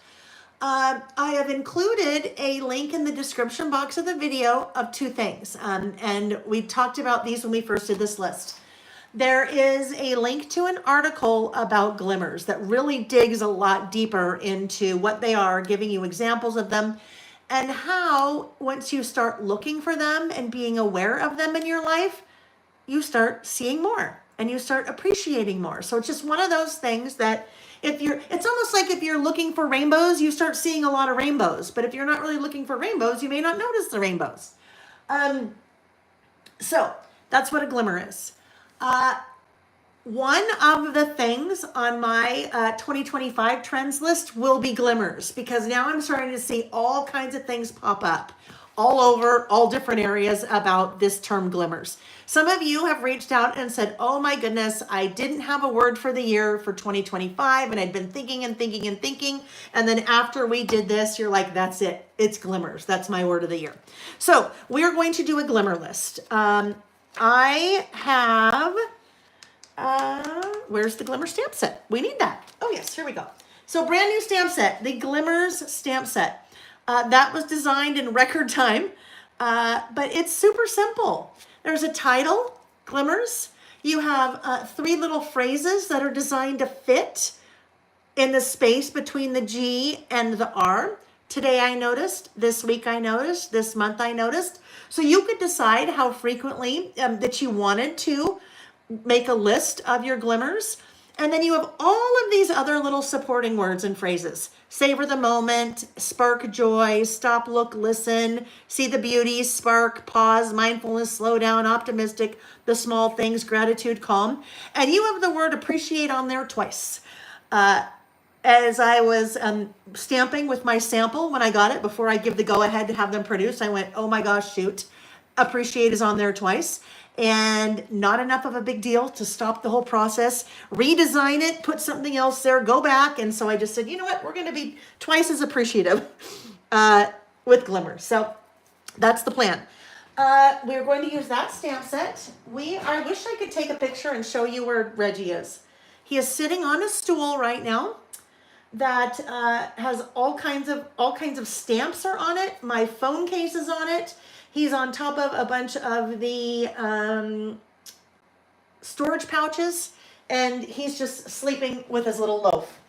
I have included a link in the description box of the video of 2 things. And we talked about these when we first did this list. There is a link to an article about glimmers that really digs a lot deeper into what they are, giving you examples of them, and how once you start looking for them and being aware of them in your life, you start seeing more and you start appreciating more. So it's just one of those things that it's almost like if you're looking for rainbows, you start seeing a lot of rainbows. But if you're not really looking for rainbows, you may not notice the rainbows. So that's what a glimmer is. One of the things on my 2025 trends list will be glimmers, because now I'm starting to see all kinds of things pop up all over, all different areas about this term glimmers. Some of you have reached out and said, oh my goodness, I didn't have a word for the year for 2025, and I'd been thinking and thinking and thinking. And then after we did this, you're like, that's it. It's glimmers. That's my word of the year. So we're going to do a glimmer list. I have... where's the glimmer stamp set? We need that. Oh yes, here we go. So brand new stamp set, the Glimmers stamp set. That was designed in record time, but it's super simple. There's a title, Glimmers. You have 3 little phrases that are designed to fit in the space between the G and the R. Today I noticed, this week I noticed, this month I noticed. So you could decide how frequently that you wanted to make a list of your glimmers. And then you have all of these other little supporting words and phrases. Savor the moment, spark joy, stop, look, listen, see the beauty, spark, pause, mindfulness, slow down, optimistic, the small things, gratitude, calm. And you have the word appreciate on there twice. As I was stamping with my sample when I got it, before I give the go ahead to have them produced, I went, oh my gosh, shoot. Appreciate is on there twice. And not enough of a big deal to stop the whole process, redesign it, put something else there, go back. And so I just said, you know what, we're going to be twice as appreciative with glimmers. So that's the plan. We're going to use that stamp set. I wish I could take a picture and show you where Reggie is. He is sitting on a stool right now that has all kinds of stamps are on it. My phone case is on it. He's on top of a bunch of the storage pouches, and he's just sleeping with his little loaf.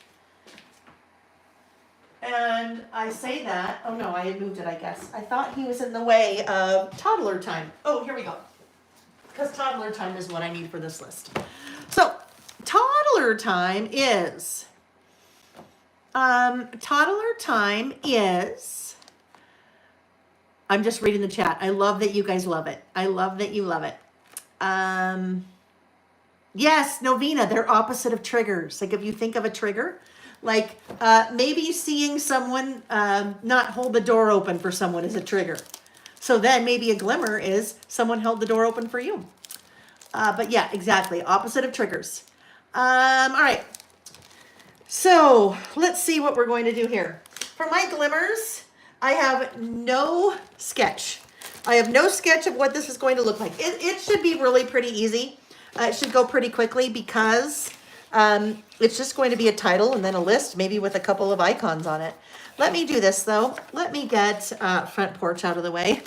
And I say that, oh no, I had moved it, I guess. I thought he was in the way of toddler time. Oh, here we go. Because toddler time is what I need for this list. So, toddler time is, I'm just reading the chat. I love that you guys love it. I love that you love it. Yes, Novena, they're opposite of triggers. Like if you think of a trigger, like maybe seeing someone not hold the door open for someone is a trigger. So then maybe a glimmer is someone held the door open for you. But yeah, exactly. Opposite of triggers. All right. So let's see what we're going to do here. For my glimmers, I have no sketch. I have no sketch of what this is going to look like. It should be really pretty easy. It should go pretty quickly because it's just going to be a title and then a list, maybe with a couple of icons on it. Let me do this though. Let me get front porch out of the way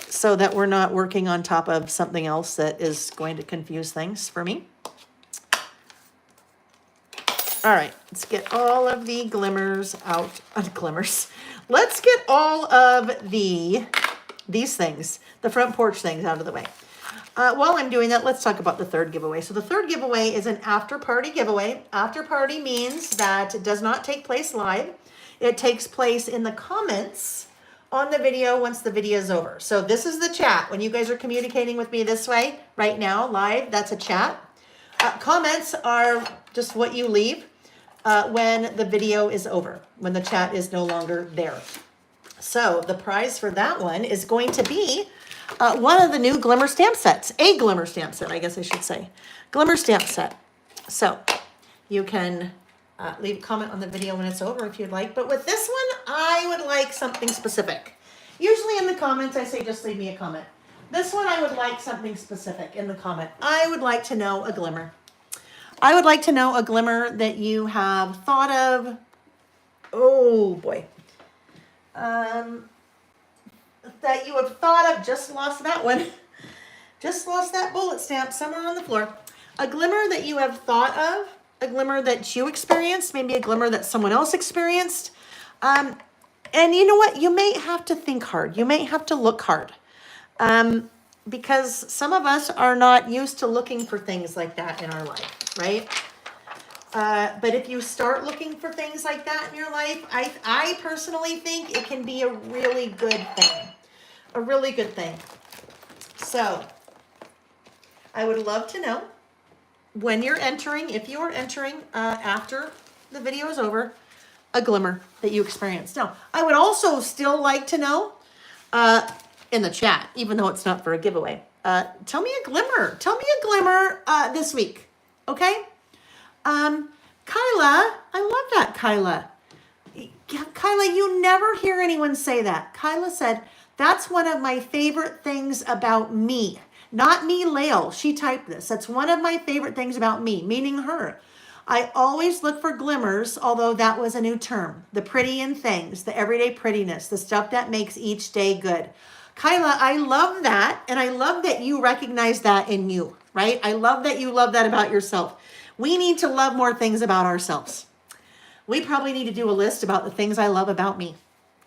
so that we're not working on top of something else that is going to confuse things for me. All right, let's get all of the glimmers out. Glimmers. Let's get all of these things, the front porch things, out of the way. While I'm doing that, let's talk about the third giveaway. So the third giveaway is an after party giveaway. After party means that it does not take place live. It takes place in the comments on the video once the video is over. So this is the chat. When you guys are communicating with me this way right now, live, that's a chat. Comments are just what you leave when the video is over, when the chat is no longer there. So the prize for that one is going to be one of the new Glimmer stamp sets. A Glimmer stamp set, I guess I should say. Glimmer stamp set. So you can leave a comment on the video when it's over if you'd like. But with this one, I would like something specific. Usually in the comments, I say just leave me a comment. This one, I would like something specific in the comment. I would like to know a glimmer. I would like to know a glimmer that you have thought of. Oh boy. That you have thought of, just lost that one. Just lost that bullet stamp somewhere on the floor. A glimmer that you have thought of, a glimmer that you experienced, maybe a glimmer that someone else experienced. And you know what? You may have to think hard. You may have to look hard. Because some of us are not used to looking for things like that in our life, right? But if you start looking for things like that in your life, I personally think it can be a really good thing. A really good thing. So, I would love to know when you're entering, if you are entering after the video is over, a glimmer that you experienced. Now, I would also still like to know in the chat, even though it's not for a giveaway, tell me a glimmer. Tell me a glimmer this week, okay? Kyla, I love that, Kyla. Kyla, you never hear anyone say that. Kyla said, that's one of my favorite things about me. Not me, Lael. She typed this. That's one of my favorite things about me, meaning her. I always look for glimmers, although that was a new term. The pretty in things, the everyday prettiness, the stuff that makes each day good. Kyla, I love that. And I love that you recognize that in you, right? I love that you love that about yourself. We need to love more things about ourselves. We probably need to do a list about the things I love about me,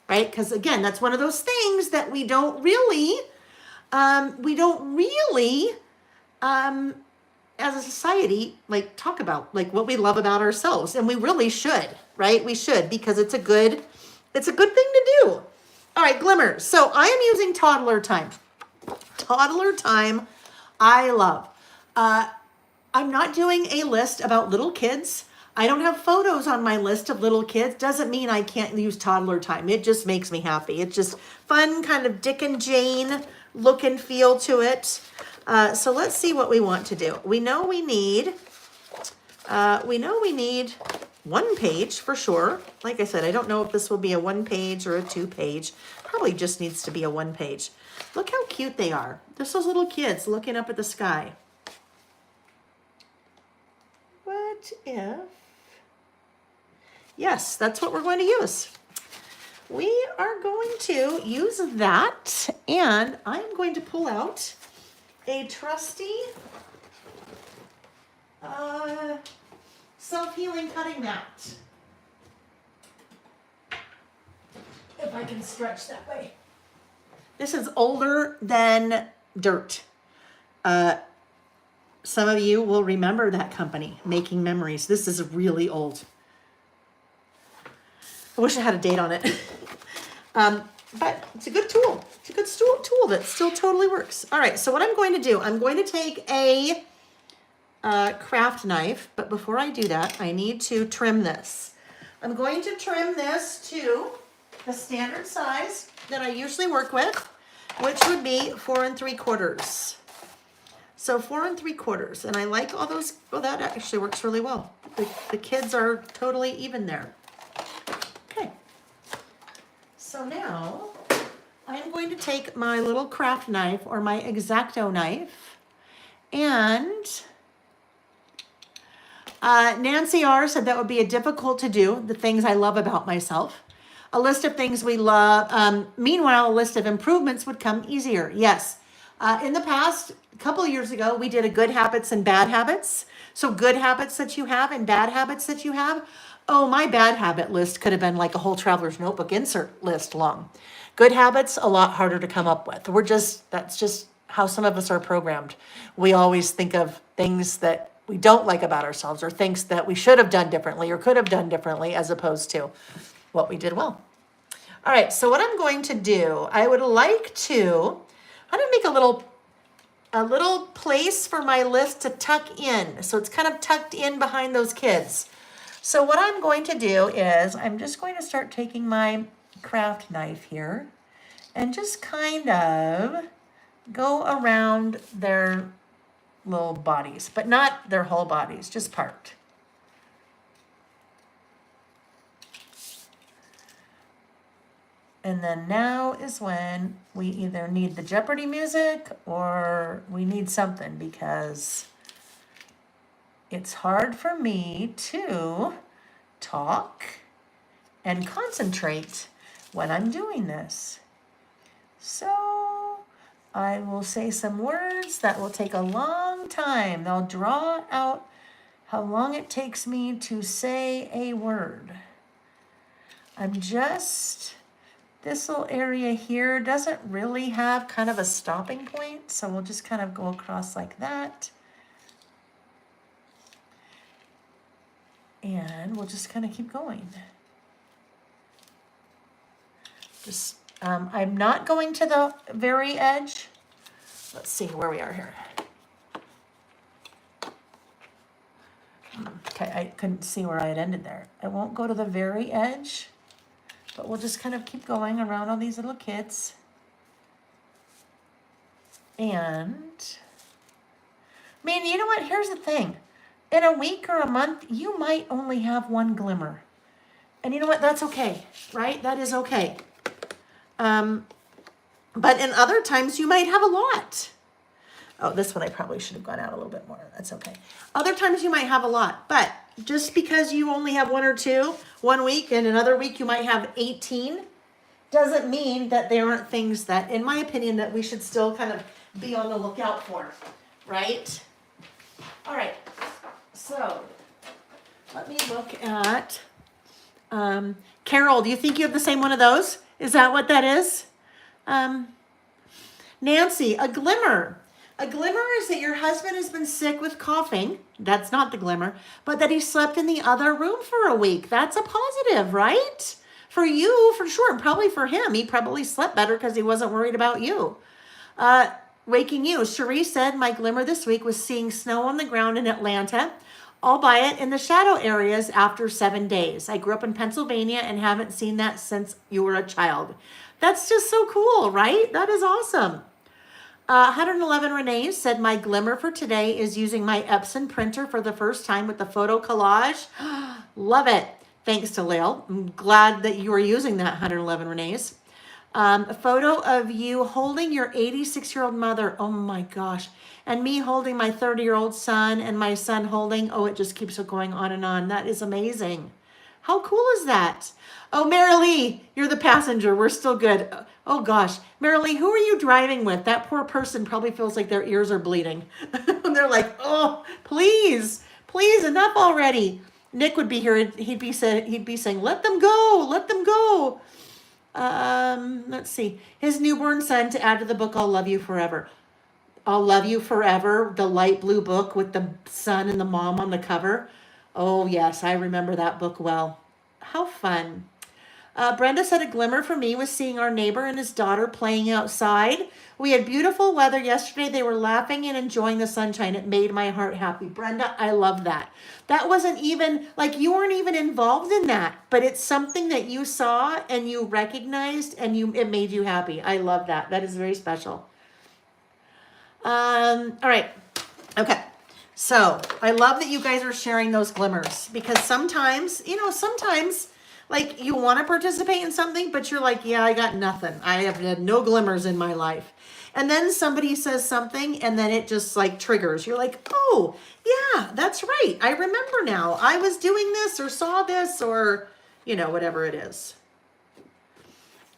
right? Because again, that's one of those things that we don't really, as a society, like talk about, like what we love about ourselves. And we really should, right? We should, because it's a good thing to do. All right, glimmers. So I am using Toddler Time. Toddler Time, I love. I'm not doing a list about little kids. I don't have photos on my list of little kids. Doesn't mean I can't use Toddler Time. It just makes me happy. It's just fun, kind of Dick and Jane look and feel to it. So let's see what we want to do. We know we need one page for sure. Like I said, I don't know if this will be a 1 page or a 2 page. Probably just needs to be a 1 page. Look how cute they are. There's those little kids looking up at the sky. What if... Yes, that's what we're going to use. We are going to use that, and I'm going to pull out a trusty self-healing cutting mat. If I can stretch that way. This is older than dirt. Some of you will remember that company, Making Memories. This is really old. I wish I had a date on it. But it's a good tool. It's a good tool that still totally works. All right, so what I'm going to do, I'm going to take a craft knife, but before I do that, I need to trim this. I'm going to trim this to the standard size that I usually work with, which would be 4 3/4. So 4 3/4, and I like all those. Well, that actually works really well. The kids are totally even there. Okay. So now I'm going to take my little craft knife or my X-Acto knife, and Nancy R. said that would be difficult to do, the things I love about myself. A list of things we love. Meanwhile, a list of improvements would come easier. Yes. In the past, a couple of years ago, we did a good habits and bad habits. So good habits that you have and bad habits that you have. Oh, my bad habit list could have been like a whole Traveler's Notebook insert list long. Good habits, a lot harder to come up with. That's just how some of us are programmed. We always think of things that we don't like about ourselves or things that we should have done differently or could have done differently as opposed to what we did well. All right, so what I'm going to do, I'm going to make a little place for my list to tuck in. So it's kind of tucked in behind those kids. So what I'm going to do is I'm just going to start taking my craft knife here and just kind of go around their little bodies, but not their whole bodies, just part. And then now is when we either need the Jeopardy music or we need something, because it's hard for me to talk and concentrate when I'm doing this. So I will say some words that will take a long time. They'll draw out how long it takes me to say a word. This little area here doesn't really have kind of a stopping point, so we'll just kind of go across like that. And we'll just kind of keep going. I'm not going to the very edge. Let's see where we are here.
Okay, I couldn't see where I had ended there. I won't go to the very edge, but we'll just kind of keep going around all these little kids. And, man, you know what? Here's the thing. In a week or a month, you might only have one glimmer. And you know what? That's okay, right? That is okay. But in other times, you might have a lot. Oh, this one I probably should have gone out a little bit more. That's okay. Other times you might have a lot, but just because you only have one or two one week and another week you might have 18 doesn't mean that there aren't things that, in my opinion, that we should still kind of be on the lookout for, right? All right, so let me look at, Carol, do you think you have the same one of those? Is that what that is? Nancy, a glimmer. A glimmer is that your husband has been sick with coughing. That's not the glimmer, but that he slept in the other room for a week. That's a positive, right? For you, for sure, and probably for him. He probably slept better because he wasn't worried about you. Waking you. Cherie said, my glimmer this week was seeing snow on the ground in Atlanta, albeit in the shadow areas after 7 days. I grew up in Pennsylvania and haven't seen that since you were a child. That's just so cool, right? That is awesome. 111 Renee said, my glimmer for today is using my Epson printer for the first time with the photo collage. Love it. Thanks to Lael. I'm glad that you are using that, 111 Renee's. A photo of you holding your 86-year-old mother. Oh my gosh. And me holding my 30-year-old son and my son holding, oh, it just keeps going on and on. That is amazing. How cool is that? Oh, Marilee, you're the passenger. We're still good. Oh gosh, Marilee, who are you driving with? That poor person probably feels like their ears are bleeding. And they're like, oh, please, enough already. Nick would be here. He'd be saying, let them go, let them go. Let's see. His newborn son to add to the book, I'll Love You Forever. I'll Love You Forever, the light blue book with the son and the mom on the cover. Oh yes, I remember that book well. How fun. Brenda said a glimmer for me was seeing our neighbor and his daughter playing outside. We had beautiful weather yesterday. They were laughing and enjoying the sunshine. It made my heart happy. Brenda, I love that. That wasn't even, like, you weren't even involved in that, but it's something that you saw and you recognized and it made you happy. I love that. That is very special. All right. Okay. So I love that you guys are sharing those glimmers because sometimes, like you want to participate in something, but you're like, yeah, I got nothing. I have had no glimmers in my life. And then somebody says something and then it just like triggers. You're like, oh, yeah, that's right. I remember now. I was doing this or saw this or, whatever it is.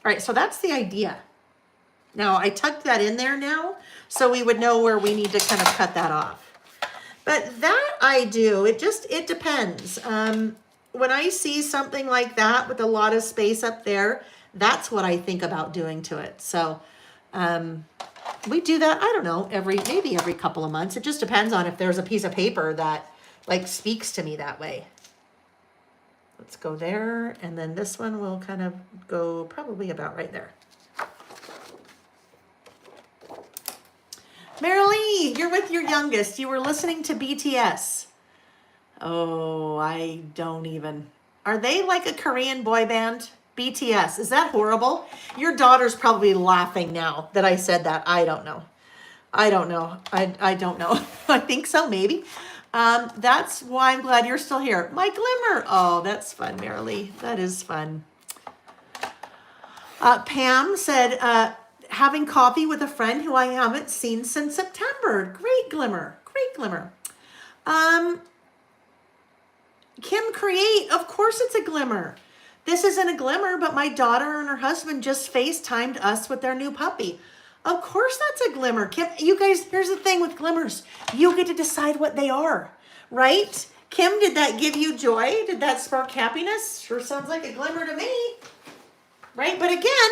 All right, so that's the idea. Now, I tucked that in there now so we would know where we need to kind of cut that off. But that I do. It depends. When I see something like that with a lot of space up there, that's what I think about doing to it. So we do that, I don't know, maybe every couple of months. It just depends on if there's a piece of paper that like speaks to me that way. Let's go there. And then this one will kind of go probably about right there. Marilee, you're with your youngest. You were listening to BTS. Oh, I don't even. Are they like a Korean boy band? BTS. Is that horrible? Your daughter's probably laughing now that I said that. I don't know. I don't know. I think so, maybe. That's why I'm glad you're still here. My glimmer. Oh, that's fun, Marilee. That is fun. Pam said, having coffee with a friend who I haven't seen since September. Great glimmer. Great glimmer. Kim Create, of course it's a glimmer. This isn't a glimmer, but my daughter and her husband just FaceTimed us with their new puppy. Of course that's a glimmer. Kim, you guys, here's the thing with glimmers. You get to decide what they are, right? Kim, did that give you joy? Did that spark happiness? Sure sounds like a glimmer to me, right? But again,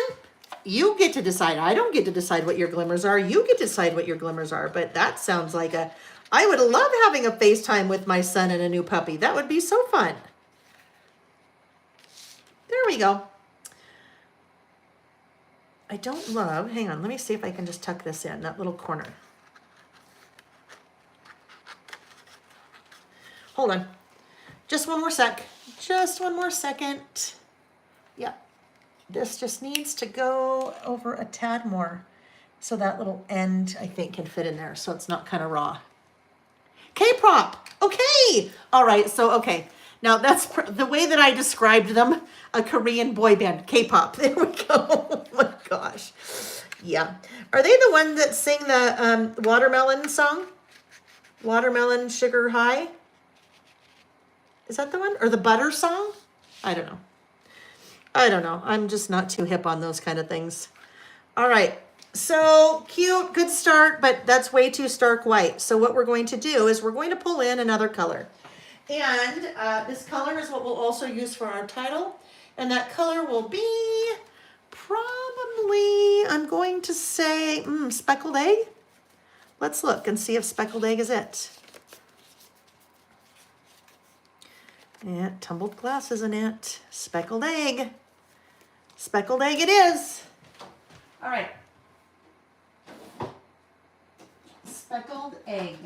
you get to decide. I don't get to decide what your glimmers are. You get to decide what your glimmers are. But that sounds like I would love having a FaceTime with my son and a new puppy. That would be so fun. There we go. I don't love, hang on, let me see if I can just tuck this in, that little corner. Hold on.
Just one more sec. Just one more second. Yeah. This just needs to go over a tad more. So that little end, I think, can fit in there. So it's not kind of raw. K-pop. Okay. All right. So, okay. Now that's the way that I described them. A Korean boy band. K-pop. There we go. Oh my gosh. Yeah. Are they the one that sing the Watermelon song? Watermelon Sugar High? Is that the one? Or the Butter song? I don't know. I don't know. I'm just not too hip on those kind of things. All right. So cute, good start, but that's way too stark white. So what we're going to do is we're going to pull in another color. And this color is what we'll also use for our title. And that color will be probably, I'm going to say, speckled egg. Let's look and see if speckled egg is it. Yeah, tumbled glass, isn't it? Speckled egg. Speckled egg it is. All right. Speckled egg.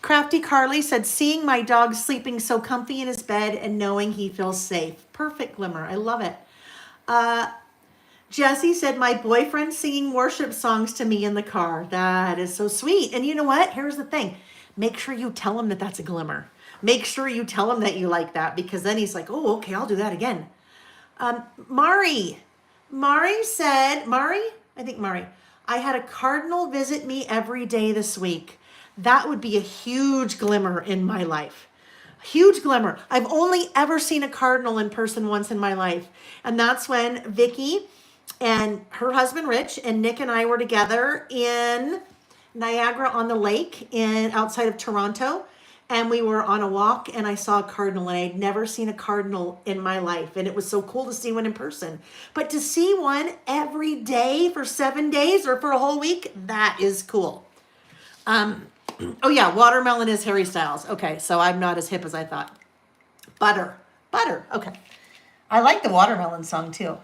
Crafty Carly said, seeing my dog sleeping so comfy in his bed and knowing he feels safe. Perfect, Glimmer. I love it. Jessie said, my boyfriend singing worship songs to me in the car. That is so sweet. And you know what? Here's the thing. Make sure you tell him that that's a Glimmer. Make sure you tell him that you like that, because then he's like, oh, okay, I'll do that again. Mari said, I had a cardinal visit me every day this week. That would be a huge Glimmer in my life. Huge Glimmer. I've only ever seen a cardinal in person once in my life. And that's when Vicky and her husband Rich and Nick and I were together in Niagara-on-the-Lake outside of Toronto. And we were on a walk and I saw a cardinal, and I'd never seen a cardinal in my life. And it was so cool to see one in person. But to see one every day for 7 days or for a whole week, that is cool. Oh yeah, watermelon is Harry Styles. Okay, so I'm not as hip as I thought. Butter. Okay. I like the watermelon song too.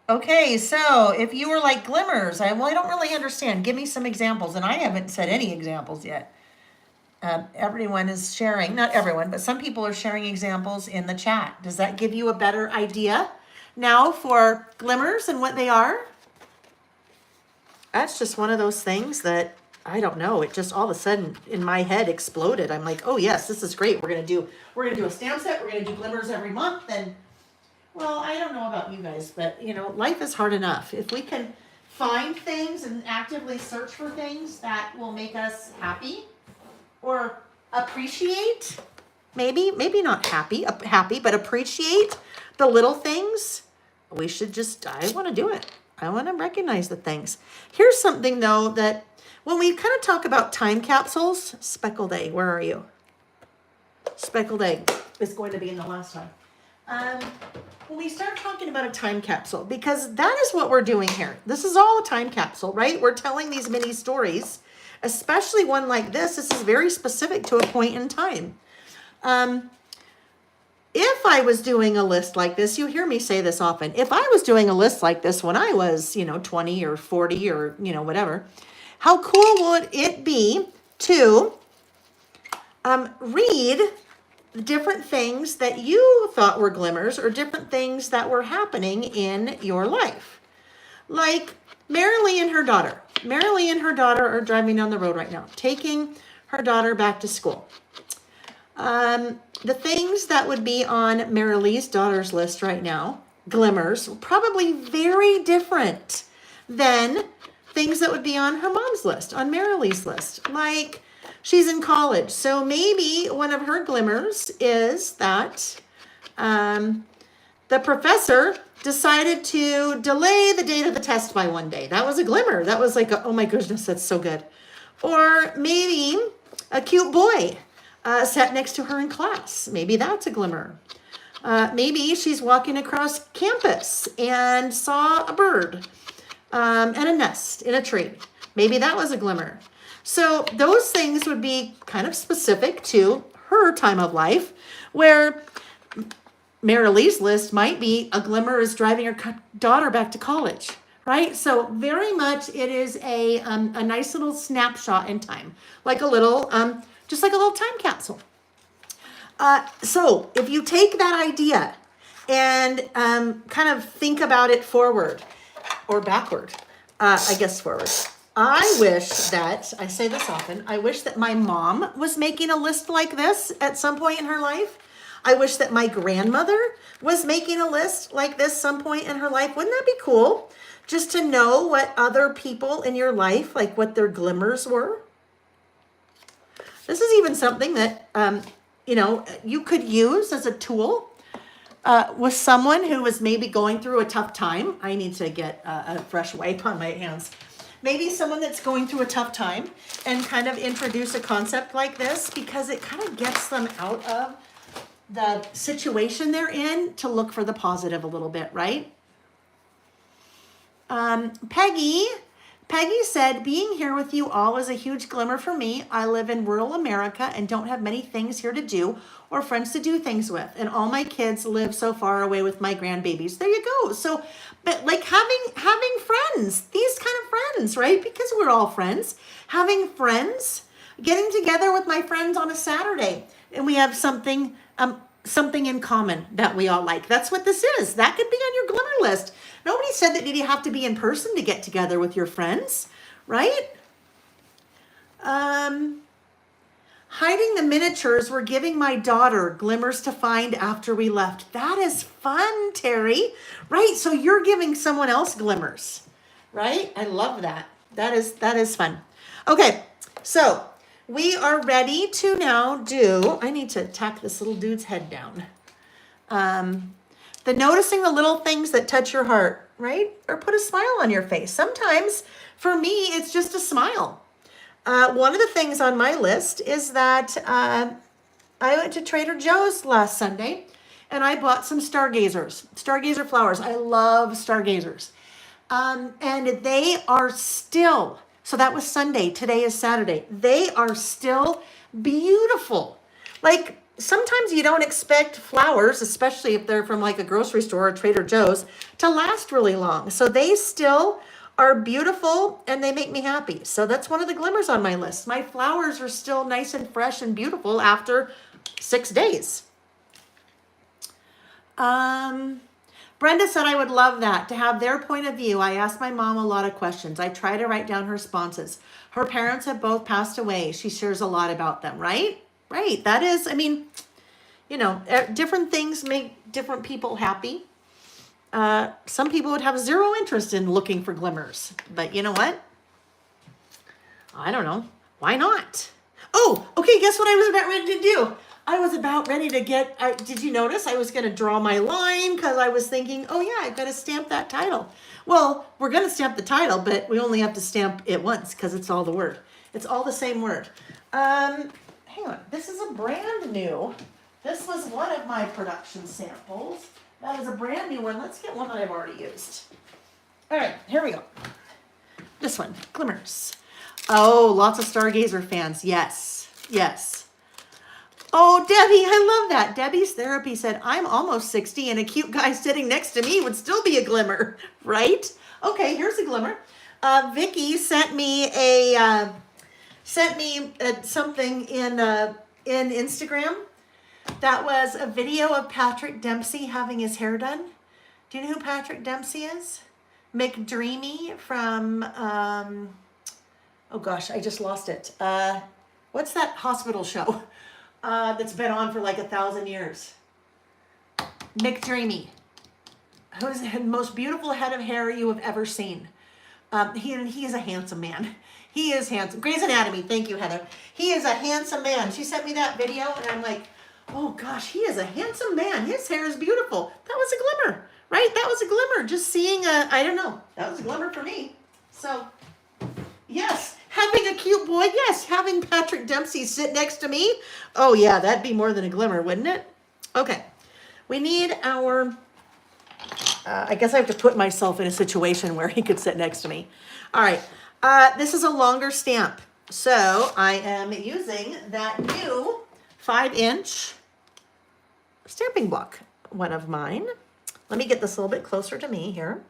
Okay, so if you were like Glimmers, I don't really understand. Give me some examples. And I haven't said any examples yet. Everyone is sharing, not everyone, but some people are sharing examples in the chat. Does that give you a better idea now for Glimmers and what they are? That's just one of those things that, I don't know, it just all of a sudden in my head exploded. I'm like, oh yes, this is great. We're gonna do a stamp set, we're gonna do Glimmers every month, and well, I don't know about you guys, but you know, life is hard enough. If we can find things and actively search for things that will make us happy or appreciate, maybe not happy, but appreciate the little things, we should just, I want to do it. I want to recognize the things. Here's something though that when we kind of talk about time capsules, speckled egg, where are you? Speckled egg is going to be in the last one. When we start talking about a time capsule, because that is what we're doing here. This is all a time capsule, right? We're telling these mini stories, especially one like this. This is very specific to a point in time. If I was doing a list like this, you hear me say this often. If I was doing a list like this when I was, 20 or 40 or, whatever, how cool would it be to read different things that you thought were glimmers or different things that were happening in your life? Like Marilee and her daughter. Marilee and her daughter are driving down the road right now, taking her daughter back to school. The things that would be on Marilee's daughter's list right now, glimmers, probably very different than things that would be on her mom's list, on Marilee's list. Like, she's in college, so maybe one of her glimmers is that the professor decided to delay the date of the test by one day. That was a glimmer. That was like, oh my goodness, that's so good. Or maybe a cute boy sat next to her in class. Maybe that's a glimmer. Maybe she's walking across campus and saw a bird and a nest in a tree. Maybe that was a glimmer. So those things would be kind of specific to her time of life, where Marilee's list might be a glimmer is driving her daughter back to college, right? So very much it is a nice little snapshot in time, like a little, just like a little time capsule. So if you take that idea and kind of think about it forward or backward, I guess forward. I wish that, I say this often, I wish that my mom was making a list like this at some point in her life. I wish that my grandmother was making a list like this some point in her life. Wouldn't that be cool? Just to know what other people in your life, like what their glimmers were. This is even something that, you could use as a tool with someone who was maybe going through a tough time. I need to get a fresh wipe on my hands. Maybe someone that's going through a tough time and kind of introduce a concept like this because it kind of gets them out of the situation they're in to look for the positive a little bit, right? Peggy said, being here with you all is a huge glimmer for me. I live in rural America and don't have many things here to do or friends to do things with. And all my kids live so far away with my grandbabies. There you go. So, but like having friends, these kind of friends, right? Because we're all friends. Having friends, getting together with my friends on a Saturday and we have something in common that we all like. That's what this is. That could be on your glimmer list. Nobody said that you have to be in person to get together with your friends, right? Hiding the miniatures we're giving my daughter glimmers to find after we left. That is fun, Terry. Right? So you're giving someone else glimmers, right? I love that. That is fun. Okay, so we are ready to now do, I need to tack this little dude's head down. The noticing the little things that touch your heart, right? Or put a smile on your face. Sometimes, for me, it's just a smile. One of the things on my list is that I went to Trader Joe's last Sunday and I bought some stargazer flowers. I love stargazers. And they are still, so that was Sunday, today is Saturday. They are still beautiful. Like, sometimes you don't expect flowers, especially if they're from like a grocery store or Trader Joe's, to last really long. So they still are beautiful and they make me happy. So that's one of the glimmers on my list. My flowers are still nice and fresh and beautiful after 6 days. Brenda said, I would love that, to have their point of view. I asked my mom a lot of questions. I try to write down her responses. Her parents have both passed away. She shares a lot about them, right? Right. That is, I mean, different things make different people happy. Some people would have zero interest in looking for glimmers, but you know what? I don't know. Why not? Oh, okay. Guess what I was about ready to do? I was about ready to get, did you notice I was going to draw my line because I was thinking, oh yeah, I've got to stamp that title. Well, we're going to stamp the title, but we only have to stamp it once because it's all the word. It's all the same word. Hang on, this is a brand new. This was one of my production samples. That is a brand new one. Let's get one that I've already used. All right, here we go. This one, Glimmers. Oh, lots of Stargazer fans. Yes, yes. Oh, Debbie, I love that. Debbie's Therapy said, I'm almost 60 and a cute guy sitting next to me would still be a glimmer, right? Okay, here's a glimmer. Vicky sent me something in Instagram. That was a video of Patrick Dempsey having his hair done. Do you know who Patrick Dempsey is? McDreamy from, oh gosh, I just lost it. What's that hospital show that's been on for like 1,000 years? McDreamy. Who's the most beautiful head of hair you have ever seen? He is a handsome man. He is handsome. Grey's Anatomy. Thank you, Heather. He is a handsome man. She sent me that video and I'm like, oh gosh, he is a handsome man. His hair is beautiful. That was a glimmer, right? That was a glimmer. Just seeing I don't know. That was a glimmer for me. So, yes, having a cute boy. Yes, having Patrick Dempsey sit next to me. Oh yeah, that'd be more than a glimmer, wouldn't it? Okay, we need our, I guess I have to put myself in a situation where he could sit next to me. All right, this is a longer stamp. So I am using that new 5-inch stamping block, one of mine. Let me get this a little bit closer to me here.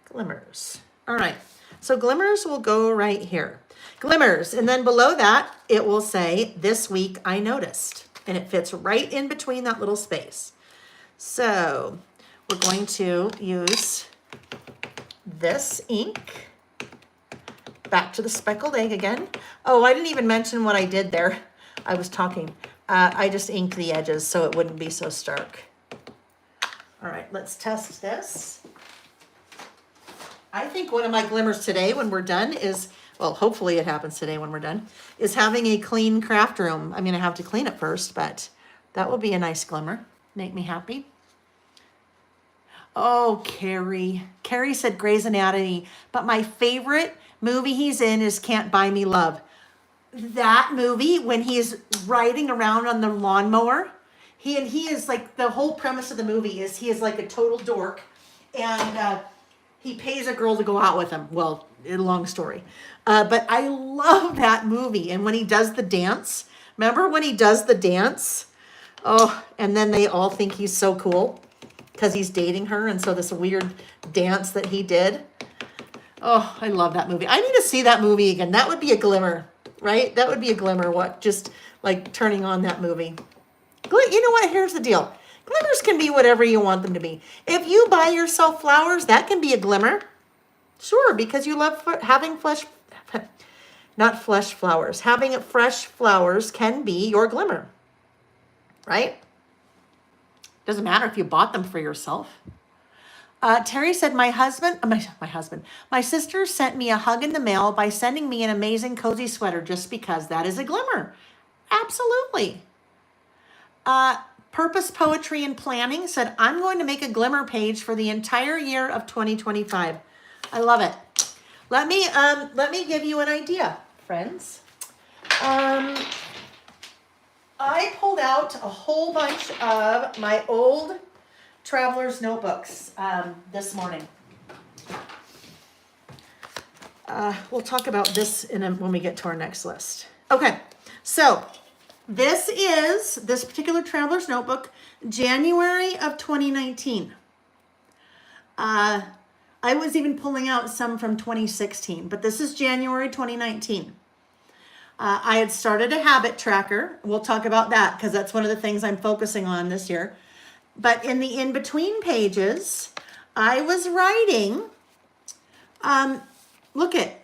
Glimmers. All right. So glimmers will go right here. Glimmers. And then below that, it will say, this week I noticed. And it fits right in between that little space. So we're going to use this ink. Back to the speckled egg again. Oh, I didn't even mention what I did there. I was talking. I just inked the edges so it wouldn't be so stark. All right, let's test this. I think one of my glimmers today when we're done is, well, hopefully it happens today when we're done, is having a clean craft room. I mean, I have to clean it first, but that will be a nice glimmer. Make me happy. Oh, Carrie. Carrie said Grey's Anatomy, but my favorite movie he's in is Can't Buy Me Love. That movie, when he's riding around on the lawnmower, he is like, the whole premise of the movie is he is like a total dork, and he pays a girl to go out with him. Well, a long story. But I love that movie. And when he does the dance, remember when he does the dance? Oh, and then they all think he's so cool because he's dating her. And so this weird dance that he did. Oh, I love that movie. I need to see that movie again. That would be a glimmer, right? That would be a glimmer. What? Just like turning on that movie. You know what? Here's the deal. Glimmers can be whatever you want them to be. If you buy yourself flowers, that can be a glimmer. Sure, because you love having not flesh flowers. Having fresh flowers can be your glimmer, right? Doesn't matter if you bought them for yourself. Terry said, my sister sent me a hug in the mail by sending me an amazing cozy sweater just because that is a glimmer. Absolutely. Purpose Poetry and Planning said, I'm going to make a glimmer page for the entire year of 2025. I love it. Let me give you an idea, friends. I pulled out a whole bunch of my old traveler's notebooks this morning. We'll talk about this when we get to our next list. Okay, so this is this particular traveler's notebook, January of 2019. I was even pulling out some from 2016, but this is January 2019. I had started a habit tracker. We'll talk about that because that's one of the things I'm focusing on this year. But in the in-between pages, I was writing, look at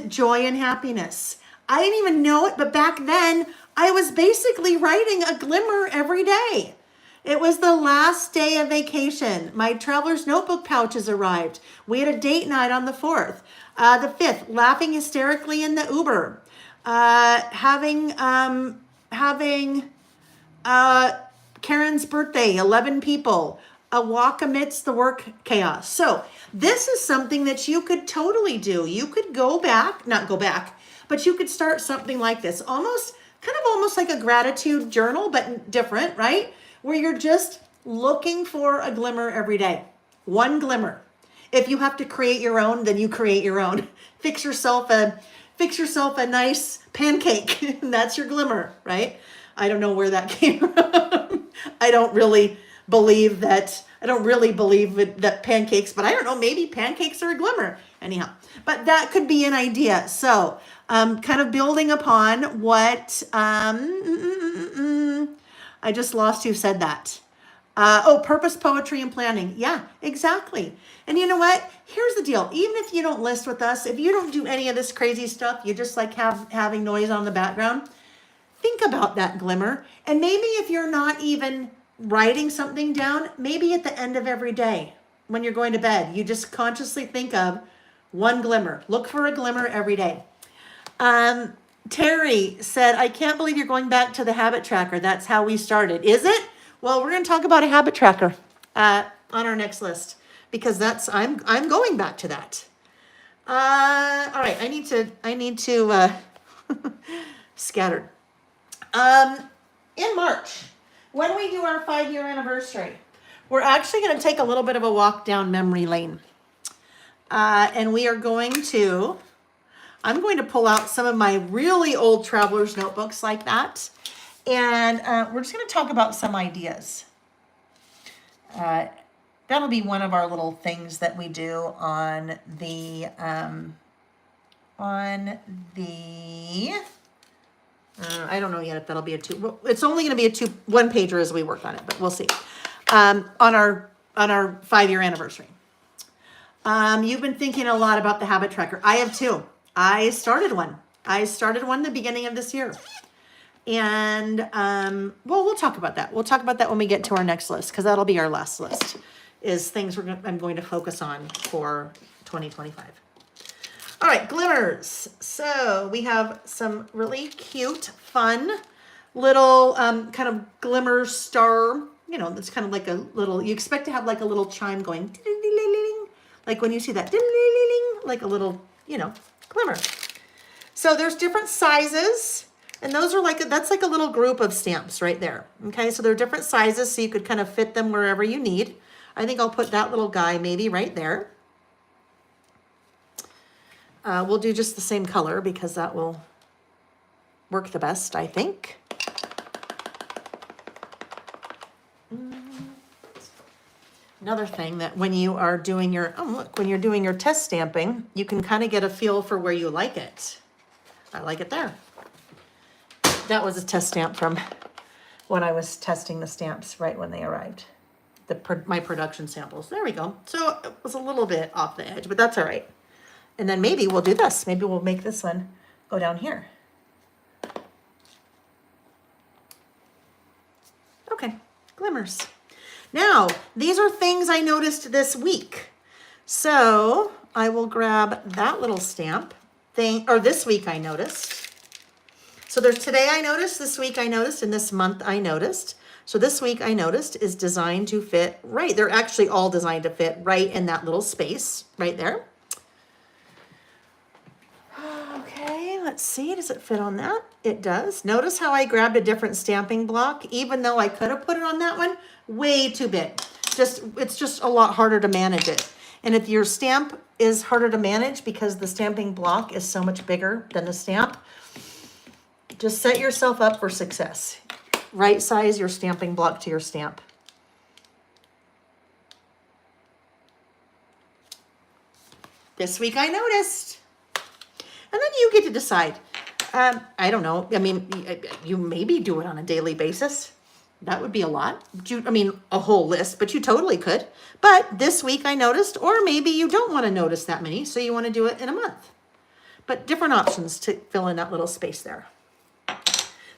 joy and happiness. I didn't even know it, but back then I was basically writing a glimmer every day. It was the last day of vacation. My traveler's notebook pouches arrived. We had a date night on the 4th. The 5th, laughing hysterically in the Uber. Having Karen's birthday, 11 people. A walk amidst the work chaos. So this is something that you could totally do. You could not go back, but you could start something like this. Almost like a gratitude journal, but different, right? Where you're just looking for a glimmer every day. One glimmer. If you have to create your own, then you create your own. Fix yourself a nice pancake. That's your glimmer, right? I don't know where that came from. I don't really believe that pancakes, but I don't know, maybe pancakes are a glimmer. Anyhow, but that could be an idea. So kind of building upon what, I just lost who said that. Purpose, Poetry, and Planning. Yeah, exactly. And you know what? Here's the deal. Even if you don't list with us, if you don't do any of this crazy stuff, you just like having noise on the background, think about that glimmer. And maybe if you're not even writing something down, maybe at the end of every day when you're going to bed, you just consciously think of one glimmer. Look for a glimmer every day. Terry said, I can't believe you're going back to the habit tracker. That's how we started. Is it? Well, we're going to talk about a habit tracker on our next list because I'm going back to that. All right, I need to scattered. In March, when we do our 5-year anniversary, we're actually going to take a little bit of a walk down memory lane. And I'm going to pull out some of my really old traveler's notebooks like that. And we're just going to talk about some ideas. that'll be one of our little things that we do on the, I don't know yet if that'll be a two, well, it's only going to be a one pager as we work on it, but we'll see. On our 5-year anniversary. You've been thinking a lot about the habit tracker. I have too. I started one the beginning of this year. And, well, we'll talk about that. We'll talk about that when we get to our next list, because that'll be our last list, is things I'm going to focus on for 2025. All right, glimmers. So we have some really cute, fun little kind of glimmer star. You know, that's kind of like a little, you expect to have like a little chime going, ding-ding-ding-ding-ding, like when you see that, ding-ding-ding-ding, like a little, you know, glimmer. So there's different sizes, and those are like, that's like a little group of stamps right there. Okay, so they're different sizes, so you could kind of fit them wherever you need. I think I'll put that little guy maybe right there. We'll do just the same color because that will work the best, I think. Another thing that when you are doing your, oh look, when you're doing your test stamping, you can kind of get a feel for where you like it. I like it there. That was a test stamp from when I was testing the stamps right when they arrived. My production samples. There we go. So it was a little bit off the edge, but that's all right. And then maybe we'll do this. Maybe we'll make this one go down here. Okay, glimmers. Now, these are things I noticed this week. So I will grab that little stamp thing, or this week I noticed. So there's today I noticed, this week I noticed, and this month I noticed. So this week I noticed is designed to fit right. They're actually all designed to fit right in that little space right there. Okay, let's see. Does it fit on that? It does. Notice how I grabbed a different stamping block, even though I could have put it on that one. Way too big. It's just a lot harder to manage it. And if your stamp is harder to manage because the stamping block is so much bigger than the stamp, just set yourself up for success. Right size your stamping block to your stamp. This week I noticed. And then you get to decide. I don't know. I mean, you maybe do it on a daily basis. That would be a lot. I mean, a whole list, but you totally could. But this week I noticed, or maybe you don't want to notice that many, so you want to do it in a month. But different options to fill in that little space there.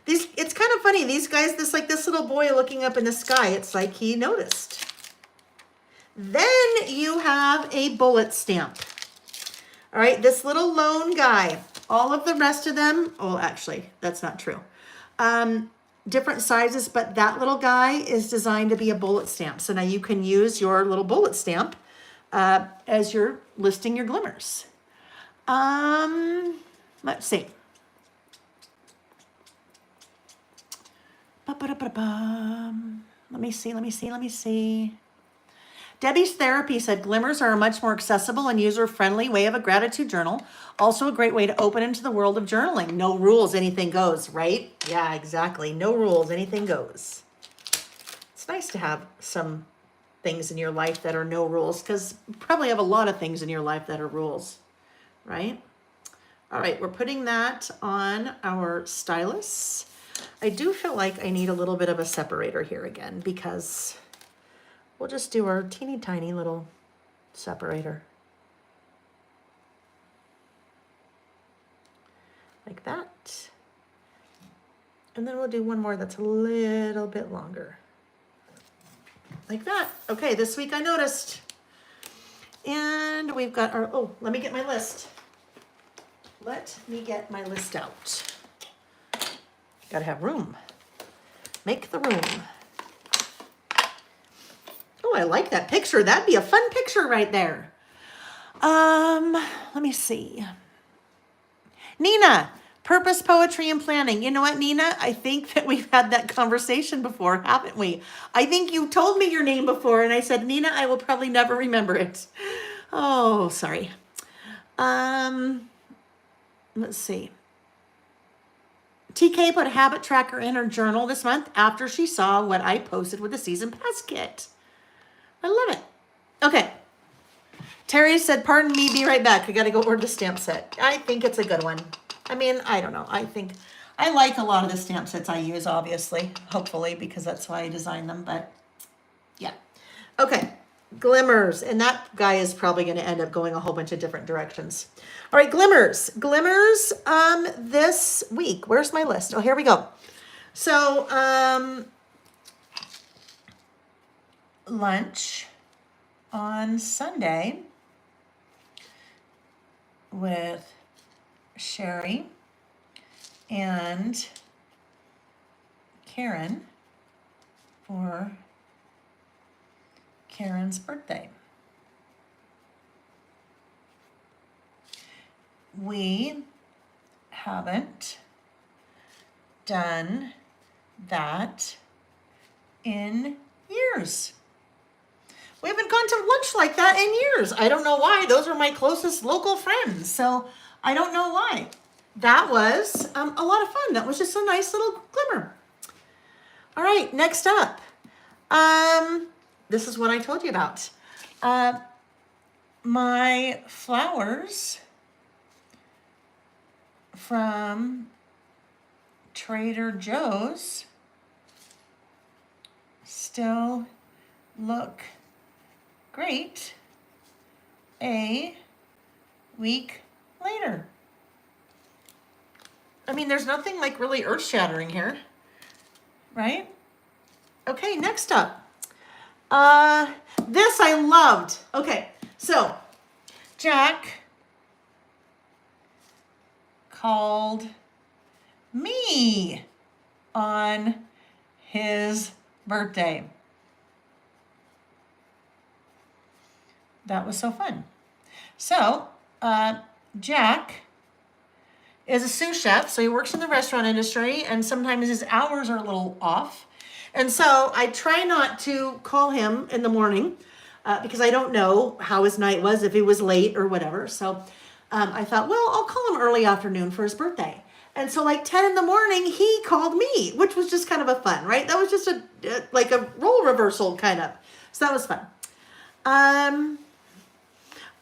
It's kind of funny. These guys, this little boy looking up in the sky, it's like he noticed. Then you have a bullet stamp. All right, this little lone guy, all of the rest of them, oh, actually, that's not true. Different sizes, but that little guy is designed to be a bullet stamp. So now you can use your little bullet stamp as you're listing your glimmers. Let's see. Let me see. Debbie's Therapy said glimmers are a much more accessible and user-friendly way of a gratitude journal. Also a great way to open into the world of journaling. No rules, anything goes, right? Yeah, exactly. No rules, anything goes. It's nice to have some things in your life that are no rules, because you probably have a lot of things in your life that are rules, right? All right, we're putting that on our stylus. I do feel like I need a little bit of a separator here again, because we'll just do our teeny tiny little separator. Like that. And then we'll do one more that's a little bit longer. Like that. Okay, this week I noticed. And we've got our, oh, let me get my list. Let me get my list out. Gotta have room. Make the room. Oh, I like that picture. That'd be a fun picture right there. Let me see. Nina, Purpose, Poetry, and Planning. You know what, Nina? I think that we've had that conversation before, haven't we? I think you told me your name before, and I said, Nina, I will probably never remember it. Oh, sorry. Let's see. TK put a habit tracker in her journal this month after she saw what I posted with the season pass kit. I love it. Okay. Terry said, pardon me, be right back. I got to go order the stamp set. I think it's a good one. I mean, I don't know. I think I like a lot of the stamp sets I use, obviously, hopefully, because that's why I designed them. But yeah. Okay. Glimmers. And that guy is probably going to end up going a whole bunch of different directions. All right. Glimmers. Glimmers this week. Where's my list? Oh, here we go. So, lunch on Sunday with Sherry and Karen for Karen's birthday. We haven't done that in years. We haven't gone to lunch like that in years. I don't know why. Those are my closest local friends. So I don't know why. That was a lot of fun. That was just a nice little glimmer. All right, next up. This is what I told you about. My flowers from Trader Joe's still look great a week later. I mean, there's nothing like really earth-shattering here, right? Okay, next up. This I loved. Okay, so Jack called me on his birthday. That was so fun. So, Jack is a sous chef, so he works in the restaurant industry, and sometimes his hours are a little off. And so I try not to call him in the morning because I don't know how his night was, if he was late or whatever. So I thought, well, I'll call him early afternoon for his birthday. And so like 10 in the morning, he called me, which was just kind of a fun, right? That was just like a role reversal kind of. So that was fun.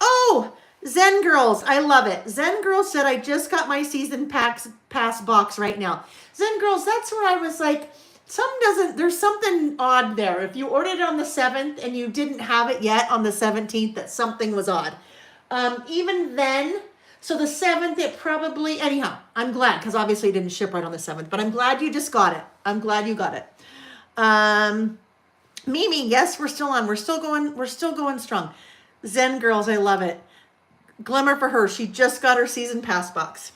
Oh, Zen Girls, I love it. Zen Girls said, I just got my season pass box right now. Zen Girls, that's where I was like, there's something odd there. If you ordered it on the 7th and you didn't have it yet on the 17th, that something was odd. Even then, so the 7th, it probably, anyhow, I'm glad, because obviously it didn't ship right on the 7th, but I'm glad you just got it. I'm glad you got it. Mimi, yes, we're still on. We're still going strong. Zen Girls, I love it. Glimmer for her. She just got her season pass box.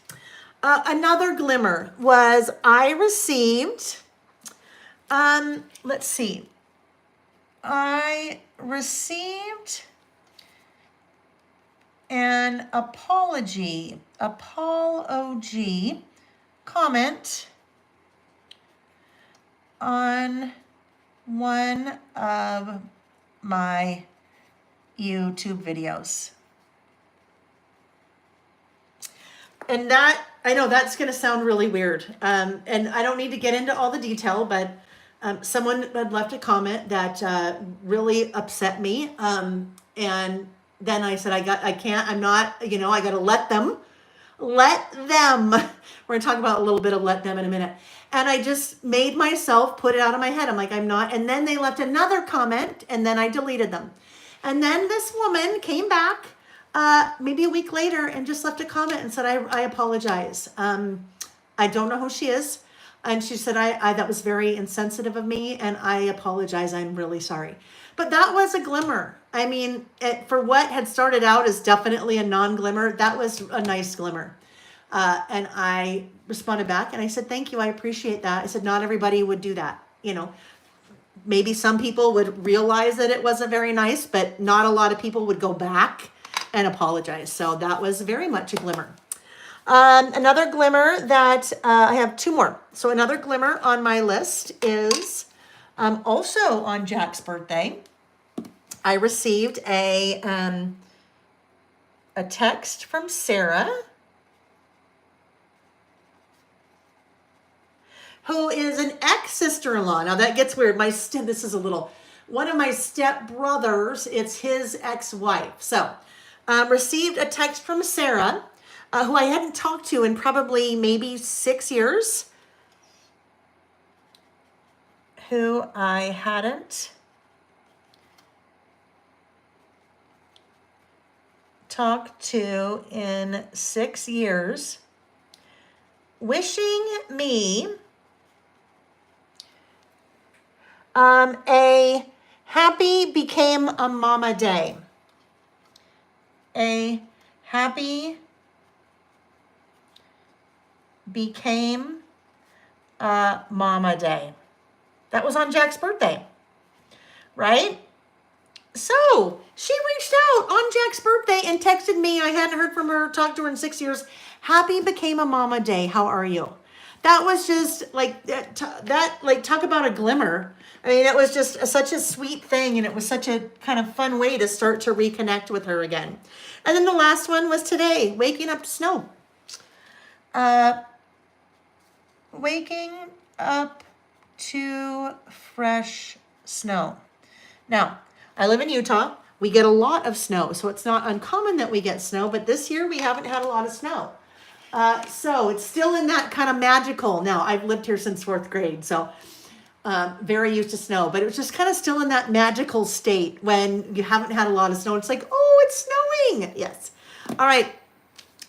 Another glimmer was I received, let's see. I received an apology comment on one of my YouTube videos. And that, I know that's going to sound really weird. And I don't need to get into all the detail, but someone had left a comment that really upset me. And then I said, I got to let them. We're going to talk about a little bit of let them in a minute. And I just made myself put it out of my head. I'm like, I'm not. And then they left another comment and then I deleted them. And then this woman came back maybe a week later and just left a comment and said, I apologize. I don't know who she is. And she said, I that was very insensitive of me and I apologize. I'm really sorry. But that was a glimmer. I mean, for what had started out as definitely a non-glimmer, that was a nice glimmer. And I responded back and I said, thank you. I appreciate that. I said, not everybody would do that. You know, maybe some people would realize that it wasn't very nice, but not a lot of people would go back and apologize. So that was very much a glimmer. Another glimmer that I have two more. So another glimmer on my list is also on Jack's birthday. I received a text from Sarah, who is an ex-sister-in-law. Now that gets weird. This is a little, one of my step brothers. It's his ex-wife. So, received a text from Sarah, who I hadn't talked to in probably maybe 6 years. Who I hadn't talked to in 6 years, wishing me a happy became a mama day. A happy became a mama day. That was on Jack's birthday, right? So she reached out on Jack's birthday and texted me. I hadn't heard from her, talked to her in 6 years. Happy became a mama day. How are you? That was just like that, like talk about a glimmer. I mean, it was just such a sweet thing, and it was such a kind of fun way to start to reconnect with her again. And then the last one was today, waking up to snow. Waking up to fresh snow. Now, I live in Utah. We get a lot of snow, so it's not uncommon that we get snow, but this year we haven't had a lot of snow. So it's still in that kind of magical. Now, I've lived here since 4th grade, so very used to snow, but it was just kind of still in that magical state when you haven't had a lot of snow. It's like, oh, it's snowing. Yes. All right.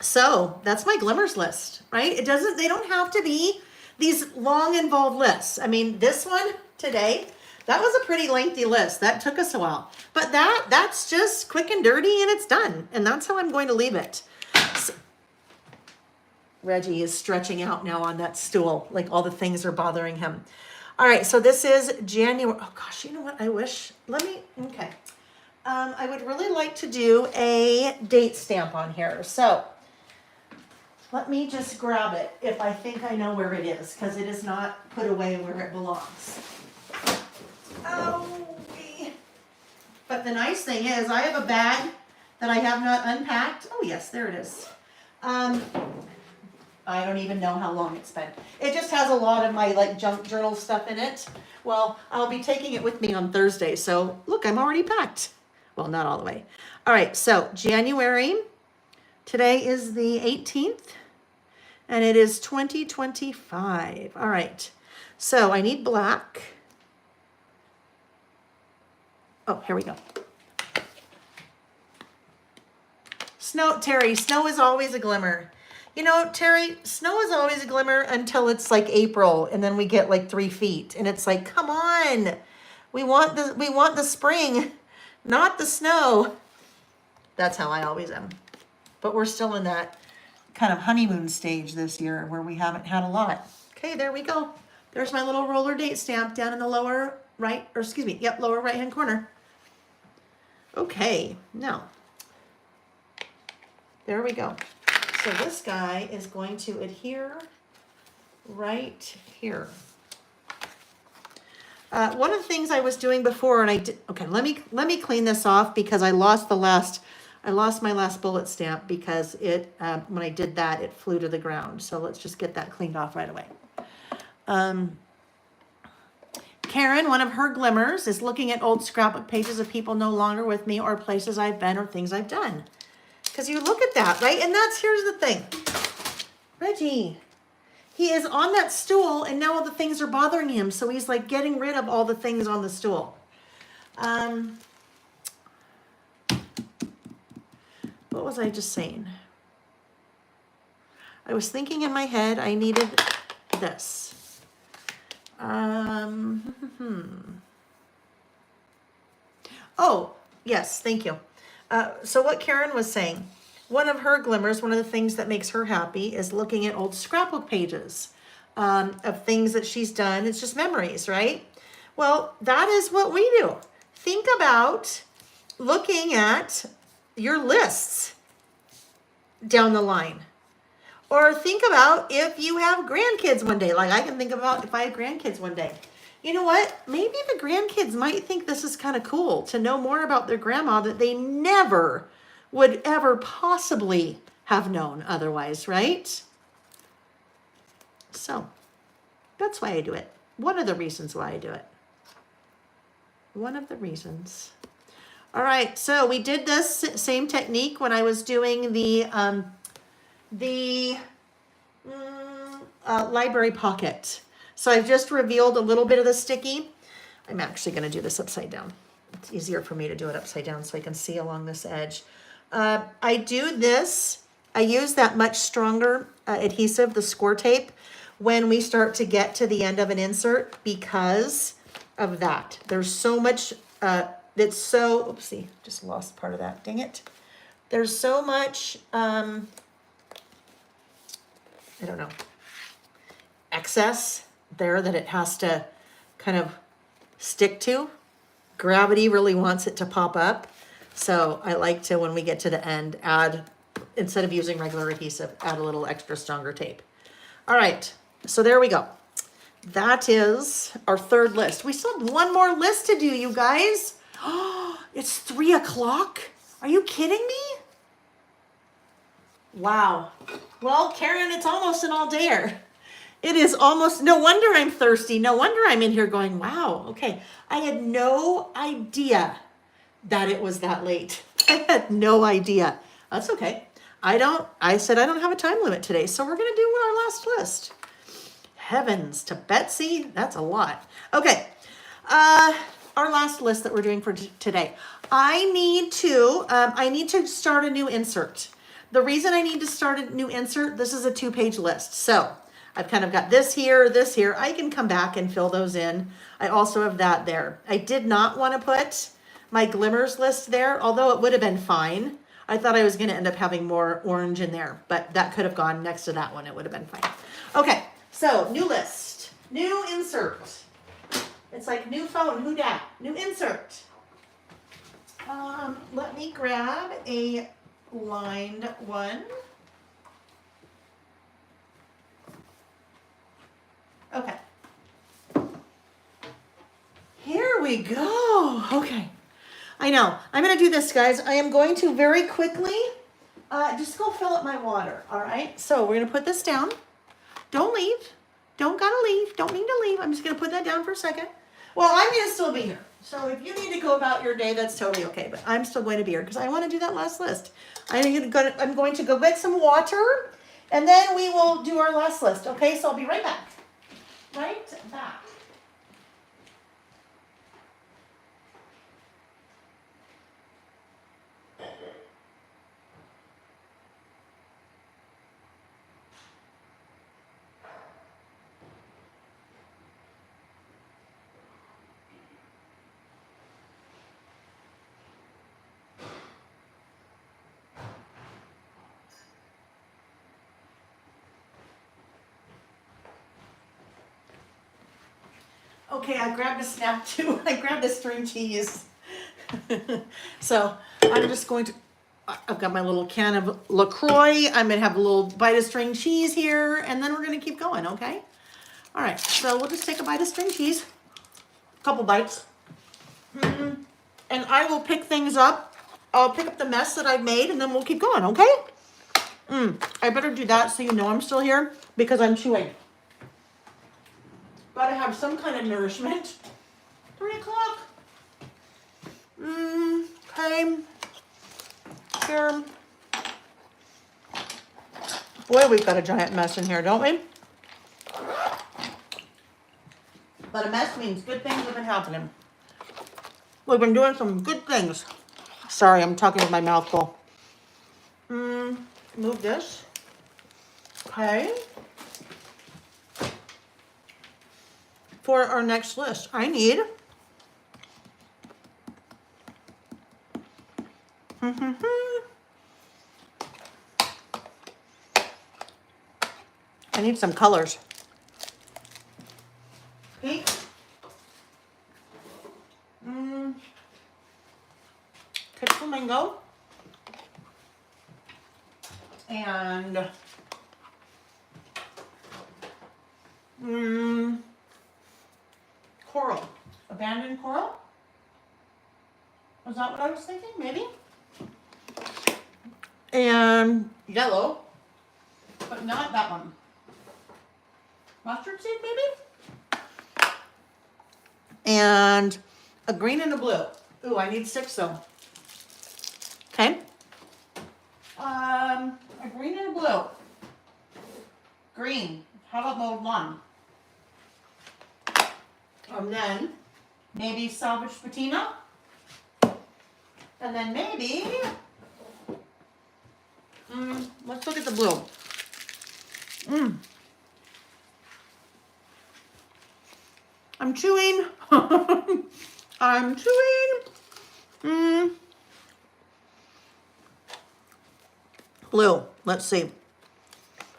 So that's my glimmers list, right? They don't have to be these long involved lists. I mean, this one today, that was a pretty lengthy list. That took us a while, but that's just quick and dirty and it's done. And that's how I'm going to leave it. So, Reggie is stretching out now on that stool. Like all the things are bothering him. All right. So this is January. Oh gosh, you know what? Okay. I would really like to do a date stamp on here. So let me just grab it if I think I know where it is, because it is not put away where it belongs. Oh, but the nice thing is I have a bag that I have not unpacked. Oh yes, there it is. I don't even know how long it's been. It just has a lot of my like junk journal stuff in it. Well, I'll be taking it with me on Thursday. So look, I'm already packed. Well, not all the way. All right, so January. Today is the 18th. And it is 2025. All right. So I need black. Oh, here we go. Snow, Terry, snow is always a glimmer. You know, Terry, snow is always a glimmer until it's like April and then we get like 3 feet and it's like, come on. We want the spring, not the snow. That's how I always am. But we're still in that kind of honeymoon stage this year where we haven't had a lot. Okay, there we go. There's my little roller date stamp down in the lower right, or excuse me, yep, lower right-hand corner. Okay, now, there we go. So this guy is going to adhere right here. One of the things I was doing before, and I did, okay, let me clean this off because I lost my last bullet stamp because it, when I did that, it flew to the ground. So let's just get that cleaned off right away. Karen, one of her glimmers is looking at old scrapbook pages of people no longer with me or places I've been or things I've done. Because you look at that, right? And here's the thing. Reggie, he is on that stool and now all the things are bothering him. So he's like getting rid of all the things on the stool. What was I just saying? I was thinking in my head I needed this. Oh, yes, thank you. So what Karen was saying, one of her glimmers, one of the things that makes her happy is looking at old scrapbook pages of things that she's done. It's just memories, right? Well, that is what we do. Think about looking at your lists down the line. Or think about if you have grandkids one day. Like I can think about if I have grandkids one day. You know what? Maybe the grandkids might think this is kind of cool to know more about their grandma that they never would ever possibly have known otherwise, right? So that's why I do it. One of the reasons why I do it. One of the reasons. All right, so we did this same technique when I was doing the library pocket. So I've just revealed a little bit of the sticky. I'm actually going to do this upside down. It's easier for me to do it upside down so I can see along this edge. I do this, I use that much stronger adhesive, the score tape, when we start to get to the end of an insert because of that. There's so much, it's so, oopsie, just lost part of that, dang it. There's so much, I don't know, excess there that it has to kind of stick to. Gravity really wants it to pop up. So I like to, when we get to the end, add, instead of using regular adhesive, add a little extra stronger tape. All right, so there we go. That is our third list. We still have one more list to do, you guys. Oh, it's 3 o'clock. Are you kidding me? Wow. Well, Karen, it's almost an all-dayer. It is almost, no wonder I'm thirsty. No wonder I'm in here going, wow, okay. I had no idea that it was that late. I had no idea. That's okay. I said I don't have a time limit today, so we're gonna do our last list. Heavens to Betsy, that's a lot. Okay, our last list that we're doing for today. I need to start a new insert. The reason I need to start a new insert, this is a 2-page list. So I've kind of got this here. I can come back and fill those in. I also have that there. I did not want to put my glimmers list there, although it would have been fine. I thought I was going to end up having more orange in there, but that could have gone next to that one. It would have been fine. Okay, so new list, new insert. It's like new phone, who dat? New insert. Let me grab a lined one. Okay. Here we go. Okay. I know. I'm going to do this, guys. I am going to very quickly just go fill up my water. All right. So we're going to put this down. Don't leave. Don't gotta leave. Don't mean to leave. I'm just going to put that down for a second. Well, I'm going to still be here. So if you need to go about your day, that's totally okay. But I'm still going to be here because I want to do that last list. I'm going to go get some water and then we will do our last list. Okay. So I'll be right back. Right back. Okay, I grabbed a snack too. I grabbed a string cheese. So I'm just going to, I've got my little can of LaCroix. I'm going to have a little bite of string cheese here, and then we're going to keep going, okay? All right, so we'll just take a bite of string cheese. A couple bites. And I will pick things up. I'll pick up the mess that I've made, and then we'll keep going, okay? I better do that so you know I'm still here, because I'm chewing. Gotta have some kind of nourishment. 3 o'clock. Okay. Here. Boy, we've got a giant mess in here, don't we? But a mess means good things have been happening. We've been doing some good things. Sorry, I'm talking with my mouth full. Move this. Okay. For our next list, I need some colors. Pink. Flamingo. And coral. Abandoned coral? Was that what I was thinking? Maybe? And yellow, but not that one. Mustard seed, maybe? And a green and a blue. Ooh, I need 6 though. Okay. A green and a blue. Green. How about mode 1? And then maybe salvage patina. And then maybe, let's look at the blue. I'm chewing. I'm chewing. Blue. Let's see.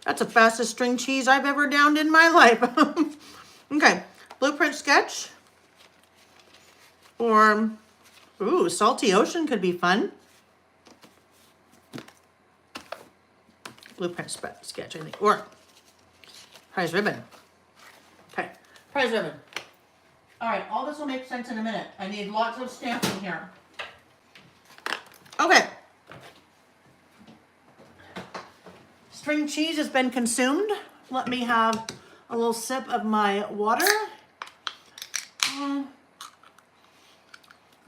That's the fastest string cheese I've ever downed in my life. Okay. Blueprint sketch. Or, ooh, salty ocean could be fun. Blueprint sketch, I think. Or prize ribbon. Okay. Prize ribbon. All right. All this will make sense in a minute. I need lots of stamping here. Okay. String cheese has been consumed. Let me have a little sip of my water.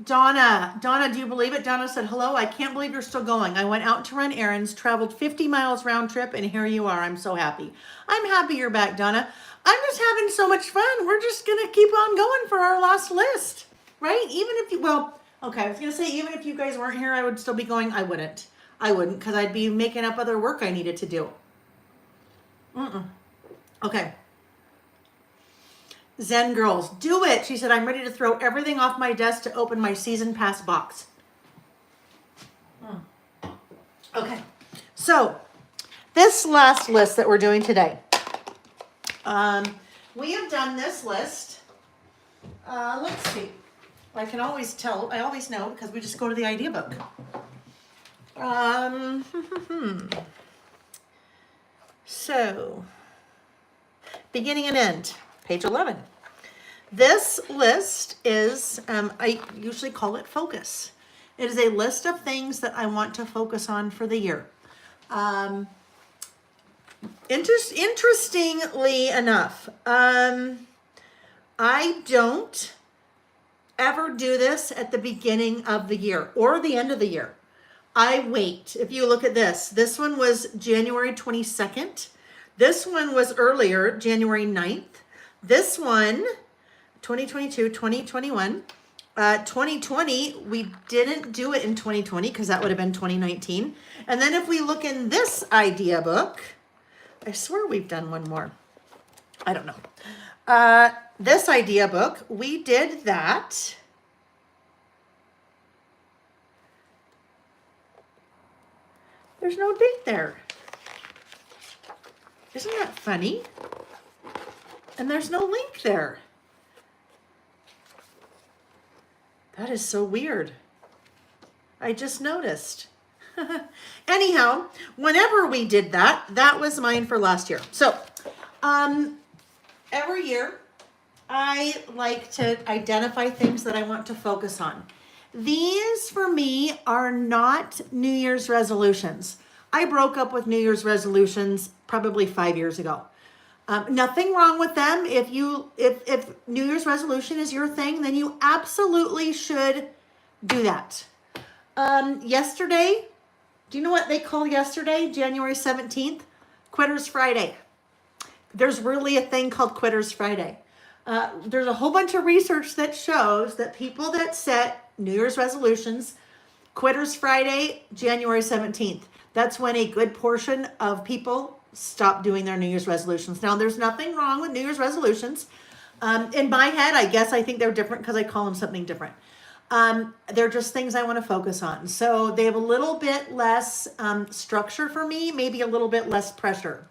Donna, do you believe it? Donna said, hello, I can't believe you're still going. I went out to run errands, traveled 50 miles round trip, and here you are. I'm so happy. I'm happy you're back, Donna. I'm just having so much fun. We're just going to keep on going for our last list, right? Even if you, well, okay, I was going to say, even if you guys weren't here, I would still be going. I wouldn't, because I'd be making up other work I needed to do. Okay. Zen girls, do it. She said, I'm ready to throw everything off my desk to open my season pass box. Okay. So this last list that we're doing today, we have done this list. Let's see. I can always tell. I always know because we just go to the idea book. So beginning and end. Page 11. This list is, I usually call it focus. It is a list of things that I want to focus on for the year. Interestingly enough, I don't ever do this at the beginning of the year or the end of the year. I wait. If you look at this one was January 22nd. This one was earlier, January 9th. This one, 2022, 2021, 2020, we didn't do it in 2020 because that would have been 2019. And then if we look in this idea book, I swear we've done one more. I don't know. This idea book, we did that. There's no date there. Isn't that funny? And there's no link there. That is so weird. I just noticed. Anyhow, whenever we did that, that was mine for last year. So, every year, I like to identify things that I want to focus on. These, for me, are not New Year's resolutions. I broke up with New Year's resolutions probably 5 years ago. Nothing wrong with them. If New Year's resolution is your thing, then you absolutely should do that. Yesterday, do you know what they call yesterday, January 17th? Quitter's Friday. There's really a thing called Quitter's Friday. There's a whole bunch of research that shows that people that set New Year's resolutions, Quitter's Friday, January 17th. That's when a good portion of people stop doing their New Year's resolutions. Now, there's nothing wrong with New Year's resolutions. In my head, I think they're different because I call them something different. They're just things I want to focus on. So they have a little bit less structure for me, maybe a little bit less pressure.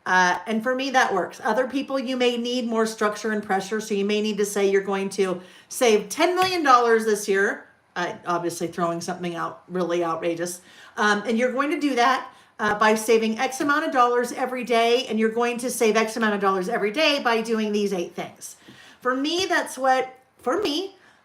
And for me, that works. Other people, you may need more structure and pressure. So you may need to say you're going to save $10 million this year. Obviously throwing something out really outrageous. And you're going to do that by saving X amount of dollars every day. And you're going to save X amount of dollars every day by doing these 8 things. For me, that's what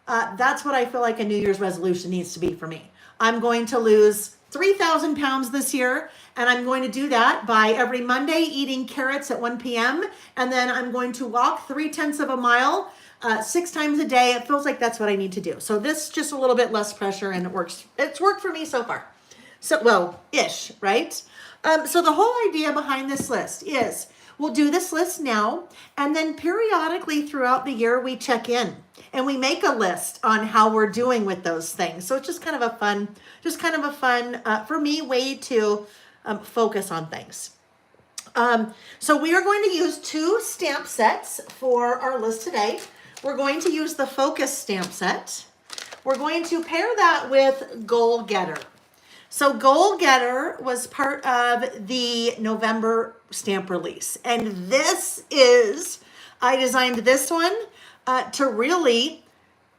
I feel like a New Year's resolution needs to be for me. I'm going to lose 3,000 pounds this year, and I'm going to do that by every Monday eating carrots at 1 p.m. And then I'm going to walk 0.3 of a mile 6 times a day. It feels like that's what I need to do. So this just a little bit less pressure, and it works. It's worked for me so far. So, well, ish, right? So the whole idea behind this list is we'll do this list now, and then periodically throughout the year we check in and we make a list on how we're doing with those things. So it's just kind of a fun, for me, way to focus on things. So we are going to use 2 stamp sets for our list today. We're going to use the Focus stamp set. We're going to pair that with Goal Getter. So Goal Getter was part of the November stamp release. And I designed this one to really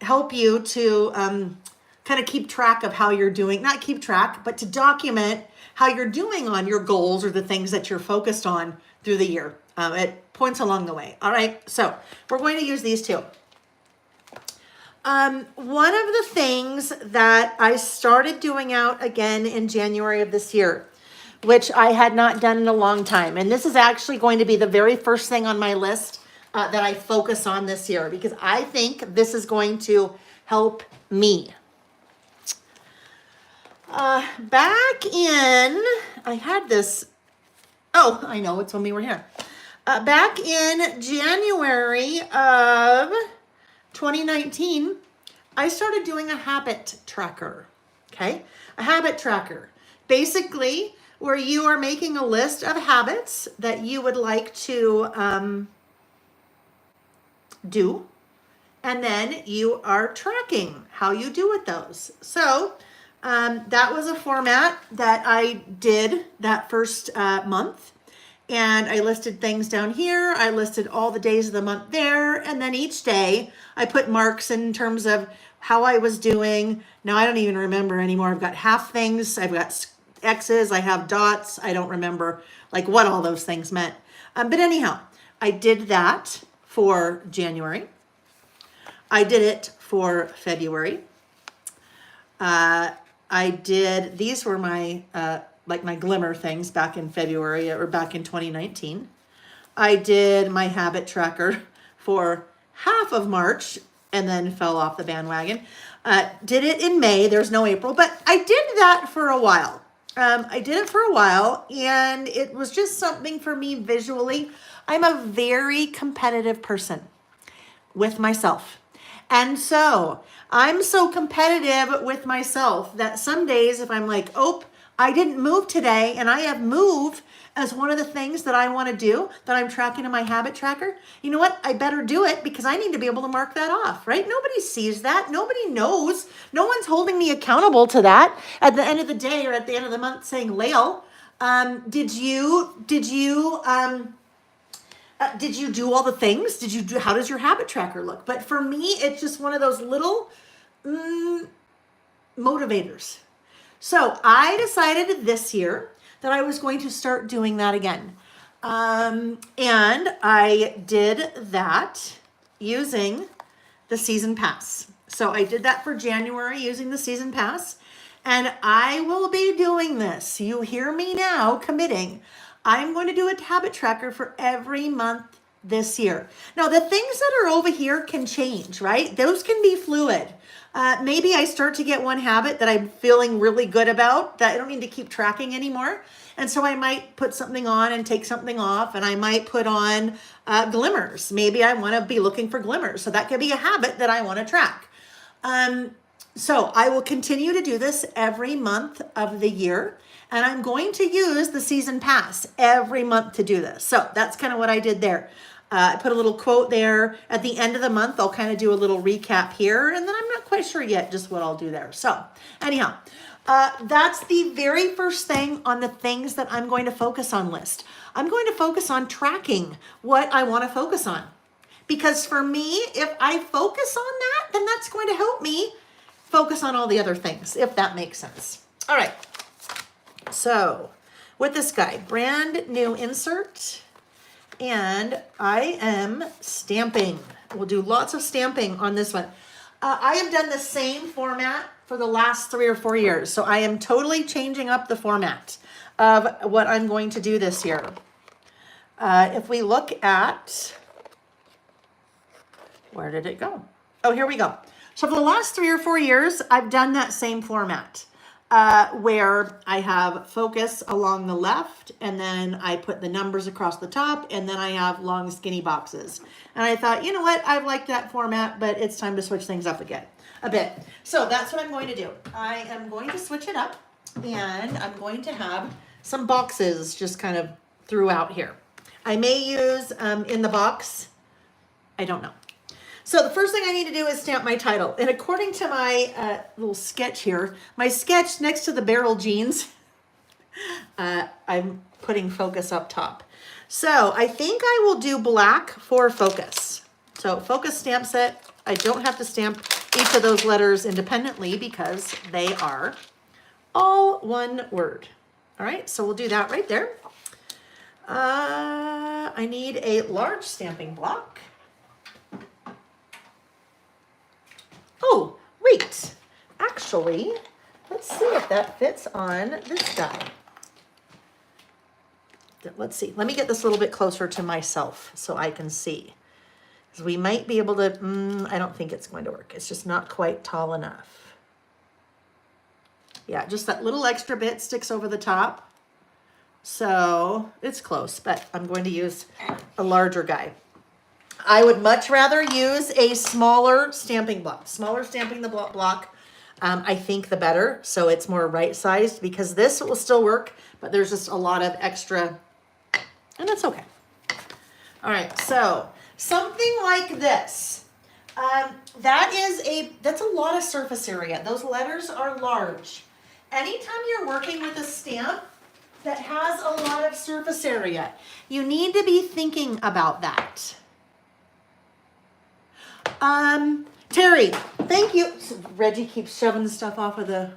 help you to kind of keep track of how you're doing, not keep track, but to document how you're doing on your goals or the things that you're focused on through the year. It points along the way. All right, so we're going to use these 2. One of the things that I started doing out again in January of this year, which I had not done in a long time, and this is actually going to be the very first thing on my list that I focus on this year, because I think this is going to help me. Back in, I had this, I know, it's when we were here. Back in January of 2019, I started doing a habit tracker, okay? A habit tracker, basically where you are making a list of habits that you would like to do, and then you are tracking how you do with those. So that was a format that I did that first month. And I listed things down here. I listed all the days of the month there. And then each day I put marks in terms of how I was doing. Now I don't even remember anymore. I've got half things. I've got X's. I have dots. I don't remember like what all those things meant. But anyhow, I did that for January. I did it for February. These were my, my glimmer things back in February or back in 2019. I did my habit tracker for half of March and then fell off the bandwagon. Did it in May, there's no April, but I did that for a while. I did it for a while, and it was just something for me visually. I'm a very competitive person with myself. And so I'm so competitive with myself that some days if I'm like, I didn't move today, and I have move as one of the things that I want to do that I'm tracking in my habit tracker, you know what? I better do it because I need to be able to mark that off, right? Nobody sees that. Nobody knows. No one's holding me accountable to that at the end of the day or at the end of the month saying, Lael, did you do all the things? How does your habit tracker look? But for me, it's just one of those little motivators. So I decided this year that I was going to start doing that again. And I did that using the season pass. So I did that for January using the season pass. And I will be doing this. You hear me now committing. I'm going to do a habit tracker for every month this year. Now, the things that are over here can change, right? Those can be fluid. Maybe I start to get one habit that I'm feeling really good about that I don't need to keep tracking anymore. And so I might put something on and take something off, and I might put on glimmers. Maybe I want to be looking for glimmers. So that could be a habit that I want to track. So I will continue to do this every month of the year. And I'm going to use the season pass every month to do this. So that's kind of what I did there. I put a little quote there. At the end of the month, I'll kind of do a little recap here. And then I'm not quite sure yet just what I'll do there. So anyhow, that's the very first thing on the things that I'm going to focus on list. I'm going to focus on tracking what I want to focus on. Because for me, if I focus on that, then that's going to help me focus on all the other things, if that makes sense. All right. So with this guy, brand new insert, and I am stamping. We'll do lots of stamping on this one. I have done the same format for the last 3 or 4 years. So I am totally changing up the format of what I'm going to do this year. If we look at, where did it go? Oh, here we go. So for the last 3 or 4 years, I've done that same format where I have focus along the left, and then I put the numbers across the top, and then I have long skinny boxes. And I thought, you know what? I've liked that format, but it's time to switch things up again a bit. So that's what I'm going to do. I am going to switch it up, and I'm going to have some boxes just kind of throughout here. I may use in the box, I don't know. So the first thing I need to do is stamp my title. And according to my little sketch here, my sketch next to the barrel jeans, I'm putting focus up top. So I think I will do black for focus. So focus stamp set. I don't have to stamp each of those letters independently because they are all one word. All right, so we'll do that right there. I need a large stamping block. Oh, wait, actually, let's see if that fits on this guy. Let's see, let me get this a little bit closer to myself so I can see. Because we might be able to, I don't think it's going to work. It's just not quite tall enough. Yeah, just that little extra bit sticks over the top. So it's close, but I'm going to use a larger guy. I would much rather use a smaller stamping block. Smaller stamping the block, I think the better. So it's more right-sized because this will still work, but there's just a lot of extra, and that's okay. All right, so something like this. That's a lot of surface area. Those letters are large. Anytime you're working with a stamp that has a lot of surface area, you need to be thinking about that. Terry, thank you. Reggie keeps shoving stuff off of the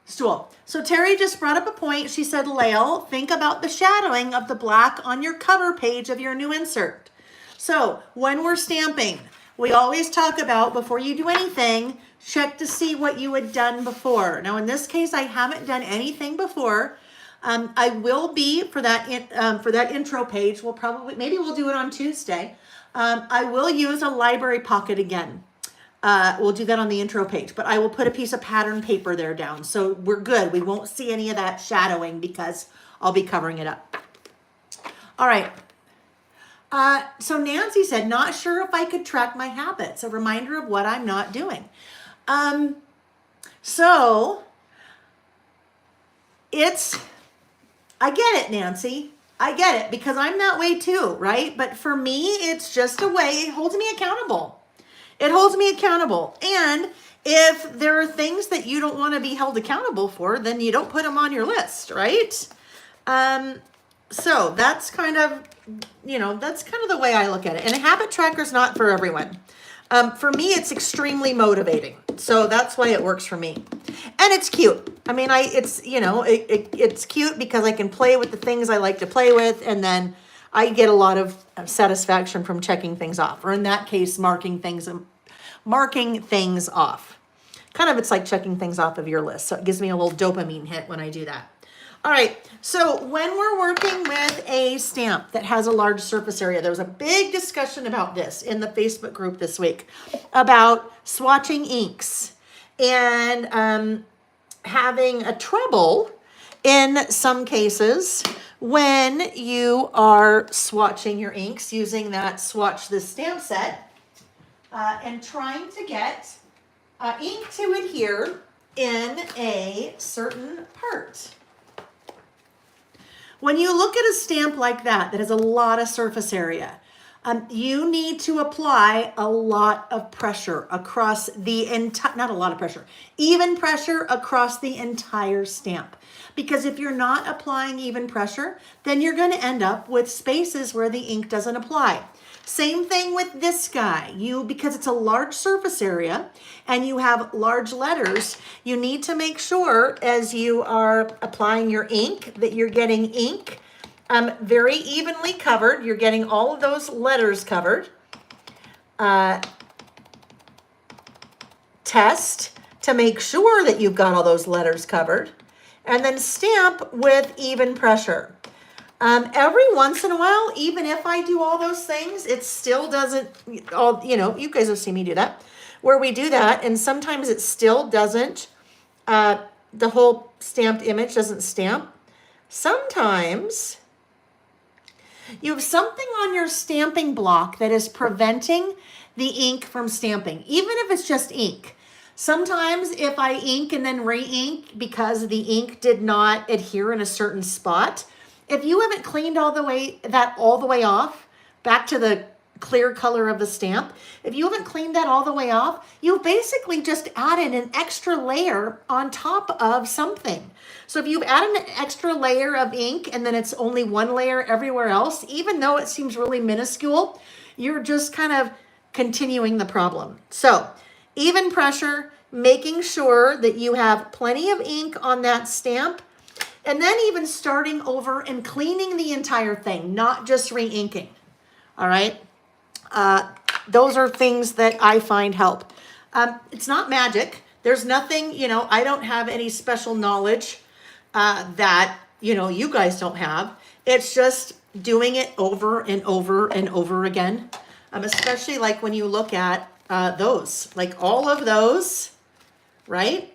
stool. So Terry just brought up a point. She said, Lael, think about the shadowing of the black on your cover page of your new insert. So when we're stamping, we always talk about before you do anything, check to see what you had done before. Now in this case, I haven't done anything before. I will be for that intro page. Maybe we'll do it on Tuesday. I will use a library pocket again. We'll do that on the intro page, but I will put a piece of pattern paper there down. So we're good. We won't see any of that shadowing because I'll be covering it up. All right. So Nancy said, not sure if I could track my habits. A reminder of what I'm not doing. I get it, Nancy. I get it because I'm that way too, right? But for me, it's just a way. It holds me accountable. It holds me accountable. And if there are things that you don't want to be held accountable for, then you don't put them on your list, right? So that's kind of, that's kind of the way I look at it. And a habit tracker is not for everyone. For me, it's extremely motivating. So that's why it works for me. And it's cute. I mean, it's cute because I can play with the things I like to play with. And then I get a lot of satisfaction from checking things off. Or in that case, marking things off. Kind of, it's like checking things off of your list. So it gives me a little dopamine hit when I do that. All right, so when we're working with a stamp that has a large surface area, there was a big discussion about this in the Facebook group this week about swatching inks and having a trouble in some cases when you are swatching your inks using that Swatch This stamp set and trying to get ink to adhere in a certain part. When you look at a stamp like that has a lot of surface area, you need to apply a lot of pressure across the entire, not a lot of pressure, even pressure across the entire stamp. Because if you're not applying even pressure, then you're going to end up with spaces where the ink doesn't apply. Same thing with this guy. Because it's a large surface area and you have large letters, you need to make sure as you are applying your ink that you're getting ink Very evenly covered. You're getting all of those letters covered. Test to make sure that you've got all those letters covered. And then stamp with even pressure. Every once in a while, even if I do all those things, it still doesn't, you guys have seen me do that, where we do that, and sometimes it still doesn't, the whole stamped image doesn't stamp. Sometimes you have something on your stamping block that is preventing the ink from stamping, even if it's just ink. Sometimes if I ink and then re-ink because the ink did not adhere in a certain spot, if you haven't cleaned all the way off, back to the clear color of the stamp, if you haven't cleaned that all the way off, you've basically just added an extra layer on top of something. So if you've added an extra layer of ink and then it's only one layer everywhere else, even though it seems really minuscule, you're just kind of continuing the problem. So even pressure, making sure that you have plenty of ink on that stamp, and then even starting over and cleaning the entire thing, not just re-inking. All right. Those are things that I find help. It's not magic. There's nothing, I don't have any special knowledge that, you guys don't have. It's just doing it over and over and over again. Especially like when you look at those, like all of those, right?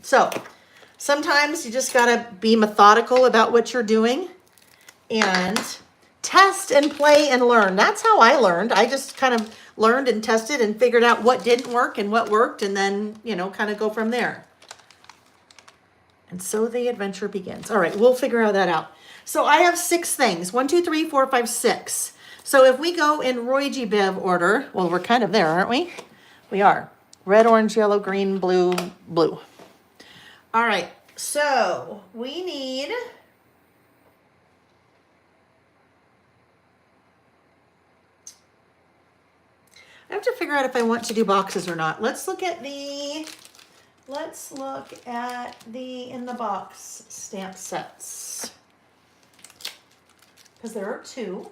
So sometimes you just got to be methodical about what you're doing and test and play and learn. That's how I learned. I just kind of learned and tested and figured out what didn't work and what worked, and then, kind of go from there. And so the adventure begins. All right, we'll figure that out. So I have 6 things. 1, 2, 3, 4, 5, 6. So if we go in Roy G. Biv order, well, we're kind of there, aren't we? We are. Red, orange, yellow, green, blue, blue. All right, so we need I have to figure out if I want to do boxes or not. Let's look at the in the box stamp sets. Because there are 2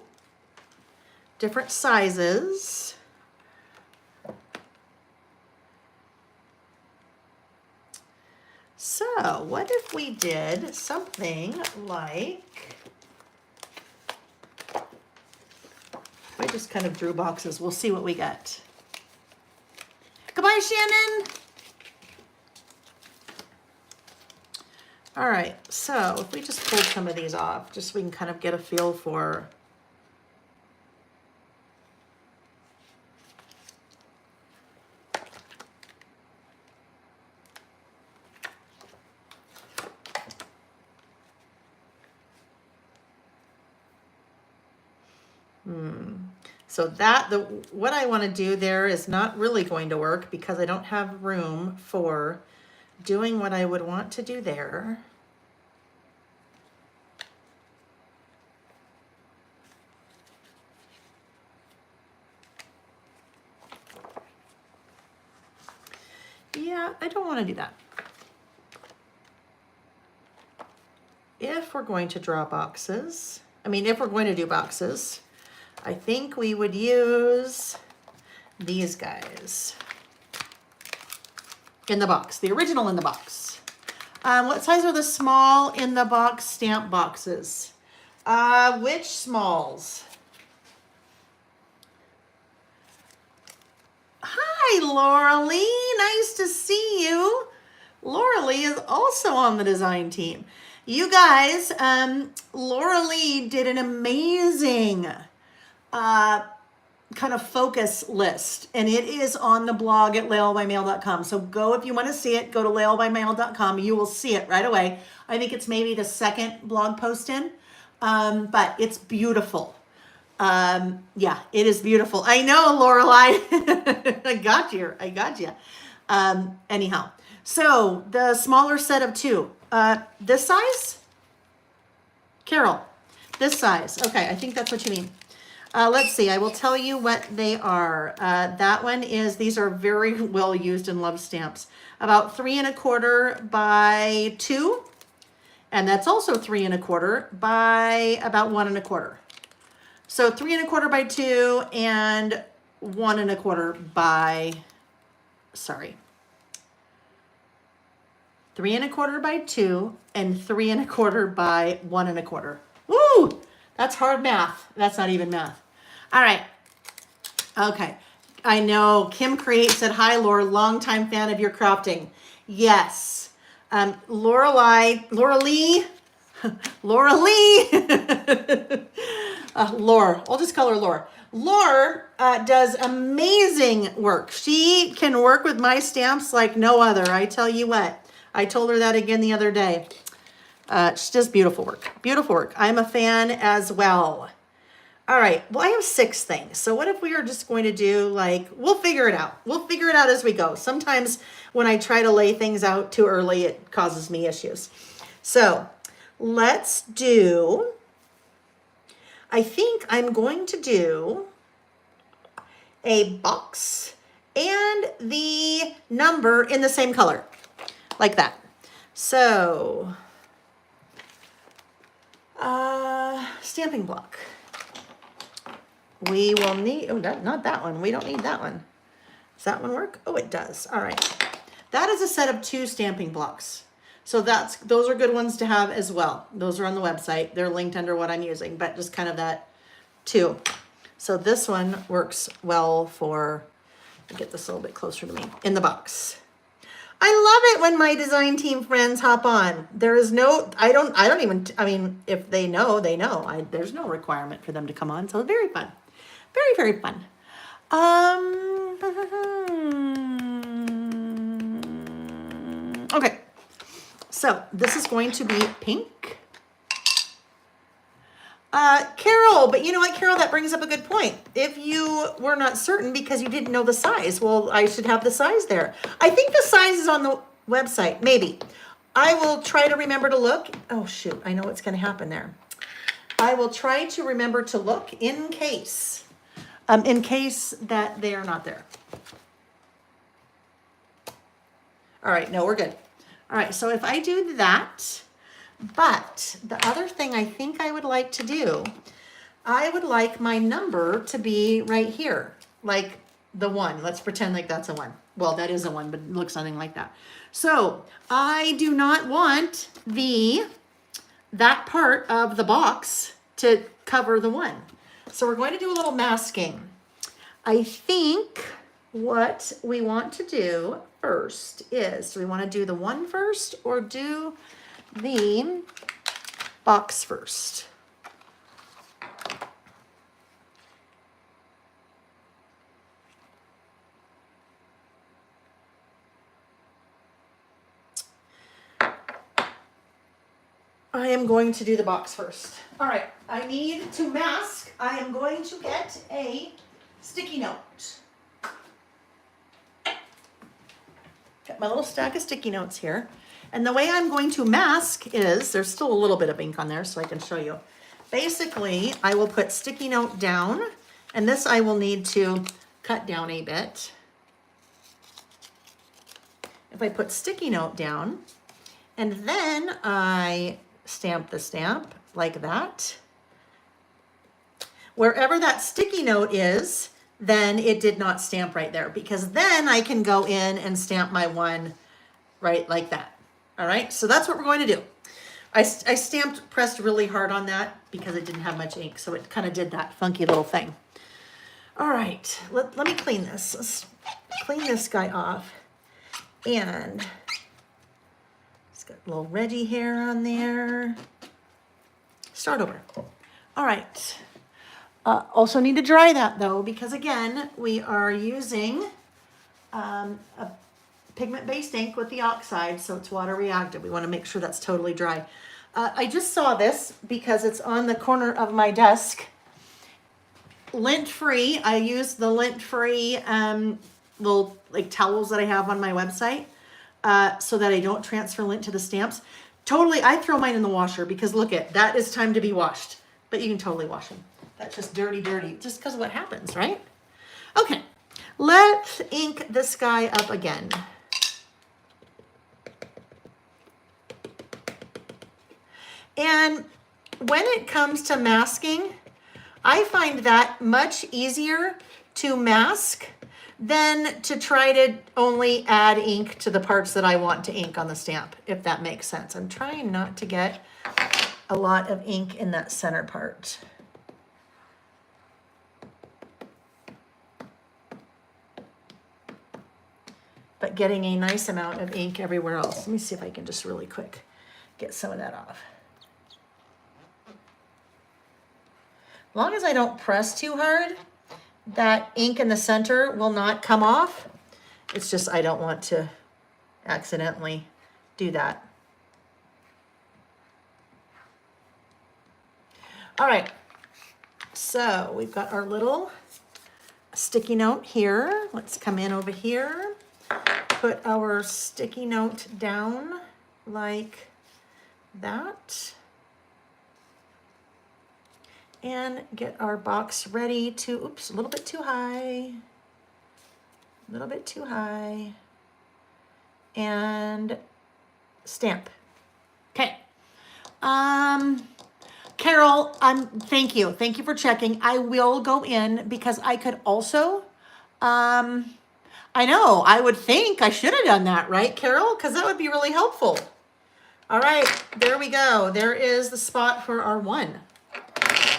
different sizes. So what if we did something like, I just kind of drew boxes. We'll see what we get. Goodbye, Shannon. All right, so if we just pulled some of these off, just so we can kind of get a feel for So what I want to do there is not really going to work because I don't have room for doing what I would want to do there. Yeah, I don't want to do that. If we're going to draw boxes, if we're going to do boxes, I think we would use these guys in the box, the original in the box. What size are the small in the box stamp boxes? Which smalls? Hi, Laura Lee. Nice to see you. Laura Lee is also on the design team. You guys, Laura Lee did an amazing kind of focus list, and it is on the blog at laelbymail.com. So go, if you want to see it, go to laelbymail.com. You will see it right away. I think it's maybe the second blog post in, but it's beautiful. Yeah, it is beautiful. I know, Lorelai. I got you. Anyhow, so the smaller set of 2, this size, Carol, this size. Okay, I think that's what you mean. Let's see, I will tell you what they are. That one is, these are very well used and loved stamps. About 3 1/4 by 2. And that's also 3 1/4 by about 1 1/4. So 3 1/4 by 2 and 1 1/4 by, sorry, 3 1/4 by 2 and 3 1/4 by 1 1/4. Woo! That's hard math. That's not even math. All right. Okay. I know Kim Create said, hi, Laura, longtime fan of your crafting. Yes. Laura Lee, Laura, I'll just call her Laura. Laura does amazing work. She can work with my stamps like no other. I tell you what, I told her that again the other day. She does beautiful work, beautiful work. I'm a fan as well. All right, well, I have 6 things. So what if we are just going to do we'll figure it out. We'll figure it out as we go. Sometimes when I try to lay things out too early, it causes me issues. So let's do, I think I'm going to do a box and the number in the same color, like that. So, stamping block. We will need, not that one. We don't need that one. Does that one work? Oh, it does. All right. That is a set of 2 stamping blocks. So those are good ones to have as well. Those are on the website. They're linked under what I'm using, but just kind of that 2. So this one works well for, get this a little bit closer to me, in the box. I love it when my design team friends hop on. There is no, I don't even, I mean, if they know, they know. There's no requirement for them to come on. So very fun. Very, very fun. Okay. So this is going to be pink. Carol, but you know what, Carol, that brings up a good point. If you were not certain because you didn't know the size, well, I should have the size there. I think the size is on the website, maybe. I will try to remember to look. Oh, shoot, I know what's going to happen there. I will try to remember to look in case that they are not there. All right, no, we're good. All right, so if I do that, but the other thing I think I would like to do, I would like my number to be right here, like the 1. Let's pretend like that's a 1. Well, that is a 1, but it looks something like that. So I do not want that part of the box to cover the 1. So we're going to do a little masking. I think what we want to do first is, do we want to do the 1 first or do the box first? I am going to do the box first. All right, I need to mask. I am going to get a sticky note. Got my little stack of sticky notes here. And the way I'm going to mask is, there's still a little bit of ink on there so I can show you. Basically, I will put sticky note down, and this I will need to cut down a bit. If I put sticky note down, and then I stamp the stamp like that. Wherever that sticky note is, then it did not stamp right there, because then I can go in and stamp my 1 right like that. All right, so that's what we're going to do. I pressed really hard on that because it didn't have much ink, so it kind of did that funky little thing. All right, let me clean this. Let's clean this guy off. And it's got a little Reggie hair on there. Start over. All right. Also need to dry that though, because again, we are using a pigment-based ink with the oxide, so it's water reactive. We want to make sure that's totally dry. I just saw this because it's on the corner of my desk. Lint-free. I use the lint-free little towels that I have on my website so that I don't transfer lint to the stamps. Totally, I throw mine in the washer because look at that is time to be washed, but you can totally wash them. That's just dirty, just because of what happens, right? Okay, let's ink this guy up again. And when it comes to masking, I find that much easier to mask than to try to only add ink to the parts that I want to ink on the stamp, if that makes sense. I'm trying not to get a lot of ink in that center part. But getting a nice amount of ink everywhere else. Let me see if I can just really quick get some of that off. As long as I don't press too hard, that ink in the center will not come off. It's just I don't want to accidentally do that. All right, so we've got our little sticky note here. Let's come in over here, put our sticky note down like that, and get our box ready to, oops, a little bit too high, and stamp. Okay. Carol, thank you for checking. I will go in because I could also, I know, I would think I should have done that, right, Carol? Because that would be really helpful. All right, there we go. There is the spot for our one.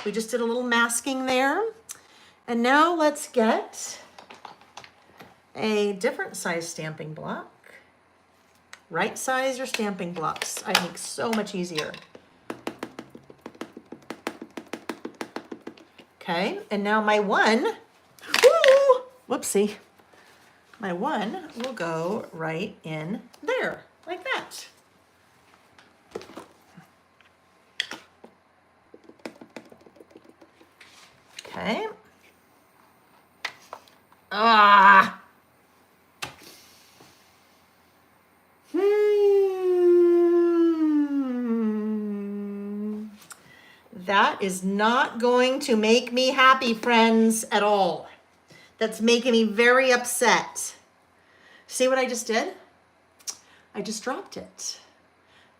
We just did a little masking there. And now let's get a different size stamping block. Right size your stamping blocks. I think so much easier. Okay, and now my one, woo, whoopsie. My one will go right in there, like that. Okay. That is not going to make me happy, friends, at all. That's making me very upset. See what I just did? I just dropped it.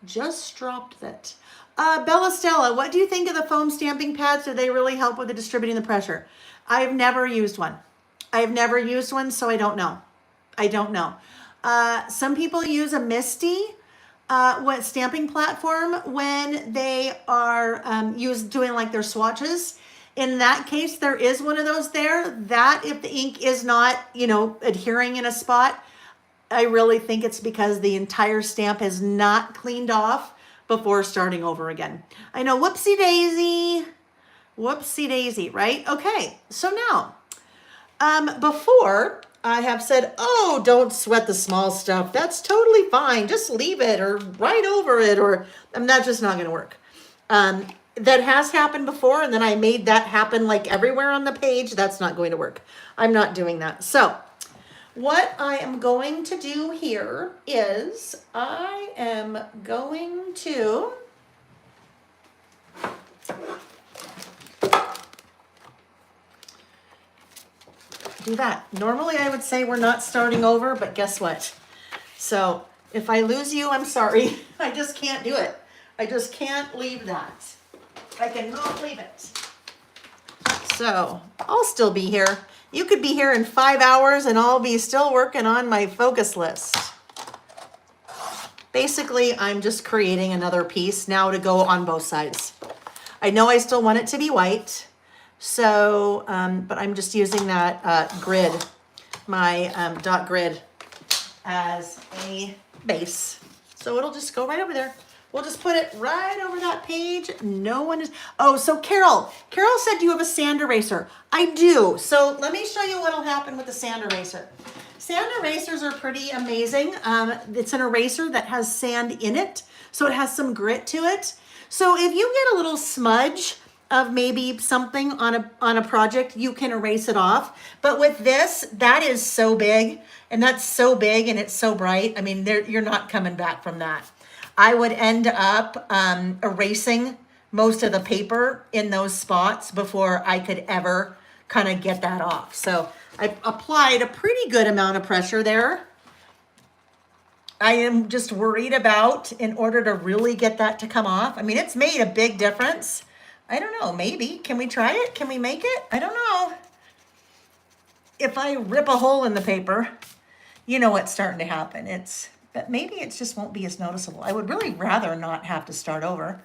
Just dropped it. Bella Stella, what do you think of the foam stamping pads? Do they really help with the distributing the pressure? I've never used one. So I don't know. Some people use a Misty stamping platform when they are doing like their swatches. In that case, there is one of those there that if the ink is not, adhering in a spot, I really think it's because the entire stamp is not cleaned off before starting over again. I know, whoopsie daisy, right? Okay, so now, before I have said, oh, don't sweat the small stuff. That's totally fine. Just leave it or write over it, or that's just not going to work. That has happened before, and then I made that happen like everywhere on the page. That's not going to work. I'm not doing that. So what I am going to do here is I am going to do that. Normally I would say we're not starting over, but guess what? So if I lose you, I'm sorry. I just can't do it. I just can't leave that. I cannot leave it. So I'll still be here. You could be here in 5 hours and I'll be still working on my focus list. Basically, I'm just creating another piece now to go on both sides. I know I still want it to be white. So, but I'm just using that grid, my dot grid, as a base. So it'll just go right over there. We'll just put it right over that page. No one is, oh, so Carol said you have a sand eraser. I do. So let me show you what'll happen with the sand eraser. Sand erasers are pretty amazing. It's an eraser that has sand in it, so it has some grit to it. So if you get a little smudge of maybe something on a project, you can erase it off. But with this, that is so big, and that's so big, and it's so bright. I mean, you're not coming back from that. I would end up erasing most of the paper in those spots before I could ever kind of get that off. So I applied a pretty good amount of pressure there. I am just worried about in order to really get that to come off. I mean, it's made a big difference. I don't know, maybe. Can we try it? Can we make it? I don't know. If I rip a hole in the paper, you know what's starting to happen. But maybe it just won't be as noticeable. I would really rather not have to start over.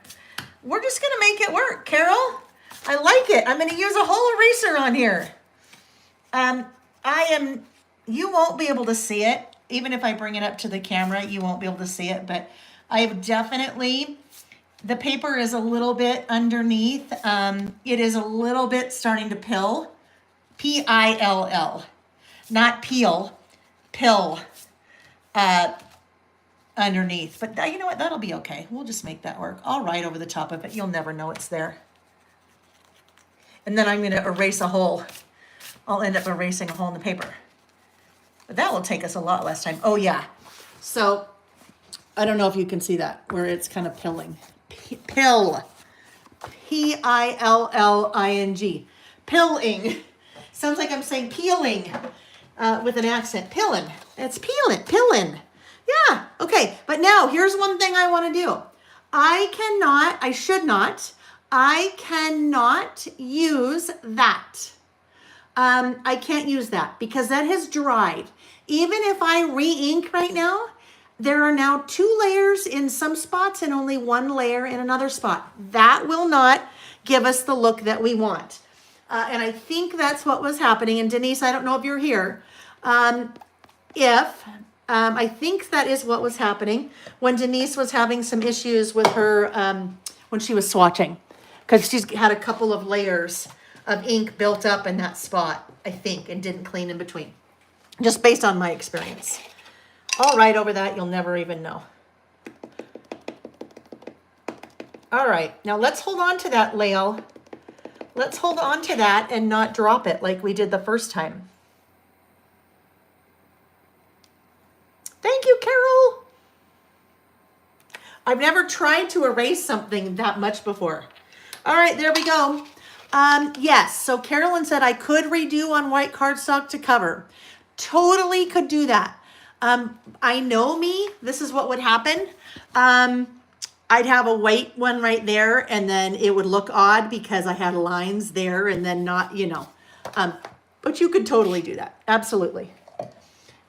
We're just gonna make it work, Carol. I like it. I'm gonna use a whole eraser on here. You won't be able to see it. Even if I bring it up to the camera, you won't be able to see it, but I've definitely, the paper is a little bit underneath. It is a little bit starting to pill. P-I-L-L, not peel, pill, underneath. But you know what, that'll be okay. We'll just make that work. I'll write over the top of it. You'll never know it's there. And then I'm gonna erase a hole. I'll end up erasing a hole in the paper. But that will take us a lot less time. Oh yeah. So I don't know if you can see that where it's kind of pilling. Pill. P-I-L-L-I-N-G. Pilling. Sounds like I'm saying peeling with an accent. Pillin'. It's peeling. Pillin'. Yeah. Okay. But now here's one thing I want to do. I cannot use that. I can't use that because that has dried. Even if I re-ink right now, there are now 2 layers in some spots and only 1 layer in another spot. That will not give us the look that we want. And I think that's what was happening. And Denise, I don't know if you're here. I think that is what was happening when Denise was having some issues with her, when she was swatching. Because she's had a couple of layers of ink built up in that spot, I think, and didn't clean in between. Just based on my experience. I'll write over that, you'll never even know. All right, now let's hold on to that, Lael. Let's hold on to that and not drop it like we did the first time. Thank you, Carol. I've never tried to erase something that much before. All right, there we go. Yes, so Carolyn said I could redo on white cardstock to cover. Totally could do that. I know me, this is what would happen. I'd have a white one right there and then it would look odd because I had lines there and then not, you know. But you could totally do that. Absolutely.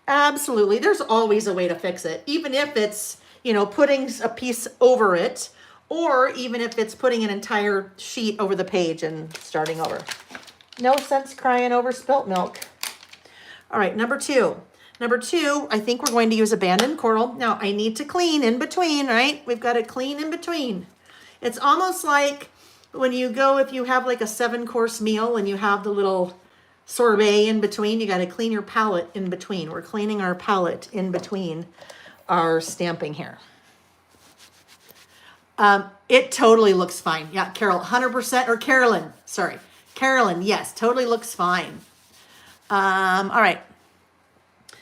Absolutely. There's always a way to fix it. Even if it's, you know, putting a piece over it, or even if it's putting an entire sheet over the page and starting over. No sense crying over spilt milk. All right, number 2. Number 2, I think we're going to use abandoned coral. Now, I need to clean in between, right? We've got to clean in between. It's almost like when you go, if you have like a 7-course meal and you have the little sorbet in between, you got to clean your palette in between. We're cleaning our palette in between our stamping here. It totally looks fine. Yeah, Carol, 100%, or Carolyn, sorry. Carolyn, yes, totally looks fine. All right.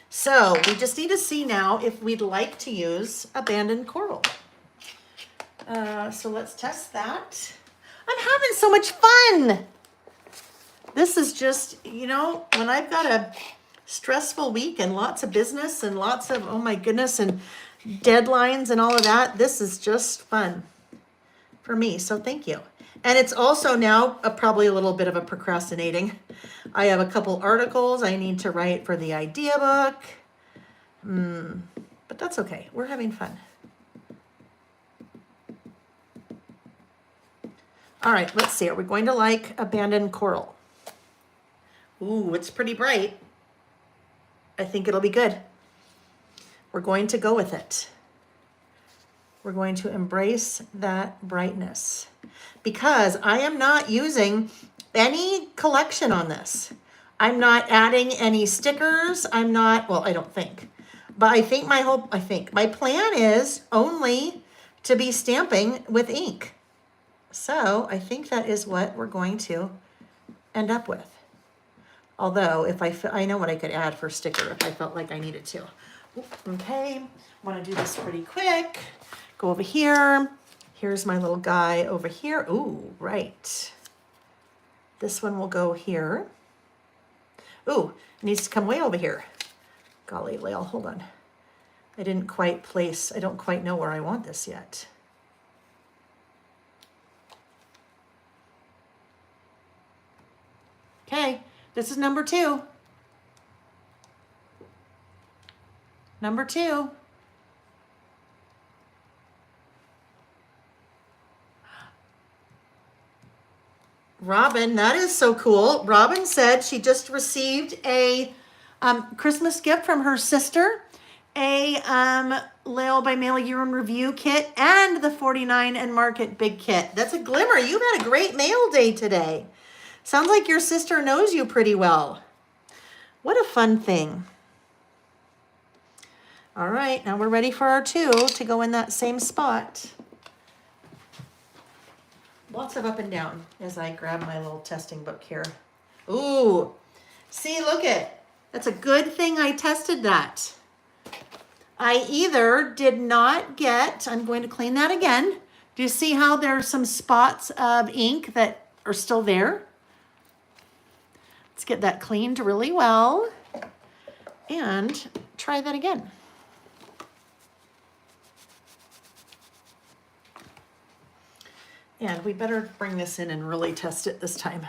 So we just need to see now if we'd like to use abandoned coral. So let's test that. I'm having so much fun. This is just, you know, when I've got a stressful week and lots of business and lots of, oh my goodness, and deadlines and all of that, this is just fun for me. So thank you. And it's also now probably a little bit of a procrastinating. I have a couple articles I need to write for the idea book. But that's okay. We're having fun. All right, let's see. Are we going to like abandoned coral? Ooh, it's pretty bright. I think it'll be good. We're going to go with it. We're going to embrace that brightness because I am not using any collection on this. I'm not adding any stickers. I'm not, well, I don't think, but I think my plan is only to be stamping with ink. So I think that is what we're going to end up with. Although if I know what I could add for sticker if I felt like I needed to. Okay, want to do this pretty quick. Go over here. Here's my little guy over here. Ooh, right. This one will go here. Ooh, it needs to come way over here. Golly, Lael, hold on. I didn't quite place, I don't quite know where I want this yet. Okay, this is number 2. Number 2. Robin, that is so cool. Robin said she just received a Christmas gift from her sister, a Lail by Mail Year in Review kit, and the 49 and Market Big Kit. That's a glimmer. You've had a great mail day today. Sounds like your sister knows you pretty well. What a fun thing. All right, now we're ready for our 2 to go in that same spot. Lots of up and down as I grab my little testing book here. Ooh, see, look it. That's a good thing I tested that. I either did not get, I'm going to clean that again. Do you see how there's some spots of ink that are still there? Let's get that cleaned really well and try that again. And we better bring this in and really test it this time.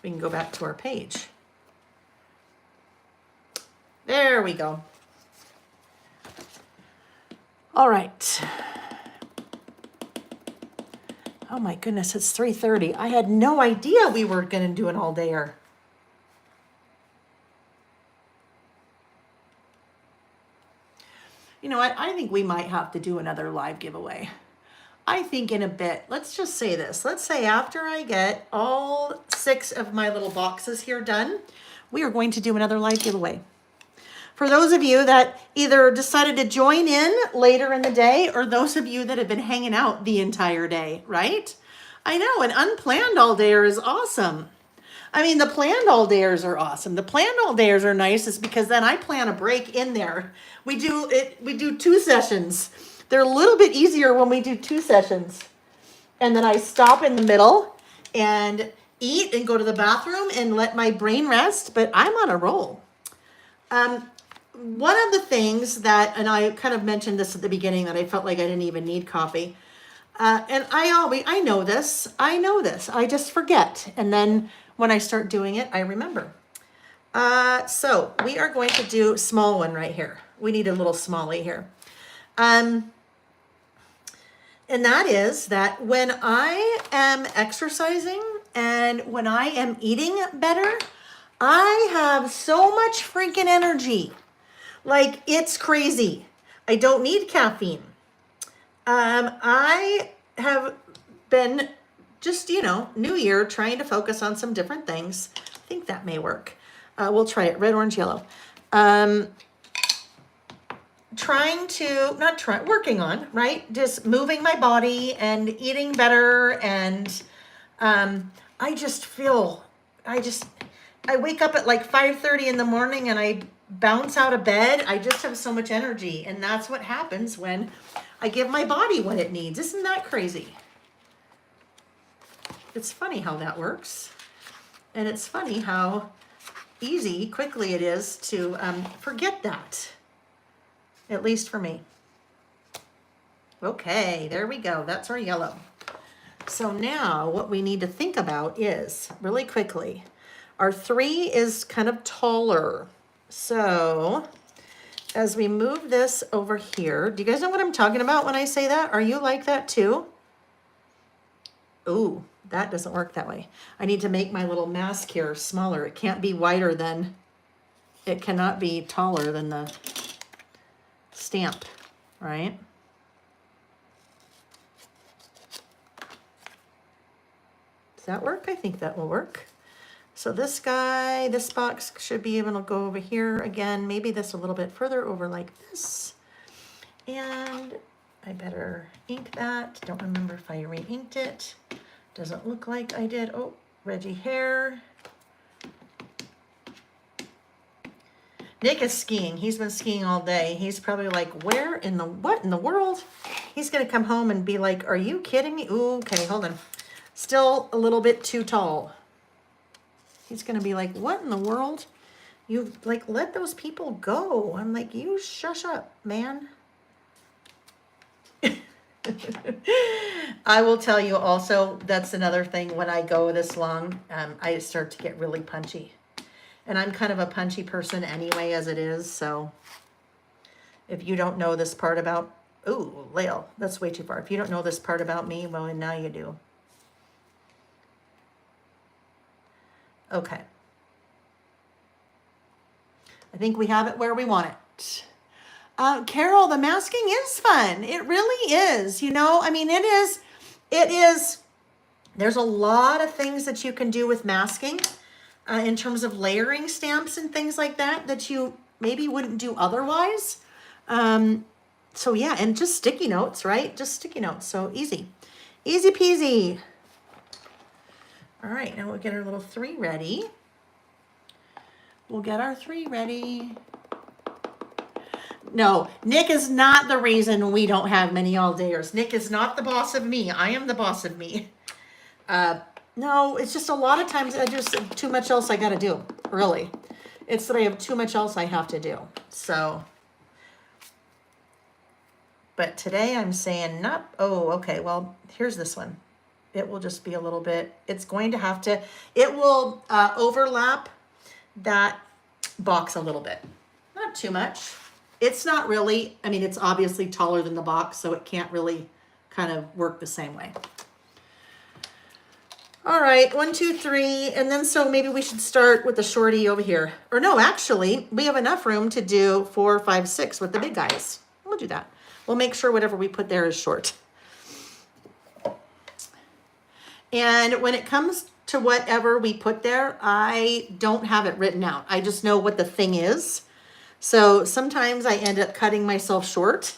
We can go back to our page. There we go. All right. Oh my goodness, it's 3:30. I had no idea we were going to do an all-dayer. You know what? I think we might have to do another live giveaway. I think in a bit, let's just say this. Let's say after I get all 6 of my little boxes here done, we are going to do another live giveaway. For those of you that either decided to join in later in the day or those of you that have been hanging out the entire day, right? I know, an unplanned all-dayer is awesome. I mean, the planned all-dayers are awesome. The planned all-dayers are nice is because then I plan a break in there. We do 2 sessions. They're a little bit easier when we do 2 sessions. And then I stop in the middle and eat and go to the bathroom and let my brain rest, but I'm on a roll. One of the things that, and I kind of mentioned this at the beginning, that I felt like I didn't even need coffee. And I know this, I just forget. And then when I start doing it, I remember. So we are going to do small one right here. We need a little smallie here. And that is that when I am exercising and when I am eating better, I have so much freaking energy. Like, it's crazy. I don't need caffeine. I have been just, New Year, trying to focus on some different things. I think that may work. We'll try it. Red, orange, yellow. Working on, right? Just moving my body and eating better. And I wake up at like 5:30 in the morning and I bounce out of bed. I just have so much energy. And that's what happens when I give my body what it needs. Isn't that crazy? It's funny how that works. And it's funny how quickly it is to forget that. At least for me. Okay, there we go. That's our yellow. So now what we need to think about is, really quickly, our 3 is kind of taller. So as we move this over here, do you guys know what I'm talking about when I say that? Are you like that too? Ooh, that doesn't work that way. I need to make my little mask here smaller. It can't be wider than, it cannot be taller than the stamp, right? Does that work? I think that will work. So this guy, this box should be able to go over here again, maybe this a little bit further over like this. And I better ink that. Don't remember if I re-inked it. Doesn't look like I did. Oh, Reggie Hare. Nick is skiing. He's been skiing all day. He's probably like, what in the world? He's going to come home and be like, are you kidding me? Ooh, okay, hold on. Still a little bit too tall. He's going to be like, what in the world? You like let those people go. I'm like, you shush up, man. I will tell you also, that's another thing when I go this long, I start to get really punchy. And I'm kind of a punchy person anyway as it is, so if you don't know this part about, ooh, Lael, that's way too far. If you don't know this part about me, well, now you do. Okay. I think we have it where we want it. Carol, the masking is fun. It really is. You know, I mean, it is, there's a lot of things that you can do with masking in terms of layering stamps and things like that, that you maybe wouldn't do otherwise. So yeah, and just sticky notes, right? Just sticky notes. So easy, easy peasy. All right, now we'll get our little 3 ready. We'll get our 3 ready. No, Nick is not the reason we don't have many all-dayers. Nick is not the boss of me. I am the boss of me. No, it's just a lot of times I just too much else I got to do, really. It's that I have too much else I have to do. So, but today I'm saying not, oh, okay, well, here's this one. It will just be a little bit, it's going to have to, it will overlap that box a little bit. Not too much. It's not really, I mean, it's obviously taller than the box, so it can't really kind of work the same way. All right, 1, 2, 3, and then so maybe we should start with the shorty over here. Or no, actually, we have enough room to do 4, 5, 6 with the big guys. We'll do that. We'll make sure whatever we put there is short. And when it comes to whatever we put there, I don't have it written out. I just know what the thing is. So sometimes I end up cutting myself short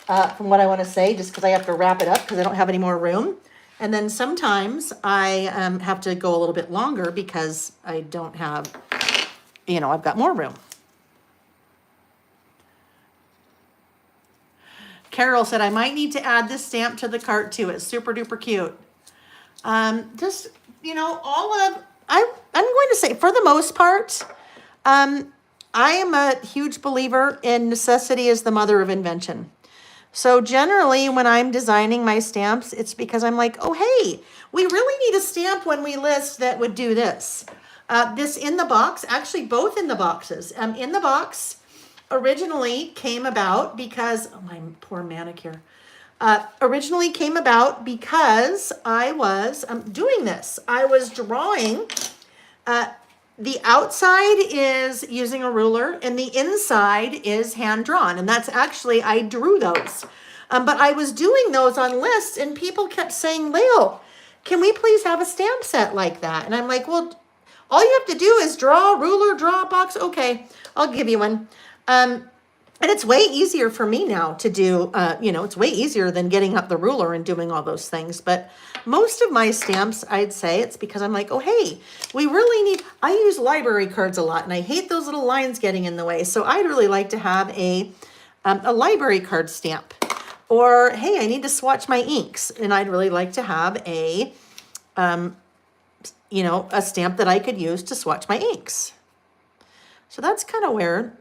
from what I want to say, just because I have to wrap it up because I don't have any more room. And then sometimes I have to go a little bit longer because I don't have, you know, I've got more room. Carol said, I might need to add this stamp to the cart too. It's super duper cute. Just, you know, I'm going to say for the most part, I am a huge believer in necessity is the mother of invention. So generally when I'm designing my stamps, it's because I'm like, oh, hey, we really need a stamp when we list that would do this. This in the box, actually both in the boxes. In the box originally came about because, oh, my poor manicure. Originally came about because I was doing this. I was drawing, the outside is using a ruler and the inside is hand drawn. And that's actually, I drew those. But I was doing those on lists and people kept saying, Lael, can we please have a stamp set like that? And I'm like, well, all you have to do is draw a ruler, draw a box. Okay, I'll give you one. And it's way easier for me now to do, you know, it's way easier than getting up the ruler and doing all those things. But most of my stamps, I'd say it's because I'm like, oh, hey, we really need, I use library cards a lot and I hate those little lines getting in the way. So I'd really like to have a library card stamp. Or, hey, I need to swatch my inks and I'd really like to have a, you know, a stamp that I could use to swatch my inks. So that's kind of where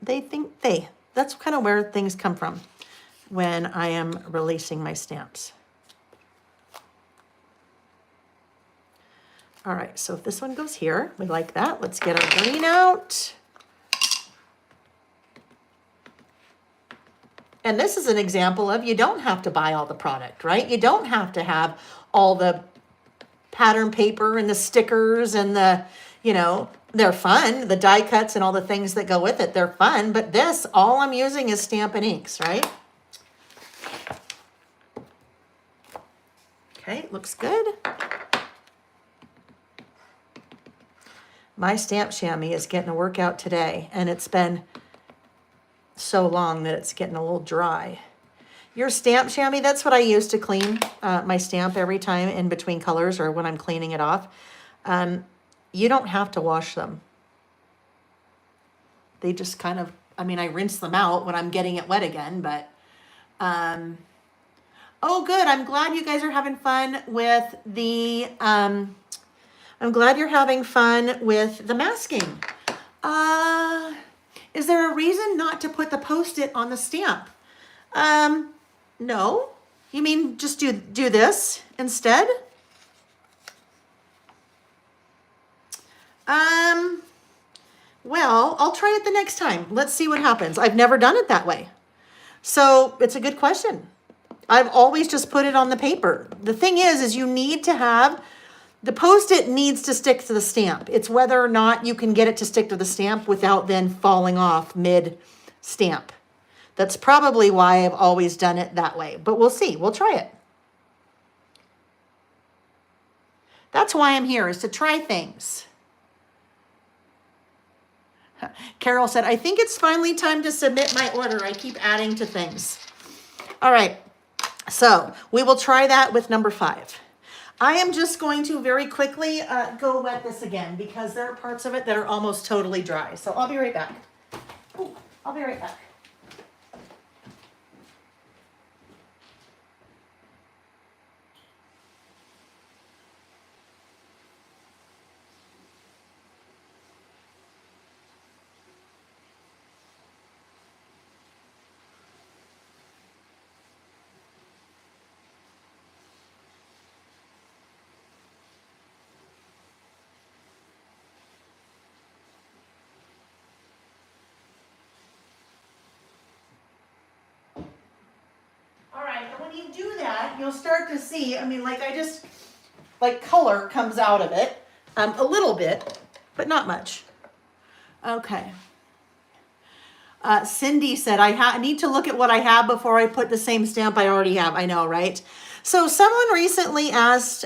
that's kind of where things come from when I am releasing my stamps. All right, so if this one goes here, we like that. Let's get our green out. And this is an example of you don't have to buy all the product, right? You don't have to have all the pattern paper and the stickers and the, you know, they're fun. The die cuts and all the things that go with it, they're fun. But this, all I'm using is Stampin' Inks, right? Okay, looks good. My stamp chamois is getting a workout today, and it's been so long that it's getting a little dry. Your stamp chamois, that's what I use to clean my stamp every time in between colors or when I'm cleaning it off. You don't have to wash them. They just kind of, I mean, I rinse them out when I'm getting it wet again, but, oh, good. I'm glad you guys are having fun with the I'm glad you're having fun with the masking. Is there a reason not to put the Post-it on the stamp? No. You mean just do this instead? Well, I'll try it the next time. Let's see what happens. I've never done it that way. So it's a good question. I've always just put it on the paper. The thing is you need to have, the Post-it needs to stick to the stamp. It's whether or not you can get it to stick to the stamp without then falling off mid-stamp. That's probably why I've always done it that way. But we'll see. We'll try it. That's why I'm here, is to try things. Carol said, I think it's finally time to submit my order. I keep adding to things. All right. So we will try that with number 5. I am just going to very quickly go wet this again because there are parts of it that are almost totally dry. So I'll be right back. Ooh, I'll be right back. When you do that, you'll start to see, I mean, like color comes out of it, a little bit, but not much. Okay. Cindy said, I need to look at what I have before I put the same stamp I already have. I know, right? So someone recently asked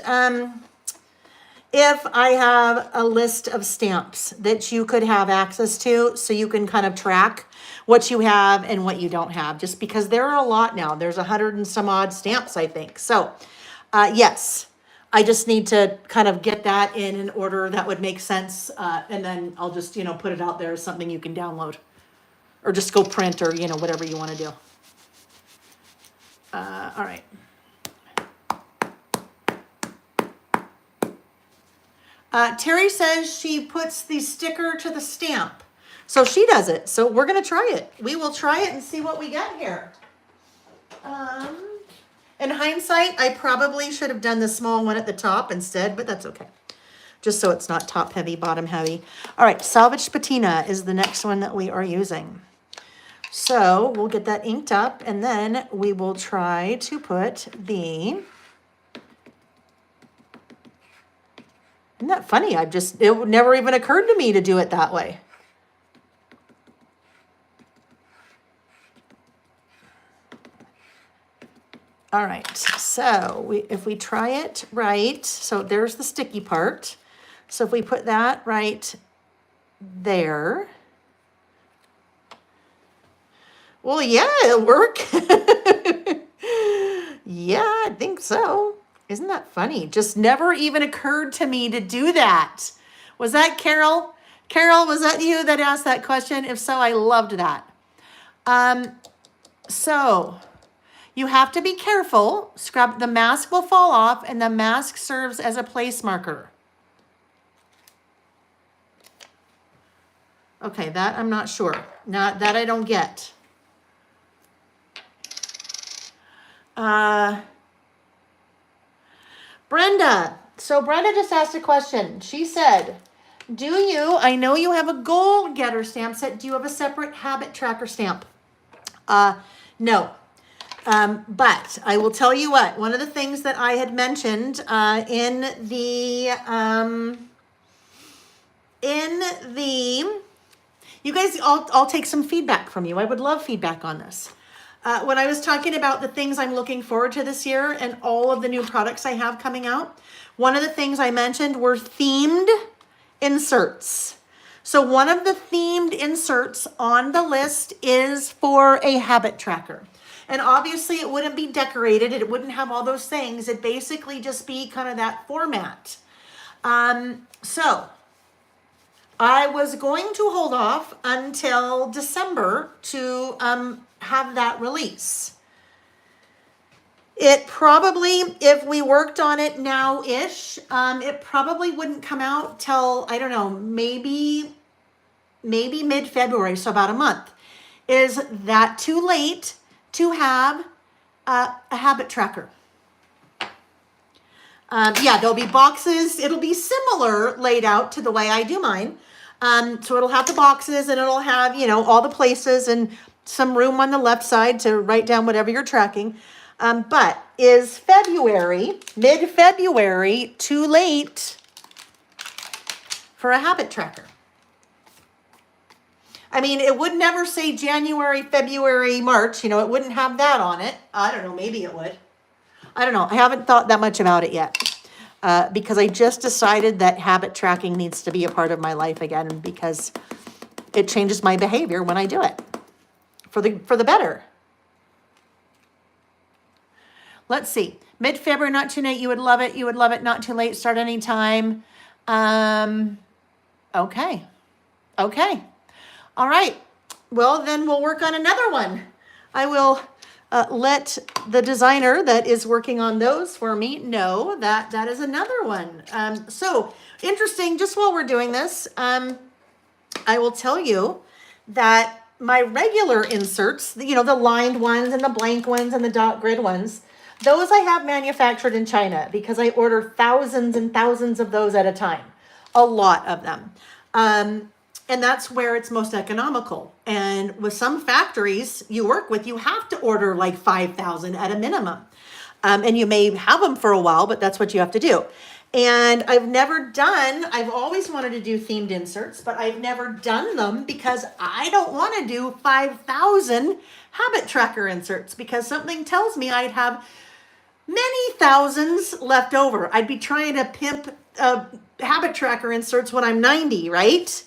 if I have a list of stamps that you could have access to so you can kind of track what you have and what you don't have, just because there are a lot now. There's 100 and some odd stamps, I think. So yes, I just need to kind of get that in an order that would make sense. And then I'll just, put it out there as something you can download or just go print or, whatever you want to do. All right. Terry says she puts the sticker to the stamp. So she does it. So we're going to try it. We will try it and see what we get here. In hindsight, I probably should have done the small one at the top instead, but that's okay. Just so it's not top heavy, bottom heavy. All right, Salvage Patina is the next one that we are using. So we'll get that inked up and then we will try to put the... Isn't that funny? It never even occurred to me to do it that way. All right, so if we try it right, so there's the sticky part. So if we put that right there. Well, yeah, it'll work. Yeah, I think so. Isn't that funny? Just never even occurred to me to do that. Was that Carol? Carol, was that you that asked that question? If so, I loved that. So you have to be careful. The mask will fall off and the mask serves as a place marker. Okay, that I'm not sure. Not that I don't get. Brenda. So Brenda just asked a question. She said, I know you have a goal getter stamp set. Do you have a separate habit tracker stamp? No. But I will tell you what, one of the things that I had mentioned you guys, I'll take some feedback from you. I would love feedback on this. When I was talking about the things I'm looking forward to this year and all of the new products I have coming out, one of the things I mentioned were themed inserts. So one of the themed inserts on the list is for a habit tracker. And obviously it wouldn't be decorated. It wouldn't have all those things. It'd basically just be kind of that format. So I was going to hold off until December to have that release. It probably, if we worked on it now-ish, it probably wouldn't come out till, I don't know, maybe mid-February, so about a month. Is that too late to have a habit tracker? Yeah, there'll be boxes. It'll be similar laid out to the way I do mine. So it'll have the boxes and it'll have, you know, all the places and some room on the left side to write down whatever you're tracking. But is February, mid-February, too late for a habit tracker? I mean, it would never say January, February, March. You know, it wouldn't have that on it. I don't know. Maybe it would. I don't know. I haven't thought that much about it yet because I just decided that habit tracking needs to be a part of my life again because it changes my behavior when I do it for the better. Let's see. Mid-February, not too late. You would love it. You would love it. Not too late. Start anytime. Okay. Okay. All right. Well, then we'll work on another one. I will let the designer that is working on those for me know that that is another one. So interesting, just while we're doing this, I will tell you that my regular inserts, you know, the lined ones and the blank ones and the dot grid ones, those I have manufactured in China because I order thousands and thousands of those at a time, a lot of them. And that's where it's most economical. And with some factories you work with, you have to order like 5,000 at a minimum. And you may have them for a while, but that's what you have to do. And I've always wanted to do themed inserts, but I've never done them because I don't want to do 5,000 habit tracker inserts because something tells me I'd have many thousands left over. I'd be trying to pimp habit tracker inserts when I'm 90, right?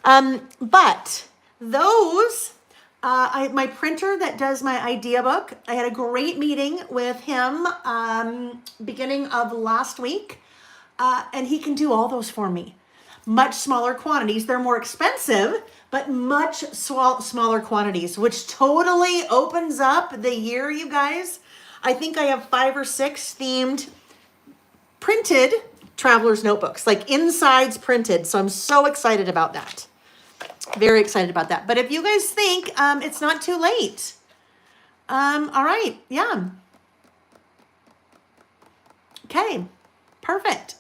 But those, my printer that does my idea book, I had a great meeting with him, beginning of last week. And he can do all those for me. Much smaller quantities. They're more expensive, but much smaller quantities, which totally opens up the year, you guys. I think I have 5 or 6 themed printed traveler's notebooks, like insides printed. So I'm so excited about that. Very excited about that. But if you guys think it's not too late, all right, yeah. Okay, perfect.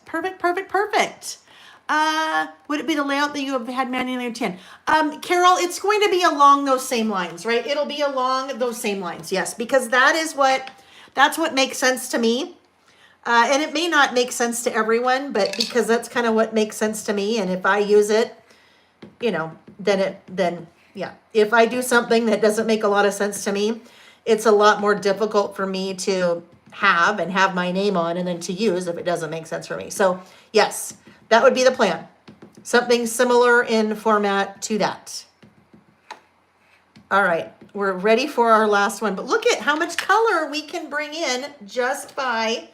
Would it be the layout that you have had manually obtained? Carol, it's going to be along those same lines, right? It'll be along those same lines, yes, because that's what makes sense to me. And it may not make sense to everyone, but because that's kind of what makes sense to me. And if I use it, you know, then yeah. If I do something that doesn't make a lot of sense to me, it's a lot more difficult for me to have my name on and then to use if it doesn't make sense for me. So yes, that would be the plan. Something similar in format to that. All right, we're ready for our last one, but look at how much color we can bring in just by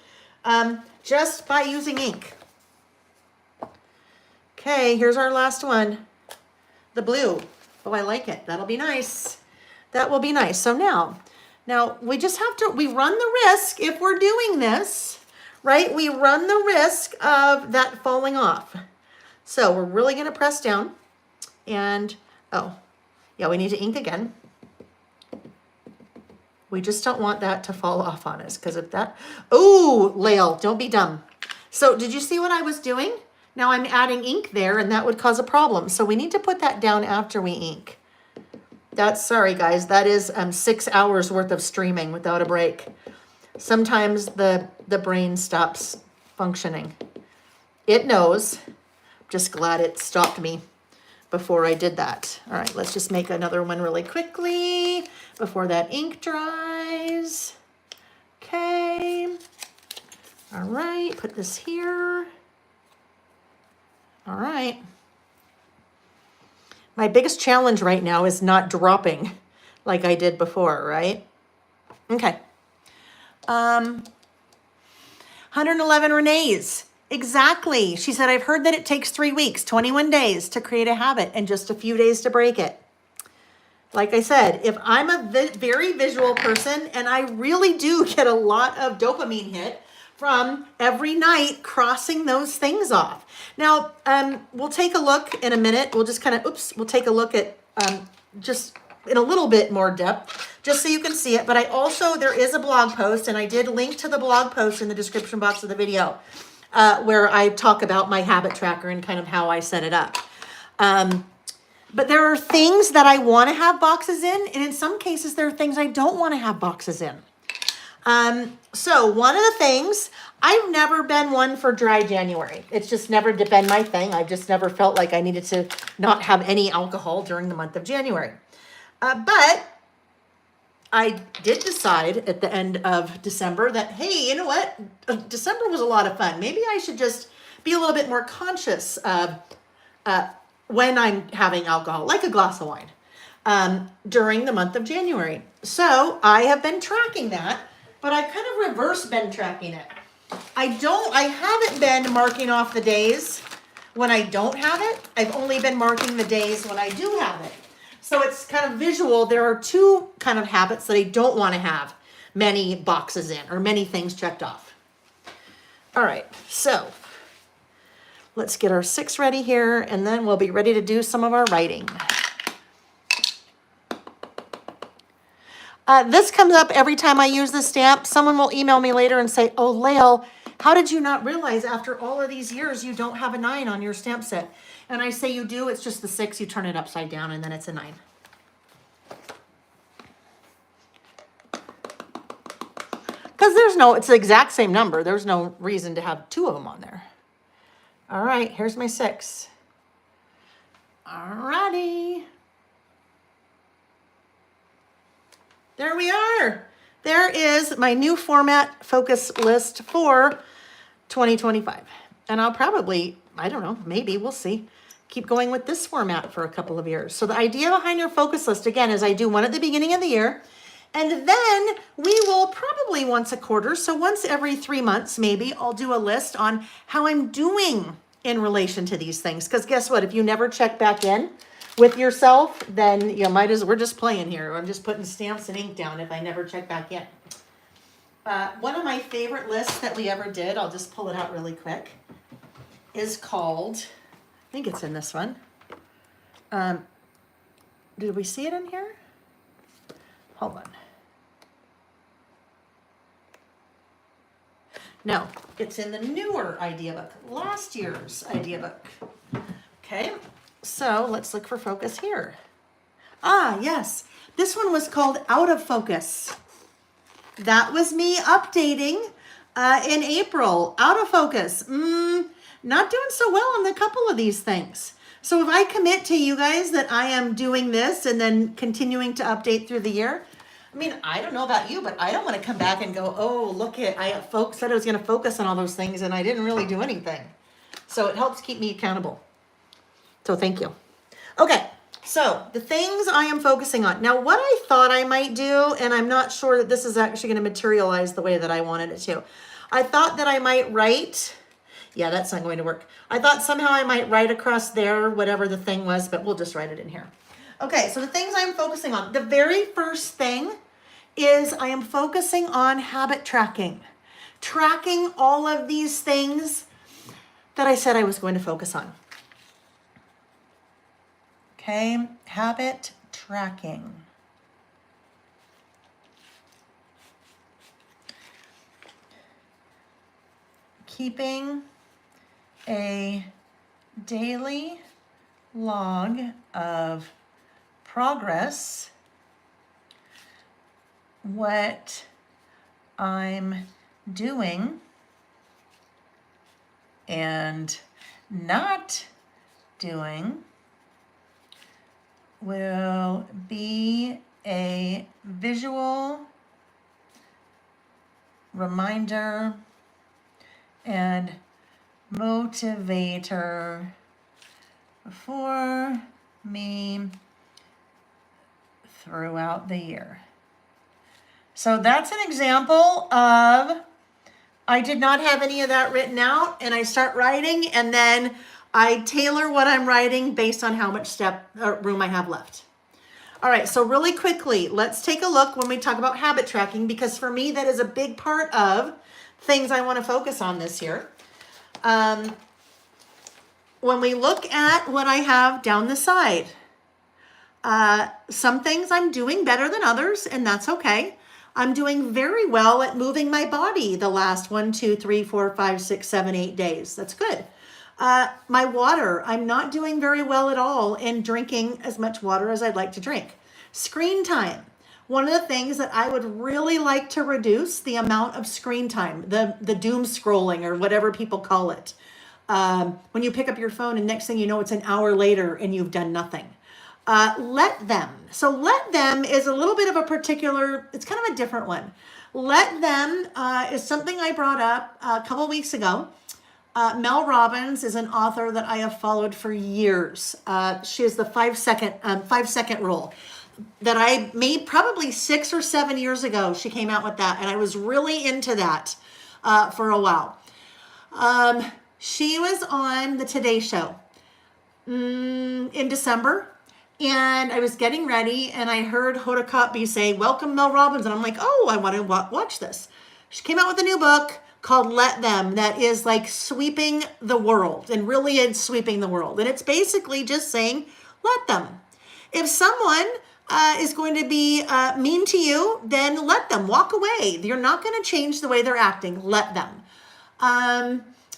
using ink. Okay, here's our last one. The blue. Oh, I like it. That'll be nice. That will be nice. So now we just have to, we run the risk if we're doing this, right? We run the risk of that falling off. So we're really going to press down and, oh, yeah, we need to ink again. We just don't want that to fall off on us because if that, oh, Lael, don't be dumb. So did you see what I was doing? Now I'm adding ink there and that would cause a problem. So we need to put that down after we ink. Sorry guys, that is 6 hours worth of streaming without a break. Sometimes the brain stops functioning. It knows. Just glad it stopped me before I did that. All right, let's just make another one really quickly before that ink dries. Okay. All right, put this here. All right. My biggest challenge right now is not dropping like I did before, right? Okay. 111 Renee's. Exactly. She said, I've heard that it takes 3 weeks, 21 days to create a habit and just a few days to break it. Like I said, if I'm a very visual person, and I really do get a lot of dopamine hit from every night crossing those things off. Now, we'll take a look in a minute. We'll just kind of, we'll take a look at just in a little bit more depth, just so you can see it. But I also, there is a blog post, and I did link to the blog post in the description box of the video, where I talk about my habit tracker and kind of how I set it up. But there are things that I want to have boxes in, and in some cases, there are things I don't want to have boxes in. So one of the things, I've never been one for dry January. It's just never been my thing. I just never felt like I needed to not have any alcohol during the month of January. But I did decide at the end of December that, hey, you know what? December was a lot of fun. Maybe I should just be a little bit more conscious of when I'm having alcohol, like a glass of wine, during the month of January. So I have been tracking that, but I've kind of reverse been tracking it. I haven't been marking off the days when I don't have it. I've only been marking the days when I do have it. So it's kind of visual. There are two kind of habits that I don't want to have many boxes in or many things checked off. All right, so let's get our 6 ready here, and then we'll be ready to do some of our writing. This comes up every time I use this stamp. Someone will email me later and say, oh, Lael, how did you not realize after all of these years you don't have a 9 on your stamp set? And I say you do, it's just the 6, you turn it upside down, and then it's a 9. Because it's the exact same number. There's no reason to have 2 of them on there. All right, here's my 6. All righty. There we are. There is my new format focus list for 2025. And I'll probably, I don't know, maybe, we'll see, keep going with this format for a couple of years. So the idea behind your focus list, again, is I do one at the beginning of the year, and then we will probably once a quarter, so once every 3 months, maybe, I'll do a list on how I'm doing in relation to these things. Because guess what? If you never check back in with yourself, then you might as we're just playing here. I'm just putting stamps and ink down if I never check back in. One of my favorite lists that we ever did, I'll just pull it out really quick, is called, I think it's in this one. Did we see it in here? Hold on. No, it's in the newer idea book, last year's idea book. Okay, so let's look for focus here. Ah, yes, this one was called Out of Focus. That was me updating in April. Out of focus. Not doing so well on a couple of these things. So if I commit to you guys that I am doing this and then continuing to update through the year, I mean, I don't know about you, but I don't want to come back and go, oh, look at, I said I was going to focus on all those things and I didn't really do anything. So it helps keep me accountable. So thank you. Okay, so the things I am focusing on. Now, what I thought I might do, and I'm not sure that this is actually going to materialize the way that I wanted it to. I thought that I might write, yeah, that's not going to work. I thought somehow I might write across there, whatever the thing was, but we'll just write it in here. Okay, so the things I'm focusing on. The very first thing is I am focusing on habit tracking. Tracking all of these things that I said I was going to focus on. Okay, habit tracking. Keeping a daily log of progress, what I'm doing and not doing will be a visual reminder and motivator for me throughout the year. So that's an example of, I did not have any of that written out, and I start writing, and then I tailor what I'm writing based on how much room I have left. All right, so really quickly, let's take a look when we talk about habit tracking, because for me, that is a big part of things I want to focus on this year. When we look at what I have down the side, some things I'm doing better than others, and that's okay. I'm doing very well at moving my body the last 1, 2, 3, 4, 5, 6, 7, 8 days. That's good. My water, I'm not doing very well at all in drinking as much water as I'd like to drink. Screen time. One of the things that I would really like to reduce the amount of screen time, the doom scrolling or whatever people call it. When you pick up your phone and next thing you know, it's an hour later and you've done nothing. Let them. So let them is a little bit of a particular, it's kind of a different one. Let them is something I brought up a couple weeks ago. Mel Robbins is an author that I have followed for years. She is the 5-second rule that I made probably 6 or 7 years ago. She came out with that, and I was really into that for a while. She was on the Today Show in December, and I was getting ready, and I heard Hoda Kotb say, "Welcome, Mel Robbins," and I'm like, "Oh, I want to watch this." She came out with a new book called Let Them that is like sweeping the world, and really is sweeping the world. And it's basically just saying, let them. If someone is going to be mean to you, then let them walk away. You're not going to change the way they're acting. Let them.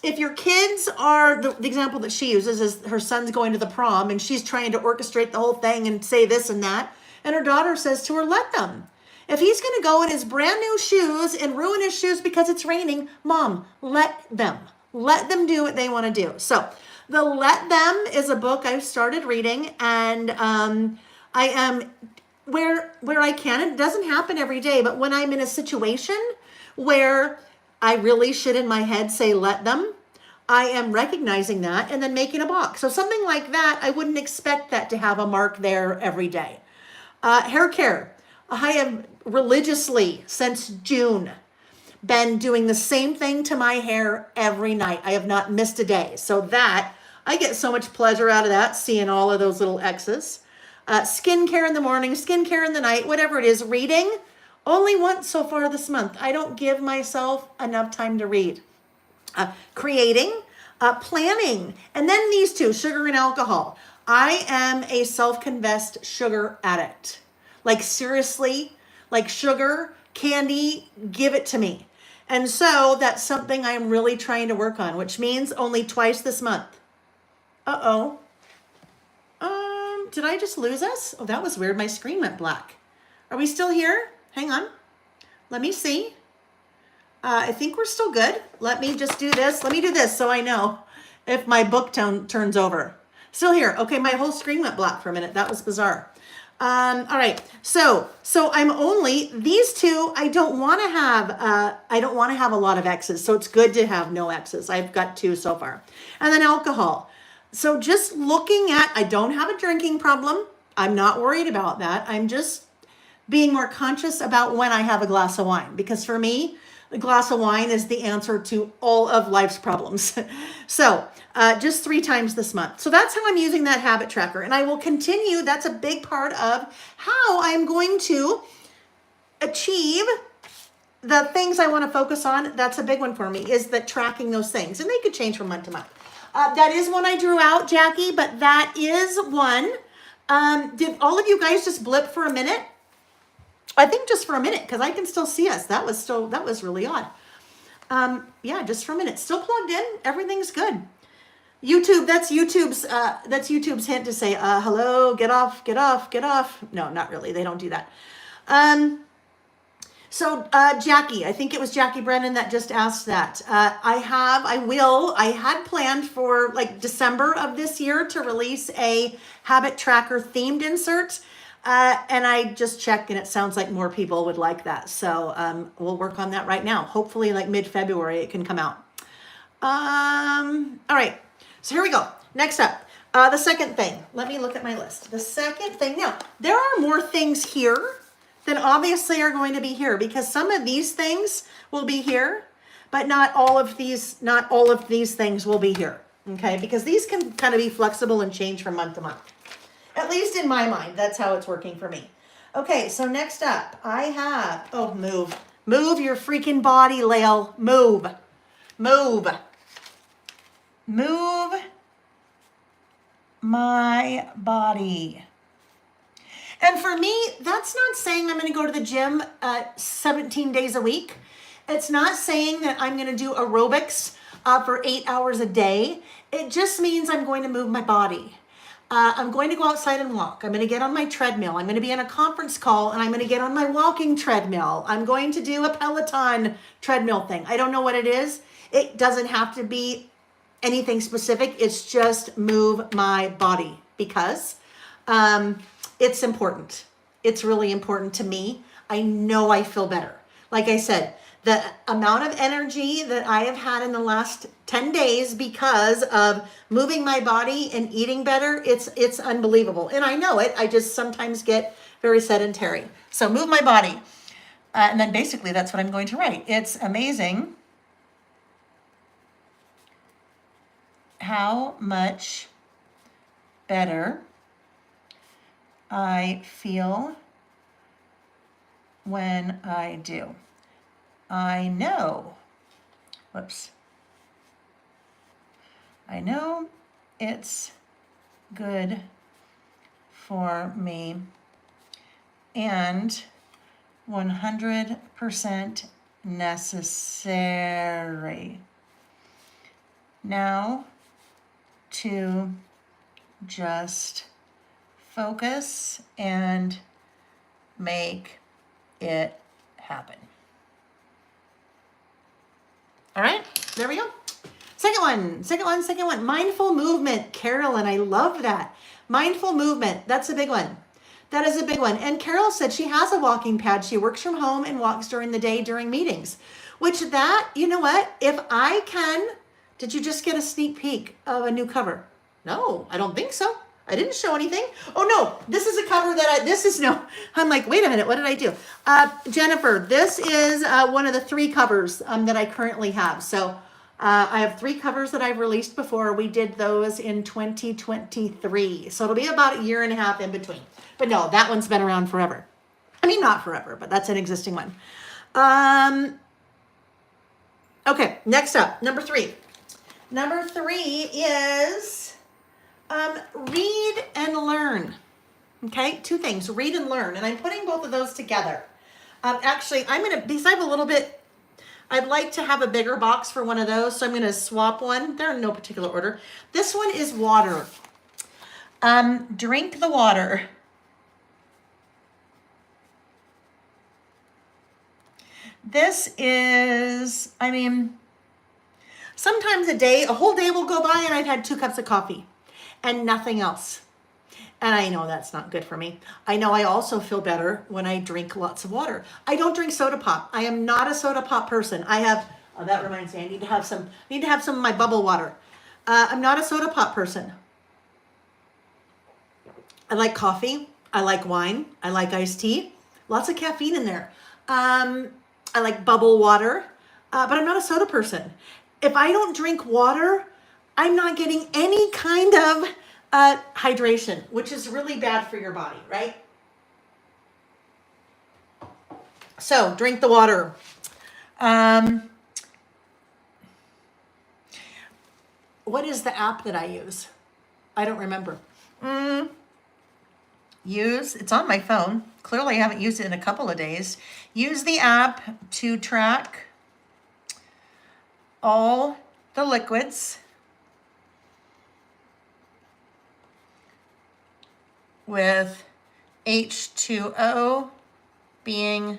If your kids are, the example that she uses is her son's going to the prom and she's trying to orchestrate the whole thing and say this and that. And her daughter says to her, let them. If he's going to go in his brand new shoes and ruin his shoes because it's raining, Mom, let them. Let them do what they want to do. So the Let Them is a book I've started reading, and I am where I can. It doesn't happen every day, but when I'm in a situation where I really should in my head say let them, I am recognizing that and then making a box. So something like that, I wouldn't expect that to have a mark there every day. Hair care. I have religiously since June been doing the same thing to my hair every night. I have not missed a day. So that, I get so much pleasure out of that, seeing all of those little X's. Skincare in the morning, skincare in the night, whatever it is. Reading, only once so far this month. I don't give myself enough time to read. Creating, planning, and then these two, sugar and alcohol. I am a self-confessed sugar addict. Like seriously, like sugar, candy, give it to me. And so that's something I'm really trying to work on, which means only twice this month. Uh-oh. Did I just lose us? Oh, that was weird. My screen went black. Are we still here? Hang on. Let me see. I think we're still good. Let me just do this. Let me do this so I know if my book turns over. Still here. Okay, my whole screen went black for a minute. That was bizarre. All right. So I'm only these two. I don't want to have a lot of X's. So it's good to have no X's. I've got 2 so far. And then alcohol. So just looking at, I don't have a drinking problem. I'm not worried about that. I'm just being more conscious about when I have a glass of wine, because for me, the glass of wine is the answer to all of life's problems. So just 3 times this month. So that's how I'm using that habit tracker. And I will continue. That's a big part of how I'm going to achieve the things I want to focus on. That's a big one for me, is that tracking those things. And they could change from month to month. That is one I drew out, Jackie, but that is one. Did all of you guys just blip for a minute? I think just for a minute, because I can still see us. That was really odd. Yeah, just for a minute. Still plugged in. Everything's good. YouTube, that's YouTube's hint to say, hello, get off. No, not really. They don't do that. So Jackie, I think it was Jackie Brennan that just asked that. I had planned for like December of this year to release a habit tracker themed insert. And I just checked and it sounds like more people would like that. So we'll work on that right now. Hopefully like mid-February it can come out. All right, so here we go. Next up, the second thing. Let me look at my list. The second thing. Now, there are more things here than obviously are going to be here, because some of these things will be here, but not all of these things will be here. Okay, because these can kind of be flexible and change from month to month. At least in my mind, that's how it's working for me. Okay, so next up, I have, oh, move. Move your freaking body, Lael. Move. Move. Move my body. And for me, that's not saying I'm going to go to the gym 17 days a week. It's not saying that I'm going to do aerobics for 8 hours a day. It just means I'm going to move my body. I'm going to go outside and walk. I'm going to get on my treadmill. I'm going to be on a conference call and I'm going to get on my walking treadmill. I'm going to do a Peloton treadmill thing. I don't know what it is. It doesn't have to be anything specific. It's just move my body because it's important. It's really important to me. I know I feel better. Like I said, the amount of energy that I have had in the last 10 days because of moving my body and eating better, it's unbelievable. And I know it. I just sometimes get very sedentary. So move my body. And then basically that's what I'm going to write. It's amazing how much better I feel when I do. I know it's good for me and 100% necessary. Now to just focus and make it happen. All right, there we go. Second one. Mindful movement, Carolyn, I love that. Mindful movement, that's a big one. That is a big one. And Carol said she has a walking pad. She works from home and walks during the day during meetings, which that, you know what, if I can, did you just get a sneak peek of a new cover? No, I don't think so. I didn't show anything. Oh no, this is a cover that I'm like, wait a minute, what did I do? Jennifer, this is one of the 3 covers that I currently have. So I have 3 covers that I've released before. We did those in 2023. So it'll be about a year and a half in between. But no, that one's been around forever. I mean, not forever, but that's an existing one. Okay, next up, number 3. Number 3 is read and learn. Okay, 2 things, read and learn. And I'm putting both of those together. Actually, because I have a little bit, I'd like to have a bigger box for one of those. So I'm going to swap one. They're in no particular order. This one is water. Drink the water. This is, sometimes a whole day will go by and I've had 2 cups of coffee and nothing else. And I know that's not good for me. I know I also feel better when I drink lots of water. I don't drink soda pop. I am not a soda pop person. That reminds me, I need to have some of my bubble water. I'm not a soda pop person. I like coffee. I like wine. I like iced tea. Lots of caffeine in there. I like bubble water, but I'm not a soda person. If I don't drink water, I'm not getting any kind of hydration, which is really bad for your body, right? So drink the water. What is the app that I use? I don't remember. It's on my phone. Clearly I haven't used it in a couple of days. Use the app to track all the liquids with H2O being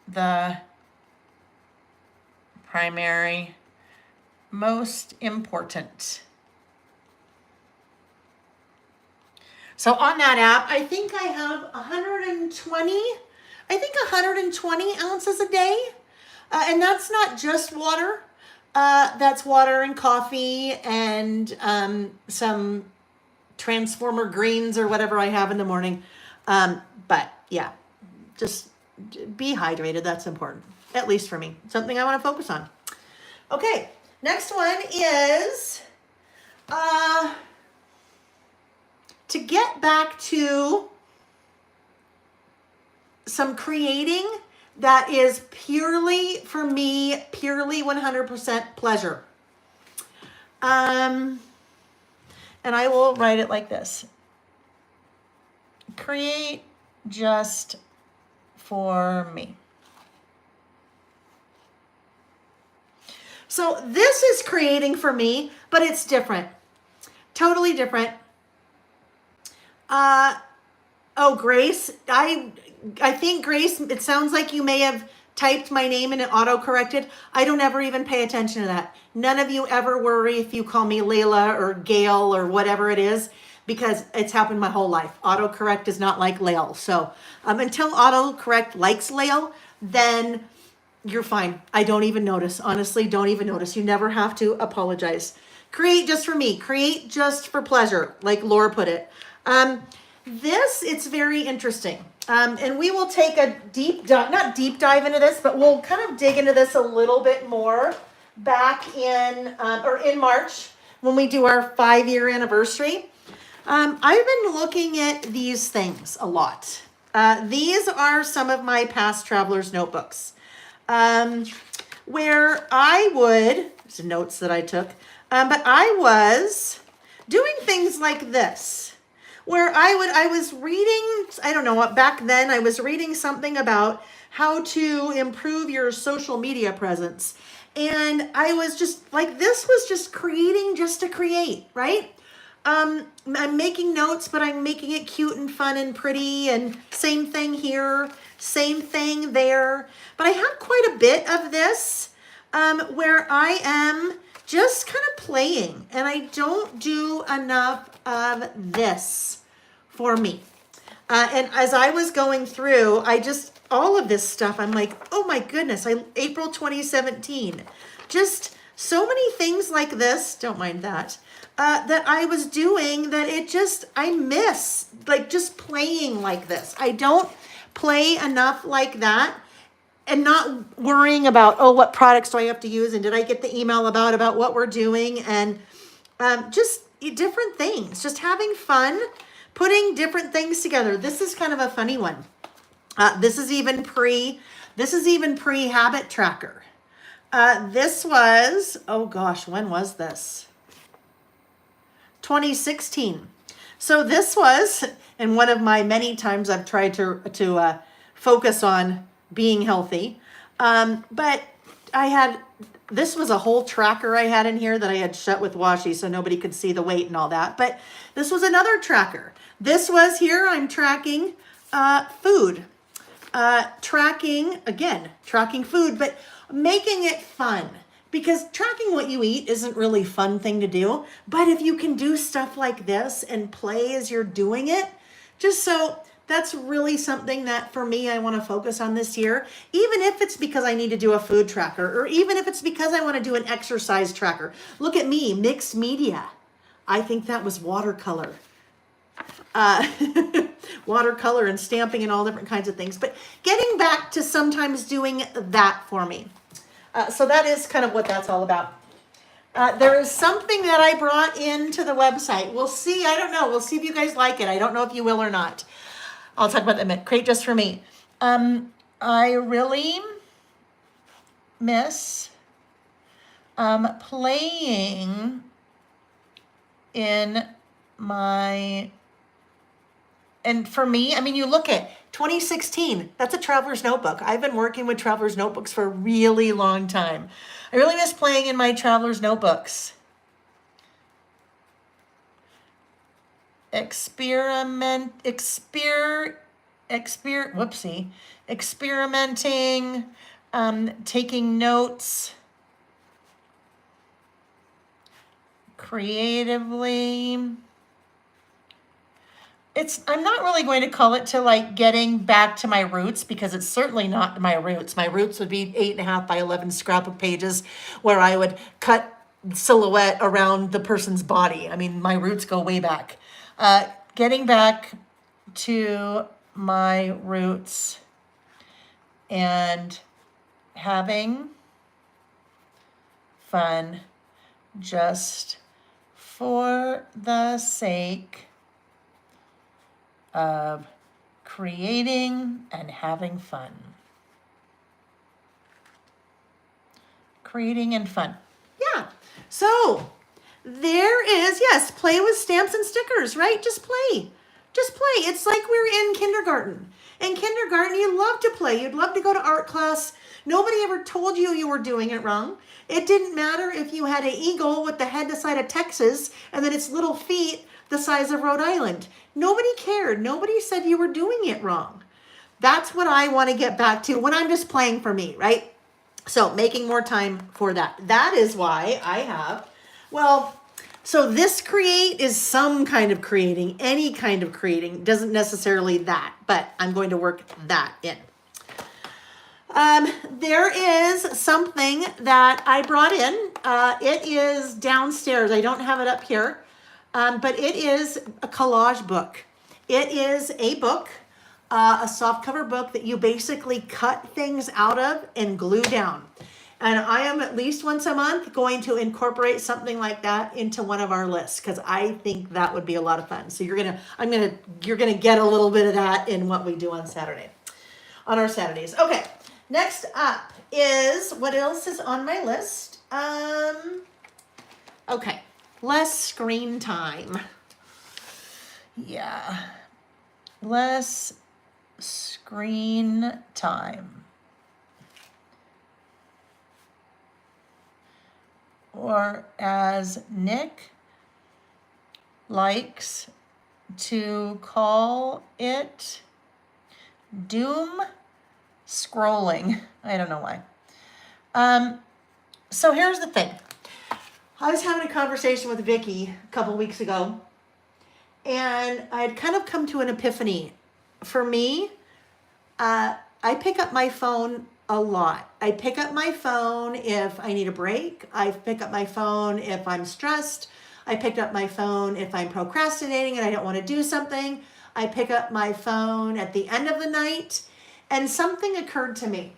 the primary most important. So on that app, I think I have 120 ounces a day. And that's not just water. That's water and coffee and some transformer greens or whatever I have in the morning. But yeah, just be hydrated. That's important, at least for me. Something I want to focus on. Okay, next one is to get back to some creating that is purely, for me, purely 100% pleasure. And I will write it like this. Create just for me. So this is creating for me, but it's different. Totally different. Oh, Grace, I think, Grace, it sounds like you may have typed my name and it auto-corrected. I don't ever even pay attention to that. None of you ever worry if you call me Layla or Gail or whatever it is, because it's happened my whole life. Autocorrect is not like Lael. So until autocorrect likes Lael, then you're fine. I don't even notice. Honestly, don't even notice. You never have to apologize. Create just for me. Create just for pleasure, like Laura put it. It's very interesting. And we will take a deep dive, not deep dive into this, but we'll kind of dig into this a little bit more back in March when we do our 5-year anniversary. I've been looking at these things a lot. These are some of my past traveler's notebooks, where I would, some notes that I took, but I was doing things like this. Where I was reading, I don't know what, back then I was reading something about how to improve your social media presence. And I was just like, this was just creating just to create, right? I'm making notes, but I'm making it cute and fun and pretty, and same thing here, same thing there. But I have quite a bit of this where I am just kind of playing, and I don't do enough of this for me. And as I was going through, all of this stuff, I'm like, oh my goodness, April 2017, just so many things like this, don't mind that, that I was doing that I miss, like just playing like this. I don't play enough like that. And not worrying about, oh, what products do I have to use? And did I get the email about what we're doing? And just different things, just having fun, putting different things together. This is kind of a funny one. This is even pre habit tracker. This was, oh gosh, when was this? 2016. So this was, and one of my many times I've tried to focus on being healthy. But this was a whole tracker I had in here that I had shut with washi so nobody could see the weight and all that. But this was another tracker. This was here, I'm tracking food. Tracking food, but making it fun. Because tracking what you eat isn't really a fun thing to do. But if you can do stuff like this and play as you're doing it, that's really something that for me, I want to focus on this year, even if it's because I need to do a food tracker, or even if it's because I want to do an exercise tracker. Look at me, mixed media. I think that was watercolor. Watercolor and stamping and all different kinds of things. But getting back to sometimes doing that for me. So that is kind of what that's all about. There is something that I brought into the website. We'll see. I don't know. We'll see if you guys like it. I don't know if you will or not. I'll talk about that in a minute. Create just for me. I really miss playing in my, and for me, I mean, you look at 2016, that's a traveler's notebook. I've been working with traveler's notebooks for a really long time. I really miss playing in my traveler's notebooks. Experimenting, taking notes, creatively. I'm not really going to call it to like getting back to my roots, because it's certainly not my roots. My roots would be 8.5 by 11 scrapbook pages where I would cut silhouette around the person's body. I mean, my roots go way back. Getting back to my roots and having fun just for the sake of creating and having fun. Creating and fun. Yeah. So there is, yes, play with stamps and stickers, right? Just play. Just play. It's like we're in kindergarten. In kindergarten, you love to play. You'd love to go to art class. Nobody ever told you you were doing it wrong. It didn't matter if you had an eagle with the head the size of Texas and then its little feet the size of Rhode Island. Nobody cared. Nobody said you were doing it wrong. That's what I want to get back to when I'm just playing for me, right? So making more time for that. That is why I have, well, so this create is some kind of creating, any kind of creating, doesn't necessarily that, but I'm going to work that in. There is something that I brought in. It is downstairs. I don't have it up here, but it is a collage book. It is a book, a softcover book that you basically cut things out of and glue down. And I am at least once a month going to incorporate something like that into one of our lists because I think that would be a lot of fun. So you're gonna get a little bit of that in what we do on our Saturdays. Okay, next up is what else is on my list? Okay, less screen time. Yeah, less screen time. Or as Nick likes to call it, doom scrolling. I don't know why. So here's the thing. I was having a conversation with Vicky a couple weeks ago, and I had kind of come to an epiphany. For me, I pick up my phone a lot. I pick up my phone if I need a break. I pick up my phone if I'm stressed. I pick up my phone if I'm procrastinating and I don't want to do something. I pick up my phone at the end of the night, and something occurred to me.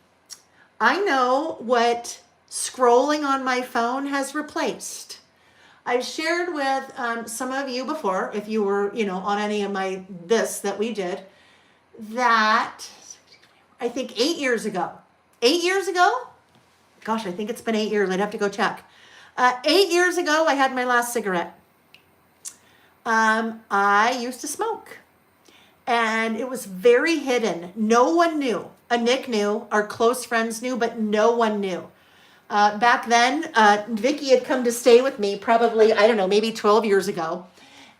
I know what scrolling on my phone has replaced. I've shared with some of you before, if you were, on any of that we did, that I think 8 years ago, gosh, I think it's been 8 years. I'd have to go check. 8 years ago, I had my last cigarette. I used to smoke, and it was very hidden. No one knew. Nick knew, our close friends knew, but no one knew. Back then, Vicky had come to stay with me probably, I don't know, maybe 12 years ago.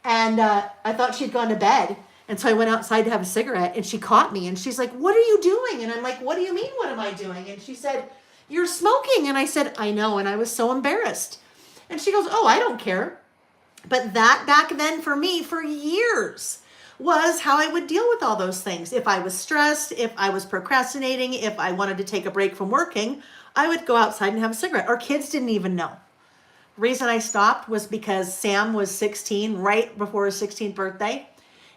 And I thought she'd gone to bed. And so I went outside to have a cigarette, and she caught me, and she's like, "What are you doing?" And I'm like, "What do you mean, what am I doing?" And she said, "You're smoking." And I said, "I know." And I was so embarrassed. And she goes, "Oh, I don't care." But that back then for me, for years, was how I would deal with all those things. If I was stressed, if I was procrastinating, if I wanted to take a break from working, I would go outside and have a cigarette. Our kids didn't even know. The reason I stopped was because Sam was 16, right before his 16th birthday.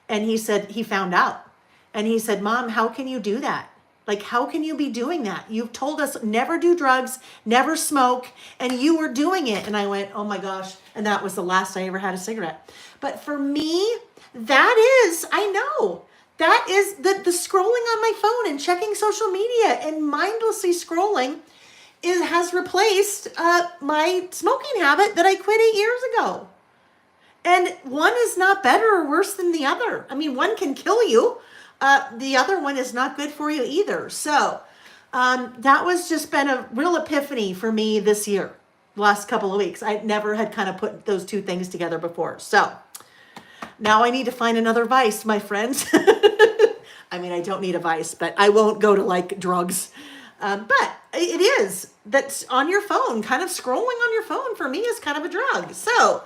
And he said, he found out. And he said, "Mom, how can you do that? Like, how can you be doing that? You've told us never do drugs, never smoke, and you were doing it." And I went, "Oh my gosh." And that was the last I ever had a cigarette. But for me, that is, I know, that is the scrolling on my phone and checking social media and mindlessly scrolling has replaced my smoking habit that I quit 8 years ago. And one is not better or worse than the other. I mean, one can kill you. The other one is not good for you either. So that was just been a real epiphany for me this year, the last couple of weeks. I never had kind of put those two things together before. So now I need to find another vice, my friends. I mean, I don't need a vice, but I won't go to like drugs. But it is that's on your phone, kind of scrolling on your phone for me is kind of a drug. So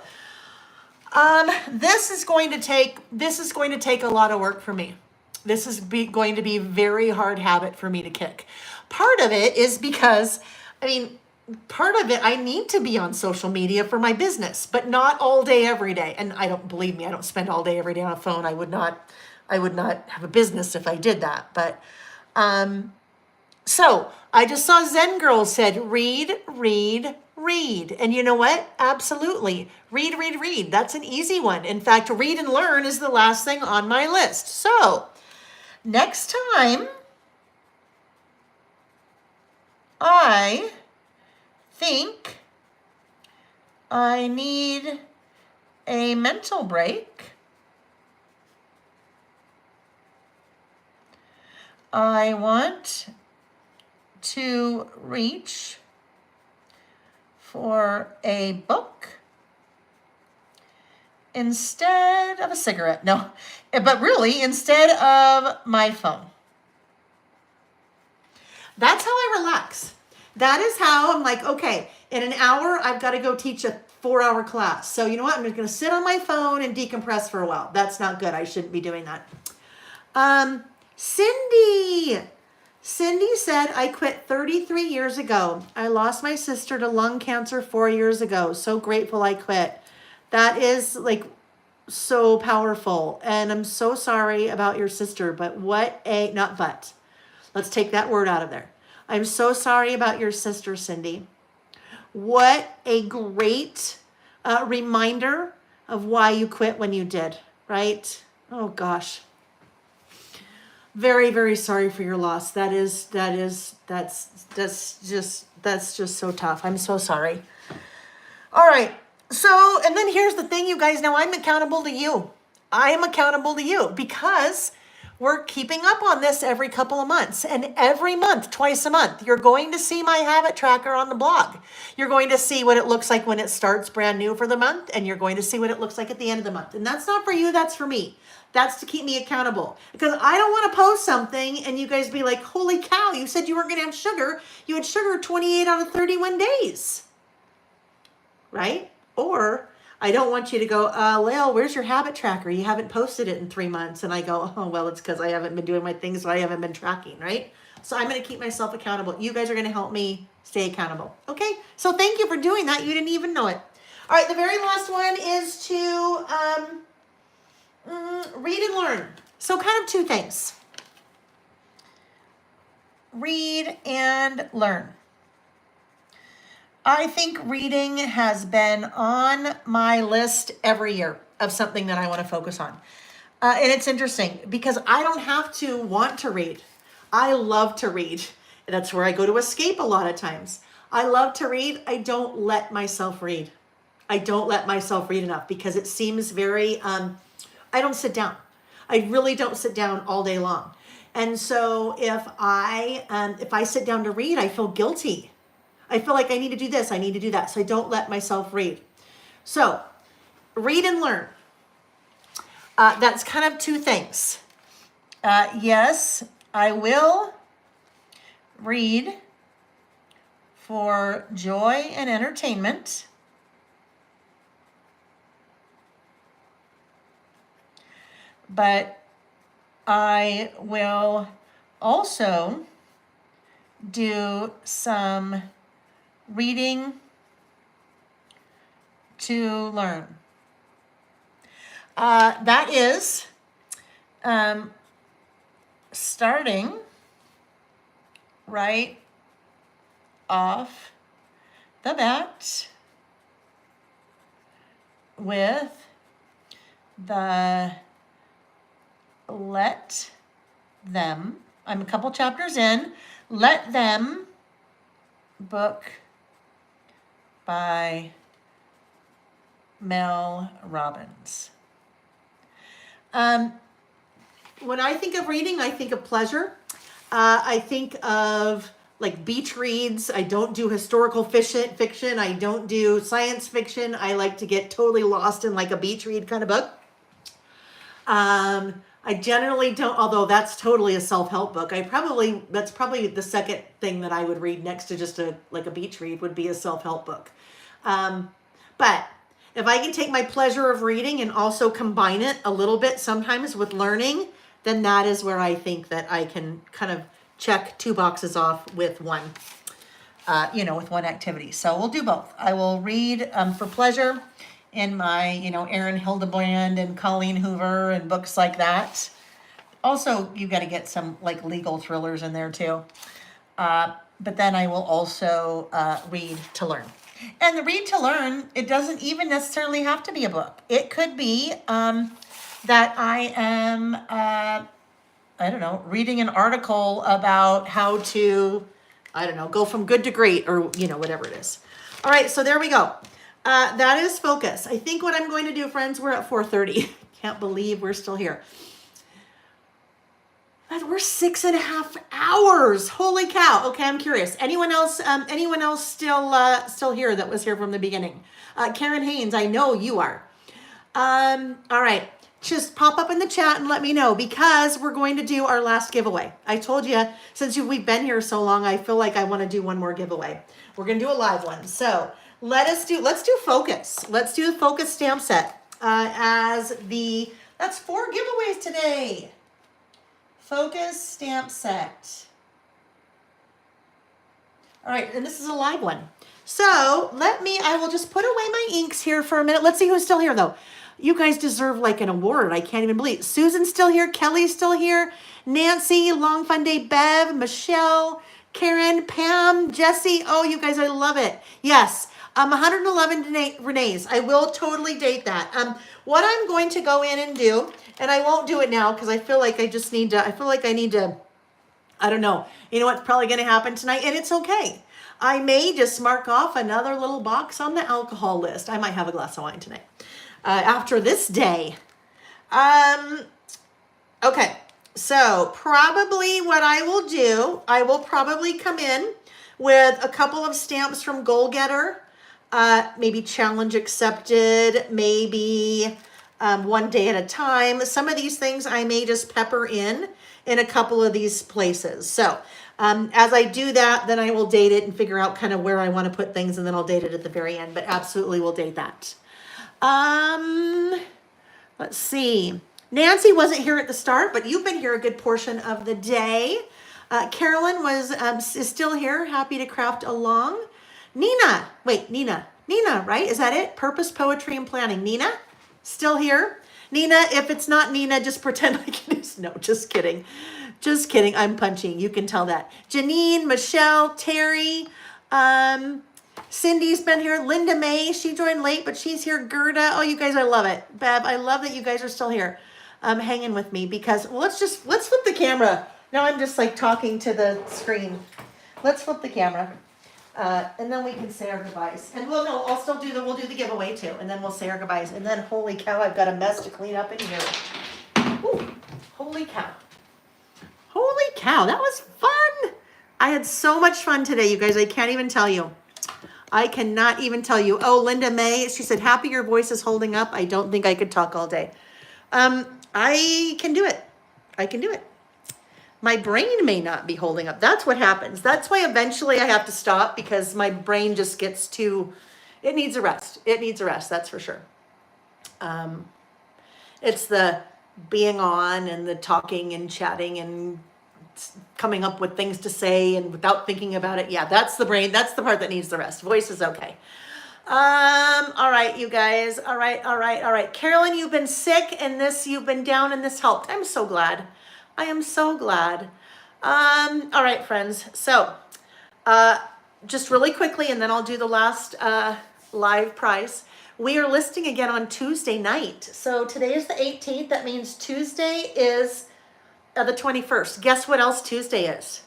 this is going to take a lot of work for me. This is going to be a very hard habit for me to kick. Part of it is because, I need to be on social media for my business, but not all day, every day. And I don't spend all day, every day on a phone. I would not have a business if I did that. But, So I just saw Zen Girl said, read, read, read. And you know what? Absolutely. Read, read, read. That's an easy one. In fact, read and learn is the last thing on my list. So next time, I think I need a mental break. I want to reach for a book instead of a cigarette. No, but really instead of my phone. That's how I relax. That is how I'm like, okay, in an hour, I've got to go teach a 4-hour class. So you know what? I'm just going to sit on my phone and decompress for a while. That's not good. I shouldn't be doing that. Cindy said, I quit 33 years ago. I lost my sister to lung cancer 4 years ago. So grateful I quit. That is like so powerful. And I'm so sorry about your sister, but let's take that word out of there. I'm so sorry about your sister, Cindy. What a great reminder of why you quit when you did, right? Oh gosh. Very, very sorry for your loss. That's just so tough. I'm so sorry. All right. So, and then here's the thing, you guys know I'm accountable to you. I am accountable to you because we're keeping up on this every couple of months, and every month, twice a month, you're going to see my habit tracker on the blog. You're going to see what it looks like when it starts brand new for the month, and you're going to see what it looks like at the end of the month. And that's not for you, that's for me. That's to keep me accountable, because I don't want to post something and you guys be like, holy cow, you said you weren't going to have sugar. You had sugar 28 out of 31 days, right? Or I don't want you to go, Lael, where's your habit tracker? You haven't posted it in 3 months. And I go, oh, well, it's because I haven't been doing my things, so I haven't been tracking, right? So I'm going to keep myself accountable. You guys are going to help me stay accountable. Okay? So thank you for doing that. You didn't even know it. All right, the very last one is to read and learn. So kind of two things. Read and learn. I think reading has been on my list every year of something that I want to focus on. And it's interesting because I don't have to want to read. I love to read. That's where I go to escape a lot of times. I love to read. I don't let myself read. I don't let myself read enough because it seems very, I don't sit down. I really don't sit down all day long. And so if I sit down to read, I feel guilty. I feel like I need to do this, I need to do that. So I don't let myself read. So read and learn. That's kind of two things. Yes, I will read for joy and entertainment. But I will also do some reading to learn. That is starting right off the bat with the Let Them. I'm a couple chapters in. Let Them book by Mel Robbins. When I think of reading, I think of pleasure. I think of like beach reads. I don't do historical fiction. I don't do science fiction. I like to get totally lost in like a beach read kind of book. I generally don't, although that's totally a self-help book. That's probably the second thing that I would read next to just a beach read would be a self-help book. But if I can take my pleasure of reading and also combine it a little bit sometimes with learning, then that is where I think that I can kind of check 2 boxes off with one, with one activity. So we'll do both. I will read for pleasure in my, Erin Hildebrand and Colleen Hoover and books like that. Also, you got to get some like legal thrillers in there too. but then I will also read to learn. And the read to learn, it doesn't even necessarily have to be a book. It could be that I am, I don't know, reading an article about how to, I don't know, go from good to great, or, you know, whatever it is. All right, so there we go. That is focus. I think what I'm going to do, friends, we're at 4:30. Can't believe we're still here. We're 6.5 hours. Holy cow. Okay, I'm curious. Anyone else still here that was here from the beginning? Karen Haynes, I know you are. All right. Just pop up in the chat and let me know, because we're going to do our last giveaway. I told you, since we've been here so long, I feel like I want to do one more giveaway. We're going to do a live one. So let's do focus. Let's do the focus stamp set that's 4 giveaways today. Focus stamp set. All right, and this is a live one. So I will just put away my inks here for a minute. Let's see who's still here though. You guys deserve like an award. I can't even believe it. Susan's still here. Kelly's still here. Nancy, Long Fun Day, Bev, Michelle, Karen, Pam, Jesse. Oh, you guys, I love it. Yes, 111 Renee's. I will totally date that. What I'm going to go in and do, and I won't do it now because I feel like I need to, I don't know. You know what's probably going to happen tonight, and it's okay. I may just mark off another little box on the alcohol list. I might have a glass of wine tonight after this day. Okay, so probably what I will do, I will probably come in with a couple of stamps from Goal Getter, maybe challenge accepted, maybe one day at a time. Some of these things I may just pepper in a couple of these places. So as I do that, then I will date it and figure out kind of where I want to put things, and then I'll date it at the very end, but absolutely will date that. Let's see. Nancy wasn't here at the start, but you've been here a good portion of the day. Carolyn is still here, happy to craft along. Nina, right? Is that it? Purpose, Poetry, and Planning. Nina, still here? Nina, if it's not Nina, just pretend like it is. No, just kidding. Just kidding. I'm punching. You can tell that. Janine, Michelle, Terry, Cindy's been here. Linda May, she joined late, but she's here. Gerda. Oh, you guys, I love it. Bev, I love that you guys are still here hanging with me, because let's flip the camera. Now I'm just like talking to the screen. Let's flip the camera. And then we can say our goodbyes. And we'll do the giveaway too. And then we'll say our goodbyes. And then, holy cow, I've got a mess to clean up in here. Ooh, holy cow. Holy cow, that was fun. I had so much fun today, you guys. I can't even tell you. I cannot even tell you. Oh, Linda May, she said, happy your voice is holding up. I don't think I could talk all day. I can do it. I can do it. My brain may not be holding up. That's what happens. That's why eventually I have to stop, because my brain just gets too, it needs a rest. It needs a rest, that's for sure. It's the being on and the talking and chatting and coming up with things to say and without thinking about it. Yeah, that's the brain. That's the part that needs the rest. Voice is okay. All right, you guys. All right. Carolyn, you've been sick and you've been down and this helped. I'm so glad. I am so glad. All right, friends. So, just really quickly, and then I'll do the last live prize. We are listing again on Tuesday night. So today is the 18th. That means Tuesday is the 21st. Guess what else Tuesday is?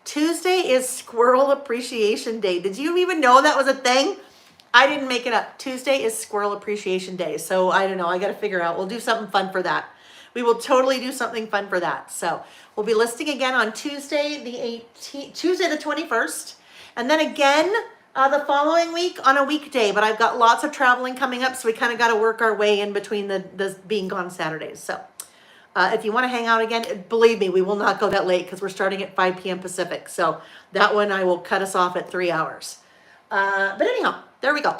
Tuesday is Squirrel Appreciation Day. Did you even know that was a thing? I didn't make it up. Tuesday is Squirrel Appreciation Day. So I don't know. I got to figure out. We'll do something fun for that. We will totally do something fun for that. So we'll be listing again on Tuesday the 21st. And then again the following week on a weekday. But I've got lots of traveling coming up. So we kind of got to work our way in between the being gone Saturdays. So if you want to hang out again, believe me, we will not go that late because we're starting at 5 p.m. Pacific. So that one I will cut us off at 3 hours. But anyhow, there we go.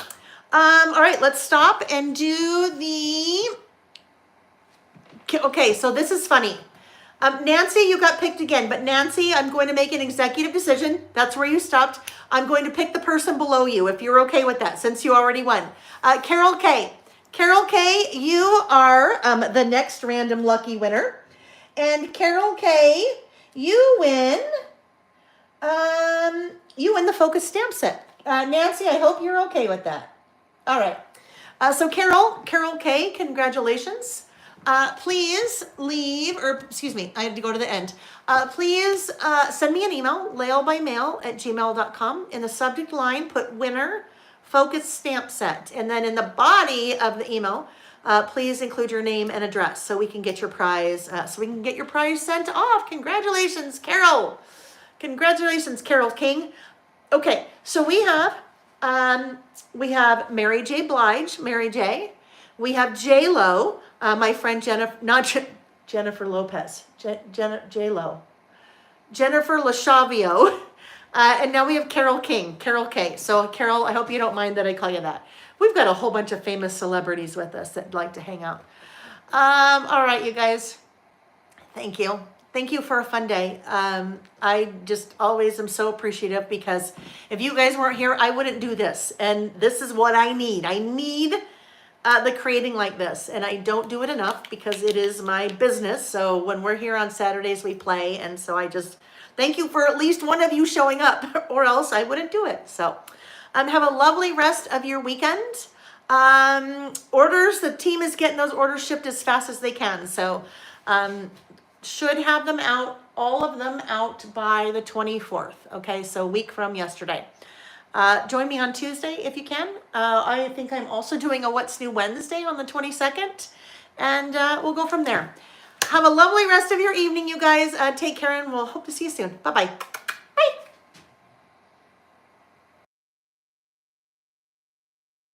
All right, let's stop and do the... Okay, so this is funny. Nancy, you got picked again. But Nancy, I'm going to make an executive decision. That's where you stopped. I'm going to pick the person below you, if you're okay with that, since you already won. Carol K. Carol K, you are the next random lucky winner. And Carol K, you win You win the Focus stamp set. Nancy, I hope you're okay with that. All right. So Carol K, congratulations. Please leave, or excuse me, I had to go to the end. Please send me an email, laelbymail@gmail.com. In the subject line, put winner Focus stamp set. And then in the body of the email, please include your name and address so we can get your prize, sent off. Congratulations, Carol. Congratulations, Carol King. Okay, so we have Mary J. Blige, Mary J. We have J Lo, my friend Jennifer, Jennifer Lopez, J Lo, Jennifer Lashavio, and now we have Carol King, Carol K. So Carol, I hope you don't mind that I call you that. We've got a whole bunch of famous celebrities with us that like to hang out. All right, you guys. Thank you. Thank you for a fun day. I just always am so appreciative because if you guys weren't here, I wouldn't do this. And this is what I need. I need the creating like this. And I don't do it enough because it is my business. So when we're here on Saturdays, we play. And so I just thank you for at least one of you showing up or else I wouldn't do it. So have a lovely rest of your weekend. Orders, the team is getting those orders shipped as fast as they can. So should have them out, all of them out by the 24th. Okay, so a week from yesterday. Join me on Tuesday if you can. I think I'm also doing a What's New Wednesday on the 22nd. And we'll go from there. Have a lovely rest of your evening, you guys. Take care and we'll hope to see you soon. Bye-bye.